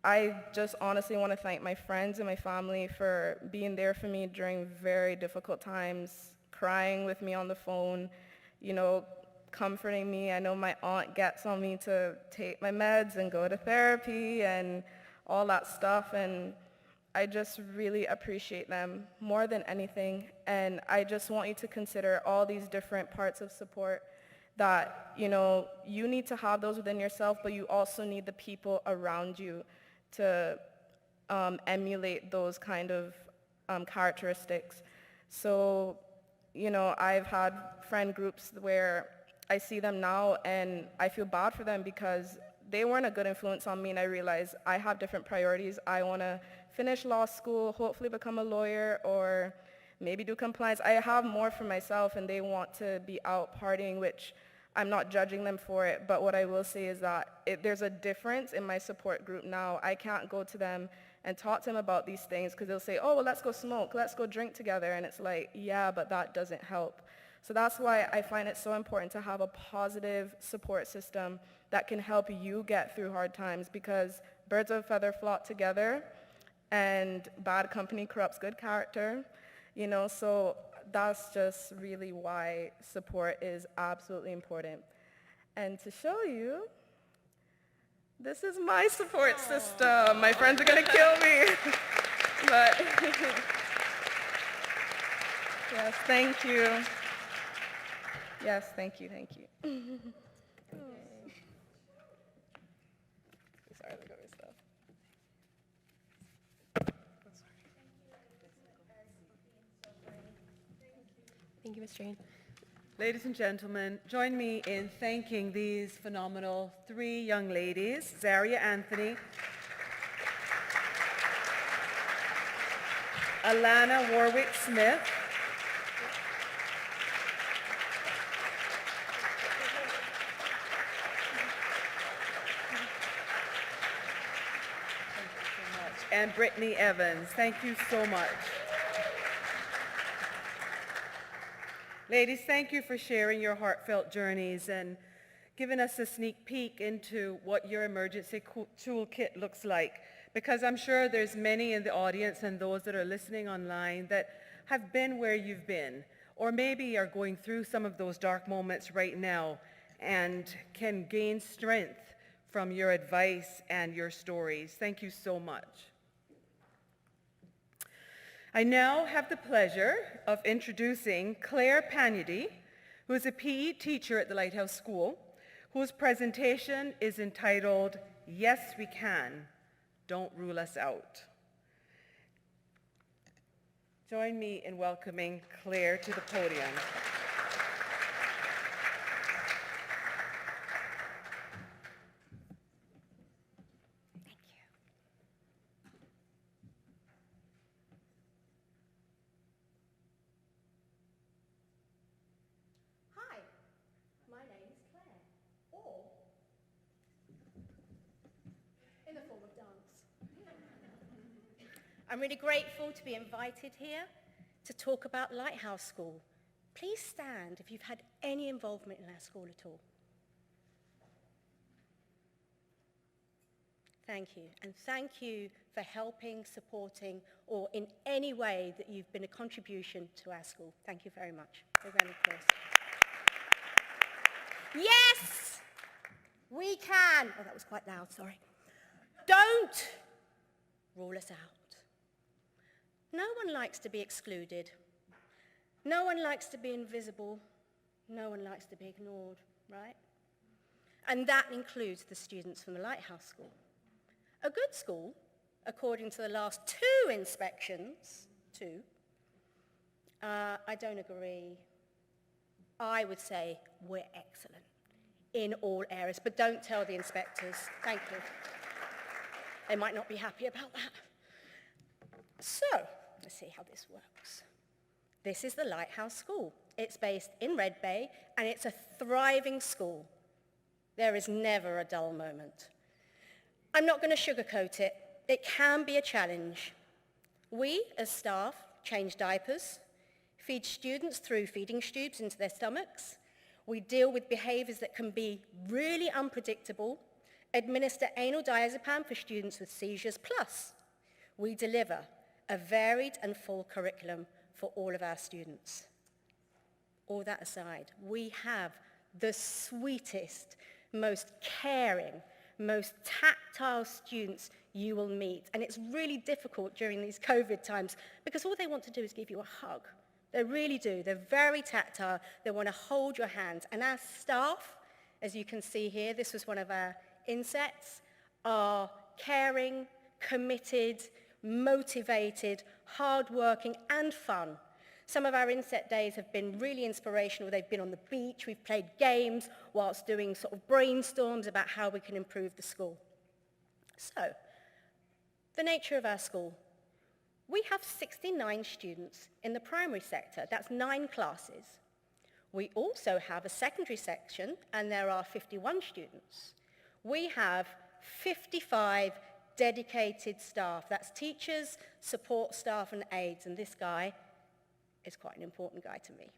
I just honestly want to thank my friends and my family for being there for me during very difficult times, crying with me on the phone, comforting me. I know my aunt gets on me to take my meds and go to therapy and all that stuff, and I just really appreciate them more than anything. And I just want you to consider all these different parts of support that, you need to have those within yourself, but you also need the people around you to emulate those kind of characteristics. So, I've had friend groups where I see them now and I feel bad for them because they weren't a good influence on me, and I realized I have different priorities. I want to finish law school, hopefully become a lawyer, or maybe do compliance. I have more for myself, and they want to be out partying, which I'm not judging them for it, but what I will say is that there's a difference in my support group now. I can't go to them and talk to them about these things because they'll say, oh, well, let's go smoke, let's go drink together, and it's like, yeah, but that doesn't help. So that's why I find it so important to have a positive support system that can help you get through hard times, because birds of a feather flock together and bad company corrupts good character, so that's just really why support is absolutely important. And to show you, this is my support system. My friends are gonna kill me. But yes, thank you. Yes, thank you. Sorry, look over stuff. Thank you, Ms. Jane. Ladies and gentlemen, join me in thanking these phenomenal 3 young ladies, Zaria Anthony, Alana Warwick-Smith, and Brittany Evans. Thank you so much. Ladies, thank you for sharing your heartfelt journeys and giving us a sneak peek into what your emergency toolkit looks like, because I'm sure there's many in the audience and those that are listening online that have been where you've been, or maybe are going through some of those dark moments right now and can gain strength from your advice and your stories. Thank you so much. I now have the pleasure of introducing Claire Panyady, who is a PE teacher at the Lighthouse School, whose presentation is entitled, Yes, We Can, Don't Rule Us Out. Join me in welcoming Claire to the podium. Hi, my name is Claire, or in the form of dance. I'm really grateful to be invited here to talk about Lighthouse School. Please stand if you've had any involvement in our school at all. Thank you, and thank you for helping, supporting, or in any way that you've been a contribution to our school. Thank you very much. A round of applause. Yes, we can. Oh, that was quite loud, sorry. Don't rule us out. No one likes to be excluded. No one likes to be invisible. No one likes to be ignored, right? And that includes the students from the Lighthouse School. A good school, according to the last 2 inspections, I don't agree. I would say we're excellent in all areas, but don't tell the inspectors. Thank you. They might not be happy about that. So, let's see how this works. This is the Lighthouse School. It's based in Red Bay, and it's a thriving school. There is never a dull moment. I'm not going to sugarcoat it. It can be a challenge. We, as staff, change diapers, feed students through feeding tubes into their stomachs. We deal with behaviors that can be really unpredictable, administer anal diazepam for students with seizures, plus we deliver a varied and full curriculum for all of our students. All that aside, we have the sweetest, most caring, most tactile students you will meet. And it's really difficult during these COVID times because all they want to do is give you a hug. They really do. They're very tactile. They want to hold your hands. And our staff, as you can see here, this was one of our insets, are caring, committed, motivated, hardworking, and fun. Some of our inset days have been really inspirational. They've been on the beach. We've played games whilst doing sort of brainstorms about how we can improve the school. So, the nature of our school. We have 69 students in the primary sector. That's 9 classes. We also have a secondary section, and there are 51 students. We have 55 dedicated staff. That's teachers, support staff, and aides. And this guy is quite an important guy to me.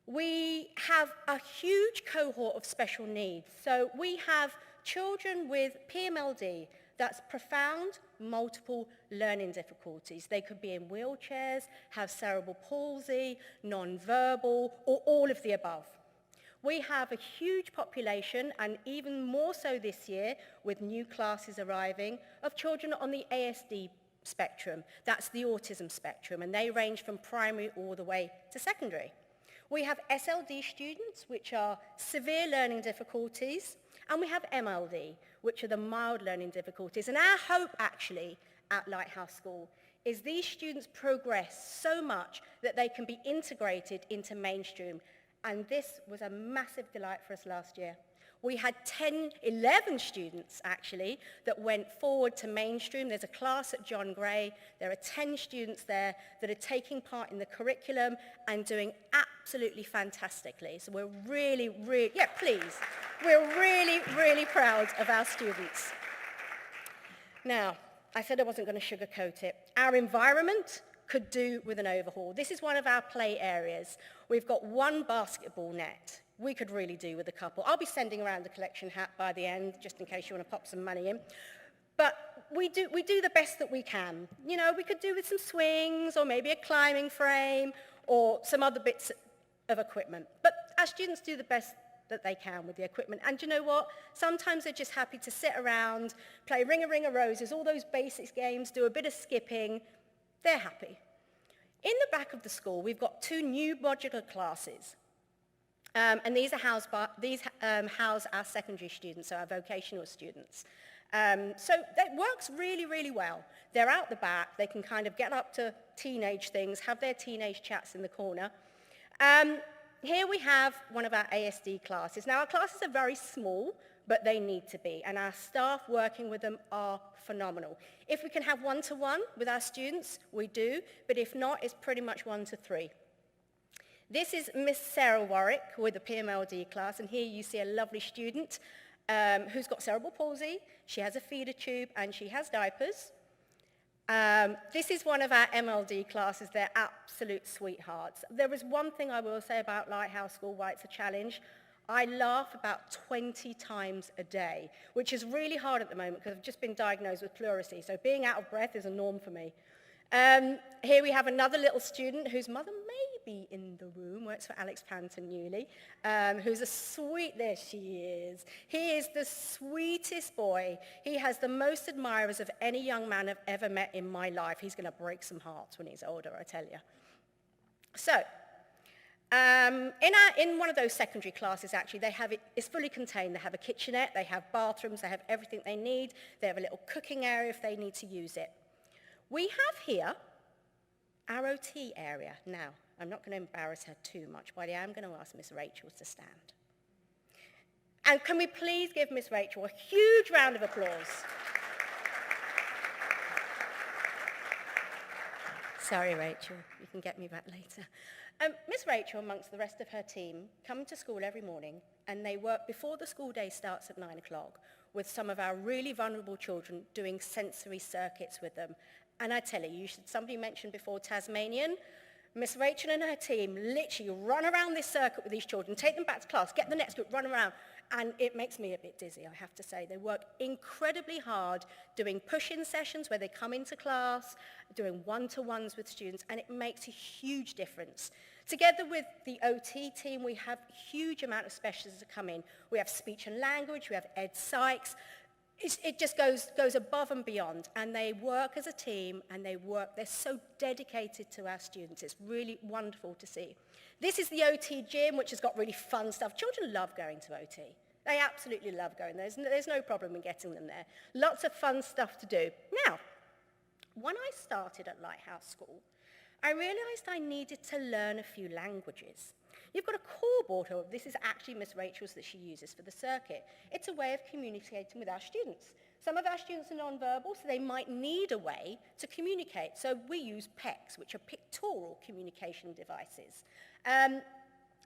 We have a huge cohort of special needs. So we have children with PMLD, that's profound multiple learning difficulties. They could be in wheelchairs, have cerebral palsy, non-verbal, or all of the above. We have a huge population, and even more so this year, with new classes arriving, of children on the ASD spectrum. That's the autism spectrum, and they range from primary all the way to secondary. We have SLD students, which are severe learning difficulties, and we have MLD, which are the mild learning difficulties. And our hope, actually, at Lighthouse School is these students progress so much that they can be integrated into mainstream. And this was a massive delight for us last year. We had 11 students, actually, that went forward to mainstream. There's a class at John Gray. There are 10 students there that are taking part in the curriculum and doing absolutely fantastically. So we're really, yeah, please. We're really, really proud of our students. Now, I said I wasn't going to sugarcoat it. Our environment could do with an overhaul. This is one of our play areas. We've got 1 basketball net. We could really do with a couple. I'll be sending around a collection hat by the end, just in case you want to pop some money in. But we do the best that we can. You know, we could do with some swings, or maybe a climbing frame, or some other bits of equipment. But our students do the best that they can with the equipment. And you know what? Sometimes they're just happy to sit around, play Ring-a-Ring-a-Roses, all those basics games, do a bit of skipping. They're happy. In the back of the school, we've got 2 new modular classes. And these house our secondary students, so our vocational students. So that works really, really well. They're out the back. They can kind of get up to teenage things, have their teenage chats in the corner. Here we have one of our ASD classes. Now, our classes are very small, but they need to be, and our staff working with them are phenomenal. If we can have one-to-one with our students, we do, but if not, it's pretty much 1 to 3. This is Miss Sarah Warwick with the PMLD class, and here you see a lovely student who's got cerebral palsy. She has a feeder tube, and she has diapers. This is one of our MLD classes. They're absolute sweethearts. There is one thing I will say about Lighthouse School, why it's a challenge. I laugh about 20 times a day, which is really hard at the moment because I've just been diagnosed with pleurisy, so being out of breath is a norm for me. Here we have another little student whose mother may be in the room, works for Alex Panton newly, who's a sweet, there she is. He is the sweetest boy. He has the most admirers of any young man I've ever met in my life. He's going to break some hearts when he's older, I tell you. So, in one of those secondary classes, actually, it's fully contained. They have a kitchenette, they have bathrooms, they have everything they need. They have a little cooking area if they need to use it. We have here our OT area. Now, I'm not going to embarrass her too much, but I am going to ask Miss Rachel to stand. And can we please give Miss Rachel a huge round of applause? Sorry, Rachel, you can get me back later. Miss Rachel, amongst the rest of her team, come to school every morning, and they work before the school day starts at 9 o'clock with some of our really vulnerable children, doing sensory circuits with them. And I tell you, somebody mentioned before Tasmanian, Miss Rachel and her team literally run around this circuit with these children, take them back to class, get the next group, run around, and it makes me a bit dizzy, I have to say. They work incredibly hard doing push-in sessions where they come into class, doing one-to-ones with students, and it makes a huge difference. Together with the OT team, we have a huge amount of specialists that come in. We have speech and language, we have ed psychs. It just goes above and beyond, and they work as a team, and they're so dedicated to our students. It's really wonderful to see. This is the OT gym, which has got really fun stuff. Children love going to OT. They absolutely love going. There's no problem in getting them there. Lots of fun stuff to do. Now, when I started at Lighthouse School, I realized I needed to learn a few languages. You've got a core board. This is actually Miss Rachel's that she uses for the circuit. It's a way of communicating with our students. Some of our students are nonverbal, so they might need a way to communicate. So we use PECs, which are pictorial communication devices.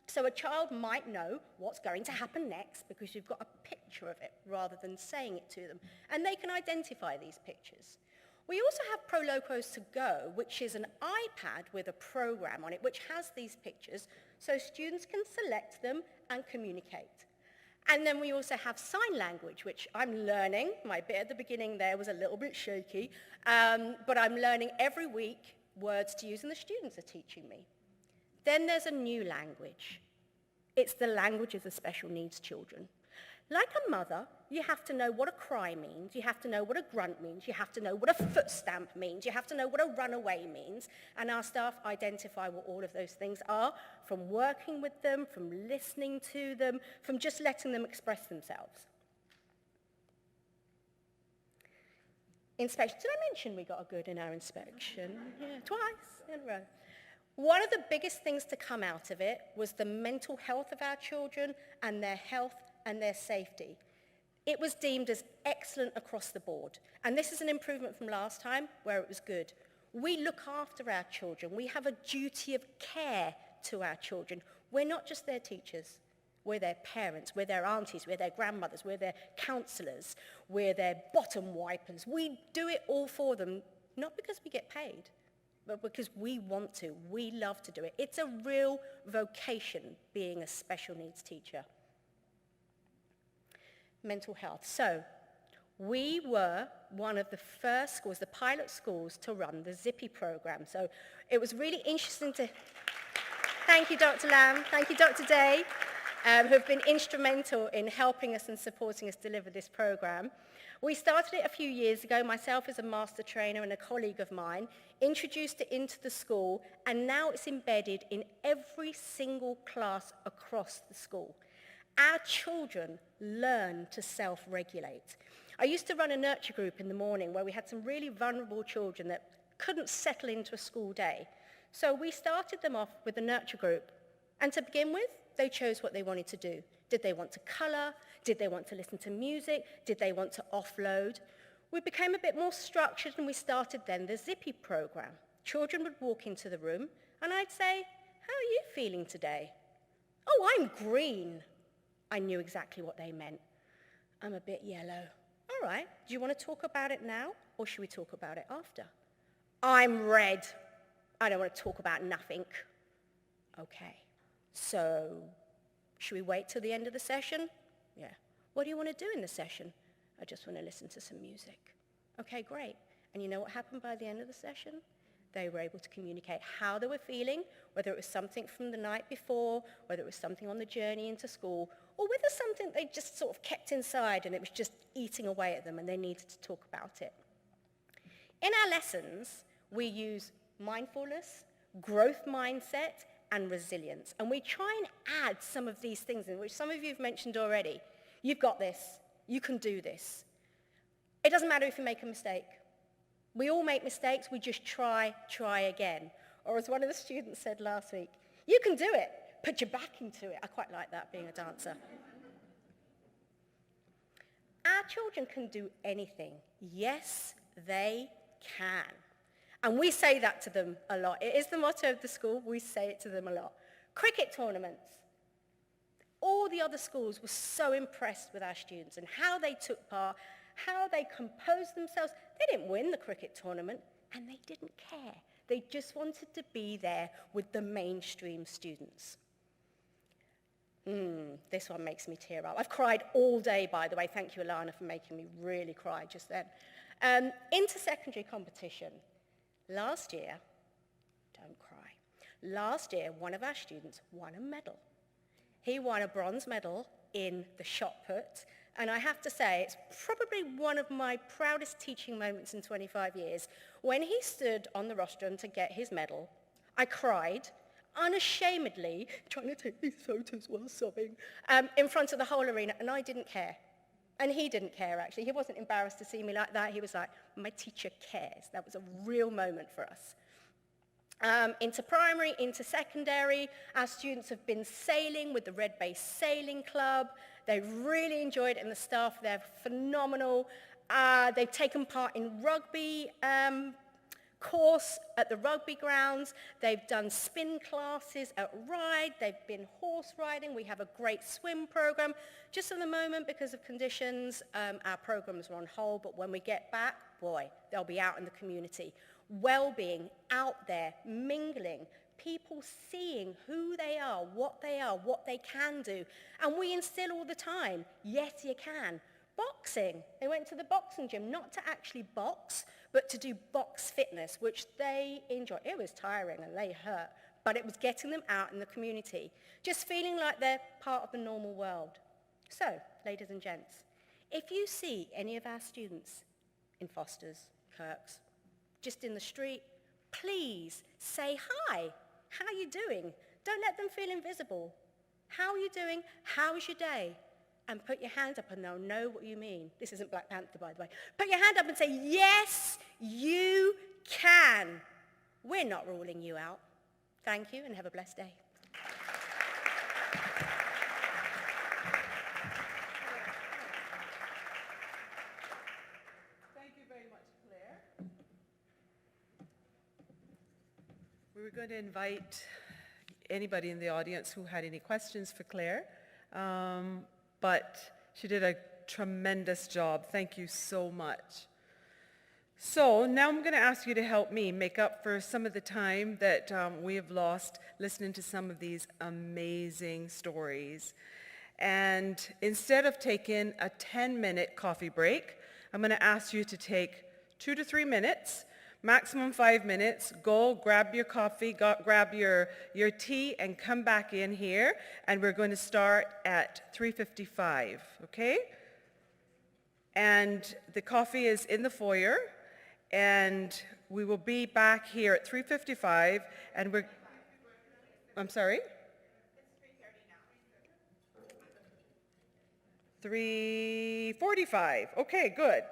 So a child might know what's going to happen next because you've got a picture of it rather than saying it to them. And they can identify these pictures. We also have ProLocos to Go, which is an iPad with a program on it which has these pictures so students can select them and communicate. And then we also have sign language, which I'm learning. My bit at the beginning there was a little bit shaky, but I'm learning every week words to use, and the students are teaching me. Then there's a new language. It's the language of the special needs children. Like a mother, you have to know what a cry means, you have to know what a grunt means, you have to know what a foot stamp means, you have to know what a runaway means, and our staff identify what all of those things are from working with them, from listening to them, from just letting them express themselves. Inspection. Did I mention we got a good in our inspection? Yeah, twice in a row. One of the biggest things to come out of it was the mental health of our children and their health and their safety. It was deemed as excellent across the board. And this is an improvement from last time where it was good. We look after our children. We have a duty of care to our children. We're not just their teachers. We're their parents, we're their aunties, we're their grandmothers, we're their counselors, we're their bottom wipers. We do it all for them, not because we get paid, but because we want to. We love to do it. It's a real vocation being a special needs teacher. Mental health. So we were one of the first schools, the pilot schools, to run the Zippy program. So it was really interesting to... Thank you, Dr. Lamb. Thank you, Dr. Day, who have been instrumental in helping us and supporting us deliver this program. We started it a few years ago, myself as a master trainer and a colleague of mine, introduced it into the school, and now it's embedded in every single class across the school. Our children learn to self-regulate. I used to run a nurture group in the morning where we had some really vulnerable children that couldn't settle into a school day. So we started them off with a nurture group. And to begin with, they chose what they wanted to do. Did they want to colour? Did they want to listen to music? Did they want to offload? We became a bit more structured and we started then the Zippy program. Children would walk into the room and I'd say, how are you feeling today? Oh, I'm green. I knew exactly what they meant. I'm a bit yellow. All right, do you want to talk about it now or should we talk about it after? I'm red. I don't want to talk about nothing. Okay, so should we wait till the end of the session? Yeah. What do you want to do in the session? I just want to listen to some music. Okay, great. And you know what happened by the end of the session? They were able to communicate how they were feeling, whether it was something from the night before, whether it was something on the journey into school, or whether something they just sort of kept inside and it was just eating away at them and they needed to talk about it. In our lessons, we use mindfulness, growth mindset, and resilience. And we try and add some of these things in, which some of you have mentioned already. You've got this. You can do this. It doesn't matter if you make a mistake. We all make mistakes. We just try again. Or as one of the students said last week, you can do it. Put your back into it. I quite like that, being a dancer. Our children can do anything. Yes, they can. And we say that to them a lot. It is the motto of the school. We say it to them a lot. Cricket tournaments. All the other schools were so impressed with our students and how they took part, how they composed themselves. They didn't win the cricket tournament, and they didn't care. They just wanted to be there with the mainstream students. This one makes me tear up. I've cried all day, by the way. Thank you, Alana, for making me really cry just then. Inter-secondary competition. Last year, don't cry. Last year, one of our students won a medal. He won a bronze medal in the shot put, and I have to say, it's probably one of my proudest teaching moments in 25 years. When he stood on the rostrum to get his medal, I cried, unashamedly, trying to take these photos while sobbing, in front of the whole arena, and I didn't care. And he didn't care, actually. He wasn't embarrassed to see me like that. He was like, my teacher cares. That was a real moment for us. Into primary, into secondary, our students have been sailing with the Red Bay Sailing Club. They've really enjoyed it, and the staff, they're phenomenal. They've taken part in rugby course at the rugby grounds. They've done spin classes at Ride. They've been horse riding. We have a great swim program. Just at the moment, because of conditions, our programs are on hold, but when we get back, boy, they'll be out in the community. Well-being, out there, mingling, people seeing who they are, what they can do. And we instill all the time, yes, you can. Boxing. They went to the boxing gym, not to actually box, but to do box fitness, which they enjoyed. It was tiring and they hurt, but it was getting them out in the community, just feeling like they're part of the normal world. So, ladies and gents, if you see any of our students in Foster's, Kirk's, just in the street, please say hi. How are you doing? Don't let them feel invisible. How are you doing? How's your day? And put your hand up and they'll know what you mean. This isn't Black Panther, by the way. Put your hand up and say, yes, you can. We're not ruling you out. Thank you and have a blessed day. Thank you very much, Claire. We were going to invite anybody in the audience who had any questions for Claire. But she did a tremendous job. Thank you so much. So now I'm going to ask you to help me make up for some of the time that we have lost listening to some of these amazing stories. And instead of taking a 10-minute coffee break, I'm going to ask you to take 2 to 3 minutes, maximum 5 minutes. Go grab your coffee, grab your tea, and come back in here. And we're going to start at 3:55, okay? And the coffee is in the foyer. And we will be back here at 3:55. And we're, I'm sorry? 3:45. Okay, good.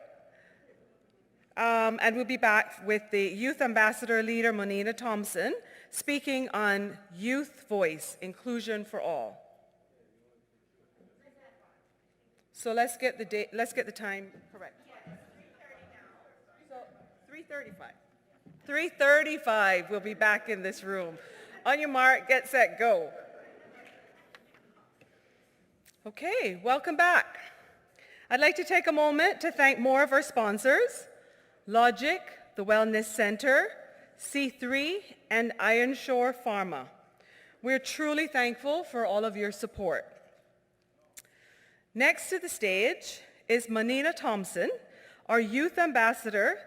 And we'll be back with the Youth Ambassador leader, Monina Thompson, speaking on youth voice, inclusion for all. So let's get the time correct. So 3:35. 3:35, we'll be back in this room. On your mark, get set, go. Okay, welcome back. I'd like to take a moment to thank more of our sponsors, Logic, the Wellness Center, C3, and Ironshore Pharma. We're truly thankful for all of your support. Next to the stage is Monina Thompson, our Youth Ambassador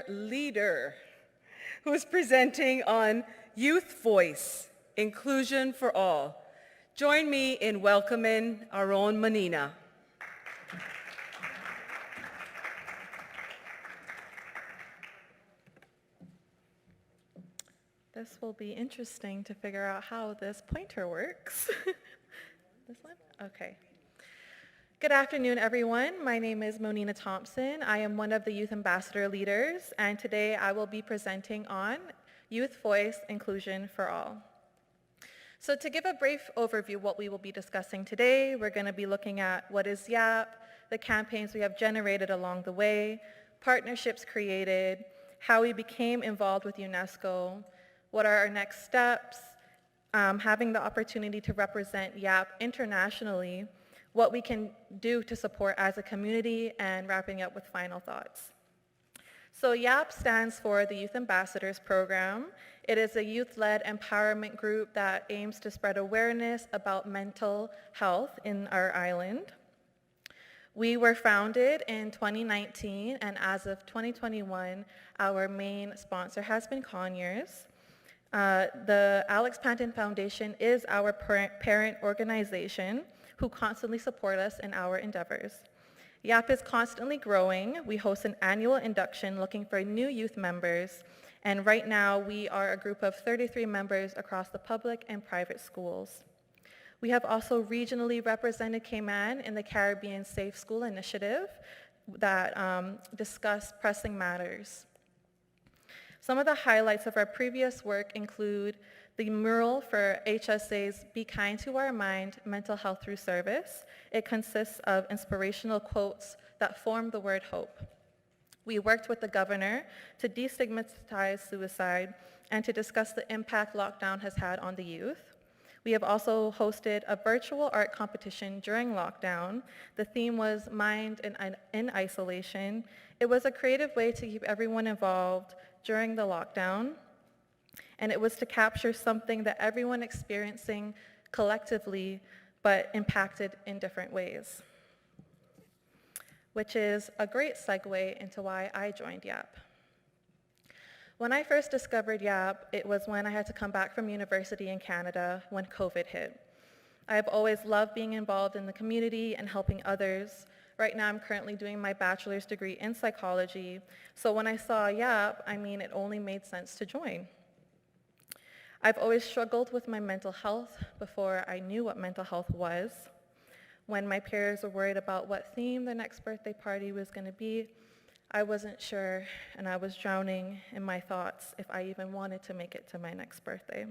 leader, who is presenting on Youth Voice, Inclusion for All. Join me in welcoming our own Monina. This will be interesting to figure out how this pointer works. This one? Okay. Good afternoon, everyone. My name is Monina Thompson. I am one of the Youth Ambassador leaders, and today I will be presenting on Youth Voice, Inclusion for All. So to give a brief overview of what we will be discussing today, we're going to be looking at what is YAP, the campaigns we have generated along the way, partnerships created, how we became involved with UNESCO, what are our next steps, having the opportunity to represent YAP internationally, what we can do to support as a community, and wrapping up with final thoughts. So YAP stands for the Youth Ambassadors Program. It is a youth-led empowerment group that aims to spread awareness about mental health in our island. We were founded in 2019, and as of 2021, our main sponsor has been Conyers. The Alex Panton Foundation is our parent organization who constantly support us in our endeavors. YAP is constantly growing. We host an annual induction looking for new youth members, and right now we are a group of 33 members across the public and private schools. We have also regionally represented Cayman in the Caribbean Safe School Initiative that discuss pressing matters. Some of the highlights of our previous work include the mural for HSA's Be Kind to Our Mind, Mental Health Through Service. It consists of inspirational quotes that form the word hope. We worked with the governor to destigmatize suicide and to discuss the impact lockdown has had on the youth. We have also hosted a virtual art competition during lockdown. The theme was Mind in Isolation. It was a creative way to keep everyone involved during the lockdown, and it was to capture something that everyone experiencing collectively but impacted in different ways, which is a great segue into why I joined YAP. When I first discovered YAP, it was when I had to come back from university in Canada when COVID hit. I have always loved being involved in the community and helping others. Right now I'm currently doing my bachelor's degree in psychology, so when I saw YAP, it only made sense to join. I've always struggled with my mental health before I knew what mental health was. When my peers were worried about what theme their next birthday party was going to be, I wasn't sure, and I was drowning in my thoughts if I even wanted to make it to my next birthday.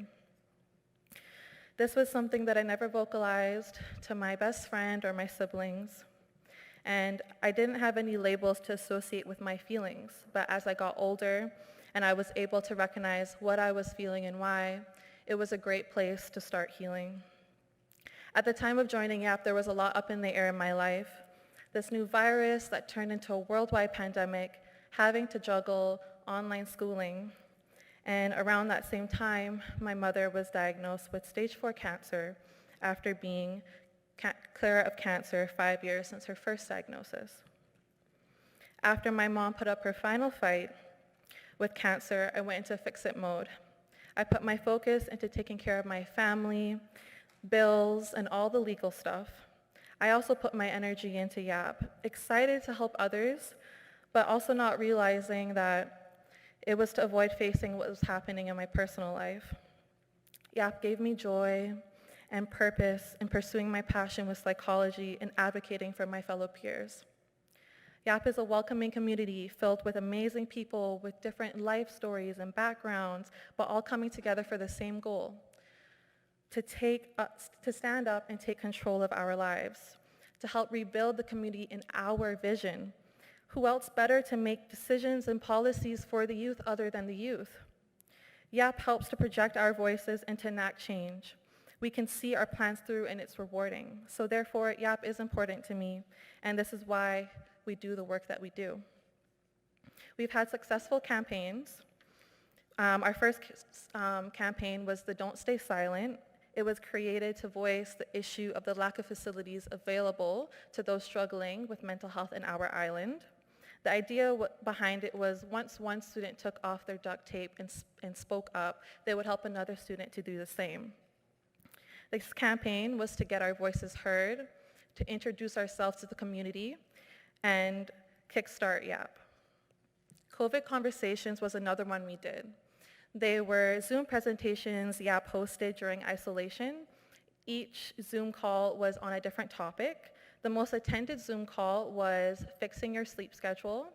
This was something that I never vocalized to my best friend or my siblings, and I didn't have any labels to associate with my feelings, but as I got older and I was able to recognize what I was feeling and why, it was a great place to start healing. At the time of joining YAP, there was a lot up in the air in my life. This new virus that turned into a worldwide pandemic, having to juggle online schooling. And around that same time, my mother was diagnosed with stage 4 cancer after being clear of cancer 5 years since her first diagnosis. After my mom put up her final fight with cancer, I went into fix-it mode. I put my focus into taking care of my family, bills, and all the legal stuff. I also put my energy into YAP, excited to help others, but also not realizing that it was to avoid facing what was happening in my personal life. YAP gave me joy, and purpose in pursuing my passion with psychology and advocating for my fellow peers. YAP is a welcoming community filled with amazing people with different life stories and backgrounds, but all coming together for the same goal, to stand up and take control of our lives, to help rebuild the community in our vision. Who else better to make decisions and policies for the youth other than the youth? YAP helps to project our voices and to enact change. We can see our plans through and it's rewarding. So therefore, YAP is important to me, and this is why we do the work that we do. We've had successful campaigns. Our first campaign was the Don't Stay Silent. It was created to voice the issue of the lack of facilities available to those struggling with mental health in our island. The idea behind it was once one student took off their duct tape and spoke up, they would help another student to do the same. This campaign was to get our voices heard, to introduce ourselves to the community, and kickstart YAP. COVID Conversations was another one we did. They were Zoom presentations YAP hosted during isolation. Each Zoom call was on a different topic. The most attended Zoom call was fixing your sleep schedule,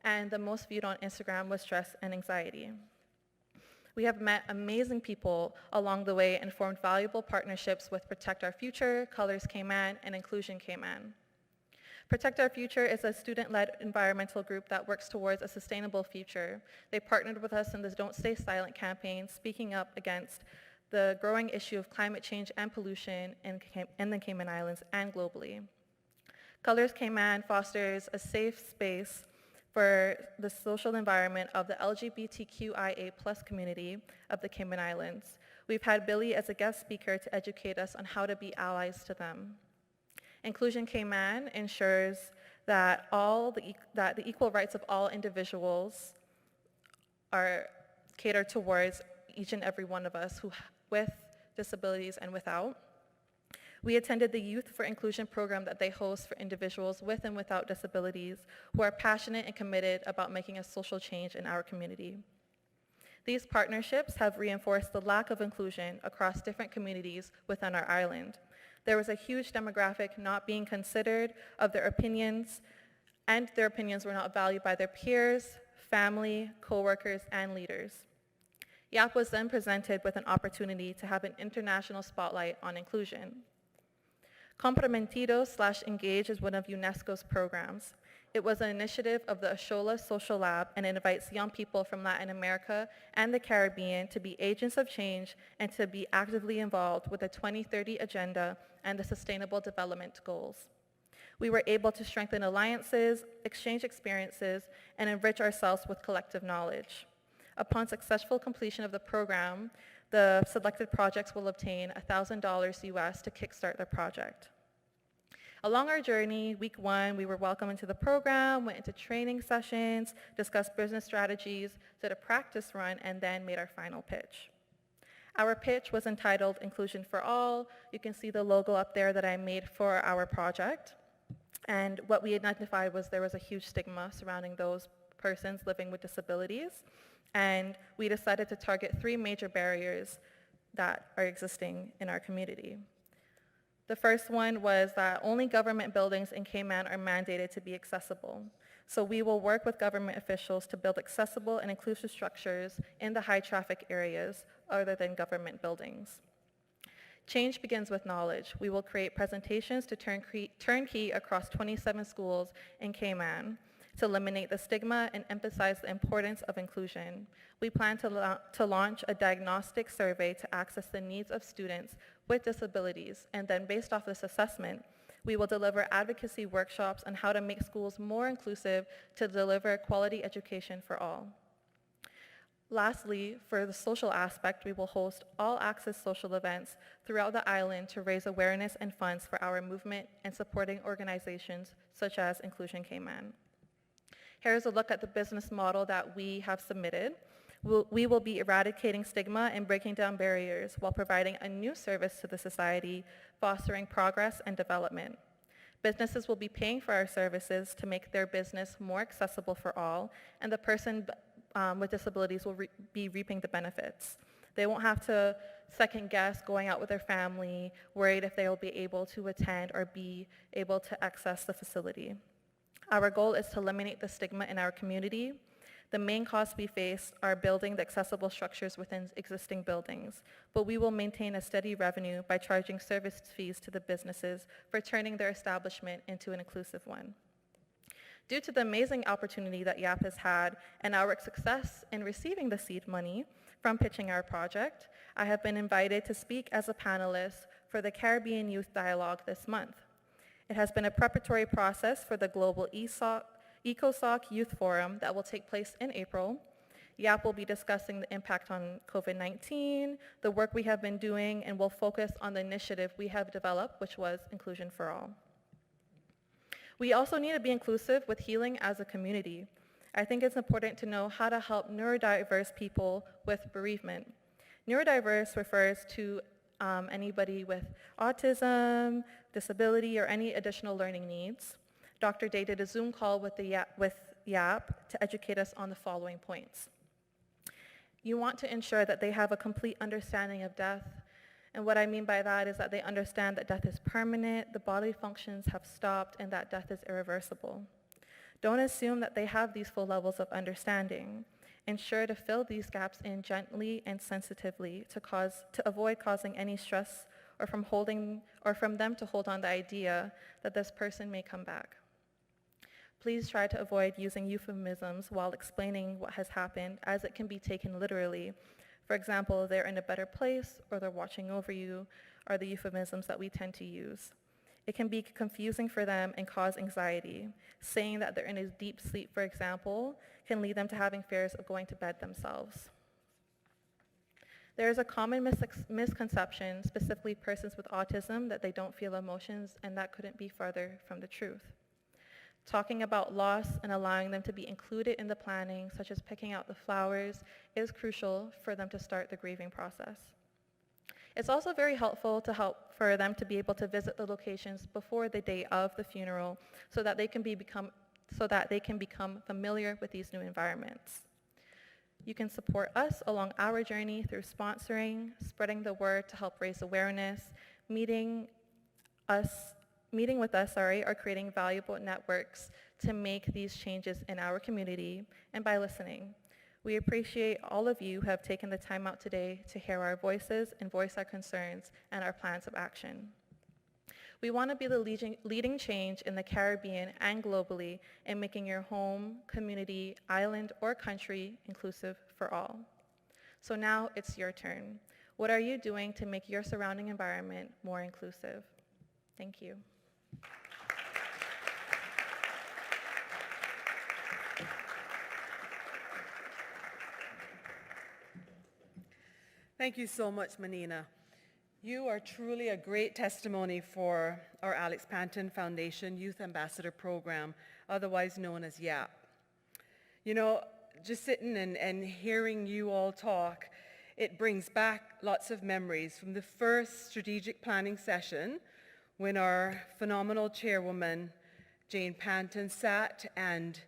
and the most viewed on Instagram was stress and anxiety. We have met amazing people along the way and formed valuable partnerships with Protect Our Future, Colors Cayman, and Inclusion Cayman. Protect Our Future is a student-led environmental group that works towards a sustainable future. They partnered with us in the Don't Stay Silent campaign, speaking up against the growing issue of climate change and pollution in the Cayman Islands and globally. Colors Cayman fosters a safe space for the social environment of the LGBTQIA+ community of the Cayman Islands. We've had Billy as a guest speaker to educate us on how to be allies to them. Inclusion Cayman ensures that the equal rights of all individuals are catered towards each and every one of us with disabilities and without. We attended the Youth for Inclusion program that they host for individuals with and without disabilities who are passionate and committed about making a social change in our community. These partnerships have reinforced the lack of inclusion across different communities within our island. There was a huge demographic not being considered of their opinions, and their opinions were not valued by their peers, family, coworkers, and leaders. YAP was then presented with an opportunity to have an international spotlight on inclusion. Comprometido/Engage is one of UNESCO's programs. It was an initiative of the Ashola Social Lab, and it invites young people from Latin America and the Caribbean to be agents of change and to be actively involved with the 2030 Agenda and the Sustainable Development Goals. We were able to strengthen alliances, exchange experiences, and enrich ourselves with collective knowledge. Upon successful completion of the program, the selected projects will obtain $1,000 US to kickstart their project. Along our journey, week 1, we were welcomed into the program, went into training sessions, discussed business strategies, did a practice run, and then made our final pitch. Our pitch was entitled Inclusion for All. You can see the logo up there that I made for our project. And what we identified was there was a huge stigma surrounding those persons living with disabilities. And we decided to target 3 major barriers that are existing in our community. The first one was that only government buildings in Cayman are mandated to be accessible. So we will work with government officials to build accessible and inclusive structures in the high traffic areas other than government buildings. Change begins with knowledge. We will create presentations to turnkey across 27 schools in Cayman to eliminate the stigma and emphasize the importance of inclusion. We plan to launch a diagnostic survey to access the needs of students with disabilities, and then based off this assessment, we will deliver advocacy workshops on how to make schools more inclusive to deliver quality education for all. Lastly, for the social aspect, we will host all-access social events throughout the island to raise awareness and funds for our movement and supporting organizations such as Inclusion Cayman. Here's a look at the business model that we have submitted. We will be eradicating stigma and breaking down barriers while providing a new service to the society, fostering progress and development. Businesses will be paying for our services to make their business more accessible for all, and the person with disabilities will be reaping the benefits. They won't have to second guess going out with their family, worried if they will be able to attend or be able to access the facility. Our goal is to eliminate the stigma in our community. The main costs we face are building the accessible structures within existing buildings, but we will maintain a steady revenue by charging service fees to the businesses for turning their establishment into an inclusive one. Due to the amazing opportunity that YAP has had and our success in receiving the seed money from pitching our project, I have been invited to speak as a panelist for the Caribbean Youth Dialogue this month. It has been a preparatory process for the Global ECOSOC Youth Forum that will take place in April. YAP will be discussing the impact on COVID-19, the work we have been doing, and will focus on the initiative we have developed, which was Inclusion for All. We also need to be inclusive with healing as a community. I think it's important to know how to help neurodiverse people with bereavement. Neurodiverse refers to anybody with autism, disability, or any additional learning needs. Dr. Day did a Zoom call with YAP to educate us on the following points. You want to ensure that they have a complete understanding of death. And what I mean by that is that they understand that death is permanent, the bodily functions have stopped, and that death is irreversible. Don't assume that they have these full levels of understanding. Ensure to fill these gaps in gently and sensitively to avoid causing any stress or from them to hold on the idea that this person may come back. Please try to avoid using euphemisms while explaining what has happened, as it can be taken literally. For example, they're in a better place, or they're watching over you, are the euphemisms that we tend to use. It can be confusing for them and cause anxiety. Saying that they're in a deep sleep, for example, can lead them to having fears of going to bed themselves. There is a common misconception, specifically persons with autism, that they don't feel emotions, and that couldn't be further from the truth. Talking about loss and allowing them to be included in the planning, such as picking out the flowers, is crucial for them to start the grieving process. It's also very helpful for them to be able to visit the locations before the day of the funeral so that they can become familiar with these new environments. You can support us along our journey through sponsoring, spreading the word to help raise awareness, meeting with us, or creating valuable networks to make these changes in our community, and by listening. We appreciate all of you who have taken the time out today to hear our voices and voice our concerns and our plans of action. We want to be the leading change in the Caribbean and globally in making your home, community, island, or country inclusive for all. So now it's your turn. What are you doing to make your surrounding environment more inclusive? Thank you. Thank you so much, Manina. You are truly a great testimony for our Alex Panton Foundation Youth Ambassador Program, otherwise known as YAP. You know, just sitting and hearing you all talk, it brings back lots of memories from the first strategic planning session when our phenomenal chairwoman, Jane Panton, sat and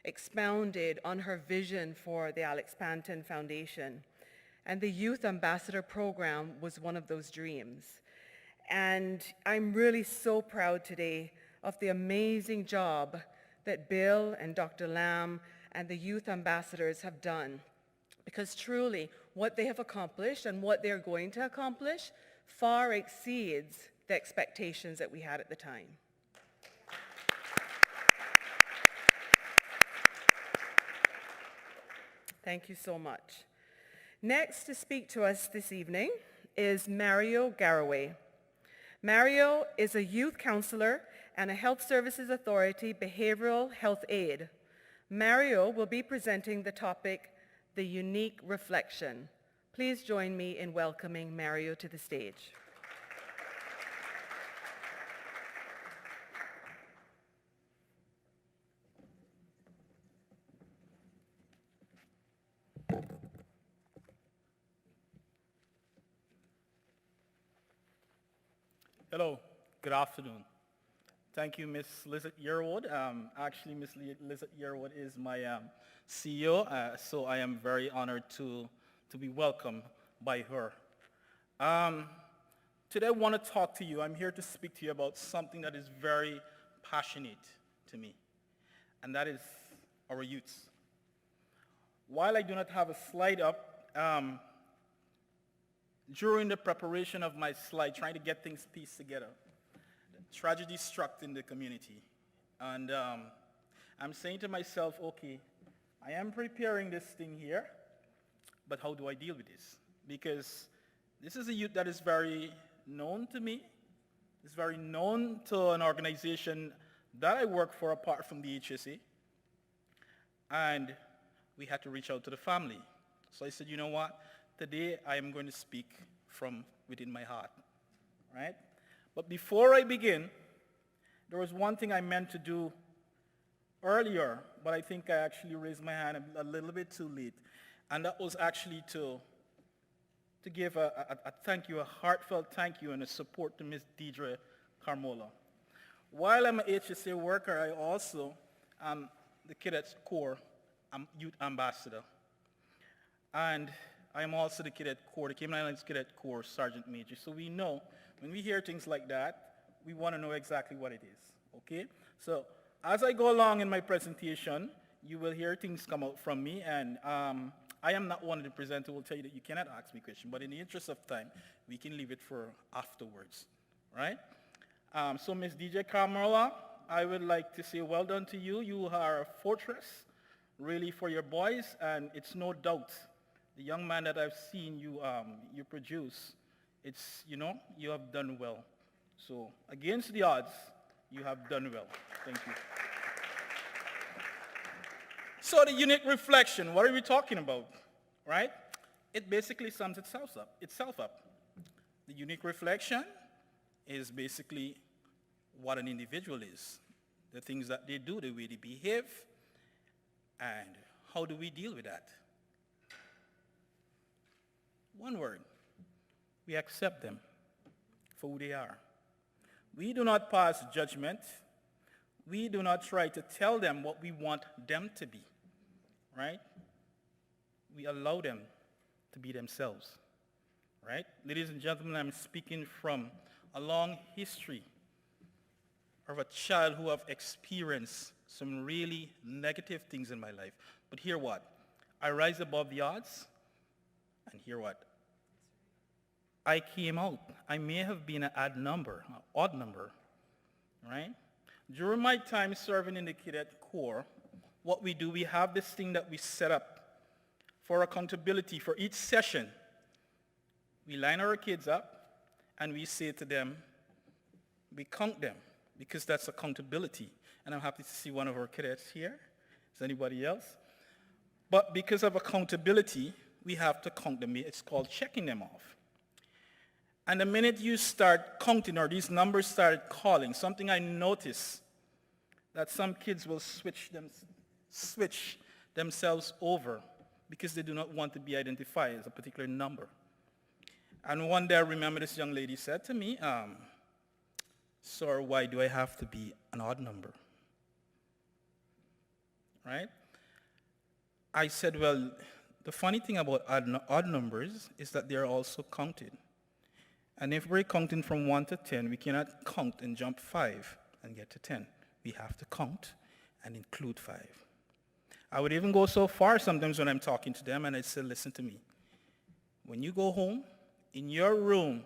expounded on her vision for the Alex Panton Foundation. And the Youth Ambassador Program was one of those dreams. And I'm really so proud today of the amazing job that Bill and Dr. Lamb and the youth ambassadors have done. Because truly, what they have accomplished and what they're going to accomplish far exceeds the expectations that we had at the time. Thank you so much. Next to speak to us this evening is Mario Garraway. Mario is a youth counselor and a Health Services Authority behavioral health aide. Mario will be presenting the topic, The Unique Reflection. Please join me in welcoming Mario to the stage. Hello, good afternoon. Thank you, Ms. Lizette Yearwood. Actually, Ms. Lizette Yearwood is my CEO, so I am very honored to be welcomed by her. Today I want to talk to you. I'm here to speak to you about something that is very passionate to me, and that is our youths. While I do not have a slide up, during the preparation of my slide, trying to get things pieced together, tragedy struck in the community. And I'm saying to myself, okay, I am preparing this thing here, but how do I deal with this? Because this is a youth that is very known to me. It's very known to an organization that I work for apart from the HSA. And we had to reach out to the family. So I said, you know what? Today I am going to speak from within my heart, right? But before I begin, there was one thing I meant to do earlier, but I think I actually raised my hand a little bit too late. And that was actually to give a thank you, a heartfelt thank you and a support to Ms. Deidre Carmola. While I'm an HSA worker, I also am the Cadets Corps Youth Ambassador. And I'm also the Cadet Corps, the Cayman Islands Cadet Corps Sergeant Major. So we know, when we hear things like that, we want to know exactly what it is, okay? So as I go along in my presentation, you will hear things come out from me, and I am not one of the presenters who will tell you that you cannot ask me questions, but in the interest of time, we can leave it for afterwards, right? So Ms. DJ Carmola, I would like to say well done to you. You are a fortress, really, for your boys, and it's no doubt the young man that I've seen you produce, it's, you know, you have done well. So against the odds, you have done well. Thank you. So the unique reflection, what are we talking about, right? It basically sums itself up. The unique reflection is basically what an individual is, the things that they do, the way they behave, and how do we deal with that? One word, we accept them for who they are. We do not pass judgment. We do not try to tell them what we want them to be, right? We allow them to be themselves, right? Ladies and gentlemen, I'm speaking from a long history of a child who have experienced some really negative things in my life. But hear what? I rise above the odds, and hear what? I came out. I may have been an odd number, right? During my time serving in the Cadet Corps, what we do, we have this thing that we set up for accountability for each session. We line our kids up, and we say to them, we count them, because that's accountability. And I'm happy to see one of our cadets here. Is anybody else? But because of accountability, we have to count them. It's called checking them off. And the minute you start counting, or these numbers started calling, something I noticed, that some kids will switch themselves over because they do not want to be identified as a particular number. And one day I remember this young lady said to me, sir, why do I have to be an odd number? Right? I said, well, the funny thing about odd numbers is that they're also counted. And if we're counting from 1 to 10, we cannot count and jump 5 and get to 10. We have to count and include 5. I would even go so far sometimes when I'm talking to them, and I'd say, listen to me. When you go home, in your room,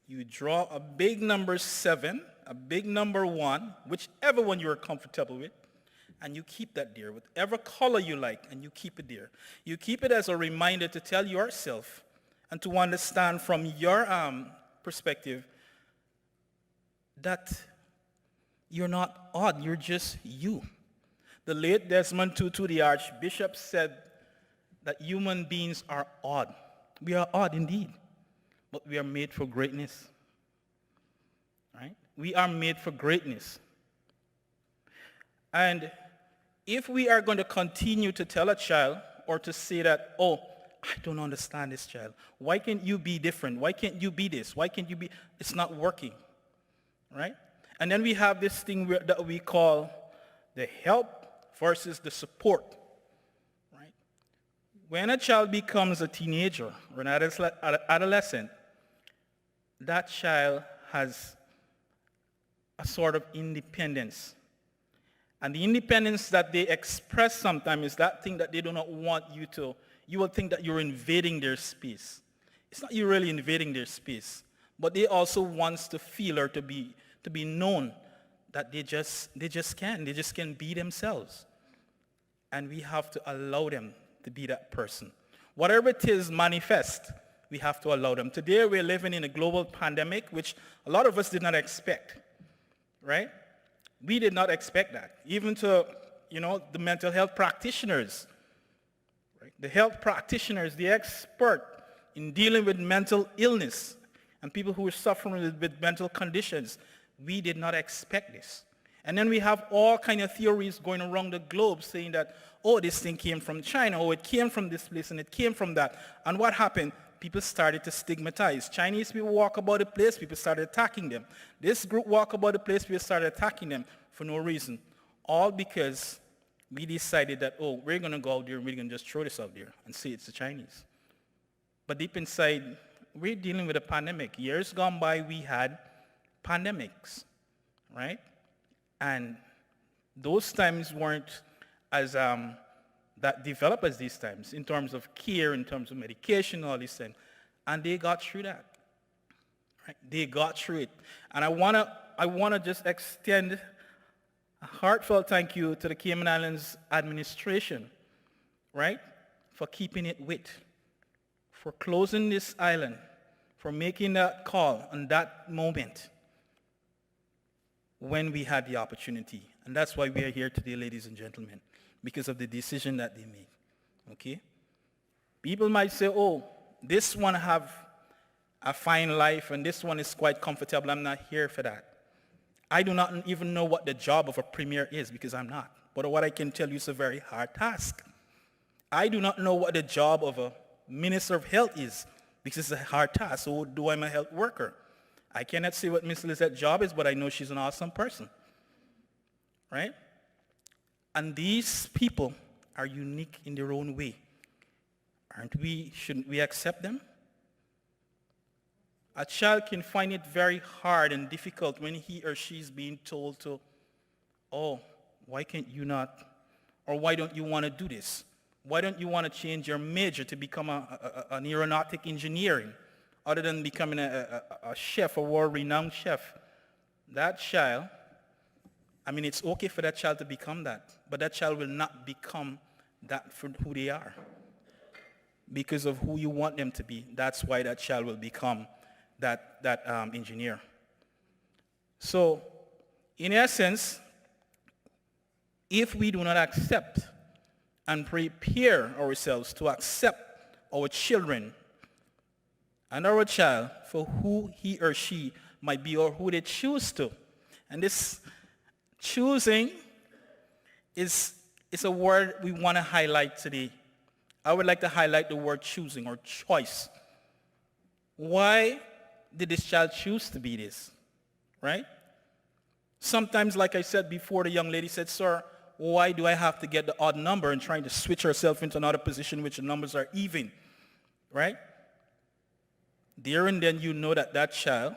you draw a big number 7, a big number 1, whichever one you are comfortable with, and you keep that there, whatever color you like, and you keep it there. You keep it as a reminder to tell yourself and to understand from your perspective that you're not odd, you're just you. The late Desmond Tutu, the Archbishop, said that human beings are odd. We are odd indeed, but we are made for greatness, right? We are made for greatness. And if we are going to continue to tell a child or to say that, oh, I don't understand this child. Why can't you be different? Why can't you be this? Why can't you be? It's not working, right? And then we have this thing that we call the help versus the support, right? when a child becomes a teenager or an adolescent, that child has a sort of independence. And the independence that they express sometimes is that thing that they do not want you to. You will think that you're invading their space. It's not you really invading their space, but they also want to feel or to be known that they just can be themselves. And we have to allow them to be that person. Whatever it is manifest, we have to allow them. Today we're living in a global pandemic, which a lot of us did not expect, right? We did not expect that. Even to, the mental health practitioners, right? The health practitioners, the expert in dealing with mental illness and people who are suffering with mental conditions, we did not expect this. And then we have all kind of theories going around the globe saying that, oh, this thing came from China, oh, it came from this place, and it came from that. And what happened? People started to stigmatize. Chinese people walk about the place, people started attacking them. This group walk about the place, people started attacking them for no reason. All because we decided that, oh, we're going to go out there and we're going to just throw this out there and say it's the Chinese. But deep inside, we're dealing with a pandemic. Years gone by, we had pandemics, right? And those times weren't as that developed as these times in terms of care, in terms of medication, all these things. And they got through that. Right? They got through it. And I wanna just extend a heartfelt thank you to the Cayman Islands administration, right? For keeping it wit, for closing this island, for making that call on that moment when we had the opportunity. And that's why we are here today, ladies and gentlemen, because of the decision that they made, okay? People might say, oh, this one have a fine life and this one is quite comfortable. I'm not here for that. I do not even know what the job of a premier is because I'm not. But what I can tell you is a very hard task. I do not know what the job of a minister of health is because it's a hard task. So do I'm a health worker. I cannot say what Ms. Lizette's job is, but I know she's an awesome person, right? And these people are unique in their own way. Shouldn't we accept them? A child can find it very hard and difficult when he or she is being told to, oh, why can't you not, or why don't you want to do this? Why don't you want to change your major to become an aeronautic engineering, other than becoming a chef, a world-renowned chef? That child, it's okay for that child to become that, but that child will not become that for who they are. Because of who you want them to be, that's why that child will become that engineer. So, in essence, if we do not accept and prepare ourselves to accept our children and our child for who he or she might be or who they choose to, and this choosing is a word we want to highlight today. I would like to highlight the word choosing or choice. Why did this child choose to be this, right? Sometimes, like I said before, the young lady said, sir, why do I have to get the odd number and trying to switch herself into another position which the numbers are even, right? There and then you know that child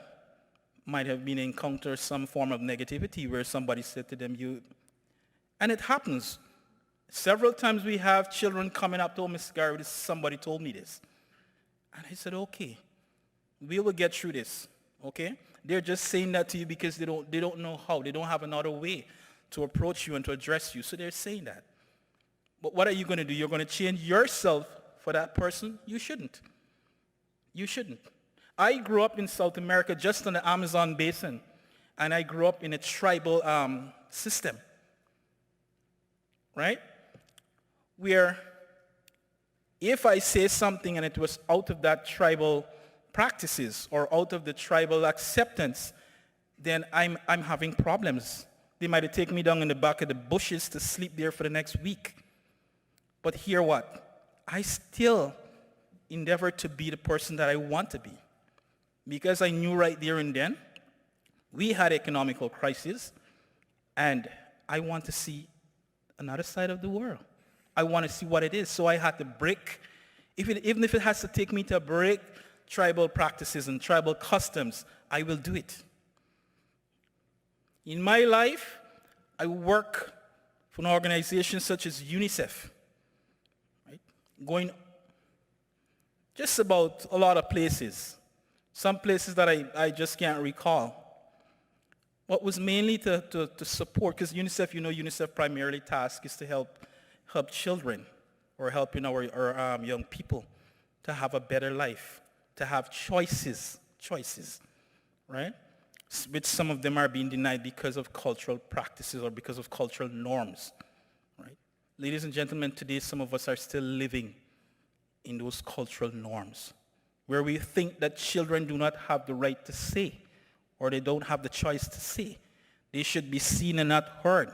might have been encountered some form of negativity where somebody said to them, and it happens. Several times we have children coming up to, oh, Miss Gary, somebody told me this. And I said, okay, we will get through this, okay? They're just saying that to you because they don't know how. They don't have another way to approach you and to address you. So they're saying that. But what are you going to do? You're going to change yourself for that person? You shouldn't. You shouldn't. I grew up in South America, just on the Amazon basin, and I grew up in a tribal system, right? Where if I say something and it was out of that tribal practices or out of the tribal acceptance, then I'm having problems. They might have taken me down in the back of the bushes to sleep there for the next week. But hear what? I still endeavor to be the person that I want to be. Because I knew right there and then, we had economical crisis, and I want to see another side of the world. I want to see what it is. So I had to break, even if it has to take me to break tribal practices and tribal customs, I will do it. In my life, I work for an organization such as UNICEF, right? Going just about a lot of places. Some places that I just can't recall. What was mainly to support, because UNICEF, UNICEF primarily task is to help children or helping our young people to have a better life, to have choices, right? Which some of them are being denied because of cultural practices or because of cultural norms, right? Ladies and gentlemen, today some of us are still living in those cultural norms where we think that children do not have the right to say or they don't have the choice to say. They should be seen and not heard.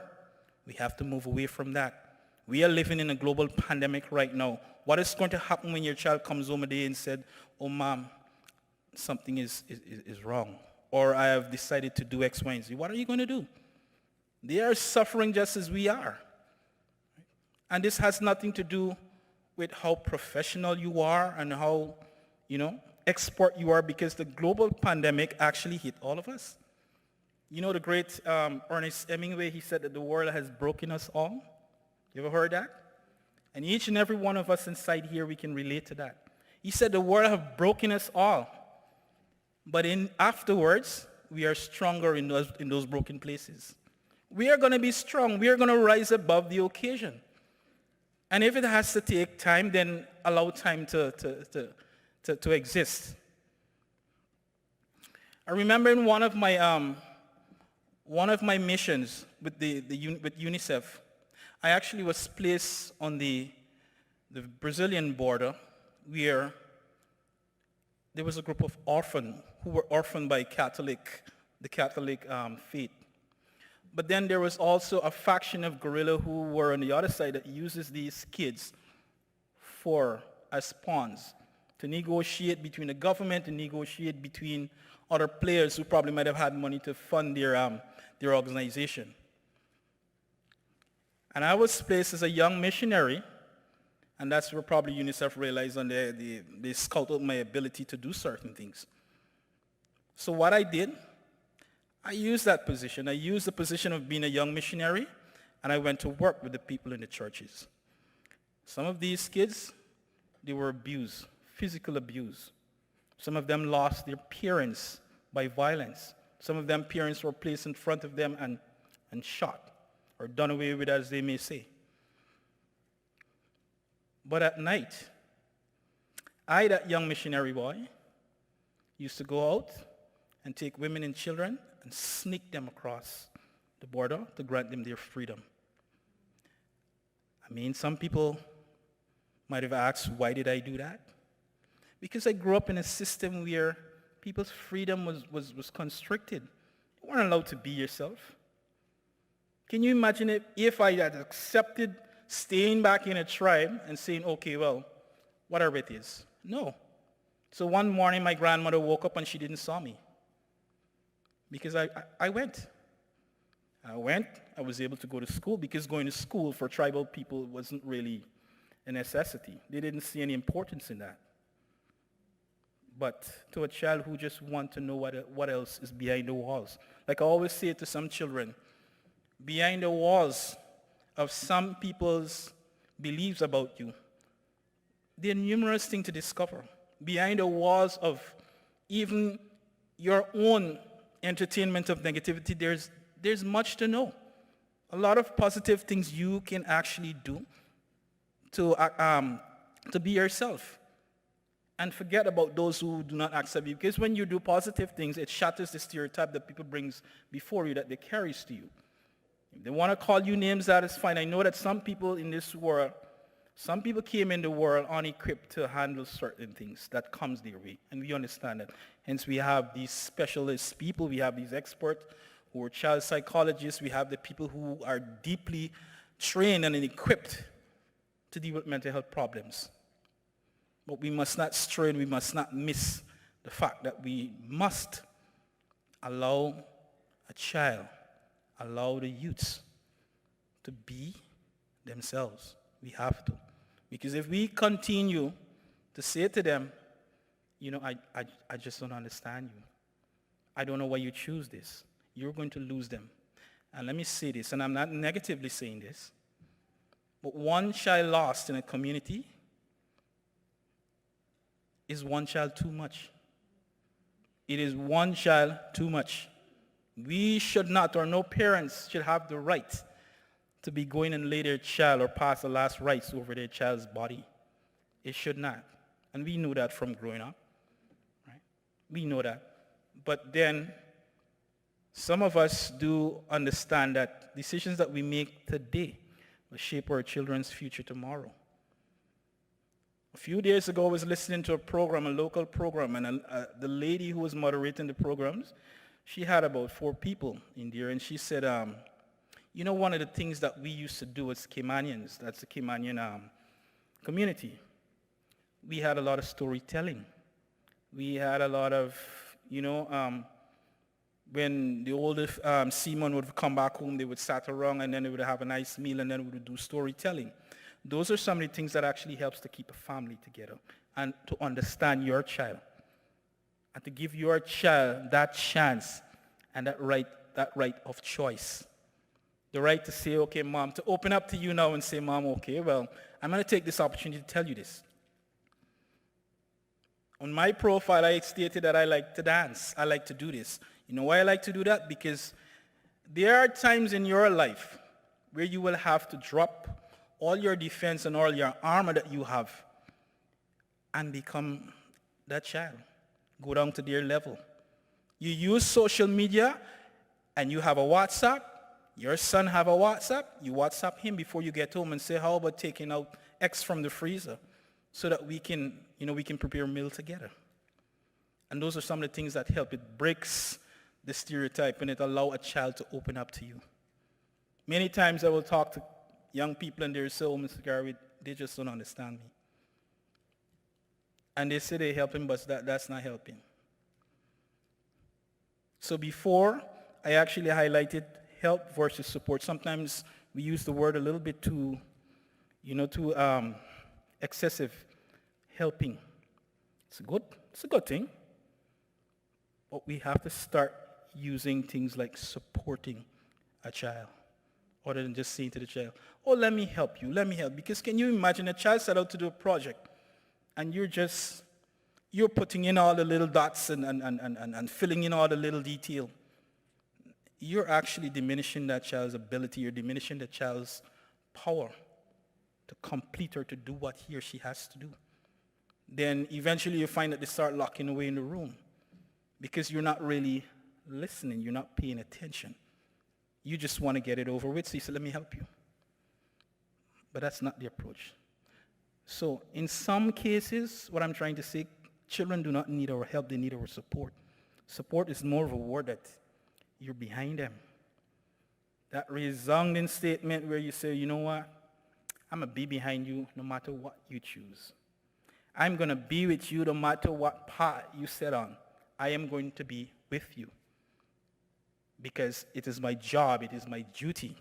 We have to move away from that. We are living in a global pandemic right now. What is going to happen when your child comes home a day and said, "Oh, mom, something is wrong," or "I have decided to do X, Y, and Z"? What are you going to do? They are suffering just as we are. And this has nothing to do with how professional you are and how, expert you are, because the global pandemic actually hit all of us. The great Ernest Hemingway, he said that the world has broken us all. You ever heard that? And each and every one of us inside here, we can relate to that. He said the world has broken us all. But afterwards, we are stronger in those broken places. We are going to be strong. We are going to rise above the occasion. And if it has to take time, then allow time to exist. I remember in one of my missions with with UNICEF, I actually was placed on the Brazilian border where there was a group of orphans who were orphaned by the Catholic faith. But then there was also a faction of guerrilla who were on the other side that uses these kids as pawns to negotiate between the government and negotiate between other players who probably might have had money to fund their organization. And I was placed as a young missionary, and that's where probably UNICEF realized and they scouted my ability to do certain things. So what I did, I used that position. I used the position of being a young missionary, and I went to work with the people in the churches. Some of these kids, they were abused, physical abuse. Some of them lost their parents by violence. Some of them parents were placed in front of them and shot or done away with, as they may say. But at night, I, that young missionary boy, used to go out and take women and children and sneak them across the border to grant them their freedom. I mean, some people might have asked, why did I do that? Because I grew up in a system where people's freedom was constricted. You weren't allowed to be yourself. Can you imagine if I had accepted staying back in a tribe and saying, okay, well, whatever it is? No. So one morning my grandmother woke up and she didn't saw me. Because I went. I was able to go to school because going to school for tribal people wasn't really a necessity. They didn't see any importance in that. But to a child who just wants to know what else is behind the walls. Like I always say to some children, behind the walls of some people's beliefs about you, there are numerous things to discover. Behind the walls of even your own entertainment of negativity, there's much to know. A lot of positive things you can actually do to be yourself. And forget about those who do not accept you. Because when you do positive things, it shatters the stereotype that people brings before you, that they carries to you. If they want to call you names, that is fine. I know that some people in this world, some people came in the world unequipped to handle certain things that comes their way. And we understand that. Hence we have these specialist people, we have these experts who are child psychologists, we have the people who are deeply trained and equipped to deal with mental health problems. But we must not stray and we must not miss the fact that we must allow a child, allow the youths to be themselves, We have to. Because if we continue to say to them, I just don't understand you. I don't know why you choose this. You're going to lose them. And let me say this, and I'm not negatively saying this, but one child lost in a community is one child too much. It is one child too much. We should not, or no parents should have the right to be going and lay their child or pass the last rites over their child's body. It should not. And we knew that from growing up. Right? We know that. But then some of us do understand that decisions that we make today will shape our children's future tomorrow. A few days ago, I was listening to a program, a local program, and the lady who was moderating the programs, she had about 4 people in there, and she said, one of the things that we used to do as Caymanians, that's the Caymanian community, we had a lot of storytelling. We had a lot of, when the older seamen would come back home, they would sat around and then they would have a nice meal and then we would do storytelling. Those are some of the things that actually helps to keep a family together and to understand your child and to give your child that chance and that right of choice. The right to say, okay, Mom, to open up to you now and say, Mom, okay, well, I'm going to take this opportunity to tell you this. On my profile, I stated that I like to dance. I like to do this. You know why I like to do that? Because there are times in your life where you will have to drop all your defense and all your armor that you have and become that child. Go down to their level. You use social media and you have a WhatsApp. Your son have a WhatsApp. You WhatsApp him before you get home and say, how about taking out X from the freezer so that we can prepare a meal together. And those are some of the things that help. It breaks the stereotype and it allows a child to open up to you. Many times I will talk to young people and they say, oh, Mr. Garrett, they just don't understand me. And they say they're helping, but that's not helping. So before, I actually highlighted help versus support. Sometimes we use the word a little bit too excessive. Helping. It's a good thing. But we have to start using things like supporting a child, other than just saying to the child, oh, let me help you. Because can you imagine a child set out to do a project and you're putting in all the little dots and filling in all the little detail. You're actually diminishing that child's ability. You're diminishing the child's power to complete or to do what he or she has to do. Then eventually you find that they start locking away in the room because you're not really listening. You're not paying attention. You just want to get it over with. So you say, let me help you. But that's not the approach. So in some cases, what I'm trying to say, children do not need our help. They need our support. Support is more of a word that you're behind them. That resounding statement where you say, you know what? I'm going to be behind you no matter what you choose. I'm going to be with you no matter what path you set on. I am going to be with you because it is my job, it is my duty.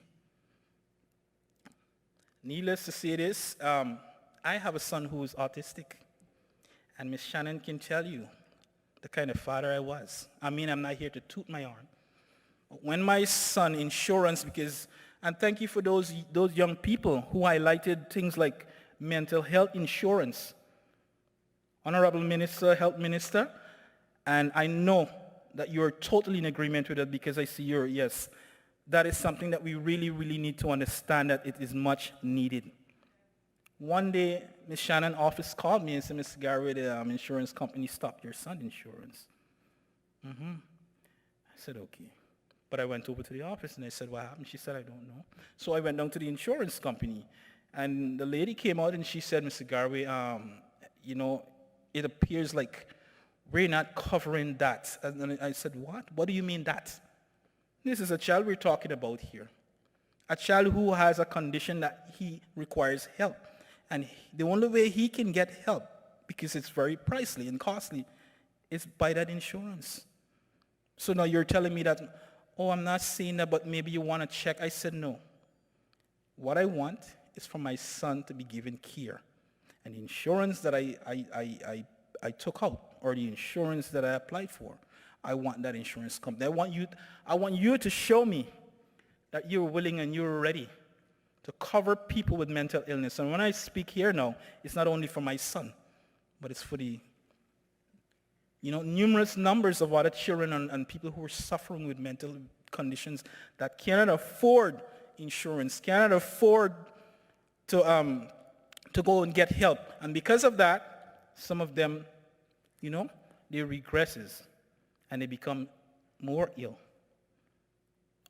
Needless to say this, I have a son who is autistic, and Miss Shannon can tell you the kind of father I was. I mean, I'm not here to toot my horn. When my son insurance, and thank you for those young people who highlighted things like mental health insurance. Honorable Minister, Health Minister, and I know that you're totally in agreement with it because I see yes, that is something that we really, really need to understand that it is much needed. One day, Ms. Shannon's office called me and said, Mr. Gary, the insurance company stopped your son's insurance. I said, okay. But I went over to the office and I said, what happened? She said, I don't know. So I went down to the insurance company. And the lady came out and she said, Mr. Garvey, it appears like we're not covering that. And I said, what? What do you mean that? This is a child we're talking about here. A child who has a condition that he requires help. And the only way he can get help, because it's very pricey and costly, is by that insurance. So now you're telling me that, oh, I'm not saying that, but maybe you want to check. I said, no. What I want is for my son to be given care. And the insurance that I took out, or the insurance that I applied for, I want that insurance company. I want you to show me that you're willing and you're ready to cover people with mental illness. And when I speak here now, it's not only for my son, but it's for the numerous numbers of other children and people who are suffering with mental conditions that cannot afford insurance, cannot afford to go and get help. And because of that, some of them, they regresses and they become more ill.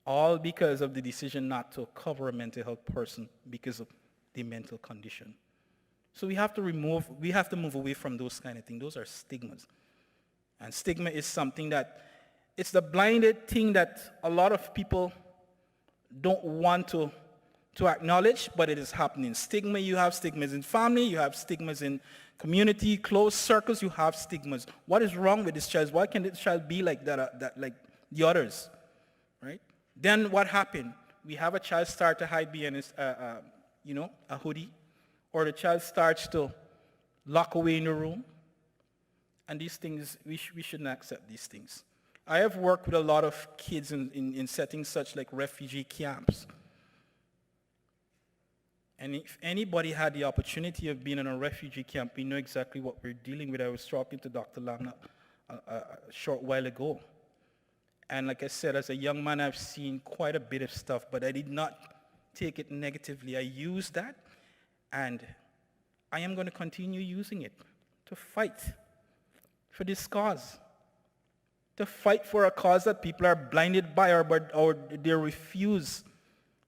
All because of the decision not to cover a mental health person because of the mental condition. So we have to move away from those kind of things. Those are stigmas. And stigma is something that, it's the blinded thing that a lot of people don't want to acknowledge, but it is happening. Stigma, you have stigmas in family, you have stigmas in community, close circles, you have stigmas. What is wrong with this child? Why can this child be like that like the others, right? Then what happened? We have a child start to hide behind a hoodie, or the child starts to lock away in the room. And these things, we shouldn't accept these things. I have worked with a lot of kids in settings such like refugee camps. And if anybody had the opportunity of being in a refugee camp, we know exactly what we're dealing with. I was talking to Dr. Lam a short while ago. And like I said, as a young man, I've seen quite a bit of stuff, but I did not take it negatively. I used that, and I am going to continue using it to fight for this cause, to fight for a cause that people are blinded by or they refuse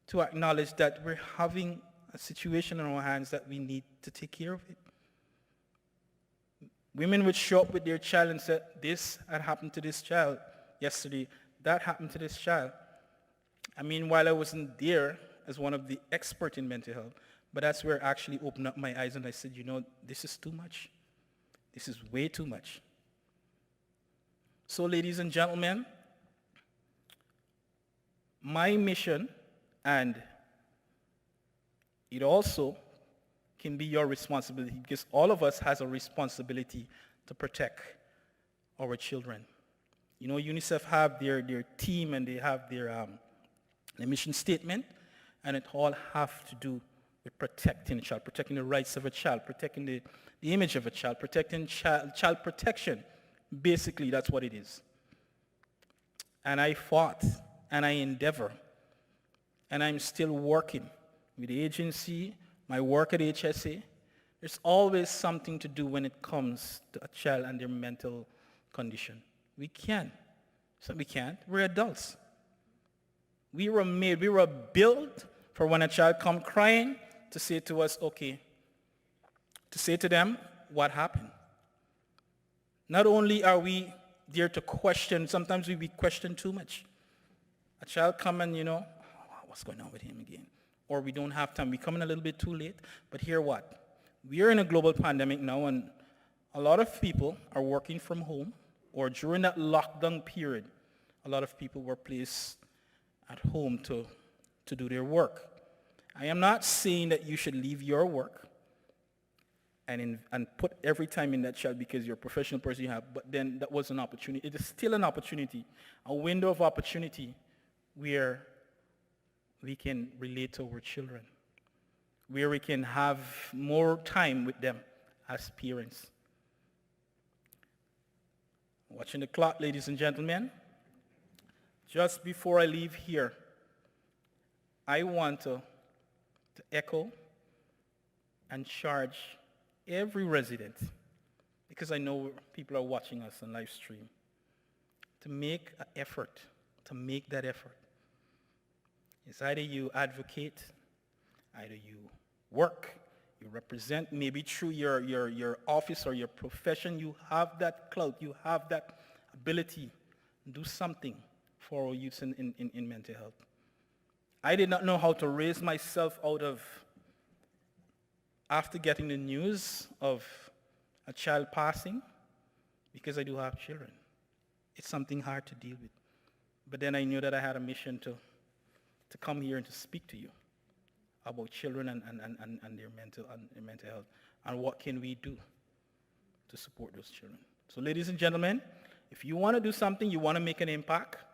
to acknowledge that we're having a situation in our hands that we need to take care of it. Women would show up with their child and say, this had happened to this child yesterday, that happened to this child. I mean, while I wasn't there as one of the experts in mental health, but that's where I actually opened up my eyes and I said, this is too much. This is way too much. So, ladies and gentlemen, my mission, and it also can be your responsibility, because all of us has a responsibility to protect our children. UNICEF have their team and they have their mission statement, and it all have to do with protecting a child, protecting the rights of a child, protecting the image of a child, protecting child protection. Basically, that's what it is. And I fought, and I endeavor, and I'm still working with the agency, my work at HSA. There's always something to do when it comes to a child and their mental condition. We can't. We're adults. We were built for when a child come crying to say to us, okay, to say to them what happened. Not only are we there to question, sometimes we question too much. A child come and, what's going on with him again? Or we don't have time. We come in a little bit too late. But hear what? We are in a global pandemic now, and a lot of people are working from home, or during that lockdown period, a lot of people were placed at home to do their work. I am not saying that you should leave your work and put every time in that child because you're a professional person you have, but then that was an opportunity. It is still an opportunity, a window of opportunity where we can relate to our children, where we can have more time with them as parents. Watching the clock, ladies and gentlemen, just before I leave here, I want to echo and charge every resident, because I know people are watching us on live stream, to make an effort, to make that effort. It's either you advocate, either you work, you represent, maybe through your office or your profession, you have that clout, you have that ability. Do something for our youth in mental health. I did not know how to raise myself after getting the news of a child passing, because I do have children. It's something hard to deal with. But then I knew that I had a mission to come here and to speak to you about children and their mental health, and what can we do to support those children. So ladies and gentlemen, if you want to do something, you want to make an impact,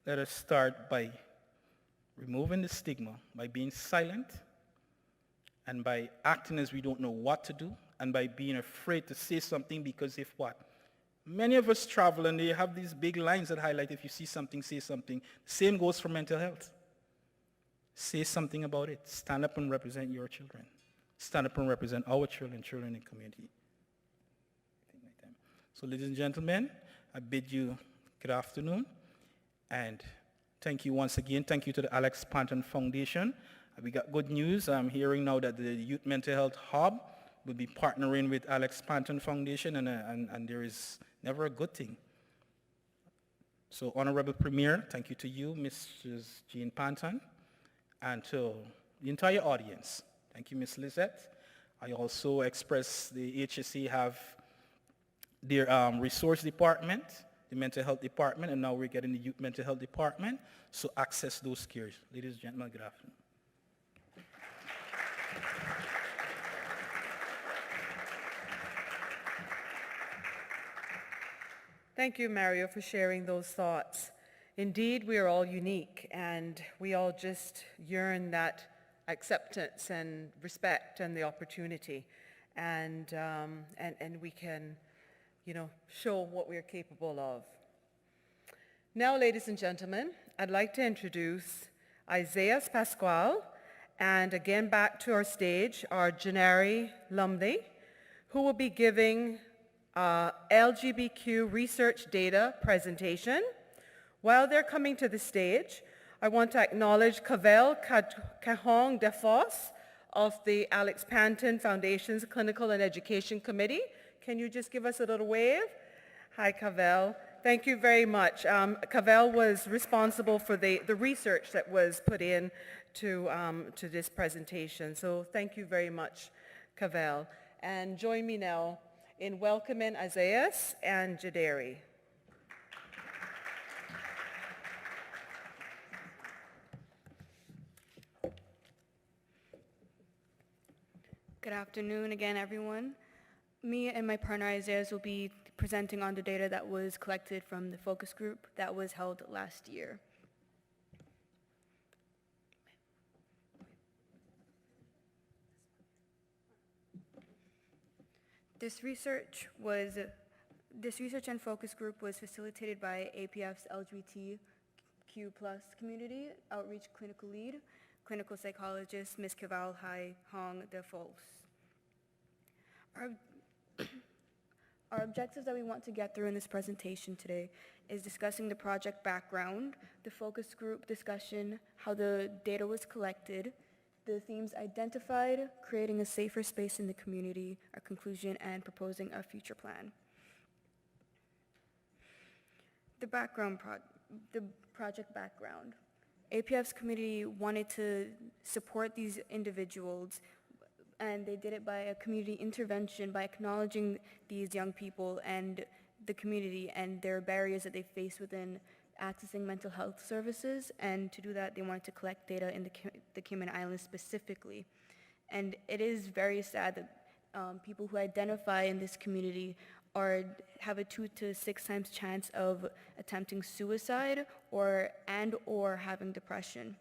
let us start by removing the stigma, by being silent, and by acting as we don't know what to do, and by being afraid to say something, because if what? Many of us travel and they have these big lines that highlight if you see something, say something. Same goes for mental health. Say something about it. Stand up and represent your children. Stand up and represent our children, children in the community. So ladies and gentlemen, I bid you good afternoon, and thank you once again. Thank you to the Alex Panton Foundation. We got good news. I'm hearing now that the Youth Mental Health Hub will be partnering with Alex Panton Foundation, and there is never a good thing. So Honorable Premier, thank you to you, Mrs. Jean Panton, and to the entire audience. Thank you, Ms. Lizette. I also express the HSC have their resource department, the mental health department, and now we're getting the youth mental health department, so access those cares. Ladies and gentlemen, good afternoon. Thank you, Mario, for sharing those thoughts. Indeed, we are all unique, and we all just yearn that acceptance and respect and the opportunity, and we can, show what we are capable of. Now, ladies and gentlemen, I'd like to introduce Isaias Pascual, and again back to our stage, our Janari Lumley, who will be giving LGBTQ research data presentation. While they're coming to the stage, I want to acknowledge Cavell Cahong Defos of the Alex Panton Foundation's Clinical and Education Committee. Can you just give us a little wave? Hi, Cavell. Thank you very much. Cavell was responsible for the research that was put in to this presentation. So thank you very much, Cavell. And join me now in welcoming Isaias and Jaderi. Good afternoon again, everyone. Me and my partner Isaias will be presenting on the data that was collected from the focus group that was held last year. This research and focus group was facilitated by APF's LGBTQ+ community outreach clinical lead, clinical psychologist, Ms. Cavell Hai Hong De Fos. Our objectives that we want to get through in this presentation today is discussing the project background, the focus group discussion, how the data was collected, the themes identified, creating a safer space in the community, our conclusion, and proposing a future plan. The project background. APF's committee wanted to support these individuals, and they did it by a community intervention, by acknowledging these young people and the community and their barriers that they face within accessing mental health services. And to do that, they wanted to collect data in the Cayman Islands specifically. And it is very sad that people who identify in this community have a 2 to 6 times chance of attempting suicide or having depression.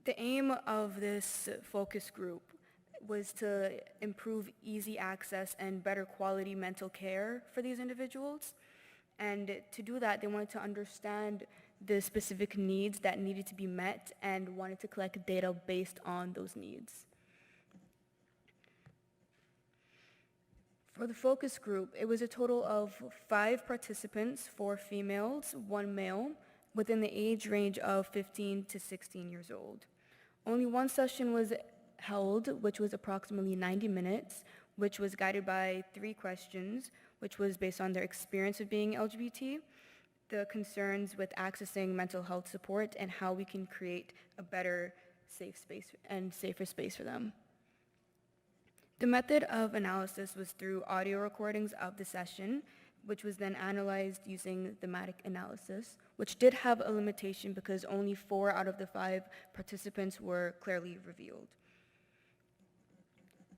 The aim of this focus group was to improve easy access and better quality mental care for these individuals. And to do that, they wanted to understand the specific needs that needed to be met and wanted to collect data based on those needs. For the focus group, it was a total of 5 participants, 4 females, 1 male, within the age range of 15 to 16 years old. Only one session was held, which was approximately 90 minutes, which was guided by 3 questions, which was based on their experience of being LGBT, the concerns with accessing mental health support, and how we can create a better safe space and safer space for them. The method of analysis was through audio recordings of the session, which was then analyzed using thematic analysis, which did have a limitation because only 4 out of the 5 participants were clearly revealed.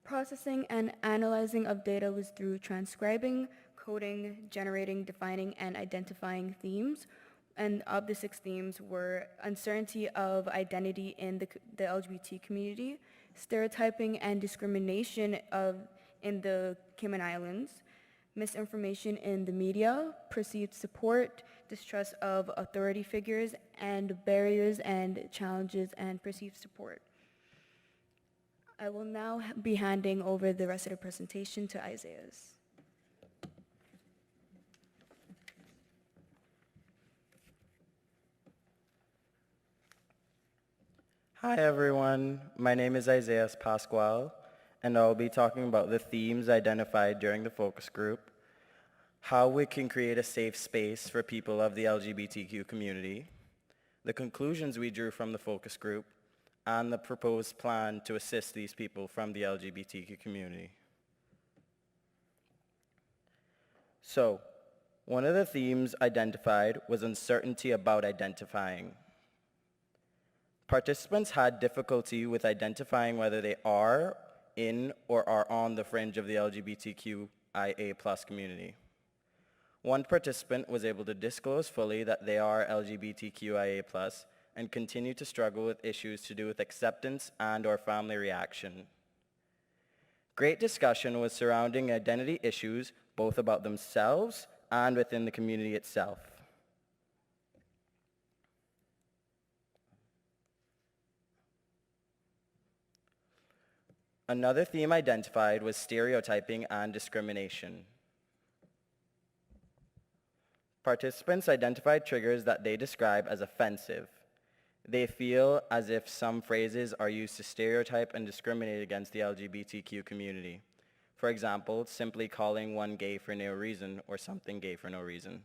Processing and analyzing of data was through transcribing, coding, generating, defining, and identifying themes. And of the 6 themes were uncertainty of identity in the LGBT community, stereotyping and discrimination in the Cayman Islands, misinformation in the media, perceived support, distrust of authority figures, and barriers and challenges and perceived support. I will now be handing over the rest of the presentation to Isaiah. Hi everyone, my name is Isaiah Pascual, and I'll be talking about the themes identified during the focus group, how we can create a safe space for people of the LGBTQ community, the conclusions we drew from the focus group, and the proposed plan to assist these people from the LGBTQ community. So, one of the themes identified was uncertainty about identifying. Participants had difficulty with identifying whether they are in or are on the fringe of the LGBTQIA+ community. One participant was able to disclose fully that they are LGBTQIA+ and continue to struggle with issues to do with acceptance and/or family reaction. Great discussion was surrounding identity issues, both about themselves and within the community itself. Another theme identified was stereotyping and discrimination. Participants identified triggers that they describe as offensive. They feel as if some phrases are used to stereotype and discriminate against the LGBTQ community. For example, simply calling one gay for no reason or something gay for no reason.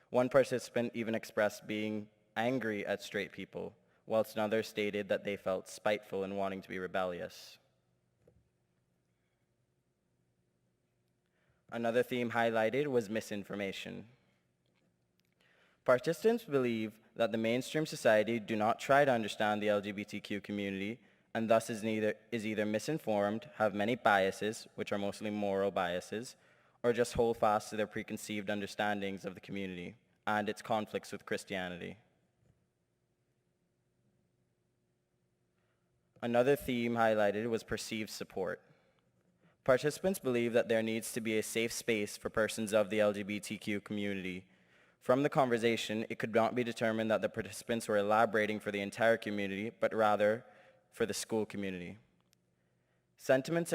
One participant even expressed being angry at straight people, whilst another stated that they felt spiteful and wanting to be rebellious. Another theme highlighted was misinformation. Participants believe that the mainstream society do not try to understand the LGBTQ community and thus is either misinformed, have many biases, which are mostly moral biases, or just hold fast to their preconceived understandings of the community and its conflicts with Christianity. Another theme highlighted was perceived support. Participants believe that there needs to be a safe space for persons of the LGBTQ community. From the conversation, it could not be determined that the participants were elaborating for the entire community, but rather for the school community. Sentiments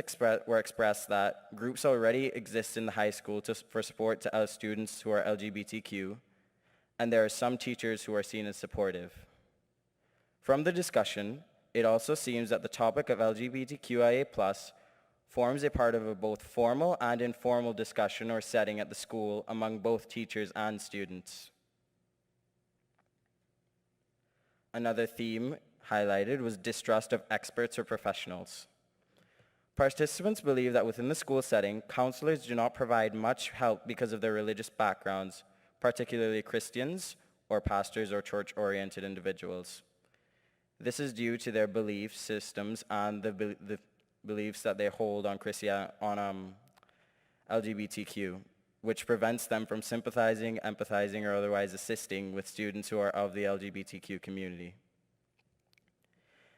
were expressed that groups already exist in the high school for support to students who are LGBTQ, and there are some teachers who are seen as supportive. From the discussion, it also seems that the topic of LGBTQIA+ forms a part of a both formal and informal discussion or setting at the school among both teachers and students. Another theme highlighted was distrust of experts or professionals. Participants believe that within the school setting, counselors do not provide much help because of their religious backgrounds, particularly Christians or pastors or church-oriented individuals. This is due to their belief systems and the beliefs that they hold on LGBTQ, which prevents them from sympathizing, empathizing, or otherwise assisting with students who are of the LGBTQ community.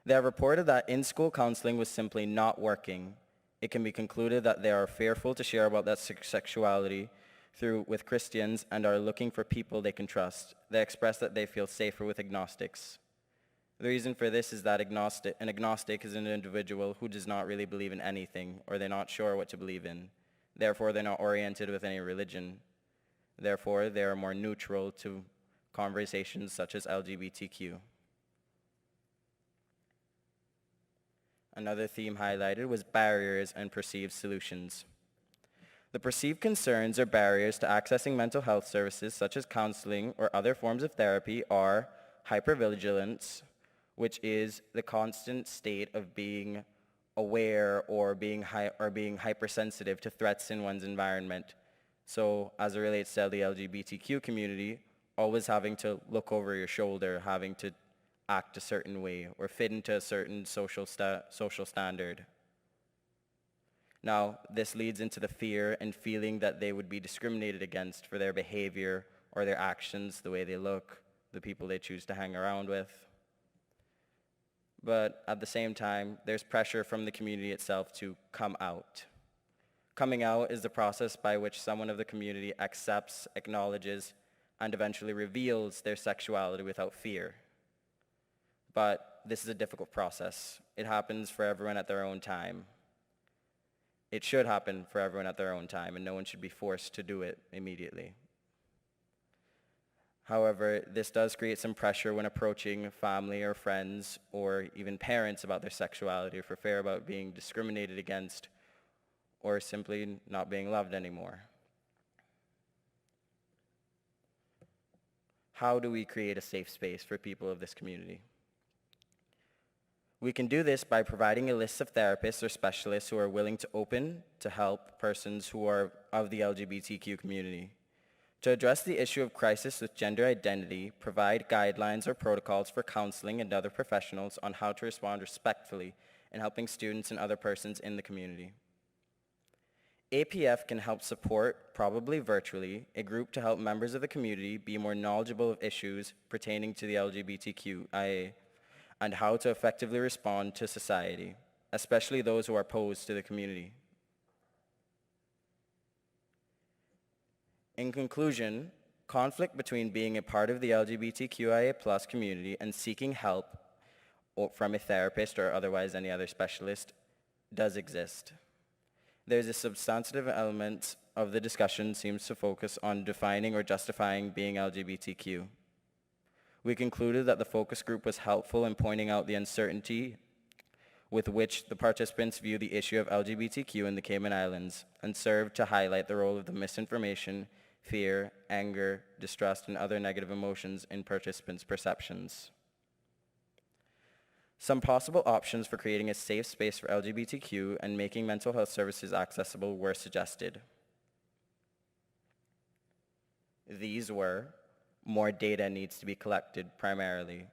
They have reported that in-school counseling was simply not working. It can be concluded that they are fearful to share about that sexuality with Christians and are looking for people they can trust. They express that they feel safer with agnostics. The reason for this is that an agnostic is an individual who does not really believe in anything, or they're not sure what to believe in. Therefore, they're not oriented with any religion. Therefore, they are more neutral to conversations such as LGBTQ. Another theme highlighted was barriers and perceived solutions. The perceived concerns or barriers to accessing mental health services such as counseling or other forms of therapy are hypervigilance, which is the constant state of being aware or being hypersensitive to threats in one's environment, So as it relates to the LGBTQ community, always having to look over your shoulder, having to act a certain way or fit into a certain social standard. Now, this leads into the fear and feeling that they would be discriminated against for their behavior or their actions, the way they look, the people they choose to hang around with. But at the same time, there's pressure from the community itself to come out. Coming out is the process by which someone of the community accepts, acknowledges, and eventually reveals their sexuality without fear. But this is a difficult process. It happens for everyone at their own time. It should happen for everyone at their own time, and no one should be forced to do it immediately. However, this does create some pressure when approaching family or friends or even parents about their sexuality, for fear about being discriminated against or simply not being loved anymore. How do we create a safe space for people of this community? We can do this by providing a list of therapists or specialists who are willing to open to help persons who are of the LGBTQ community. To address the issue of crisis with gender identity, provide guidelines or protocols for counseling and other professionals on how to respond respectfully in helping students and other persons in the community. APF can help support, probably virtually, a group to help members of the community be more knowledgeable of issues pertaining to the LGBTQIA and how to effectively respond to society, especially those who are opposed to the community. In conclusion, conflict between being a part of the LGBTQIA+ community and seeking help from a therapist or otherwise any other specialist does exist. There's a substantive element of the discussion seems to focus on defining or justifying being LGBTQ. We concluded that the focus group was helpful in pointing out the uncertainty with which the participants view the issue of LGBTQ in the Cayman Islands and served to highlight the role of the misinformation, fear, anger, distrust, and other negative emotions in participants' perceptions. Some possible options for creating a safe space for LGBTQ and making mental health services accessible were suggested. These were: more data needs to be collected primarily.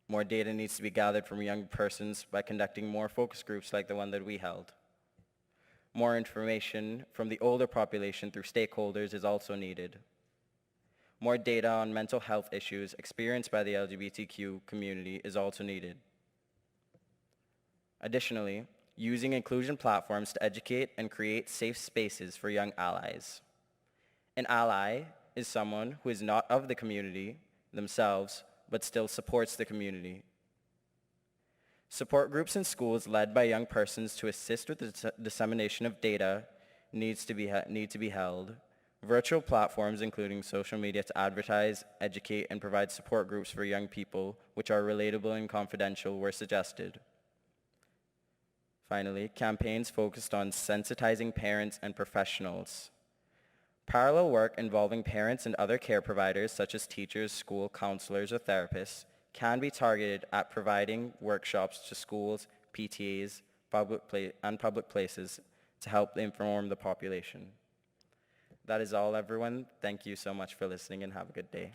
More data needs to be gathered from young persons by conducting more focus groups like the one that we held. More information from the older population through stakeholders is also needed. More data on mental health issues experienced by the LGBTQ community is also needed. Additionally, using inclusion platforms to educate and create safe spaces for young allies. An ally is someone who is not of the community themselves, but still supports the community. Support groups in schools led by young persons to assist with the dissemination of data need to be held. Virtual platforms, including social media, to advertise, educate, and provide support groups for young people, which are relatable and confidential, were suggested. Finally, campaigns focused on sensitizing parents and professionals. Parallel work involving parents and other care providers, such as teachers, school counselors, or therapists, can be targeted at providing workshops to schools, PTAs, and public places to help inform the population. That is all, everyone. Thank you so much for listening, and have a good day.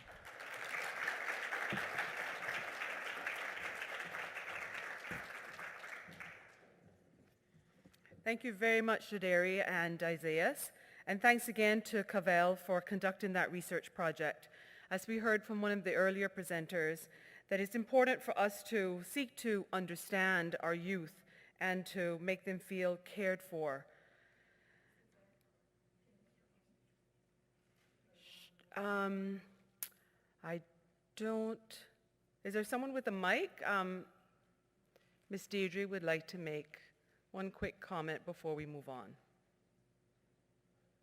Thank you very much, Jadari and Isaias. And thanks again to Cavell for conducting that research project. As we heard from one of the earlier presenters, that it's important for us to seek to understand our youth and to make them feel cared for. Is there someone with a mic? Ms. Deirdre would like to make one quick comment before we move on.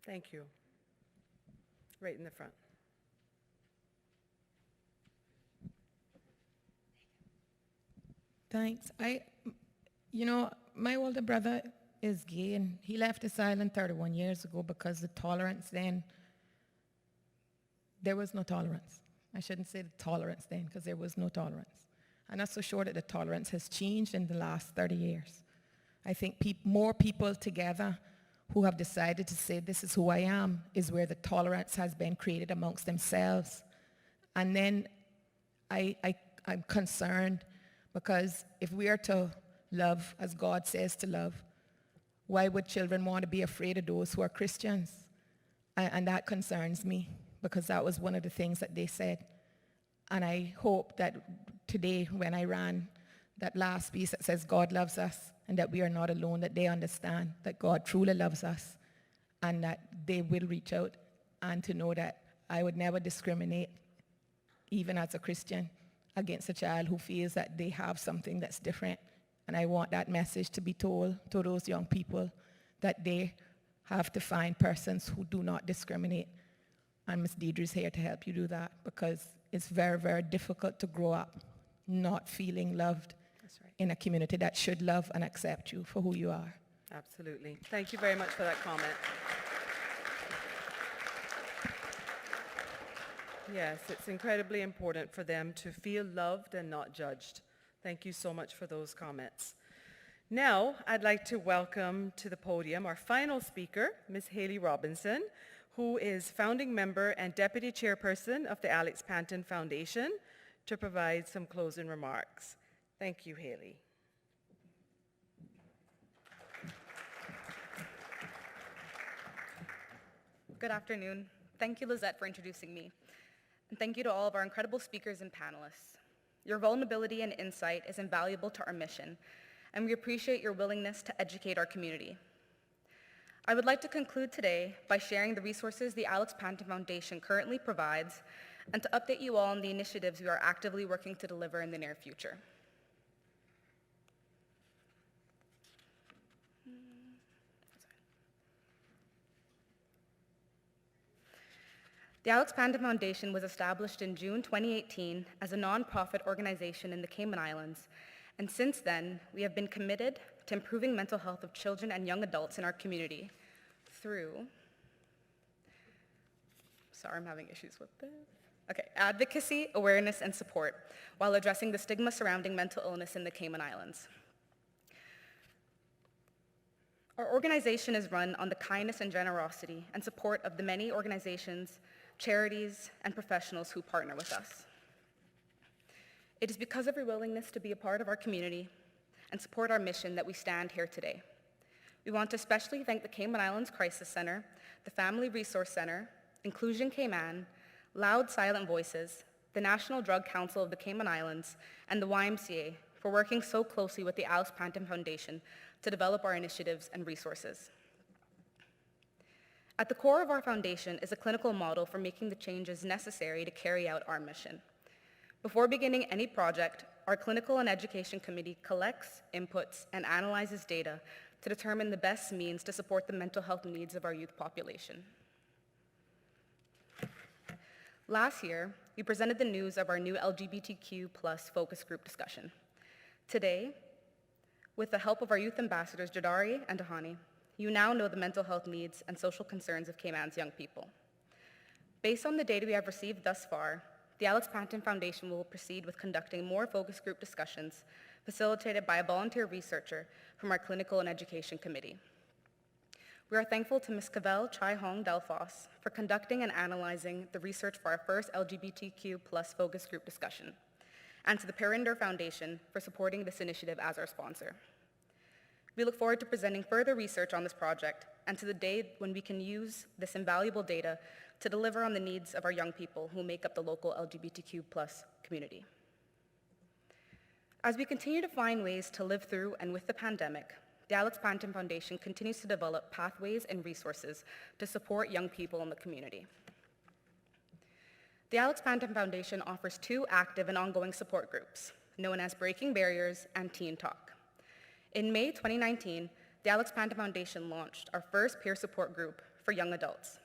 Thank you. Right in the front. Thanks. My older brother is gay, and he left this island 31 years ago because the tolerance then, there was no tolerance. I shouldn't say the tolerance then, because there was no tolerance. I'm not so sure that the tolerance has changed in the last 30 years. I think more people together who have decided to say, this is who I am, is where the tolerance has been created amongst themselves. And then I'm concerned because if we are to love as God says to love, why would children want to be afraid of those who are Christians? And that concerns me because that was one of the things that they said. And I hope that today when I ran that last piece that says God loves us and that we are not alone, that they understand that God truly loves us and that they will reach out and to know that I would never discriminate, even as a Christian, against a child who feels that they have something that's different. And I want that message to be told to those young people that they have to find persons who do not discriminate. And Ms. Deidre's here to help you do that because it's very, very difficult to grow up not feeling loved in a community that should love and accept you for who you are. Absolutely. Thank you very much for that comment. Yes, it's incredibly important for them to feel loved and not judged. Thank you so much for those comments. Now, I'd like to welcome to the podium our final speaker, Ms. Haley Robinson, who is founding member and deputy chairperson of the Alex Panton Foundation, to provide some closing remarks. Thank you, Haley. Good afternoon. Thank you, Lizette, for introducing me. And thank you to all of our incredible speakers and panelists. Your vulnerability and insight is invaluable to our mission, and we appreciate your willingness to educate our community. I would like to conclude today by sharing the resources the Alex Panton Foundation currently provides and to update you all on the initiatives we are actively working to deliver in the near future. The Alex Panton Foundation was established in June 2018 as a nonprofit organization in the Cayman Islands, and since then, we have been committed to improving mental health of children and young adults in our community through, sorry, I'm having issues with this. Okay, advocacy, awareness, and support while addressing the stigma surrounding mental illness in the Cayman Islands. Our organization is run on the kindness and generosity and support of the many organizations, charities, and professionals who partner with us. It is because of your willingness to be a part of our community and support our mission that we stand here today. We want to especially thank the Cayman Islands Crisis Center, the Family Resource Center, Inclusion Cayman, Loud Silent Voices, the National Drug Council of the Cayman Islands, and the YMCA for working so closely with the Alex Panton Foundation to develop our initiatives and resources. At the core of our foundation is a clinical model for making the changes necessary to carry out our mission. Before beginning any project, our Clinical and Education Committee collects, inputs, and analyzes data to determine the best means to support the mental health needs of our youth population. Last year, we presented the news of our new LGBTQ+ focus group discussion. Today, with the help of our youth ambassadors, Jadari and Dahani, you now know the mental health needs and social concerns of Cayman's young people. Based on the data we have received thus far, the Alex Panton Foundation will proceed with conducting more focus group discussions facilitated by a volunteer researcher from our Clinical and Education Committee. We are thankful to Ms. Cavell Chai-Hong Delphos for conducting and analyzing the research for our first LGBTQ+ focus group discussion, and to the Perinder Foundation for supporting this initiative as our sponsor. We look forward to presenting further research on this project and to the day when we can use this invaluable data to deliver on the needs of our young people who make up the local LGBTQ+ community. As we continue to find ways to live through and with the pandemic, the Alex Panton Foundation continues to develop pathways and resources to support young people in the community. The Alex Panton Foundation offers 2 active and ongoing support groups, known as Breaking Barriers and Teen Talk. In May 2019, the Alex Panton Foundation launched our first peer support group for young adults.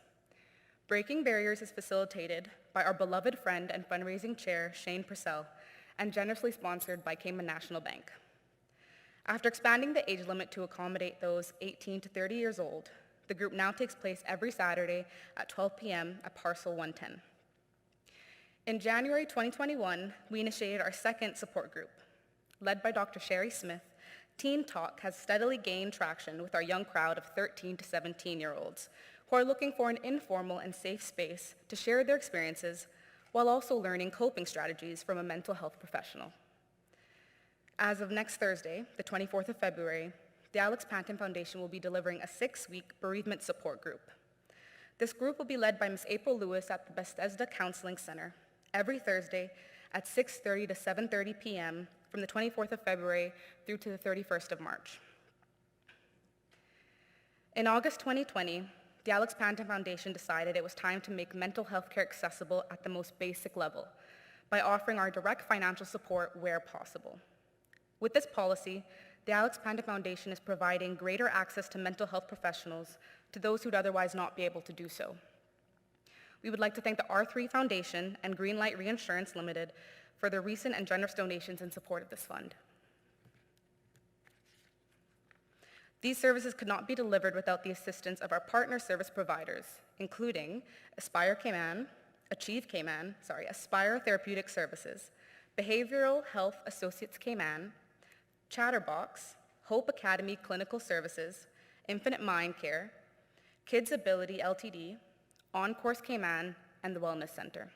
Breaking Barriers is facilitated by our beloved friend and fundraising chair, Shane Purcell, and generously sponsored by Cayman National Bank. After expanding the age limit to accommodate those 18 to 30 years old, the group now takes place every Saturday at 12 p.m. at Parcel 110. In January 2021, we initiated our second support group, led by Dr. Sherry Smith, Teen Talk has steadily gained traction with our young crowd of 13 to 17-year-olds who are looking for an informal and safe space to share their experiences while also learning coping strategies from a mental health professional. As of next Thursday, the 24th of February, the Alex Panton Foundation will be delivering a 6-week bereavement support group. This group will be led by Ms. April Lewis at the Bethesda Counseling Center every Thursday at 6:30 to 7:30 p.m. from the 24th of February through to the 31st of March. In August 2020, the Alex Panton Foundation decided it was time to make mental health care accessible at the most basic level by offering our direct financial support where possible. With this policy, the Alex Panton Foundation is providing greater access to mental health professionals to those who'd otherwise not be able to do so. We would like to thank the R3 Foundation and Greenlight Reinsurance Limited for their recent and generous donations in support of this fund. These services could not be delivered without the assistance of our partner service providers, including Aspire Therapeutic Services, Behavioral Health Associates Cayman, Chatterbox, Hope Academy Clinical Services, Infinite Mind Care, Kids Ability Ltd, On Course Cayman, and the Wellness Center.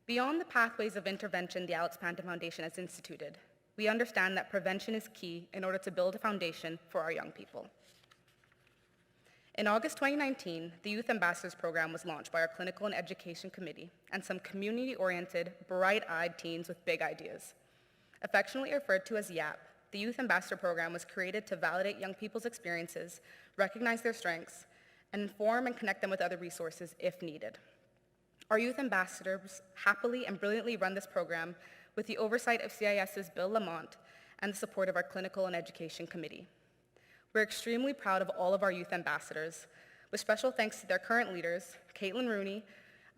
Beyond the pathways of intervention the Alex Panton Foundation has instituted, we understand that prevention is key in order to build a foundation for our young people. In August 2019, the Youth Ambassadors Program was launched by our Clinical and Education Committee and some community-oriented, bright-eyed teens with big ideas. Affectionately referred to as YAP, the Youth Ambassador Program was created to validate young people's experiences, recognize their strengths, and inform and connect them with other resources if needed. Our youth ambassadors happily and brilliantly run this program with the oversight of CIS's Bill Lamont and the support of our Clinical and Education Committee. We're extremely proud of all of our youth ambassadors, with special thanks to their current leaders, Caitlin Rooney,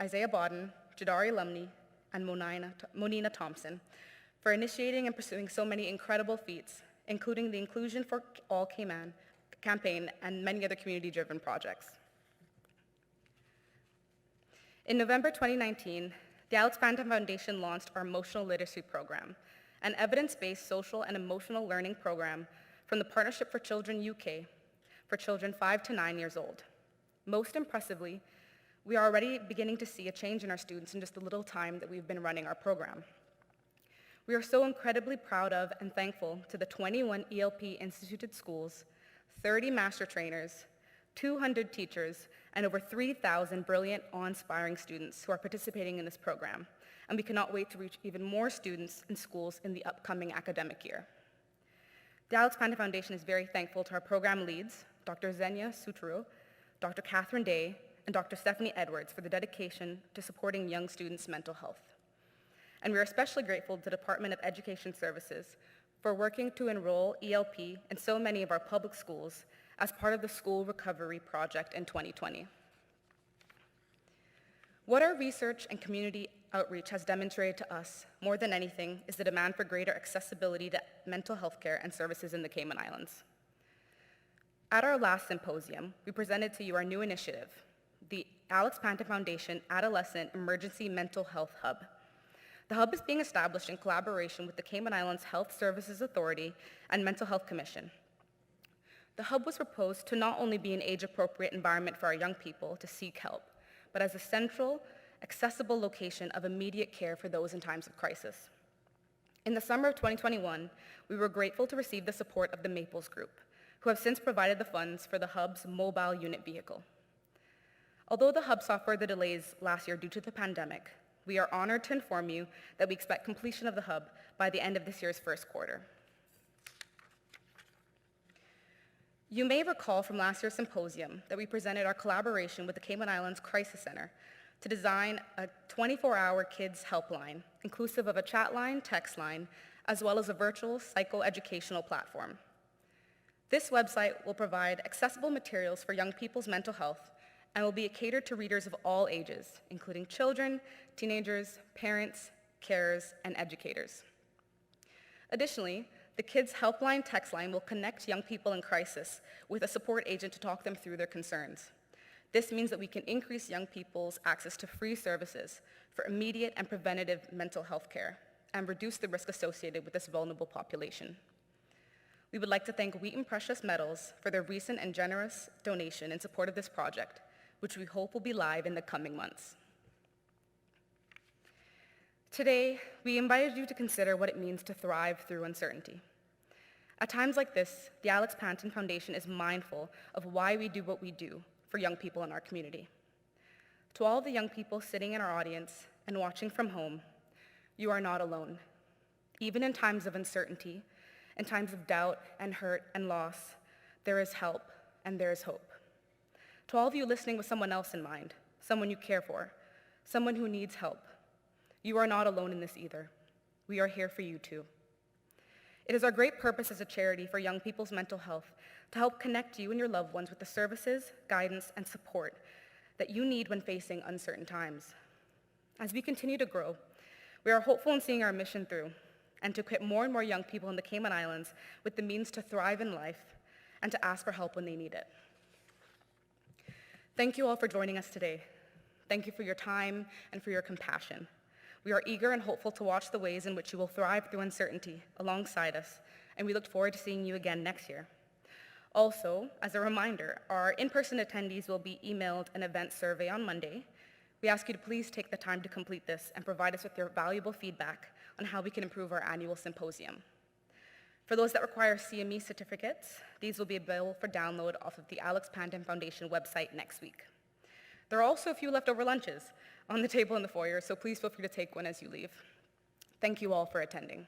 Isaiah Bodden, Jadari Lumney, and Monina Thompson, for initiating and pursuing so many incredible feats, including the Inclusion for All Cayman campaign and many other community-driven projects. In November 2019, the Alex Panton Foundation launched our Emotional Literacy Program, an evidence-based social and emotional learning program from the Partnership for Children UK for children 5 to 9 years old. Most impressively, we are already beginning to see a change in our students in just the little time that we've been running our program. We are so incredibly proud of and thankful to the 21 ELP instituted schools, 30 master trainers, 200 teachers, and over 3,000 brilliant, awe-inspiring students who are participating in this program, and we cannot wait to reach even more students in schools in the upcoming academic year. The Alex Panton Foundation is very thankful to our program leads, Dr. Zenia Sutro, Dr. Catherine Day, and Dr. Stephanie Edwards for the dedication to supporting young students' mental health. And we are especially grateful to the Department of Education Services for working to enroll ELP in so many of our public schools as part of the School Recovery Project in 2020. What our research and community outreach has demonstrated to us, more than anything, is the demand for greater accessibility to mental health care and services in the Cayman Islands. At our last symposium, we presented to you our new initiative, the Alex Panton Foundation Adolescent Emergency Mental Health Hub. The hub is being established in collaboration with the Cayman Islands Health Services Authority and Mental Health Commission. The hub was proposed to not only be an age-appropriate environment for our young people to seek help, but as a central, accessible location of immediate care for those in times of crisis. In the summer of 2021, we were grateful to receive the support of the Maples Group, who have since provided the funds for the hub's mobile unit vehicle. Although the hub saw further delays last year due to the pandemic, we are honored to inform you that we expect completion of the hub by the end of this year's first quarter. You may recall from last year's symposium that we presented our collaboration with the Cayman Islands Crisis Center to design a 24-hour kids helpline, inclusive of a chat line, text line, as well as a virtual psychoeducational platform. This website will provide accessible materials for young people's mental health and will be catered to readers of all ages, including children, teenagers, parents, carers, and educators. Additionally, the Kids Helpline text line will connect young people in crisis with a support agent to talk them through their concerns. This means that we can increase young people's access to free services for immediate and preventative mental health care, and reduce the risk associated with this vulnerable population. We would like to thank Wheaton Precious Metals for their recent and generous donation in support of this project, which we hope will be live in the coming months. Today, we invited you to consider what it means to thrive through uncertainty. At times like this, the Alex Panton Foundation is mindful of why we do what we do for young people in our community. To all of the young people sitting in our audience and watching from home, you are not alone. Even in times of uncertainty, in times of doubt and hurt and loss, there is help and there is hope. To all of you listening with someone else in mind, someone you care for, someone who needs help, you are not alone in this either. We are here for you too. It is our great purpose as a charity for young people's mental health to help connect you and your loved ones with the services, guidance, and support that you need when facing uncertain times. As we continue to grow, we are hopeful in seeing our mission through and to equip more and more young people in the Cayman Islands with the means to thrive in life and to ask for help when they need it. Thank you all for joining us today. Thank you for your time and for your compassion. We are eager and hopeful to watch the ways in which you will thrive through uncertainty alongside us, and we look forward to seeing you again next year. Also, as a reminder, our in-person attendees will be emailed an event survey on Monday. We ask you to please take the time to complete this and provide us with your valuable feedback on how we can improve our annual symposium. For those that require CME certificates, these will be available for download off of the Alex Panton Foundation website next week. There are also a few leftover lunches on the table in the foyer, so please feel free to take one as you leave. Thank you all for attending.